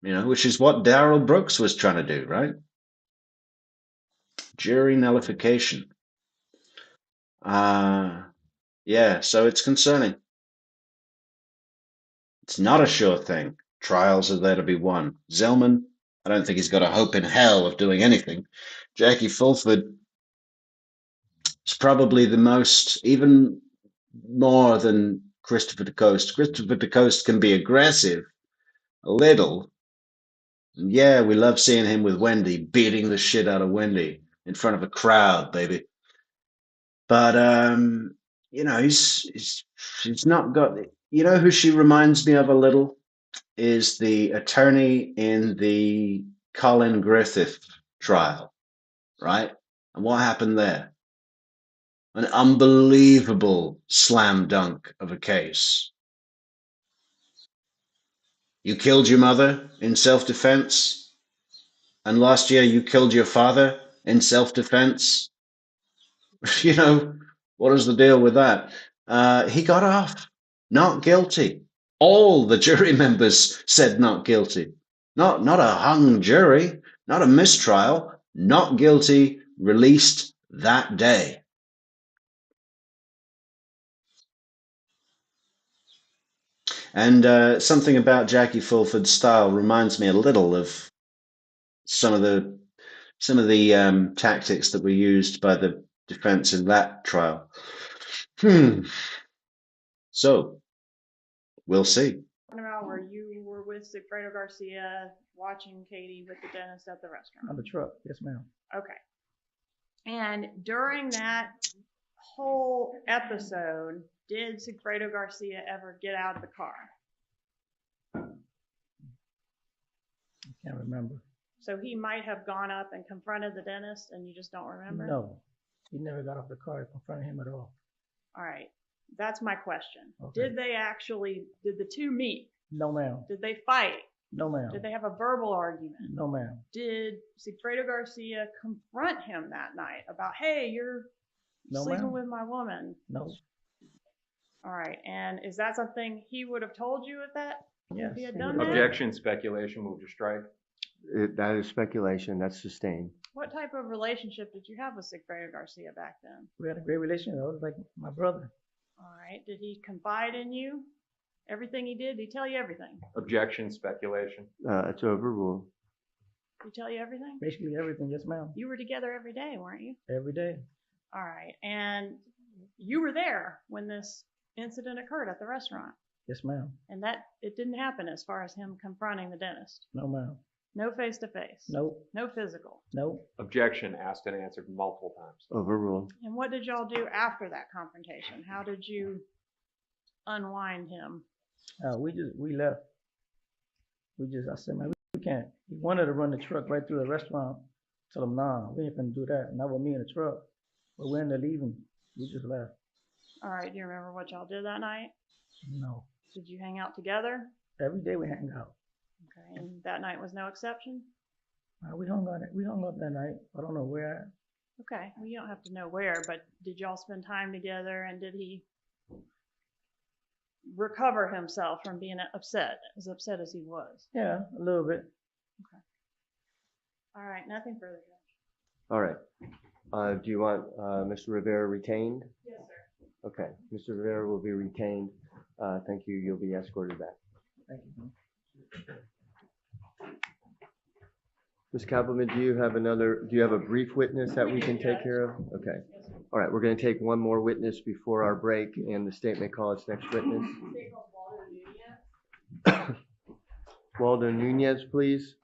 [SPEAKER 1] Which is what Darrell Brooks was trying to do, right? Jury nullification. Yeah, so it's concerning. It's not a sure thing. Trials are there to be won. Zellman, I don't think he's got a hope in hell of doing anything. Jackie Fulford is probably the most, even more than Christopher DeCoste. Christopher DeCoste can be aggressive, a little. And yeah, we love seeing him with Wendy, beating the shit out of Wendy in front of a crowd, baby. But he's not got. Who she reminds me of a little is the attorney in the Colin Griffith trial, right? And what happened there? An unbelievable slam dunk of a case. You killed your mother in self-defense. And last year you killed your father in self-defense. You know, what is the deal with that? He got off. Not guilty. All the jury members said not guilty. Not a hung jury, not a mistrial, not guilty, released that day. And something about Jackie Fulford's style reminds me a little of some of the tactics that were used by the defense in that trial. So we'll see.
[SPEAKER 4] About where you were with Sigfredo Garcia watching Katie with the dentist at the restaurant.
[SPEAKER 3] On the truck, yes, ma'am.
[SPEAKER 4] Okay. And during that whole episode, did Sigfredo Garcia ever get out of the car?
[SPEAKER 3] I can't remember.
[SPEAKER 4] So he might have gone up and confronted the dentist and you just don't remember?
[SPEAKER 3] No, he never got off the car to confront him at all.
[SPEAKER 4] All right. That's my question.
[SPEAKER 3] Okay.
[SPEAKER 4] Did the two meet?
[SPEAKER 3] No, ma'am.
[SPEAKER 4] Did they fight?
[SPEAKER 3] No, ma'am.
[SPEAKER 4] Did they have a verbal argument?
[SPEAKER 3] No, ma'am.
[SPEAKER 4] Did Sigfredo Garcia confront him that night about, hey, you're sleeping with my woman?
[SPEAKER 3] No.
[SPEAKER 4] All right. And is that something he would have told you if he had done that?
[SPEAKER 2] Objection, speculation, move to strike.
[SPEAKER 5] That is speculation. That's sustained.
[SPEAKER 4] What type of relationship did you have with Sigfredo Garcia back then?
[SPEAKER 3] We had a great relationship. I was like my brother.
[SPEAKER 4] All right. Did he confide in you? Everything he did? Did he tell you everything?
[SPEAKER 2] Objection, speculation.
[SPEAKER 5] It's overruled.
[SPEAKER 4] Did he tell you everything?
[SPEAKER 3] Basically everything, yes, ma'am.
[SPEAKER 4] You were together every day, weren't you?
[SPEAKER 3] Every day.
[SPEAKER 4] All right. And you were there when this incident occurred at the restaurant.
[SPEAKER 3] Yes, ma'am.
[SPEAKER 4] And that it didn't happen as far as him confronting the dentist.
[SPEAKER 3] No, ma'am.
[SPEAKER 4] No face to face.
[SPEAKER 3] Nope.
[SPEAKER 4] No physical.
[SPEAKER 3] Nope.
[SPEAKER 2] Objection, asked and answered multiple times.
[SPEAKER 5] Overruled.
[SPEAKER 4] And what did y'all do after that confrontation? How did you unwind him?
[SPEAKER 3] We left. I said, man, we can't. He wanted to run the truck right through the restaurant. I told him, nah, we ain't gonna do that. Not with me in the truck. But we ended up leaving. We just left.
[SPEAKER 4] All right. Do you remember what y'all did that night?
[SPEAKER 3] No.
[SPEAKER 4] Did you hang out together?
[SPEAKER 3] Every day we hang out.
[SPEAKER 4] Okay. And that night was no exception?
[SPEAKER 3] We hung up that night. I don't know where.
[SPEAKER 4] Okay. Well, you don't have to know where, but did y'all spend time together and did he recover himself from being upset as he was?
[SPEAKER 3] Yeah, a little bit.
[SPEAKER 4] Okay. All right. Nothing further, Judge.
[SPEAKER 5] All right. Do you want Mr. Rivera retained?
[SPEAKER 4] Yes, sir.
[SPEAKER 5] Okay. Mr. Rivera will be retained. Thank you. You'll be escorted back.
[SPEAKER 3] Thank you.
[SPEAKER 5] Ms. Kappelman, do you have a brief witness that we can take care of? Okay. All right, we're going to take one more witness before our break, and the state may call its next witness. Waldo Nunes, please.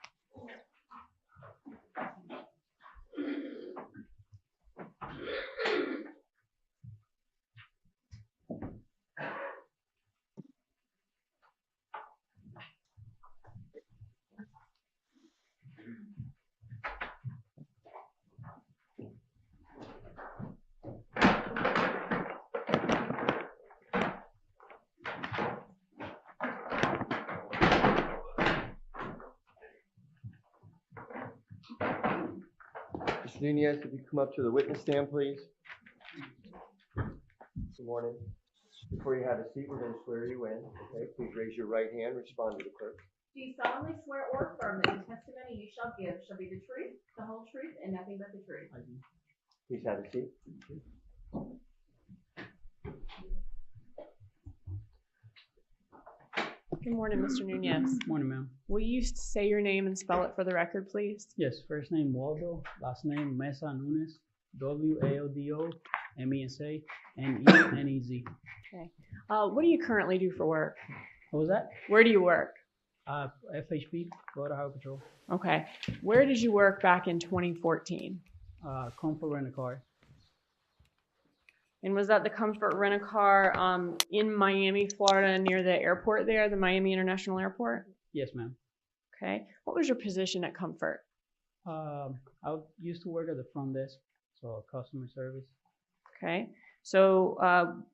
[SPEAKER 5] Mr. Nunes, if you come up to the witness stand, please. Good morning. Before you have a seat, we're going to swear you in. Okay, please raise your right hand, respond to the clerk.
[SPEAKER 10] Do you solemnly swear or affirm that the testimony you shall give shall be the truth, the whole truth, and nothing but the truth?
[SPEAKER 5] Please have a seat.
[SPEAKER 11] Good morning, Mr. Nunes.
[SPEAKER 12] Morning, ma'am.
[SPEAKER 11] Will you say your name and spell it for the record, please?
[SPEAKER 12] Yes, first name Waldo, last name Mesa Nunes, Waldo Mesa Nenez.
[SPEAKER 11] Okay. What do you currently do for work?
[SPEAKER 12] What was that?
[SPEAKER 11] Where do you work?
[SPEAKER 12] FHP, Florida Highway Patrol.
[SPEAKER 11] Okay. Where did you work back in 2014?
[SPEAKER 12] Comfort Rent-A-Car.
[SPEAKER 11] And was that the Comfort Rent-A-Car in Miami, Florida, near the airport there, the Miami International Airport?
[SPEAKER 12] Yes, ma'am.
[SPEAKER 11] Okay. What was your position at Comfort?
[SPEAKER 12] I used to work at the front desk, so customer service.
[SPEAKER 11] Okay. So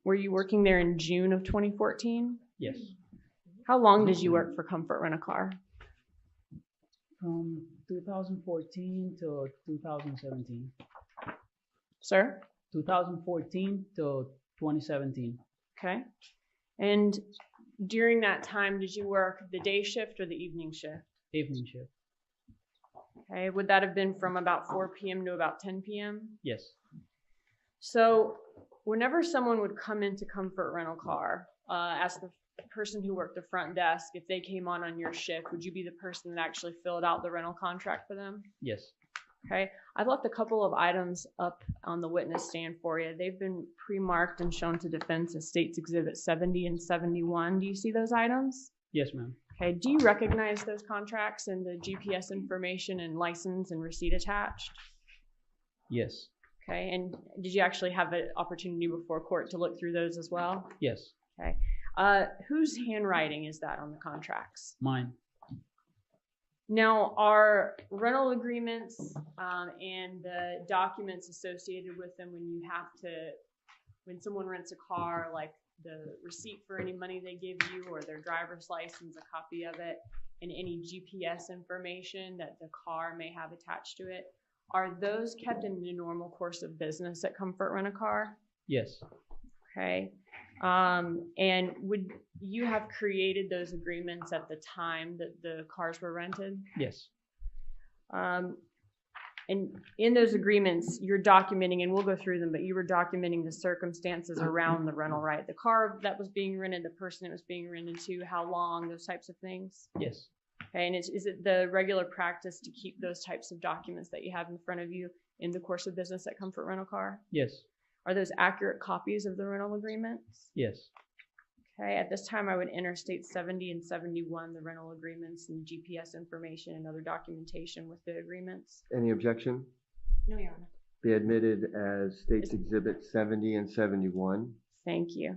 [SPEAKER 11] were you working there in June of 2014?
[SPEAKER 12] Yes.
[SPEAKER 11] How long did you work for Comfort Rent-A-Car?
[SPEAKER 12] From 2014 to 2017.
[SPEAKER 11] Sir?
[SPEAKER 12] 2014 to 2017.
[SPEAKER 11] Okay. And during that time, did you work the day shift or the evening shift?
[SPEAKER 12] Evening shift.
[SPEAKER 11] Okay. Would that have been from about 4 p.m. to about 10 p.m.?
[SPEAKER 12] Yes.
[SPEAKER 11] So whenever someone would come into Comfort Rental Car, as the person who worked the front desk, if they came on your shift, would you be the person that actually filled out the rental contract for them?
[SPEAKER 12] Yes.
[SPEAKER 11] Okay. I've left a couple of items up on the witness stand for you. They've been pre-marked and shown to defense as States Exhibit 70 and 71. Do you see those items?
[SPEAKER 12] Yes, ma'am.
[SPEAKER 11] Okay. Do you recognize those contracts and the GPS information and license and receipt attached?
[SPEAKER 12] Yes.
[SPEAKER 11] Okay. And did you actually have an opportunity before court to look through those as well?
[SPEAKER 12] Yes.
[SPEAKER 11] Okay. Whose handwriting is that on the contracts?
[SPEAKER 12] Mine.
[SPEAKER 11] Now, our rental agreements and the documents associated with them when someone rents a car, like the receipt for any money they give you or their driver's license, a copy of it, and any GPS information that the car may have attached to it, are those kept in the normal course of business at Comfort Rent-A-Car?
[SPEAKER 12] Yes.
[SPEAKER 11] Okay. And would you have created those agreements at the time that the cars were rented?
[SPEAKER 12] Yes.
[SPEAKER 11] And in those agreements, you're documenting, and we'll go through them, but you were documenting the circumstances around the rental, right? The car that was being rented, the person it was being rented to, how long, those types of things?
[SPEAKER 12] Yes.
[SPEAKER 11] Okay, and is it the regular practice to keep those types of documents that you have in front of you in the course of business at Comfort Rental-Car?
[SPEAKER 12] Yes.
[SPEAKER 11] Are those accurate copies of the rental agreements?
[SPEAKER 12] Yes.
[SPEAKER 11] Okay, at this time I would enter States 70 and 71, the rental agreements and GPS information and other documentation with the agreements.
[SPEAKER 5] Any objection?
[SPEAKER 11] No, Your Honor.
[SPEAKER 5] Be admitted as States Exhibit 70 and 71.
[SPEAKER 11] Thank you.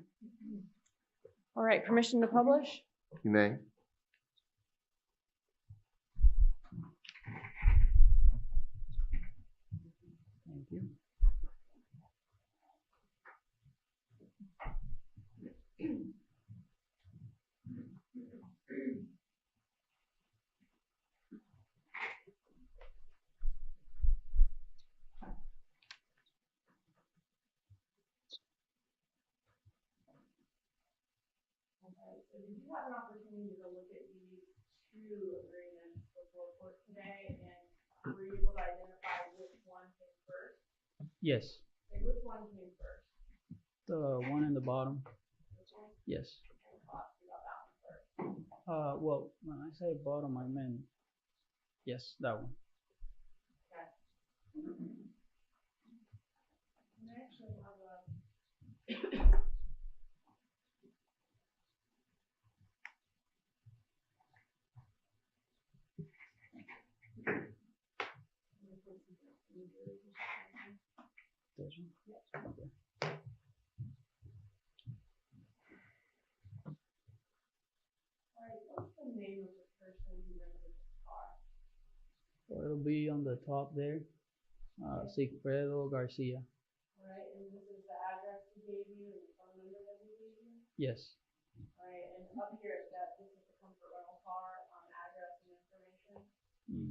[SPEAKER 11] All right, permission to publish?
[SPEAKER 5] You may.
[SPEAKER 12] Thank you.
[SPEAKER 11] So did you have an opportunity to look at these two agreements before court today, and were you able to identify which one came first?
[SPEAKER 12] Yes.
[SPEAKER 11] And which one came first?
[SPEAKER 12] The one in the bottom.
[SPEAKER 11] Which one?
[SPEAKER 12] Yes.
[SPEAKER 11] And talk to you about that one first.
[SPEAKER 12] Well, when I say bottom, I meant yes, that one.
[SPEAKER 11] Okay. And I actually have a
[SPEAKER 12] This one?
[SPEAKER 11] Yes.
[SPEAKER 12] Okay.
[SPEAKER 11] All right, what's the name of the person who rented this car?
[SPEAKER 12] So it'll be on the top there. Sigfredo Garcia.
[SPEAKER 11] All right, and this is the address he gave you and the phone number that he gave you?
[SPEAKER 12] Yes.
[SPEAKER 11] All right, and up here, that this is the Comfort Rental Car address and information?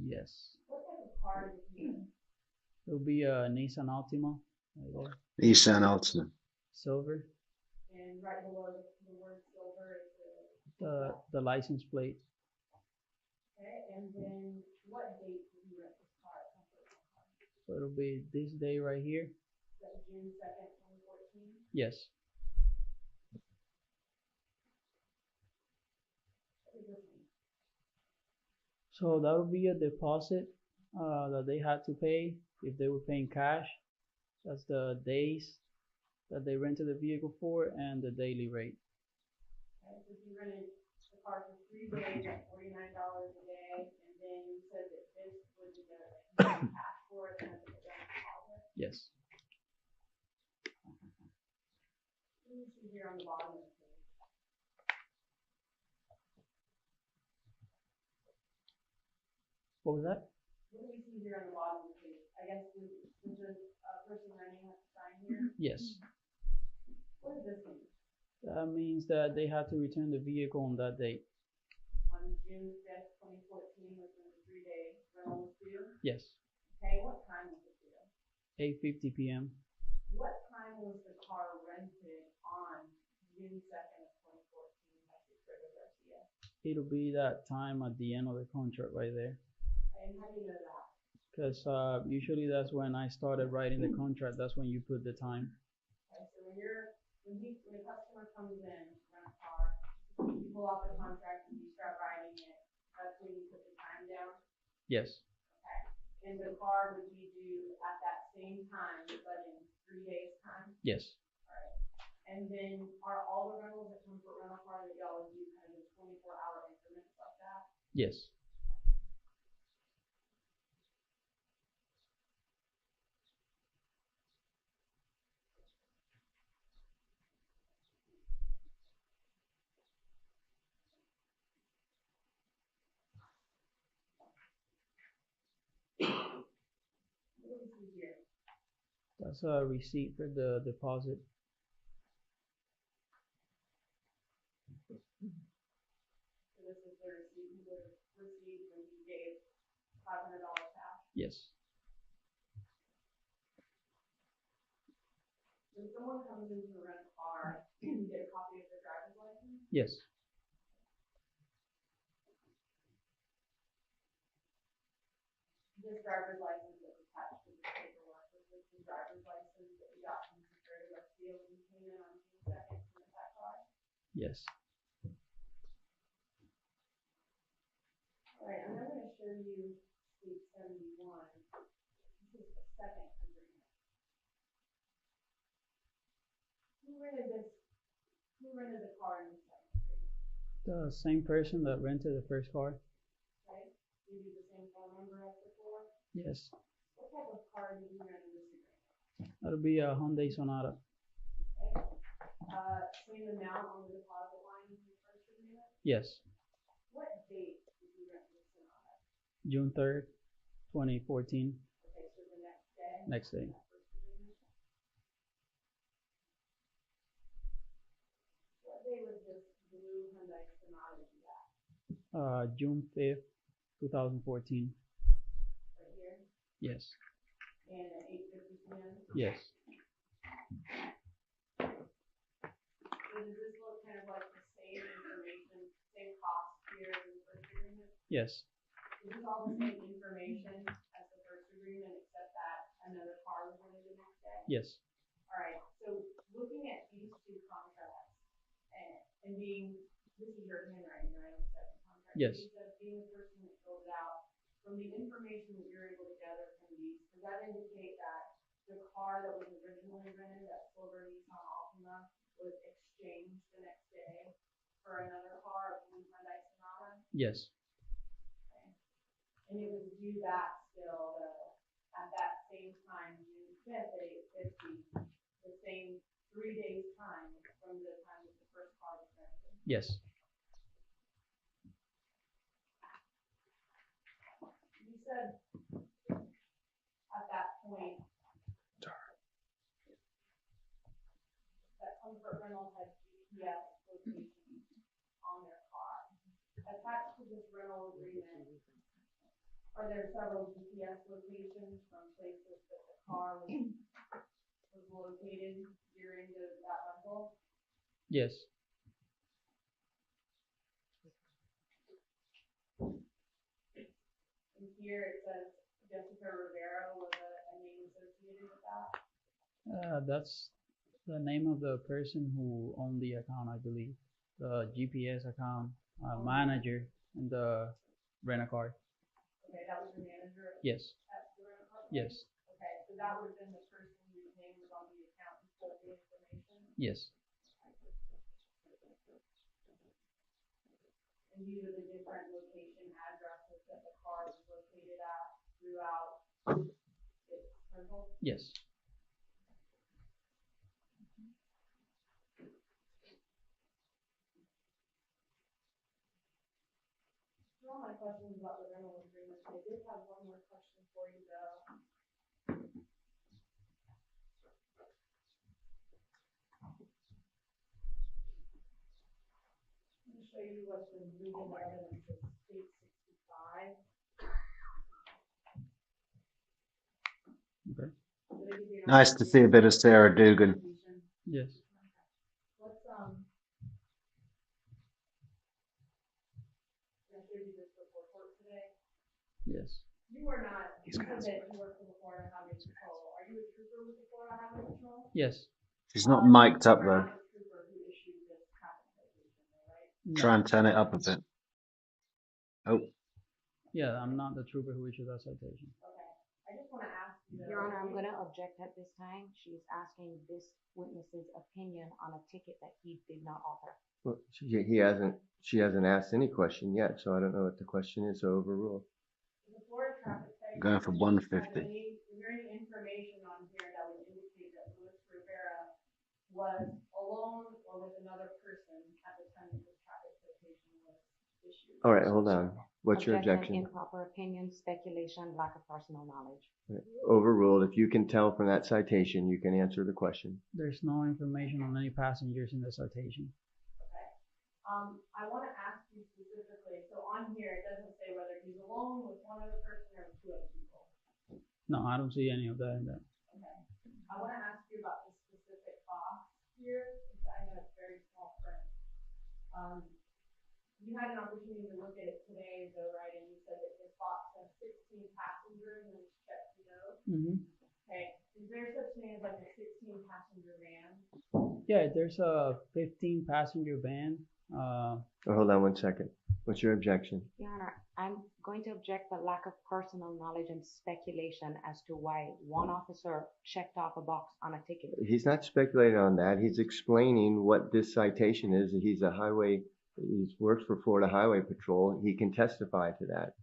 [SPEAKER 12] Yes.
[SPEAKER 11] What type of car did he use?
[SPEAKER 12] It'll be a Nissan Altima. Right there.
[SPEAKER 1] Nissan Altima.
[SPEAKER 12] Silver.
[SPEAKER 11] And right below the word silver is
[SPEAKER 12] The license plate.
[SPEAKER 11] okay, and then what date did you rent this car at Comfort Rental Car?
[SPEAKER 12] So it'll be this day right here.
[SPEAKER 11] Is that June 2nd, 2014?
[SPEAKER 12] Yes.
[SPEAKER 11] What does this mean?
[SPEAKER 12] So that would be a deposit that they had to pay if they were paying cash. That's the days that they rented the vehicle for and the daily rate.
[SPEAKER 11] Okay, so you rented the car for 3 days at $49 a day, and then you said that this was the cash for it and had to put down a deposit.
[SPEAKER 12] Yes.
[SPEAKER 11] What do you see here on the bottom of the page?
[SPEAKER 12] What was that?
[SPEAKER 11] What do we see here on the bottom of the page? I guess does the person renting have to sign here?
[SPEAKER 12] Yes.
[SPEAKER 11] What does this mean?
[SPEAKER 12] That means that they had to return the vehicle on that date.
[SPEAKER 11] On June 5th, 2014, within the 3 days.
[SPEAKER 10] rental was due?
[SPEAKER 12] Yes.
[SPEAKER 10] Okay, what time was it due?
[SPEAKER 12] 8:50 p.m.
[SPEAKER 10] What time was the car rented on June 2nd of 2014 by Christopher Garcia?
[SPEAKER 12] It'll be that time at the end of the contract right there.
[SPEAKER 10] And how do you know that?
[SPEAKER 12] Because usually that's when I started writing the contract. That's when you put the time.
[SPEAKER 10] Okay, so when a customer comes in to rent a car, you pull out the contract and you start writing it, that's when you put the time down?
[SPEAKER 12] Yes.
[SPEAKER 10] Okay. And the car would be due at that same time, but in 3 days' time?
[SPEAKER 12] Yes.
[SPEAKER 10] All right. And then are all the rentals that come for rental car that y'all would do kind of in 24-hour increments like that?
[SPEAKER 12] Yes.
[SPEAKER 10] What do we see here?
[SPEAKER 12] That's a receipt for the deposit.
[SPEAKER 10] So this is the receipt you would have received when you gave $500 cash?
[SPEAKER 12] Yes.
[SPEAKER 10] When someone comes in to rent a car, you get a copy of their driver's license?
[SPEAKER 12] Yes.
[SPEAKER 10] This driver's license that's attached to the paperwork, was this the driver's license that you got from Secretary Garcia when you came in on June 2nd to rent that car?
[SPEAKER 12] Yes.
[SPEAKER 10] All right, I'm now going to show you Suite 71. This is the second agreement. Who rented the car in the second agreement?
[SPEAKER 12] The same person that rented the first car.
[SPEAKER 10] Okay, you do the same phone number as before?
[SPEAKER 12] Yes.
[SPEAKER 10] What type of car did you rent in this agreement?
[SPEAKER 12] That'll be a Hyundai Sonata.
[SPEAKER 10] Okay. Same amount on the deposit line in the first agreement?
[SPEAKER 12] Yes.
[SPEAKER 10] What date did you rent this Sonata?
[SPEAKER 12] June 3rd, 2014.
[SPEAKER 10] Okay, so the next day?
[SPEAKER 12] Next day.
[SPEAKER 10] First agreement? What day was this blue Hyundai Sonata you got?
[SPEAKER 12] June 5th, 2014.
[SPEAKER 10] Right here?
[SPEAKER 12] Yes.
[SPEAKER 10] And at 8:50 p.m.?
[SPEAKER 12] Yes.
[SPEAKER 10] So does this look kind of like the same information, same cost here as the first agreement?
[SPEAKER 12] Yes.
[SPEAKER 10] Is this all the same information as the first agreement, except that another car was rented the next day?
[SPEAKER 12] Yes.
[SPEAKER 10] All right, so looking at these two contracts and being, this is your handwriting, right, on the second contract?
[SPEAKER 12] Yes.
[SPEAKER 10] You said being the person that filled it out, from the information that you're able to gather from these, does that indicate that the car that was originally rented, that silver Nissan Altima, was exchanged the next day for another car, a blue Hyundai Sonata?
[SPEAKER 12] Yes.
[SPEAKER 10] Okay. And it was due back still, at that same time, June 5th at 8:50, the same 3 days time from the time that the first car was rented.
[SPEAKER 12] Yes.
[SPEAKER 10] You said at that point that Comfort Rental had GPS location on their car. Attached to this rental agreement, are there several GPS locations from places that the car was located during that rental?
[SPEAKER 12] Yes.
[SPEAKER 10] And here it says Jessica Rivera was a name associated with that.
[SPEAKER 12] That's the name of the person who owned the account, I believe. The GPS account manager in the rent-a-car.
[SPEAKER 10] Okay, that was your manager
[SPEAKER 12] Yes.
[SPEAKER 10] at the rental car?
[SPEAKER 12] Yes.
[SPEAKER 10] Okay, so that would have been the person whose name was on the account and pulled the information?
[SPEAKER 12] Yes.
[SPEAKER 10] And these are the different location addresses that the car was located at throughout its rental?
[SPEAKER 12] Yes.
[SPEAKER 10] Those are all my questions about the rental agreement. I did have one more question for you though. I'm going to show you what's been moving evidence of State 65.
[SPEAKER 1] Nice to see a bit of Sarah Dugan.
[SPEAKER 12] Yes.
[SPEAKER 10] Let's, I showed you this before court today.
[SPEAKER 12] Yes.
[SPEAKER 10] You are not, you said that you work for the Florida Highway Patrol. Are you a trooper with the Florida Highway Patrol?
[SPEAKER 12] Yes.
[SPEAKER 1] She's not mic'd up
[SPEAKER 10] You're
[SPEAKER 1] though.
[SPEAKER 10] not the trooper who issued this traffic citation, though, right?
[SPEAKER 12] No.
[SPEAKER 1] Try and turn it up a bit. Oh,
[SPEAKER 12] Yeah, I'm not the trooper who issued that citation.
[SPEAKER 10] Okay. I just want to ask you.
[SPEAKER 9] Your Honor, I'm going to object at this time. She's asking this witness's opinion on a ticket that he did not author.
[SPEAKER 5] Well, she hasn't asked any question yet, so I don't know what the question is, so overruled.
[SPEAKER 10] The Florida traffic citation.
[SPEAKER 1] going for 150.
[SPEAKER 10] Is there any information on here that would indicate that Rivera was alone or with another person at the time that this traffic citation was issued?
[SPEAKER 5] All right, hold on. What's your objection?
[SPEAKER 9] Improper opinion, speculation, lack of personal knowledge.
[SPEAKER 5] Overruled. If you can tell from that citation, you can answer the question.
[SPEAKER 12] There's no information on any passengers in the citation.
[SPEAKER 10] Okay. I want to ask you specifically, so on here, it doesn't say whether he's alone with one other person or with two other people.
[SPEAKER 12] No, I don't see any of that in there.
[SPEAKER 10] Okay. I want to ask you about this specific box here, because I know it's very small print. You had an opportunity to look at it today, though, right? And you said that this box has 16 passengers and it's checked no.
[SPEAKER 12] Mm-hmm.
[SPEAKER 10] Okay. Is there such thing as like a 16 passenger van?
[SPEAKER 12] Yeah, there's a 15 passenger van.
[SPEAKER 5] Hold on one second. What's your objection?
[SPEAKER 9] Your Honor, I'm going to object the lack of personal knowledge and speculation as to why one officer checked off a box on a ticket.
[SPEAKER 5] He's not speculating on that. He's explaining what this citation is. He works for Florida Highway Patrol. He can testify to that.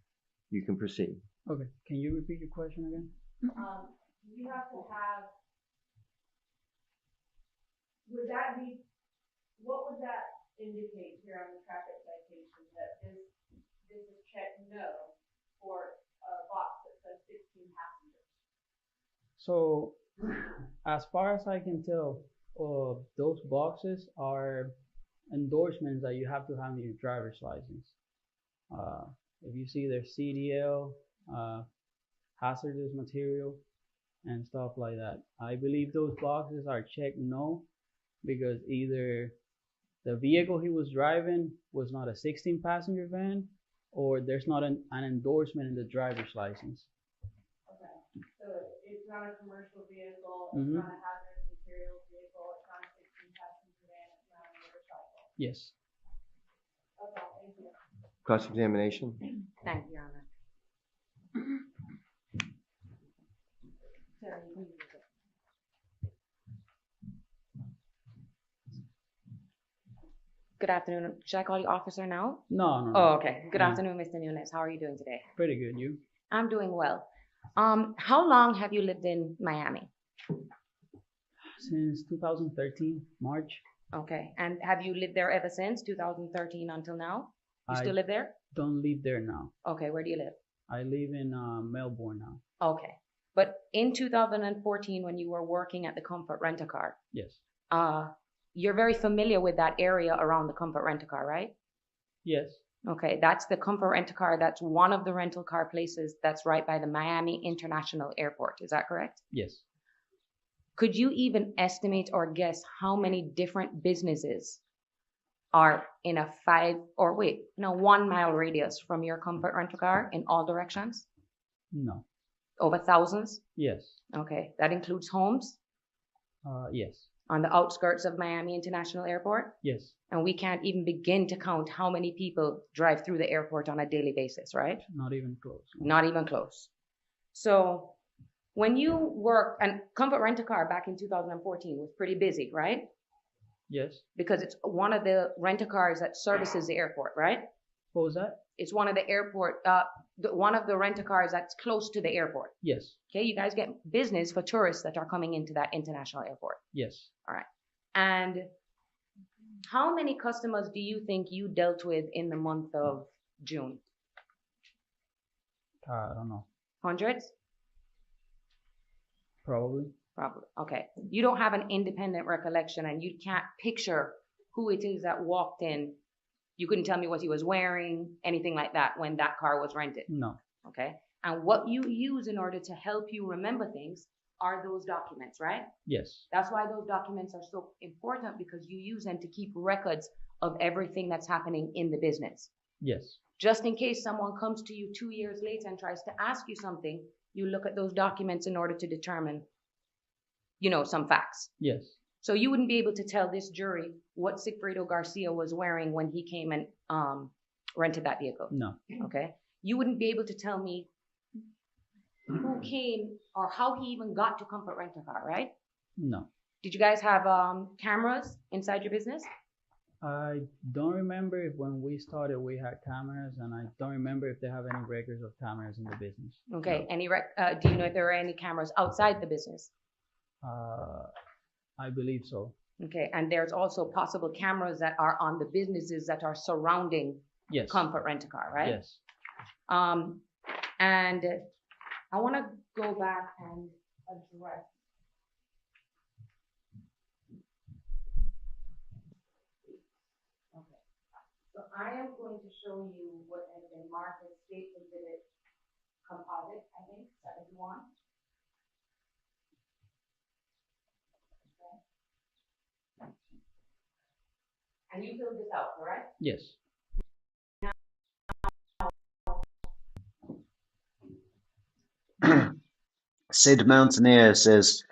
[SPEAKER 5] You can proceed.
[SPEAKER 12] Okay, can you repeat your question again?
[SPEAKER 10] You have to have, what would that indicate here on the traffic citation, that this is checked no for a box that says 16 passengers?
[SPEAKER 12] So, as far as I can tell, those boxes are endorsements that you have to have in your driver's license. If you see there's CDL, hazardous material, and stuff like that. I believe those boxes are checked no, because either the vehicle he was driving was not a 16 passenger van, or there's not an endorsement in the driver's license.
[SPEAKER 10] Okay, so it's not a commercial vehicle, it's not a hazardous materials vehicle, it's not a 16 passenger van, it's not a motorcycle.
[SPEAKER 12] Yes.
[SPEAKER 10] Okay, thank you.
[SPEAKER 5] Cross-examination?
[SPEAKER 9] Thank you, Your Honor. Good afternoon. Should I call you officer now?
[SPEAKER 12] No.
[SPEAKER 9] Oh, okay. Good afternoon, Mr. Nunes. How are you doing today?
[SPEAKER 12] Pretty good. You?
[SPEAKER 9] I'm doing well. How long have you lived in Miami?
[SPEAKER 12] Since 2013, March.
[SPEAKER 9] Okay. And have you lived there ever since 2013 until now? You still live there?
[SPEAKER 12] Don't live there now.
[SPEAKER 9] Okay. Where do you live?
[SPEAKER 12] I live in Melbourne now.
[SPEAKER 9] Okay. But in 2014, when you were working at the Comfort Rent-A-Car,
[SPEAKER 12] yes,
[SPEAKER 9] you're very familiar with that area around the Comfort Rent-A-Car, right?
[SPEAKER 12] Yes.
[SPEAKER 9] Okay, that's the Comfort Rent-A-Car. That's one of the rental car places that's right by the Miami International Airport. Is that correct?
[SPEAKER 12] Yes.
[SPEAKER 9] Could you even estimate or guess how many different businesses are in a 1 mile radius from your Comfort Rent-A-Car in all directions?
[SPEAKER 12] No.
[SPEAKER 9] Over thousands?
[SPEAKER 12] Yes.
[SPEAKER 9] Okay, that includes homes?
[SPEAKER 12] Yes.
[SPEAKER 9] On the outskirts of Miami International Airport?
[SPEAKER 12] Yes.
[SPEAKER 9] And we can't even begin to count how many people drive through the airport on a daily basis, right?
[SPEAKER 12] Not even close.
[SPEAKER 9] Not even close. So when you work, and Comfort Rent-A-Car back in 2014 was pretty busy, right?
[SPEAKER 12] Yes.
[SPEAKER 9] Because it's one of the rent-a-cars that services the airport, right?
[SPEAKER 12] What was that?
[SPEAKER 9] It's one of the one of the rent-a-cars that's close to the airport.
[SPEAKER 12] Yes.
[SPEAKER 9] Okay, you guys get business for tourists that are coming into that international airport.
[SPEAKER 12] Yes.
[SPEAKER 9] All right. And how many customers do you think you dealt with in the month of June?
[SPEAKER 12] I don't know.
[SPEAKER 9] Hundreds?
[SPEAKER 12] Probably.
[SPEAKER 9] Probably. Okay. You don't have an independent recollection and you can't picture who it is that walked in. You couldn't tell me what he was wearing, anything like that when that car was rented.
[SPEAKER 12] No.
[SPEAKER 9] Okay. And what you use in order to help you remember things are those documents, right?
[SPEAKER 12] Yes.
[SPEAKER 9] That's why those documents are so important, because you use them to keep records of everything that's happening in the business.
[SPEAKER 12] Yes.
[SPEAKER 9] Just in case someone comes to you 2 years later and tries to ask you something, you look at those documents in order to determine, some facts.
[SPEAKER 12] Yes.
[SPEAKER 9] So you wouldn't be able to tell this jury what Sigfredo Garcia was wearing when he came and rented that vehicle.
[SPEAKER 12] No.
[SPEAKER 9] Okay. You wouldn't be able to tell me who came or how he even got to Comfort Rent a Car, right?
[SPEAKER 12] No.
[SPEAKER 9] Did you guys have cameras inside your business?
[SPEAKER 12] I don't remember if when we started we had cameras, and I don't remember if they have any records of cameras in the business.
[SPEAKER 9] Okay. No. Do you know if there are any cameras outside the business?
[SPEAKER 12] I believe so.
[SPEAKER 9] Okay. And there's also possible cameras that are on the businesses that are surrounding
[SPEAKER 12] Yes.
[SPEAKER 9] Comfort Rent a Car, right?
[SPEAKER 12] Yes.
[SPEAKER 9] And I want to go back and address. Okay. So I am going to show you what has been marked as State Exhibit Composite, I think, 71. Okay. And you filled this out, correct?
[SPEAKER 12] Yes.
[SPEAKER 1] Sid Mountaineer says,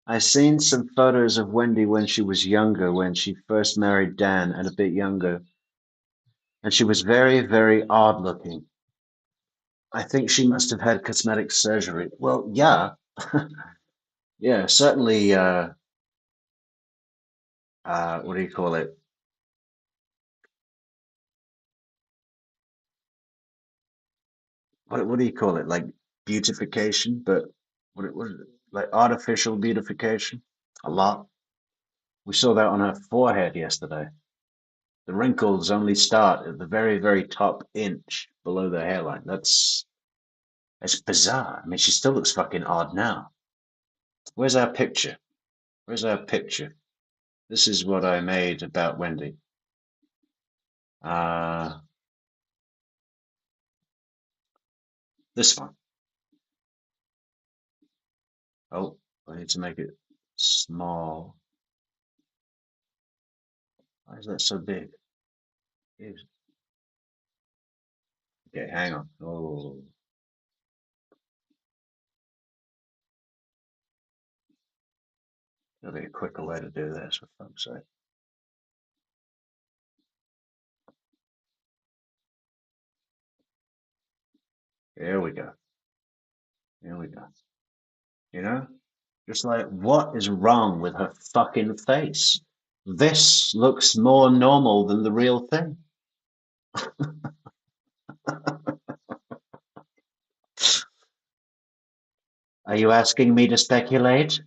[SPEAKER 1] I seen some photos of Wendy when she was younger, when she first married Dan, and a bit younger. And she was very, very odd looking. I think she must have had cosmetic surgery. Well, yeah. Yeah, certainly, what do you call it? What do you call it? Like beautification, but what is it? Like artificial beautification? A lot. We saw that on her forehead yesterday. The wrinkles only start at the very, very top inch below the hairline. That's bizarre. I mean, she still looks fucking odd now. Where's our picture? Where's our picture? This is what I made about Wendy. This one. Oh, I need to make it small. Why is that so big? Okay, hang on. Oh. There'll be a quicker way to do this, for fuck's sake. Here we go. Here we go. You know? Just like, what is wrong with her fucking face? This looks more normal than the real thing. Are you asking me to speculate?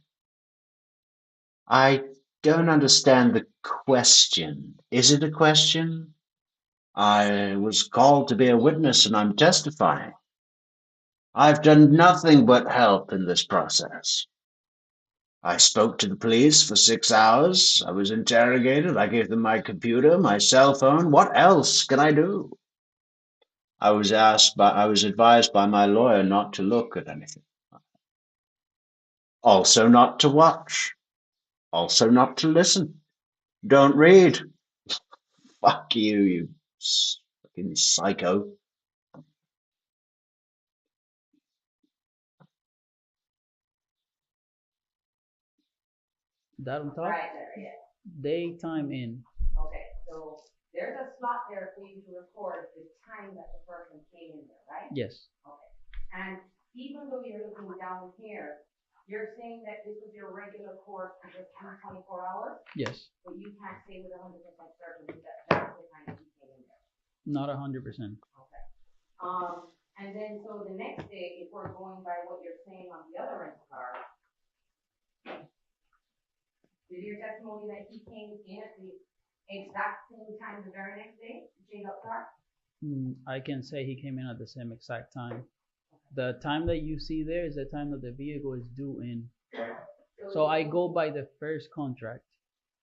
[SPEAKER 1] I don't understand the question. Is it a question? I was called to be a witness and I'm testifying. I've done nothing but help in this process. I spoke to the police for 6 hours. I was interrogated. I gave them my computer, my cell phone. What else can I do? I was advised by my lawyer not to look at anything. Also not to watch. Also not to listen. Don't read. Fuck you, you fucking psycho.
[SPEAKER 12] That on top?
[SPEAKER 9] Right there, yeah.
[SPEAKER 12] Daytime in.
[SPEAKER 9] Okay, so there's a slot there for you to record the time that the person came in there, right?
[SPEAKER 12] Yes.
[SPEAKER 9] Okay. And even though you're looking down here, you're saying that this is your regular course for just 24 hours?
[SPEAKER 12] Yes.
[SPEAKER 9] But you can't say with 100% certainty that that's the time that he came in there?
[SPEAKER 12] Not 100%.
[SPEAKER 9] Okay. And then so the next day, if we're going by what you're saying on the other rental car, is your testimony that he came in at the exact same time the very next day to change up car?
[SPEAKER 12] I can say he came in at the same exact time. The time that you see there is the time that the vehicle is due in. So I go by the first contract.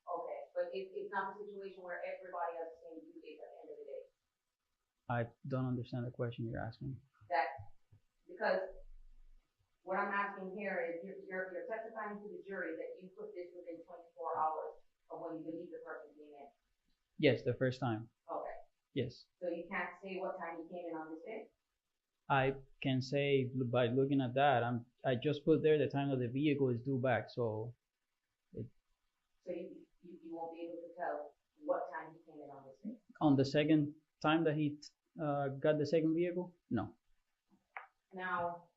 [SPEAKER 9] Okay, but it's not a situation where everybody has the same due date at the end of the day.
[SPEAKER 12] I don't understand the question you're asking.
[SPEAKER 9] That because What I'm asking here is you're testifying to the jury that you put this within 24 hours of when you believe the person came in.
[SPEAKER 12] Yes, the first time.
[SPEAKER 9] Okay.
[SPEAKER 12] Yes.
[SPEAKER 9] So you can't say what time he came in on this day?
[SPEAKER 12] I can say by looking at that, I just put there the time that the vehicle is due back, so.
[SPEAKER 9] So you won't be able to tell what time he came in on this day?
[SPEAKER 12] On the second time that he got the second vehicle? No.
[SPEAKER 9] Now,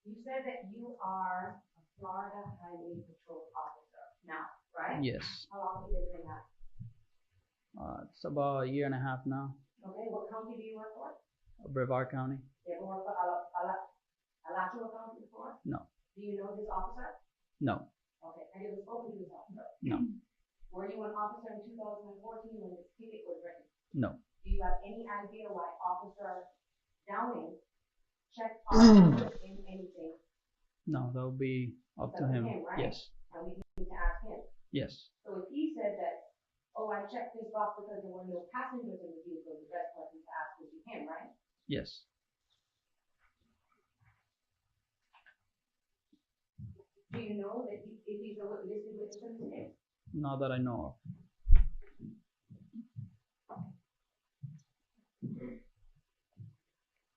[SPEAKER 9] you said that you are a Florida Highway Patrol officer now, right?
[SPEAKER 12] Yes.
[SPEAKER 9] How long have you been doing that?
[SPEAKER 12] It's about a year and a half now.
[SPEAKER 9] Okay, what county do you work for?
[SPEAKER 12] Brevard County?
[SPEAKER 9] You ever worked for Alachua County before?
[SPEAKER 12] No.
[SPEAKER 9] Do you know this officer?
[SPEAKER 12] No.
[SPEAKER 9] Okay, have you ever spoken to this officer?
[SPEAKER 12] No.
[SPEAKER 9] Were you an officer in 2014 when this ticket was written?
[SPEAKER 12] No.
[SPEAKER 9] Do you have any idea why Officer Downing checked officers in anything?
[SPEAKER 12] No, that would be up to him.
[SPEAKER 9] Right?
[SPEAKER 12] Yes.
[SPEAKER 9] And we need to ask him.
[SPEAKER 12] Yes.
[SPEAKER 9] So if he said that, oh, I checked this box because there were no passengers in the vehicle, the best person to ask would be him, right?
[SPEAKER 12] Yes.
[SPEAKER 9] Do you know that if he's a listed witness in this case?
[SPEAKER 12] Not that I know of.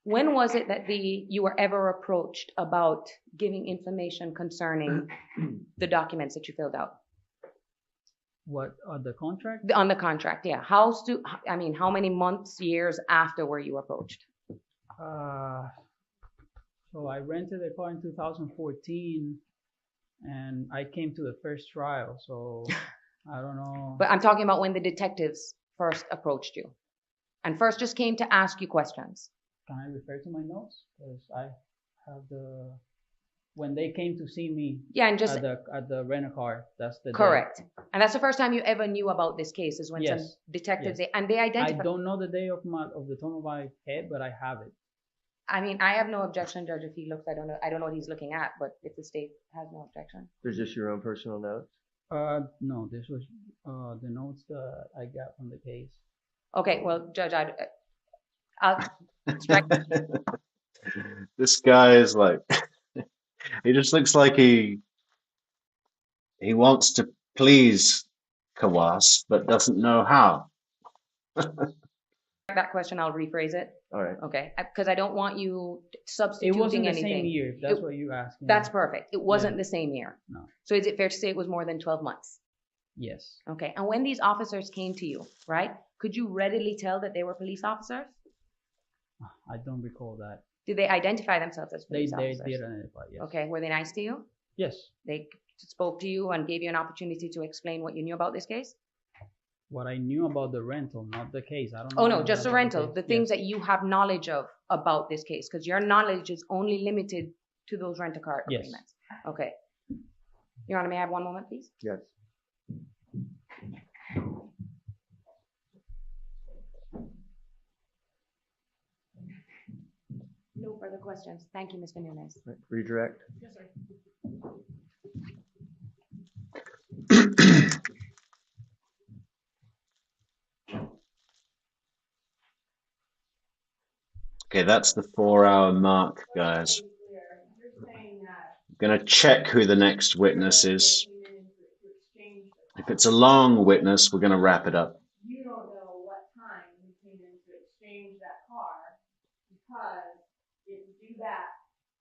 [SPEAKER 9] When was it that you were ever approached about giving information concerning the documents that you filled out?
[SPEAKER 12] What, the contract?
[SPEAKER 9] On the contract, yeah. How many months, years after were you approached?
[SPEAKER 12] So I rented a car in 2014 and I came to the first trial, so I don't know.
[SPEAKER 9] But I'm talking about when the detectives first approached you and first just came to ask you questions.
[SPEAKER 12] Can I refer to my notes? Because I have when they came to see me.
[SPEAKER 9] Yeah, and just
[SPEAKER 12] at the rent-a-car. That's the
[SPEAKER 9] correct.
[SPEAKER 12] Day.
[SPEAKER 9] And that's the first time you ever knew about this case is when some detectives and they identified.
[SPEAKER 12] I don't know the day of the top of my head, but I have it.
[SPEAKER 9] I mean, I have no objection, Judge, if he looks. I don't know what he's looking at, but if the state has no objection.
[SPEAKER 5] Is this your own personal notes?
[SPEAKER 12] No, this was the notes that I got from the case.
[SPEAKER 9] Okay, well, Judge, I'll strike.
[SPEAKER 1] This guy is like, he just looks like he wants to please Kawas, but doesn't know how.
[SPEAKER 9] That question, I'll rephrase it.
[SPEAKER 5] All right.
[SPEAKER 9] Okay, because I don't want you substituting
[SPEAKER 12] anything. It wasn't
[SPEAKER 9] anything.
[SPEAKER 12] the same year. That's what you asked me.
[SPEAKER 9] That's perfect. It wasn't the same year.
[SPEAKER 12] No.
[SPEAKER 9] So is it fair to say it was more than 12 months?
[SPEAKER 12] Yes.
[SPEAKER 9] Okay, and when these officers came to you, right, could you readily tell that they were police officers?
[SPEAKER 12] I don't recall that.
[SPEAKER 9] Did they identify themselves as police officers?
[SPEAKER 12] They did identify, yes.
[SPEAKER 9] Okay, were they nice to you?
[SPEAKER 12] Yes.
[SPEAKER 9] They spoke to you and gave you an opportunity to explain what you knew about this case?
[SPEAKER 12] What I knew about the rental, not the case. I don't know.
[SPEAKER 9] Oh, no, just the rental, the things that you have knowledge of about this case, because your knowledge is only limited to those rent-a-car agreements. Okay. Your Honor, may I have one moment, please?
[SPEAKER 5] Yes.
[SPEAKER 9] No further questions. Thank you, Mr. Nunes.
[SPEAKER 5] Right. Redirect.
[SPEAKER 4] Yes, sir.
[SPEAKER 1] Okay, that's the 4-hour mark, guys. I'm going to check who the next witness is. If it's a long witness, we're going to wrap it up.
[SPEAKER 10] You don't know what time he came in to exchange that car because it's due back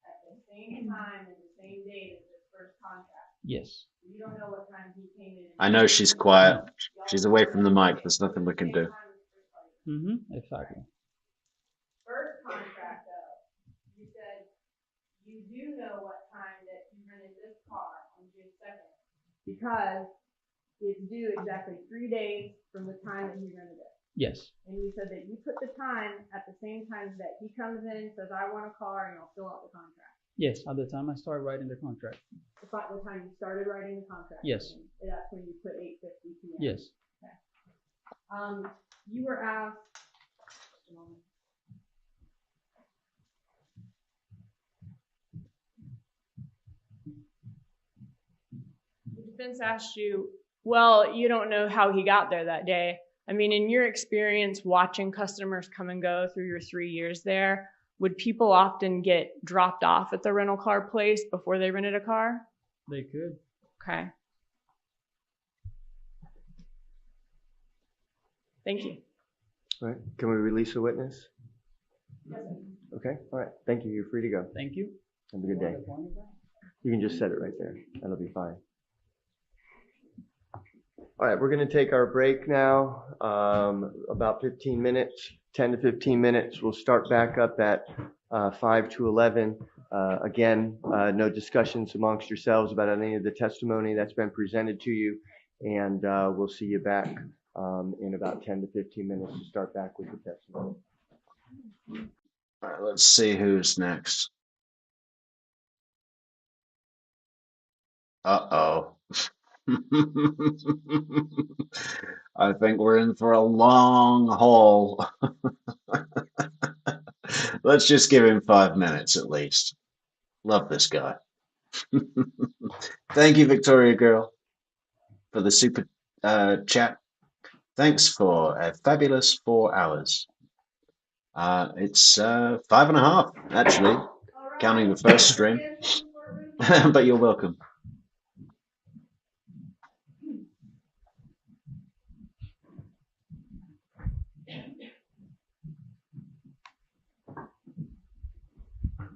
[SPEAKER 10] at the same time and the same date as his first contract.
[SPEAKER 12] Yes.
[SPEAKER 10] You don't know what time he came in.
[SPEAKER 1] I know she's quiet. She's away from the mic. There's nothing we can do.
[SPEAKER 12] Exactly.
[SPEAKER 10] First contract, though, you said you do know what time that you rented this car on June 2nd because it's due exactly 3 days from the time that he rented it.
[SPEAKER 12] Yes.
[SPEAKER 10] And you said that you put the time at the same time that he comes in, says, I want a car, and I'll fill out the contract.
[SPEAKER 12] Yes, at the time I started writing the contract.
[SPEAKER 10] The time you started writing the contract.
[SPEAKER 12] Yes.
[SPEAKER 10] And that's when you put 8:50 p.m.
[SPEAKER 12] Yes.
[SPEAKER 10] Okay. You were asked. Just a moment.
[SPEAKER 11] The defense asked you, well, you don't know how he got there that day. I mean, in your experience watching customers come and go through your 3 years there, would people often get dropped off at the rental car place before they rented a car?
[SPEAKER 12] They could.
[SPEAKER 11] Okay. Thank you.
[SPEAKER 5] All right. Can we release a witness? Okay. All right. Thank you. You're free to go.
[SPEAKER 12] Thank you.
[SPEAKER 5] Have a good day. You can just set it right there. That'll be fine. All right. We're going to take our break now. About 15 minutes, 10 to 15 minutes. We'll start back up at 5 to 11. Again, no discussions amongst yourselves about any of the testimony that's been presented to you. And we'll see you back in about 10 to 15 minutes to start back with the testimony.
[SPEAKER 1] All right, let's see who's next. Uh-oh. I think we're in for a long haul. Let's just give him 5 minutes at least. Love this guy. Thank you, Victoria Girl, for the super chat. Thanks for a fabulous 4 hours. It's 5.5, actually, counting the first stream. But you're welcome.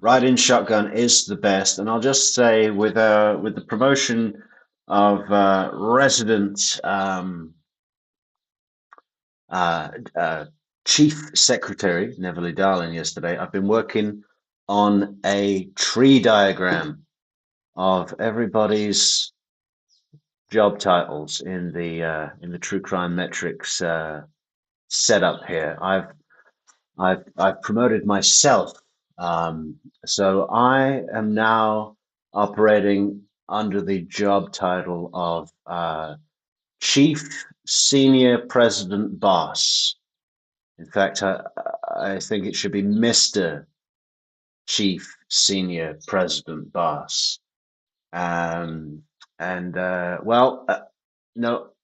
[SPEAKER 1] Ride-in shotgun is the best, and I'll just say with the promotion of resident Chief Secretary Neverly Darling yesterday, I've been working on a tree diagram of everybody's job titles in the True Crime Metrix setup here. I've promoted myself. So I am now operating under the job title of Chief Senior President Boss. In fact, I think it should be Mr. Chief Senior President Boss. No,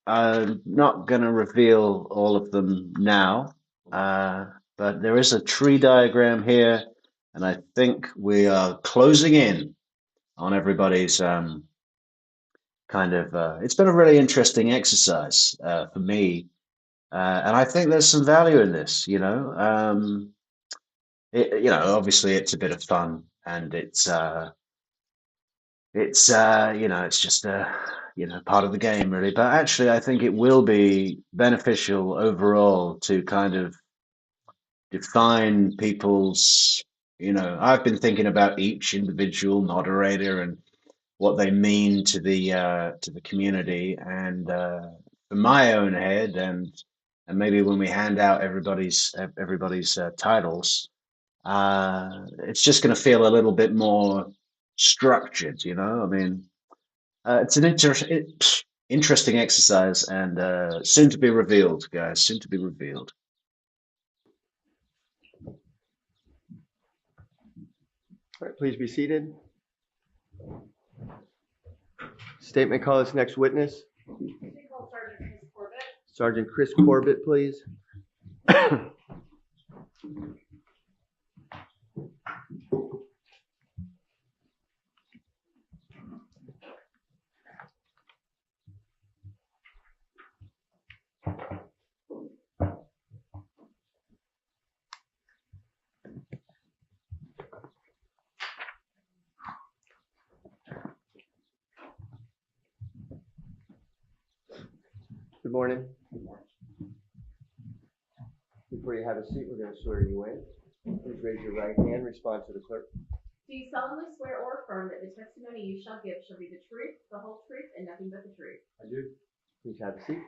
[SPEAKER 1] I'm not going to reveal all of them now, but there is a tree diagram here. And I think we are closing in on everybody's it's been a really interesting exercise for me. And I think there's some value in this, obviously it's a bit of fun and it's just part of the game really. But actually I think it will be beneficial overall to kind of define people's, I've been thinking about each individual moderator and what they mean to the community, and for my own head, and maybe when we hand out everybody's titles, it's just going to feel a little bit more structured. I mean, it's an interesting exercise, and soon to be revealed, guys. Soon to be revealed.
[SPEAKER 5] All right, please be seated. Statement, call us next witness. Sergeant Chris Corbett, please. Good morning. Before you have a seat, we're going to swear you in. Please raise your right hand. Respond to the clerk.
[SPEAKER 13] Do you solemnly swear or affirm that the testimony you shall give shall be the truth, the whole truth, and nothing but the truth?
[SPEAKER 5] I do. Please have a seat.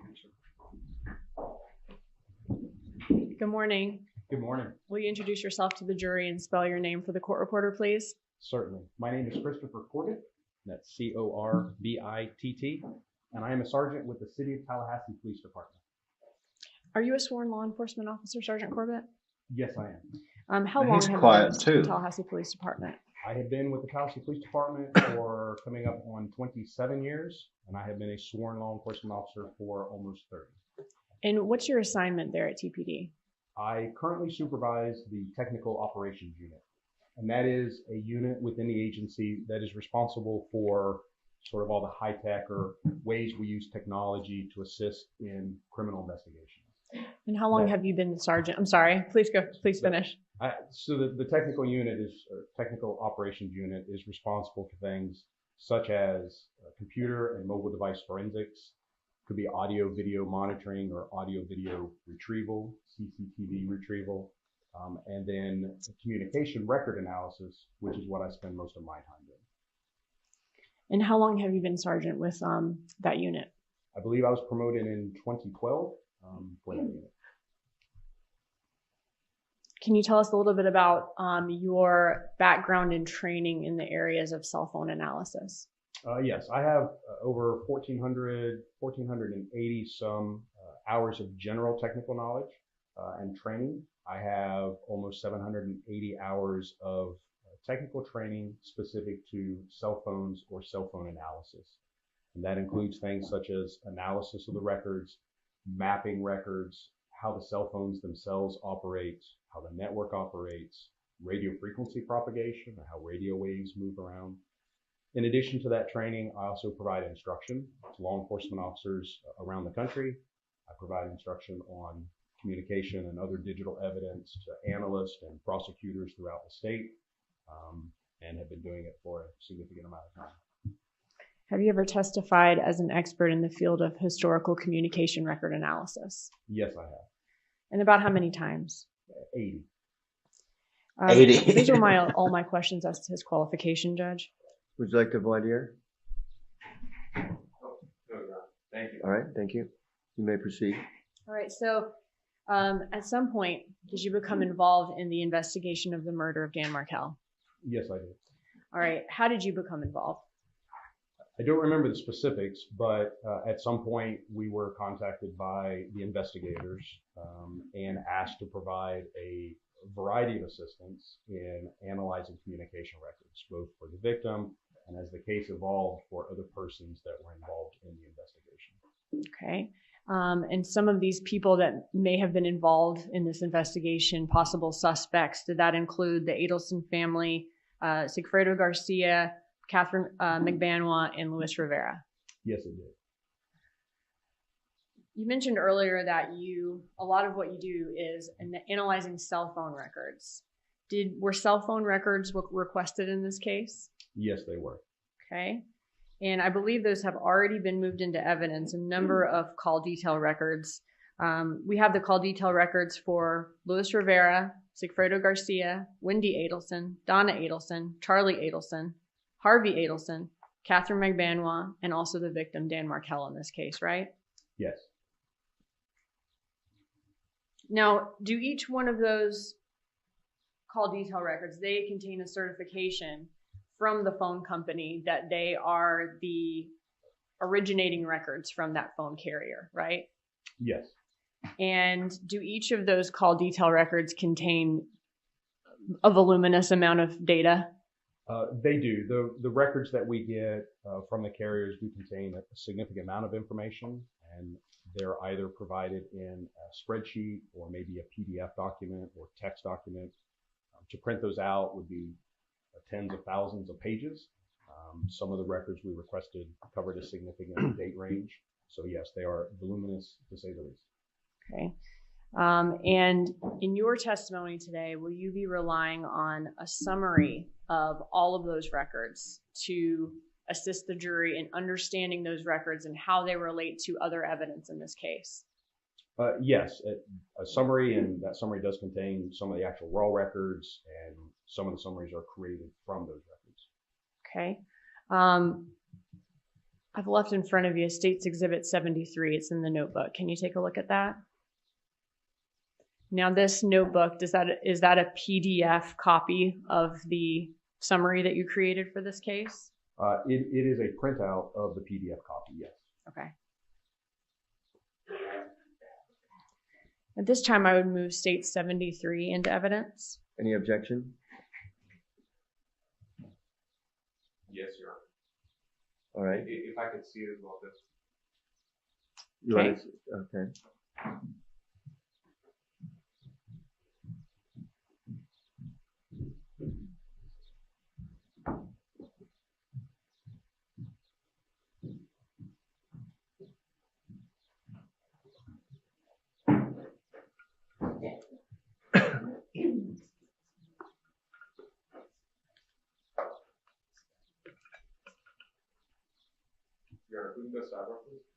[SPEAKER 11] Good morning.
[SPEAKER 14] Good morning.
[SPEAKER 11] Will you introduce yourself to the jury and spell your name for the court reporter, please?
[SPEAKER 14] Certainly. My name is Christopher Corbett. That's Corbitt, and I am a sergeant with the City of Tallahassee Police Department.
[SPEAKER 11] Are you a sworn law enforcement officer, Sergeant Corbett?
[SPEAKER 14] Yes, I am.
[SPEAKER 11] How long have you been with the Tallahassee Police Department?
[SPEAKER 14] I have been with the Tallahassee Police Department for coming up on 27 years, and I have been a sworn law enforcement officer for almost 30.
[SPEAKER 11] And what's your assignment there at TPD?
[SPEAKER 14] I currently supervise the Technical Operations Unit, and that is a unit within the agency that is responsible for sort of all the high-tech or ways we use technology to assist in criminal investigations.
[SPEAKER 11] And how long have you been the sergeant? I'm sorry, please finish.
[SPEAKER 14] So the technical unit or technical operations unit is responsible for things such as computer and mobile device forensics, could be audio video monitoring or audio video retrieval, CCTV retrieval, and then communication record analysis, which is what I spend most of my time doing.
[SPEAKER 11] And how long have you been sergeant with that unit?
[SPEAKER 14] I believe I was promoted in 2012 for that unit.
[SPEAKER 11] Can you tell us a little bit about your background and training in the areas of cell phone analysis?
[SPEAKER 14] Yes, I have over 1,480 some hours of general technical knowledge and training. I have almost 780 hours of technical training specific to cell phones or cell phone analysis. And that includes things such as analysis of the records, mapping records, how the cell phones themselves operate, how the network operates, radio frequency propagation, or how radio waves move around. In addition to that training, I also provide instruction to law enforcement officers around the country. I provide instruction on communication and other digital evidence to analysts and prosecutors throughout the state, and have been doing it for a significant amount of time.
[SPEAKER 11] Have you ever testified as an expert in the field of historical communication record analysis?
[SPEAKER 14] Yes, I have.
[SPEAKER 11] And about how many times?
[SPEAKER 14] 80.
[SPEAKER 1] 80.
[SPEAKER 11] These are all my questions as to his qualification, Judge.
[SPEAKER 5] Would you like to voir dire?
[SPEAKER 2] Thank you.
[SPEAKER 5] All right, thank you. You may proceed.
[SPEAKER 11] All right, so at some point, did you become involved in the investigation of the murder of Dan Markel?
[SPEAKER 14] Yes, I did.
[SPEAKER 11] All right, how did you become involved?
[SPEAKER 14] I don't remember the specifics, but at some point we were contacted by the investigators and asked to provide a variety of assistance in analyzing communication records, both for the victim and, as the case evolved, for other persons that were involved in the investigation.
[SPEAKER 11] Okay. And some of these people that may have been involved in this investigation, possible suspects, did that include the Adelson family, Sigfredo Garcia, Katherine Magbauna, and Luis Rivera?
[SPEAKER 14] Yes, it did.
[SPEAKER 11] You mentioned earlier that a lot of what you do is analyzing cell phone records. Were cell phone records requested in this case?
[SPEAKER 14] Yes, they were.
[SPEAKER 11] Okay. And I believe those have already been moved into evidence, a number of call detail records. We have the call detail records for Luis Rivera, Sigfredo Garcia, Wendy Adelson, Donna Adelson, Charlie Adelson, Harvey Adelson, Katherine Magbauna, and also the victim, Dan Markel, in this case, right?
[SPEAKER 14] Yes.
[SPEAKER 11] Now, do each one of those call detail records, they contain a certification from the phone company that they are the originating records from that phone carrier, right?
[SPEAKER 14] Yes.
[SPEAKER 11] And do each of those call detail records contain a voluminous amount of data?
[SPEAKER 14] They do. The records that we get from the carriers do contain a significant amount of information, and they're either provided in a spreadsheet or maybe a PDF document or text document. To print those out would be tens of thousands of pages. Some of the records we requested covered a significant date range. So yes, they are voluminous to say the least.
[SPEAKER 11] Okay. And in your testimony today, will you be relying on a summary of all of those records to assist the jury in understanding those records and how they relate to other evidence in this case?
[SPEAKER 14] Yes, a summary, and that summary does contain some of the actual raw records, and some of the summaries are created from those records.
[SPEAKER 11] Okay. I've left in front of you State's Exhibit 73. It's in the notebook. Can you take a look at that? Now, this notebook, is that a PDF copy of the summary that you created for this case?
[SPEAKER 14] It is a printout of the PDF copy, yes.
[SPEAKER 11] Okay. At this time, I would move State 73 into evidence.
[SPEAKER 5] Any objection?
[SPEAKER 2] Yes, Your Honor.
[SPEAKER 5] All right.
[SPEAKER 2] If I could see it as well, this.
[SPEAKER 5] You want to, okay.
[SPEAKER 2] sidebar, please.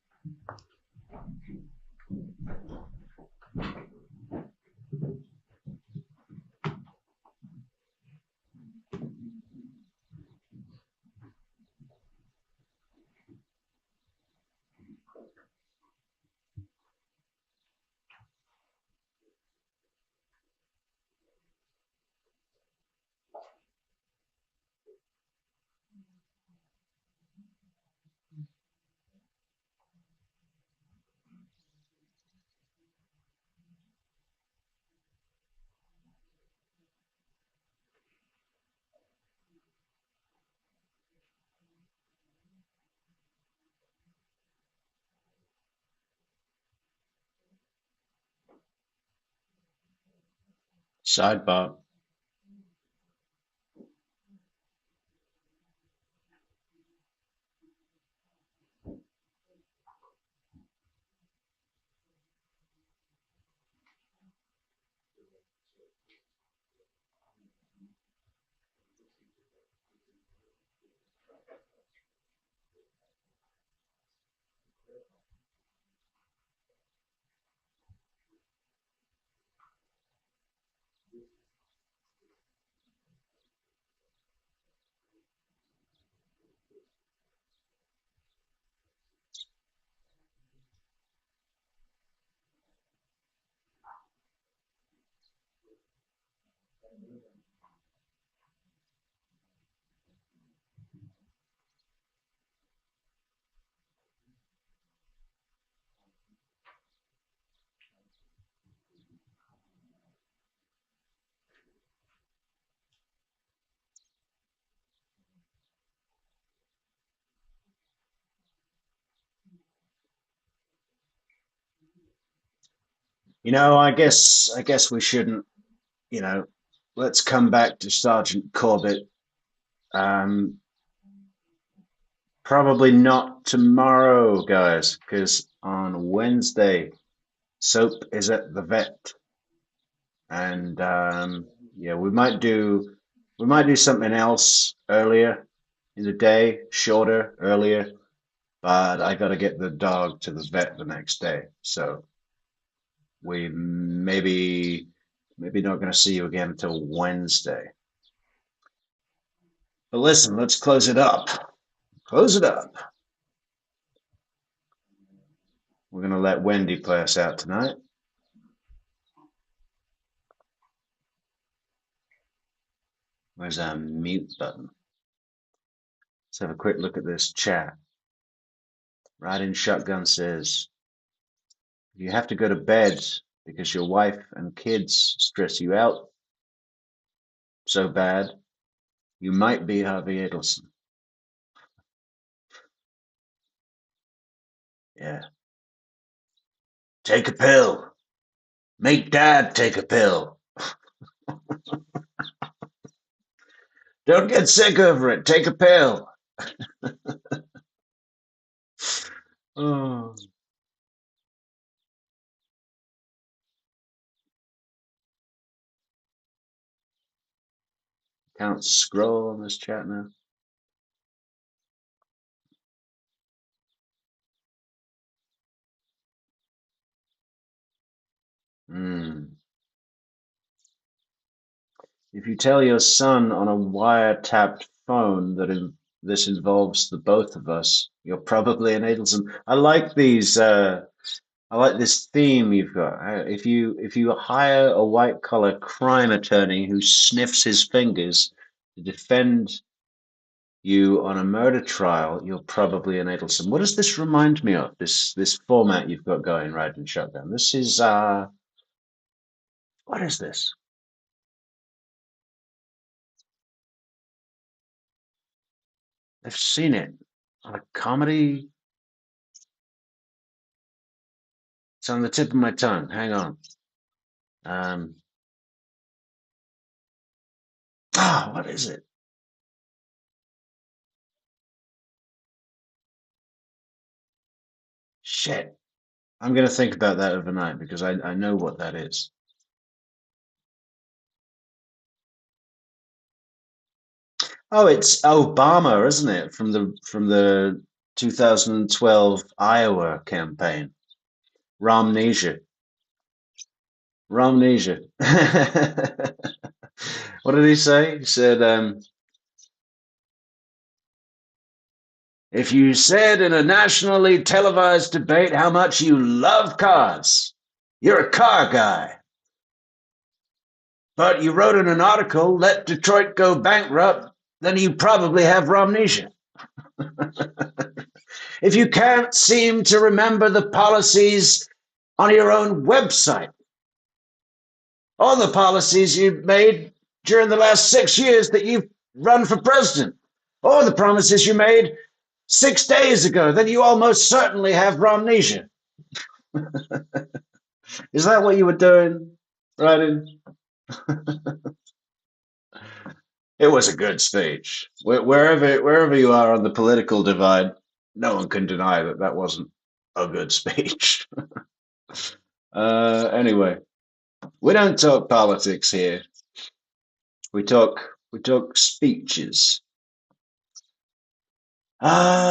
[SPEAKER 1] Sidebar. I guess we shouldn't, let's come back to Sergeant Corbett. Um, Probably not tomorrow, guys, because on Wednesday, Soap is at the vet, and yeah, we might do something else earlier in the day, shorter, earlier. But I got to get the dog to the vet the next day, so we maybe not going to see you again until Wednesday. But listen, let's close it up. Close it up. We're going to let Wendy play us out tonight. Where's our mute button? Let's have a quick look at this chat. Riding Shotgun says, if you have to go to bed because your wife and kids stress you out so bad, you might be Harvey Adelson. Yeah. Take a pill. Make dad take a pill. Don't get sick over it. Take a pill. Oh. Can't scroll on this chat now. If you tell your son on a wiretapped phone that this involves the both of us, you're probably an Adelson. I like these. I like this theme you've got. If you hire a white collar crime attorney who sniffs his fingers to defend you on a murder trial, you're probably an Adelson. What does this remind me of? This format you've got going, Riding Shotgun. This is what is this? I've seen it on a comedy. It's on the tip of my tongue. Hang on. What is it? Shit. I'm going to think about that overnight because I know what that is. Oh, it's Obama, isn't it? From the 2012 Iowa campaign. Romnesia. Romnesia. What did he say? He said, if you said in a nationally televised debate how much you love cars, you're a car guy. But you wrote in an article, let Detroit go bankrupt, then you probably have Romnesia. If you can't seem to remember the policies on your own website, or the policies you've made during the last 6 years that you've run for president, or the promises you made 6 days ago, then you almost certainly have Romnesia. Is that what you were doing, writing? It was a good speech. Wherever you are on the political divide, no one can deny that that wasn't a good speech. Anyway, we don't talk politics here. We talk speeches. Okay.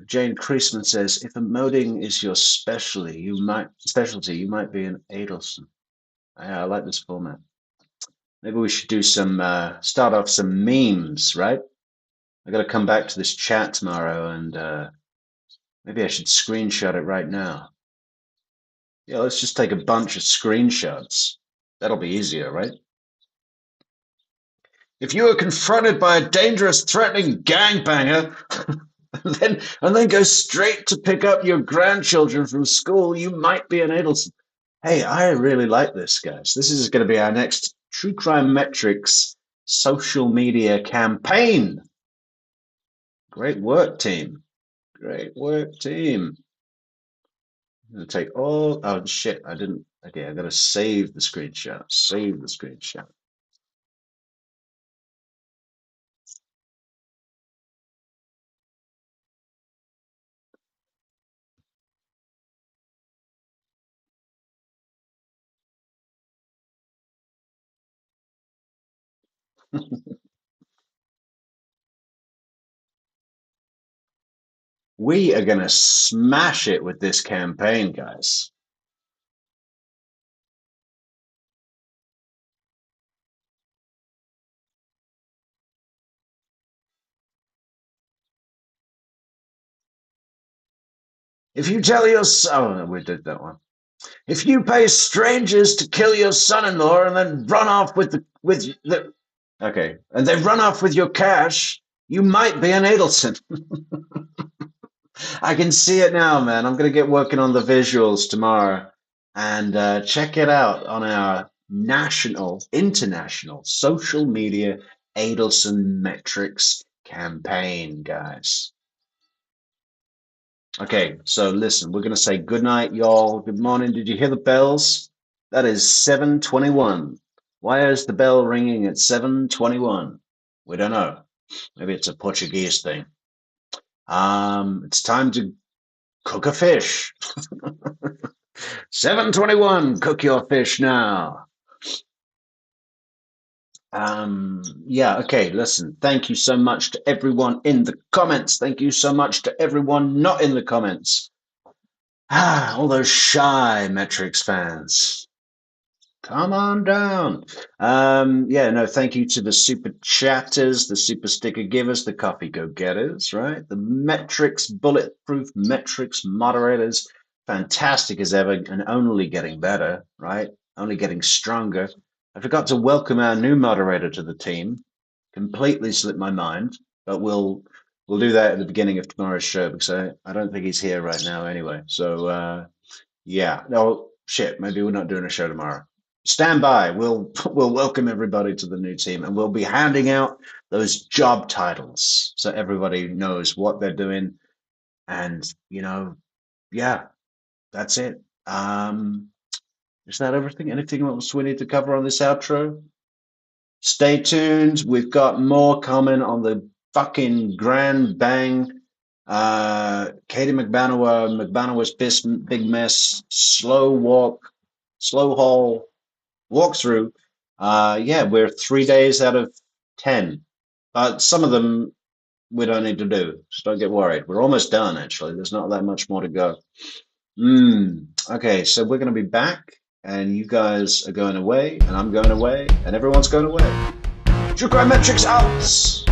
[SPEAKER 1] Jane Creasman says, if emoting is your specialty, you might be an Adelson. I like this format. Maybe we should do some, start off some memes, right? I got to come back to this chat tomorrow, and maybe I should screenshot it right now. Yeah, let's just take a bunch of screenshots. That'll be easier, right? If you are confronted by a dangerous, threatening gangbanger, and then go straight to pick up your grandchildren from school, you might be an Adelson. Hey, I really like this, guys. This is going to be our next True Crime Metrix social media campaign. Great work, team. Great work, team. I'm going to take all... Oh, shit, I didn't... Okay, I got to save the screenshot. Save the screenshot. We are going to smash it with this campaign, guys. If you tell your son... Oh, no, we did that one. If you pay strangers to kill your son-in-law and then run off with the... Okay, and they run off with your cash, you might be an Adelson. I can see it now, man. I'm going to get working on the visuals tomorrow. And check it out on our international social media Adelson Metrix campaign, guys. Okay, so listen, we're going to say good night, y'all. Good morning. Did you hear the bells? That is 7:21. Why is the bell ringing at 7:21? We don't know. Maybe it's a Portuguese thing. It's time to cook a fish. 7:21, cook your fish now. Yeah, okay, listen, thank you so much to everyone in the comments. Thank you so much to everyone not in the comments. All those shy Metrix fans. Come on down. Yeah, no, thank you to the super chatters, the super sticker givers, the coffee go-getters, right? The Metrix, bulletproof Metrix moderators, fantastic as ever and only getting better, right? Only getting stronger. I forgot to welcome our new moderator to the team. Completely slipped my mind, but we'll do that at the beginning of tomorrow's show because I don't think he's here right now anyway. So yeah, no shit, maybe we're not doing a show tomorrow. Stand by. We'll welcome everybody to the new team, and we'll be handing out those job titles so everybody knows what they're doing. And you know, yeah, that's it. Is that everything? Anything else we need to cover on this outro? Stay tuned. We've got more coming on the fucking grand bang. Katie Magbanua's big mess, slow haul walkthrough. Yeah, we're 3 days out of 10, but some of them we don't need to do. So don't get worried. We're almost done, actually. There's not that much more to go. Okay, so we're going to be back, and you guys are going away, and I'm going away, and everyone's going away. True Crime Metrix out!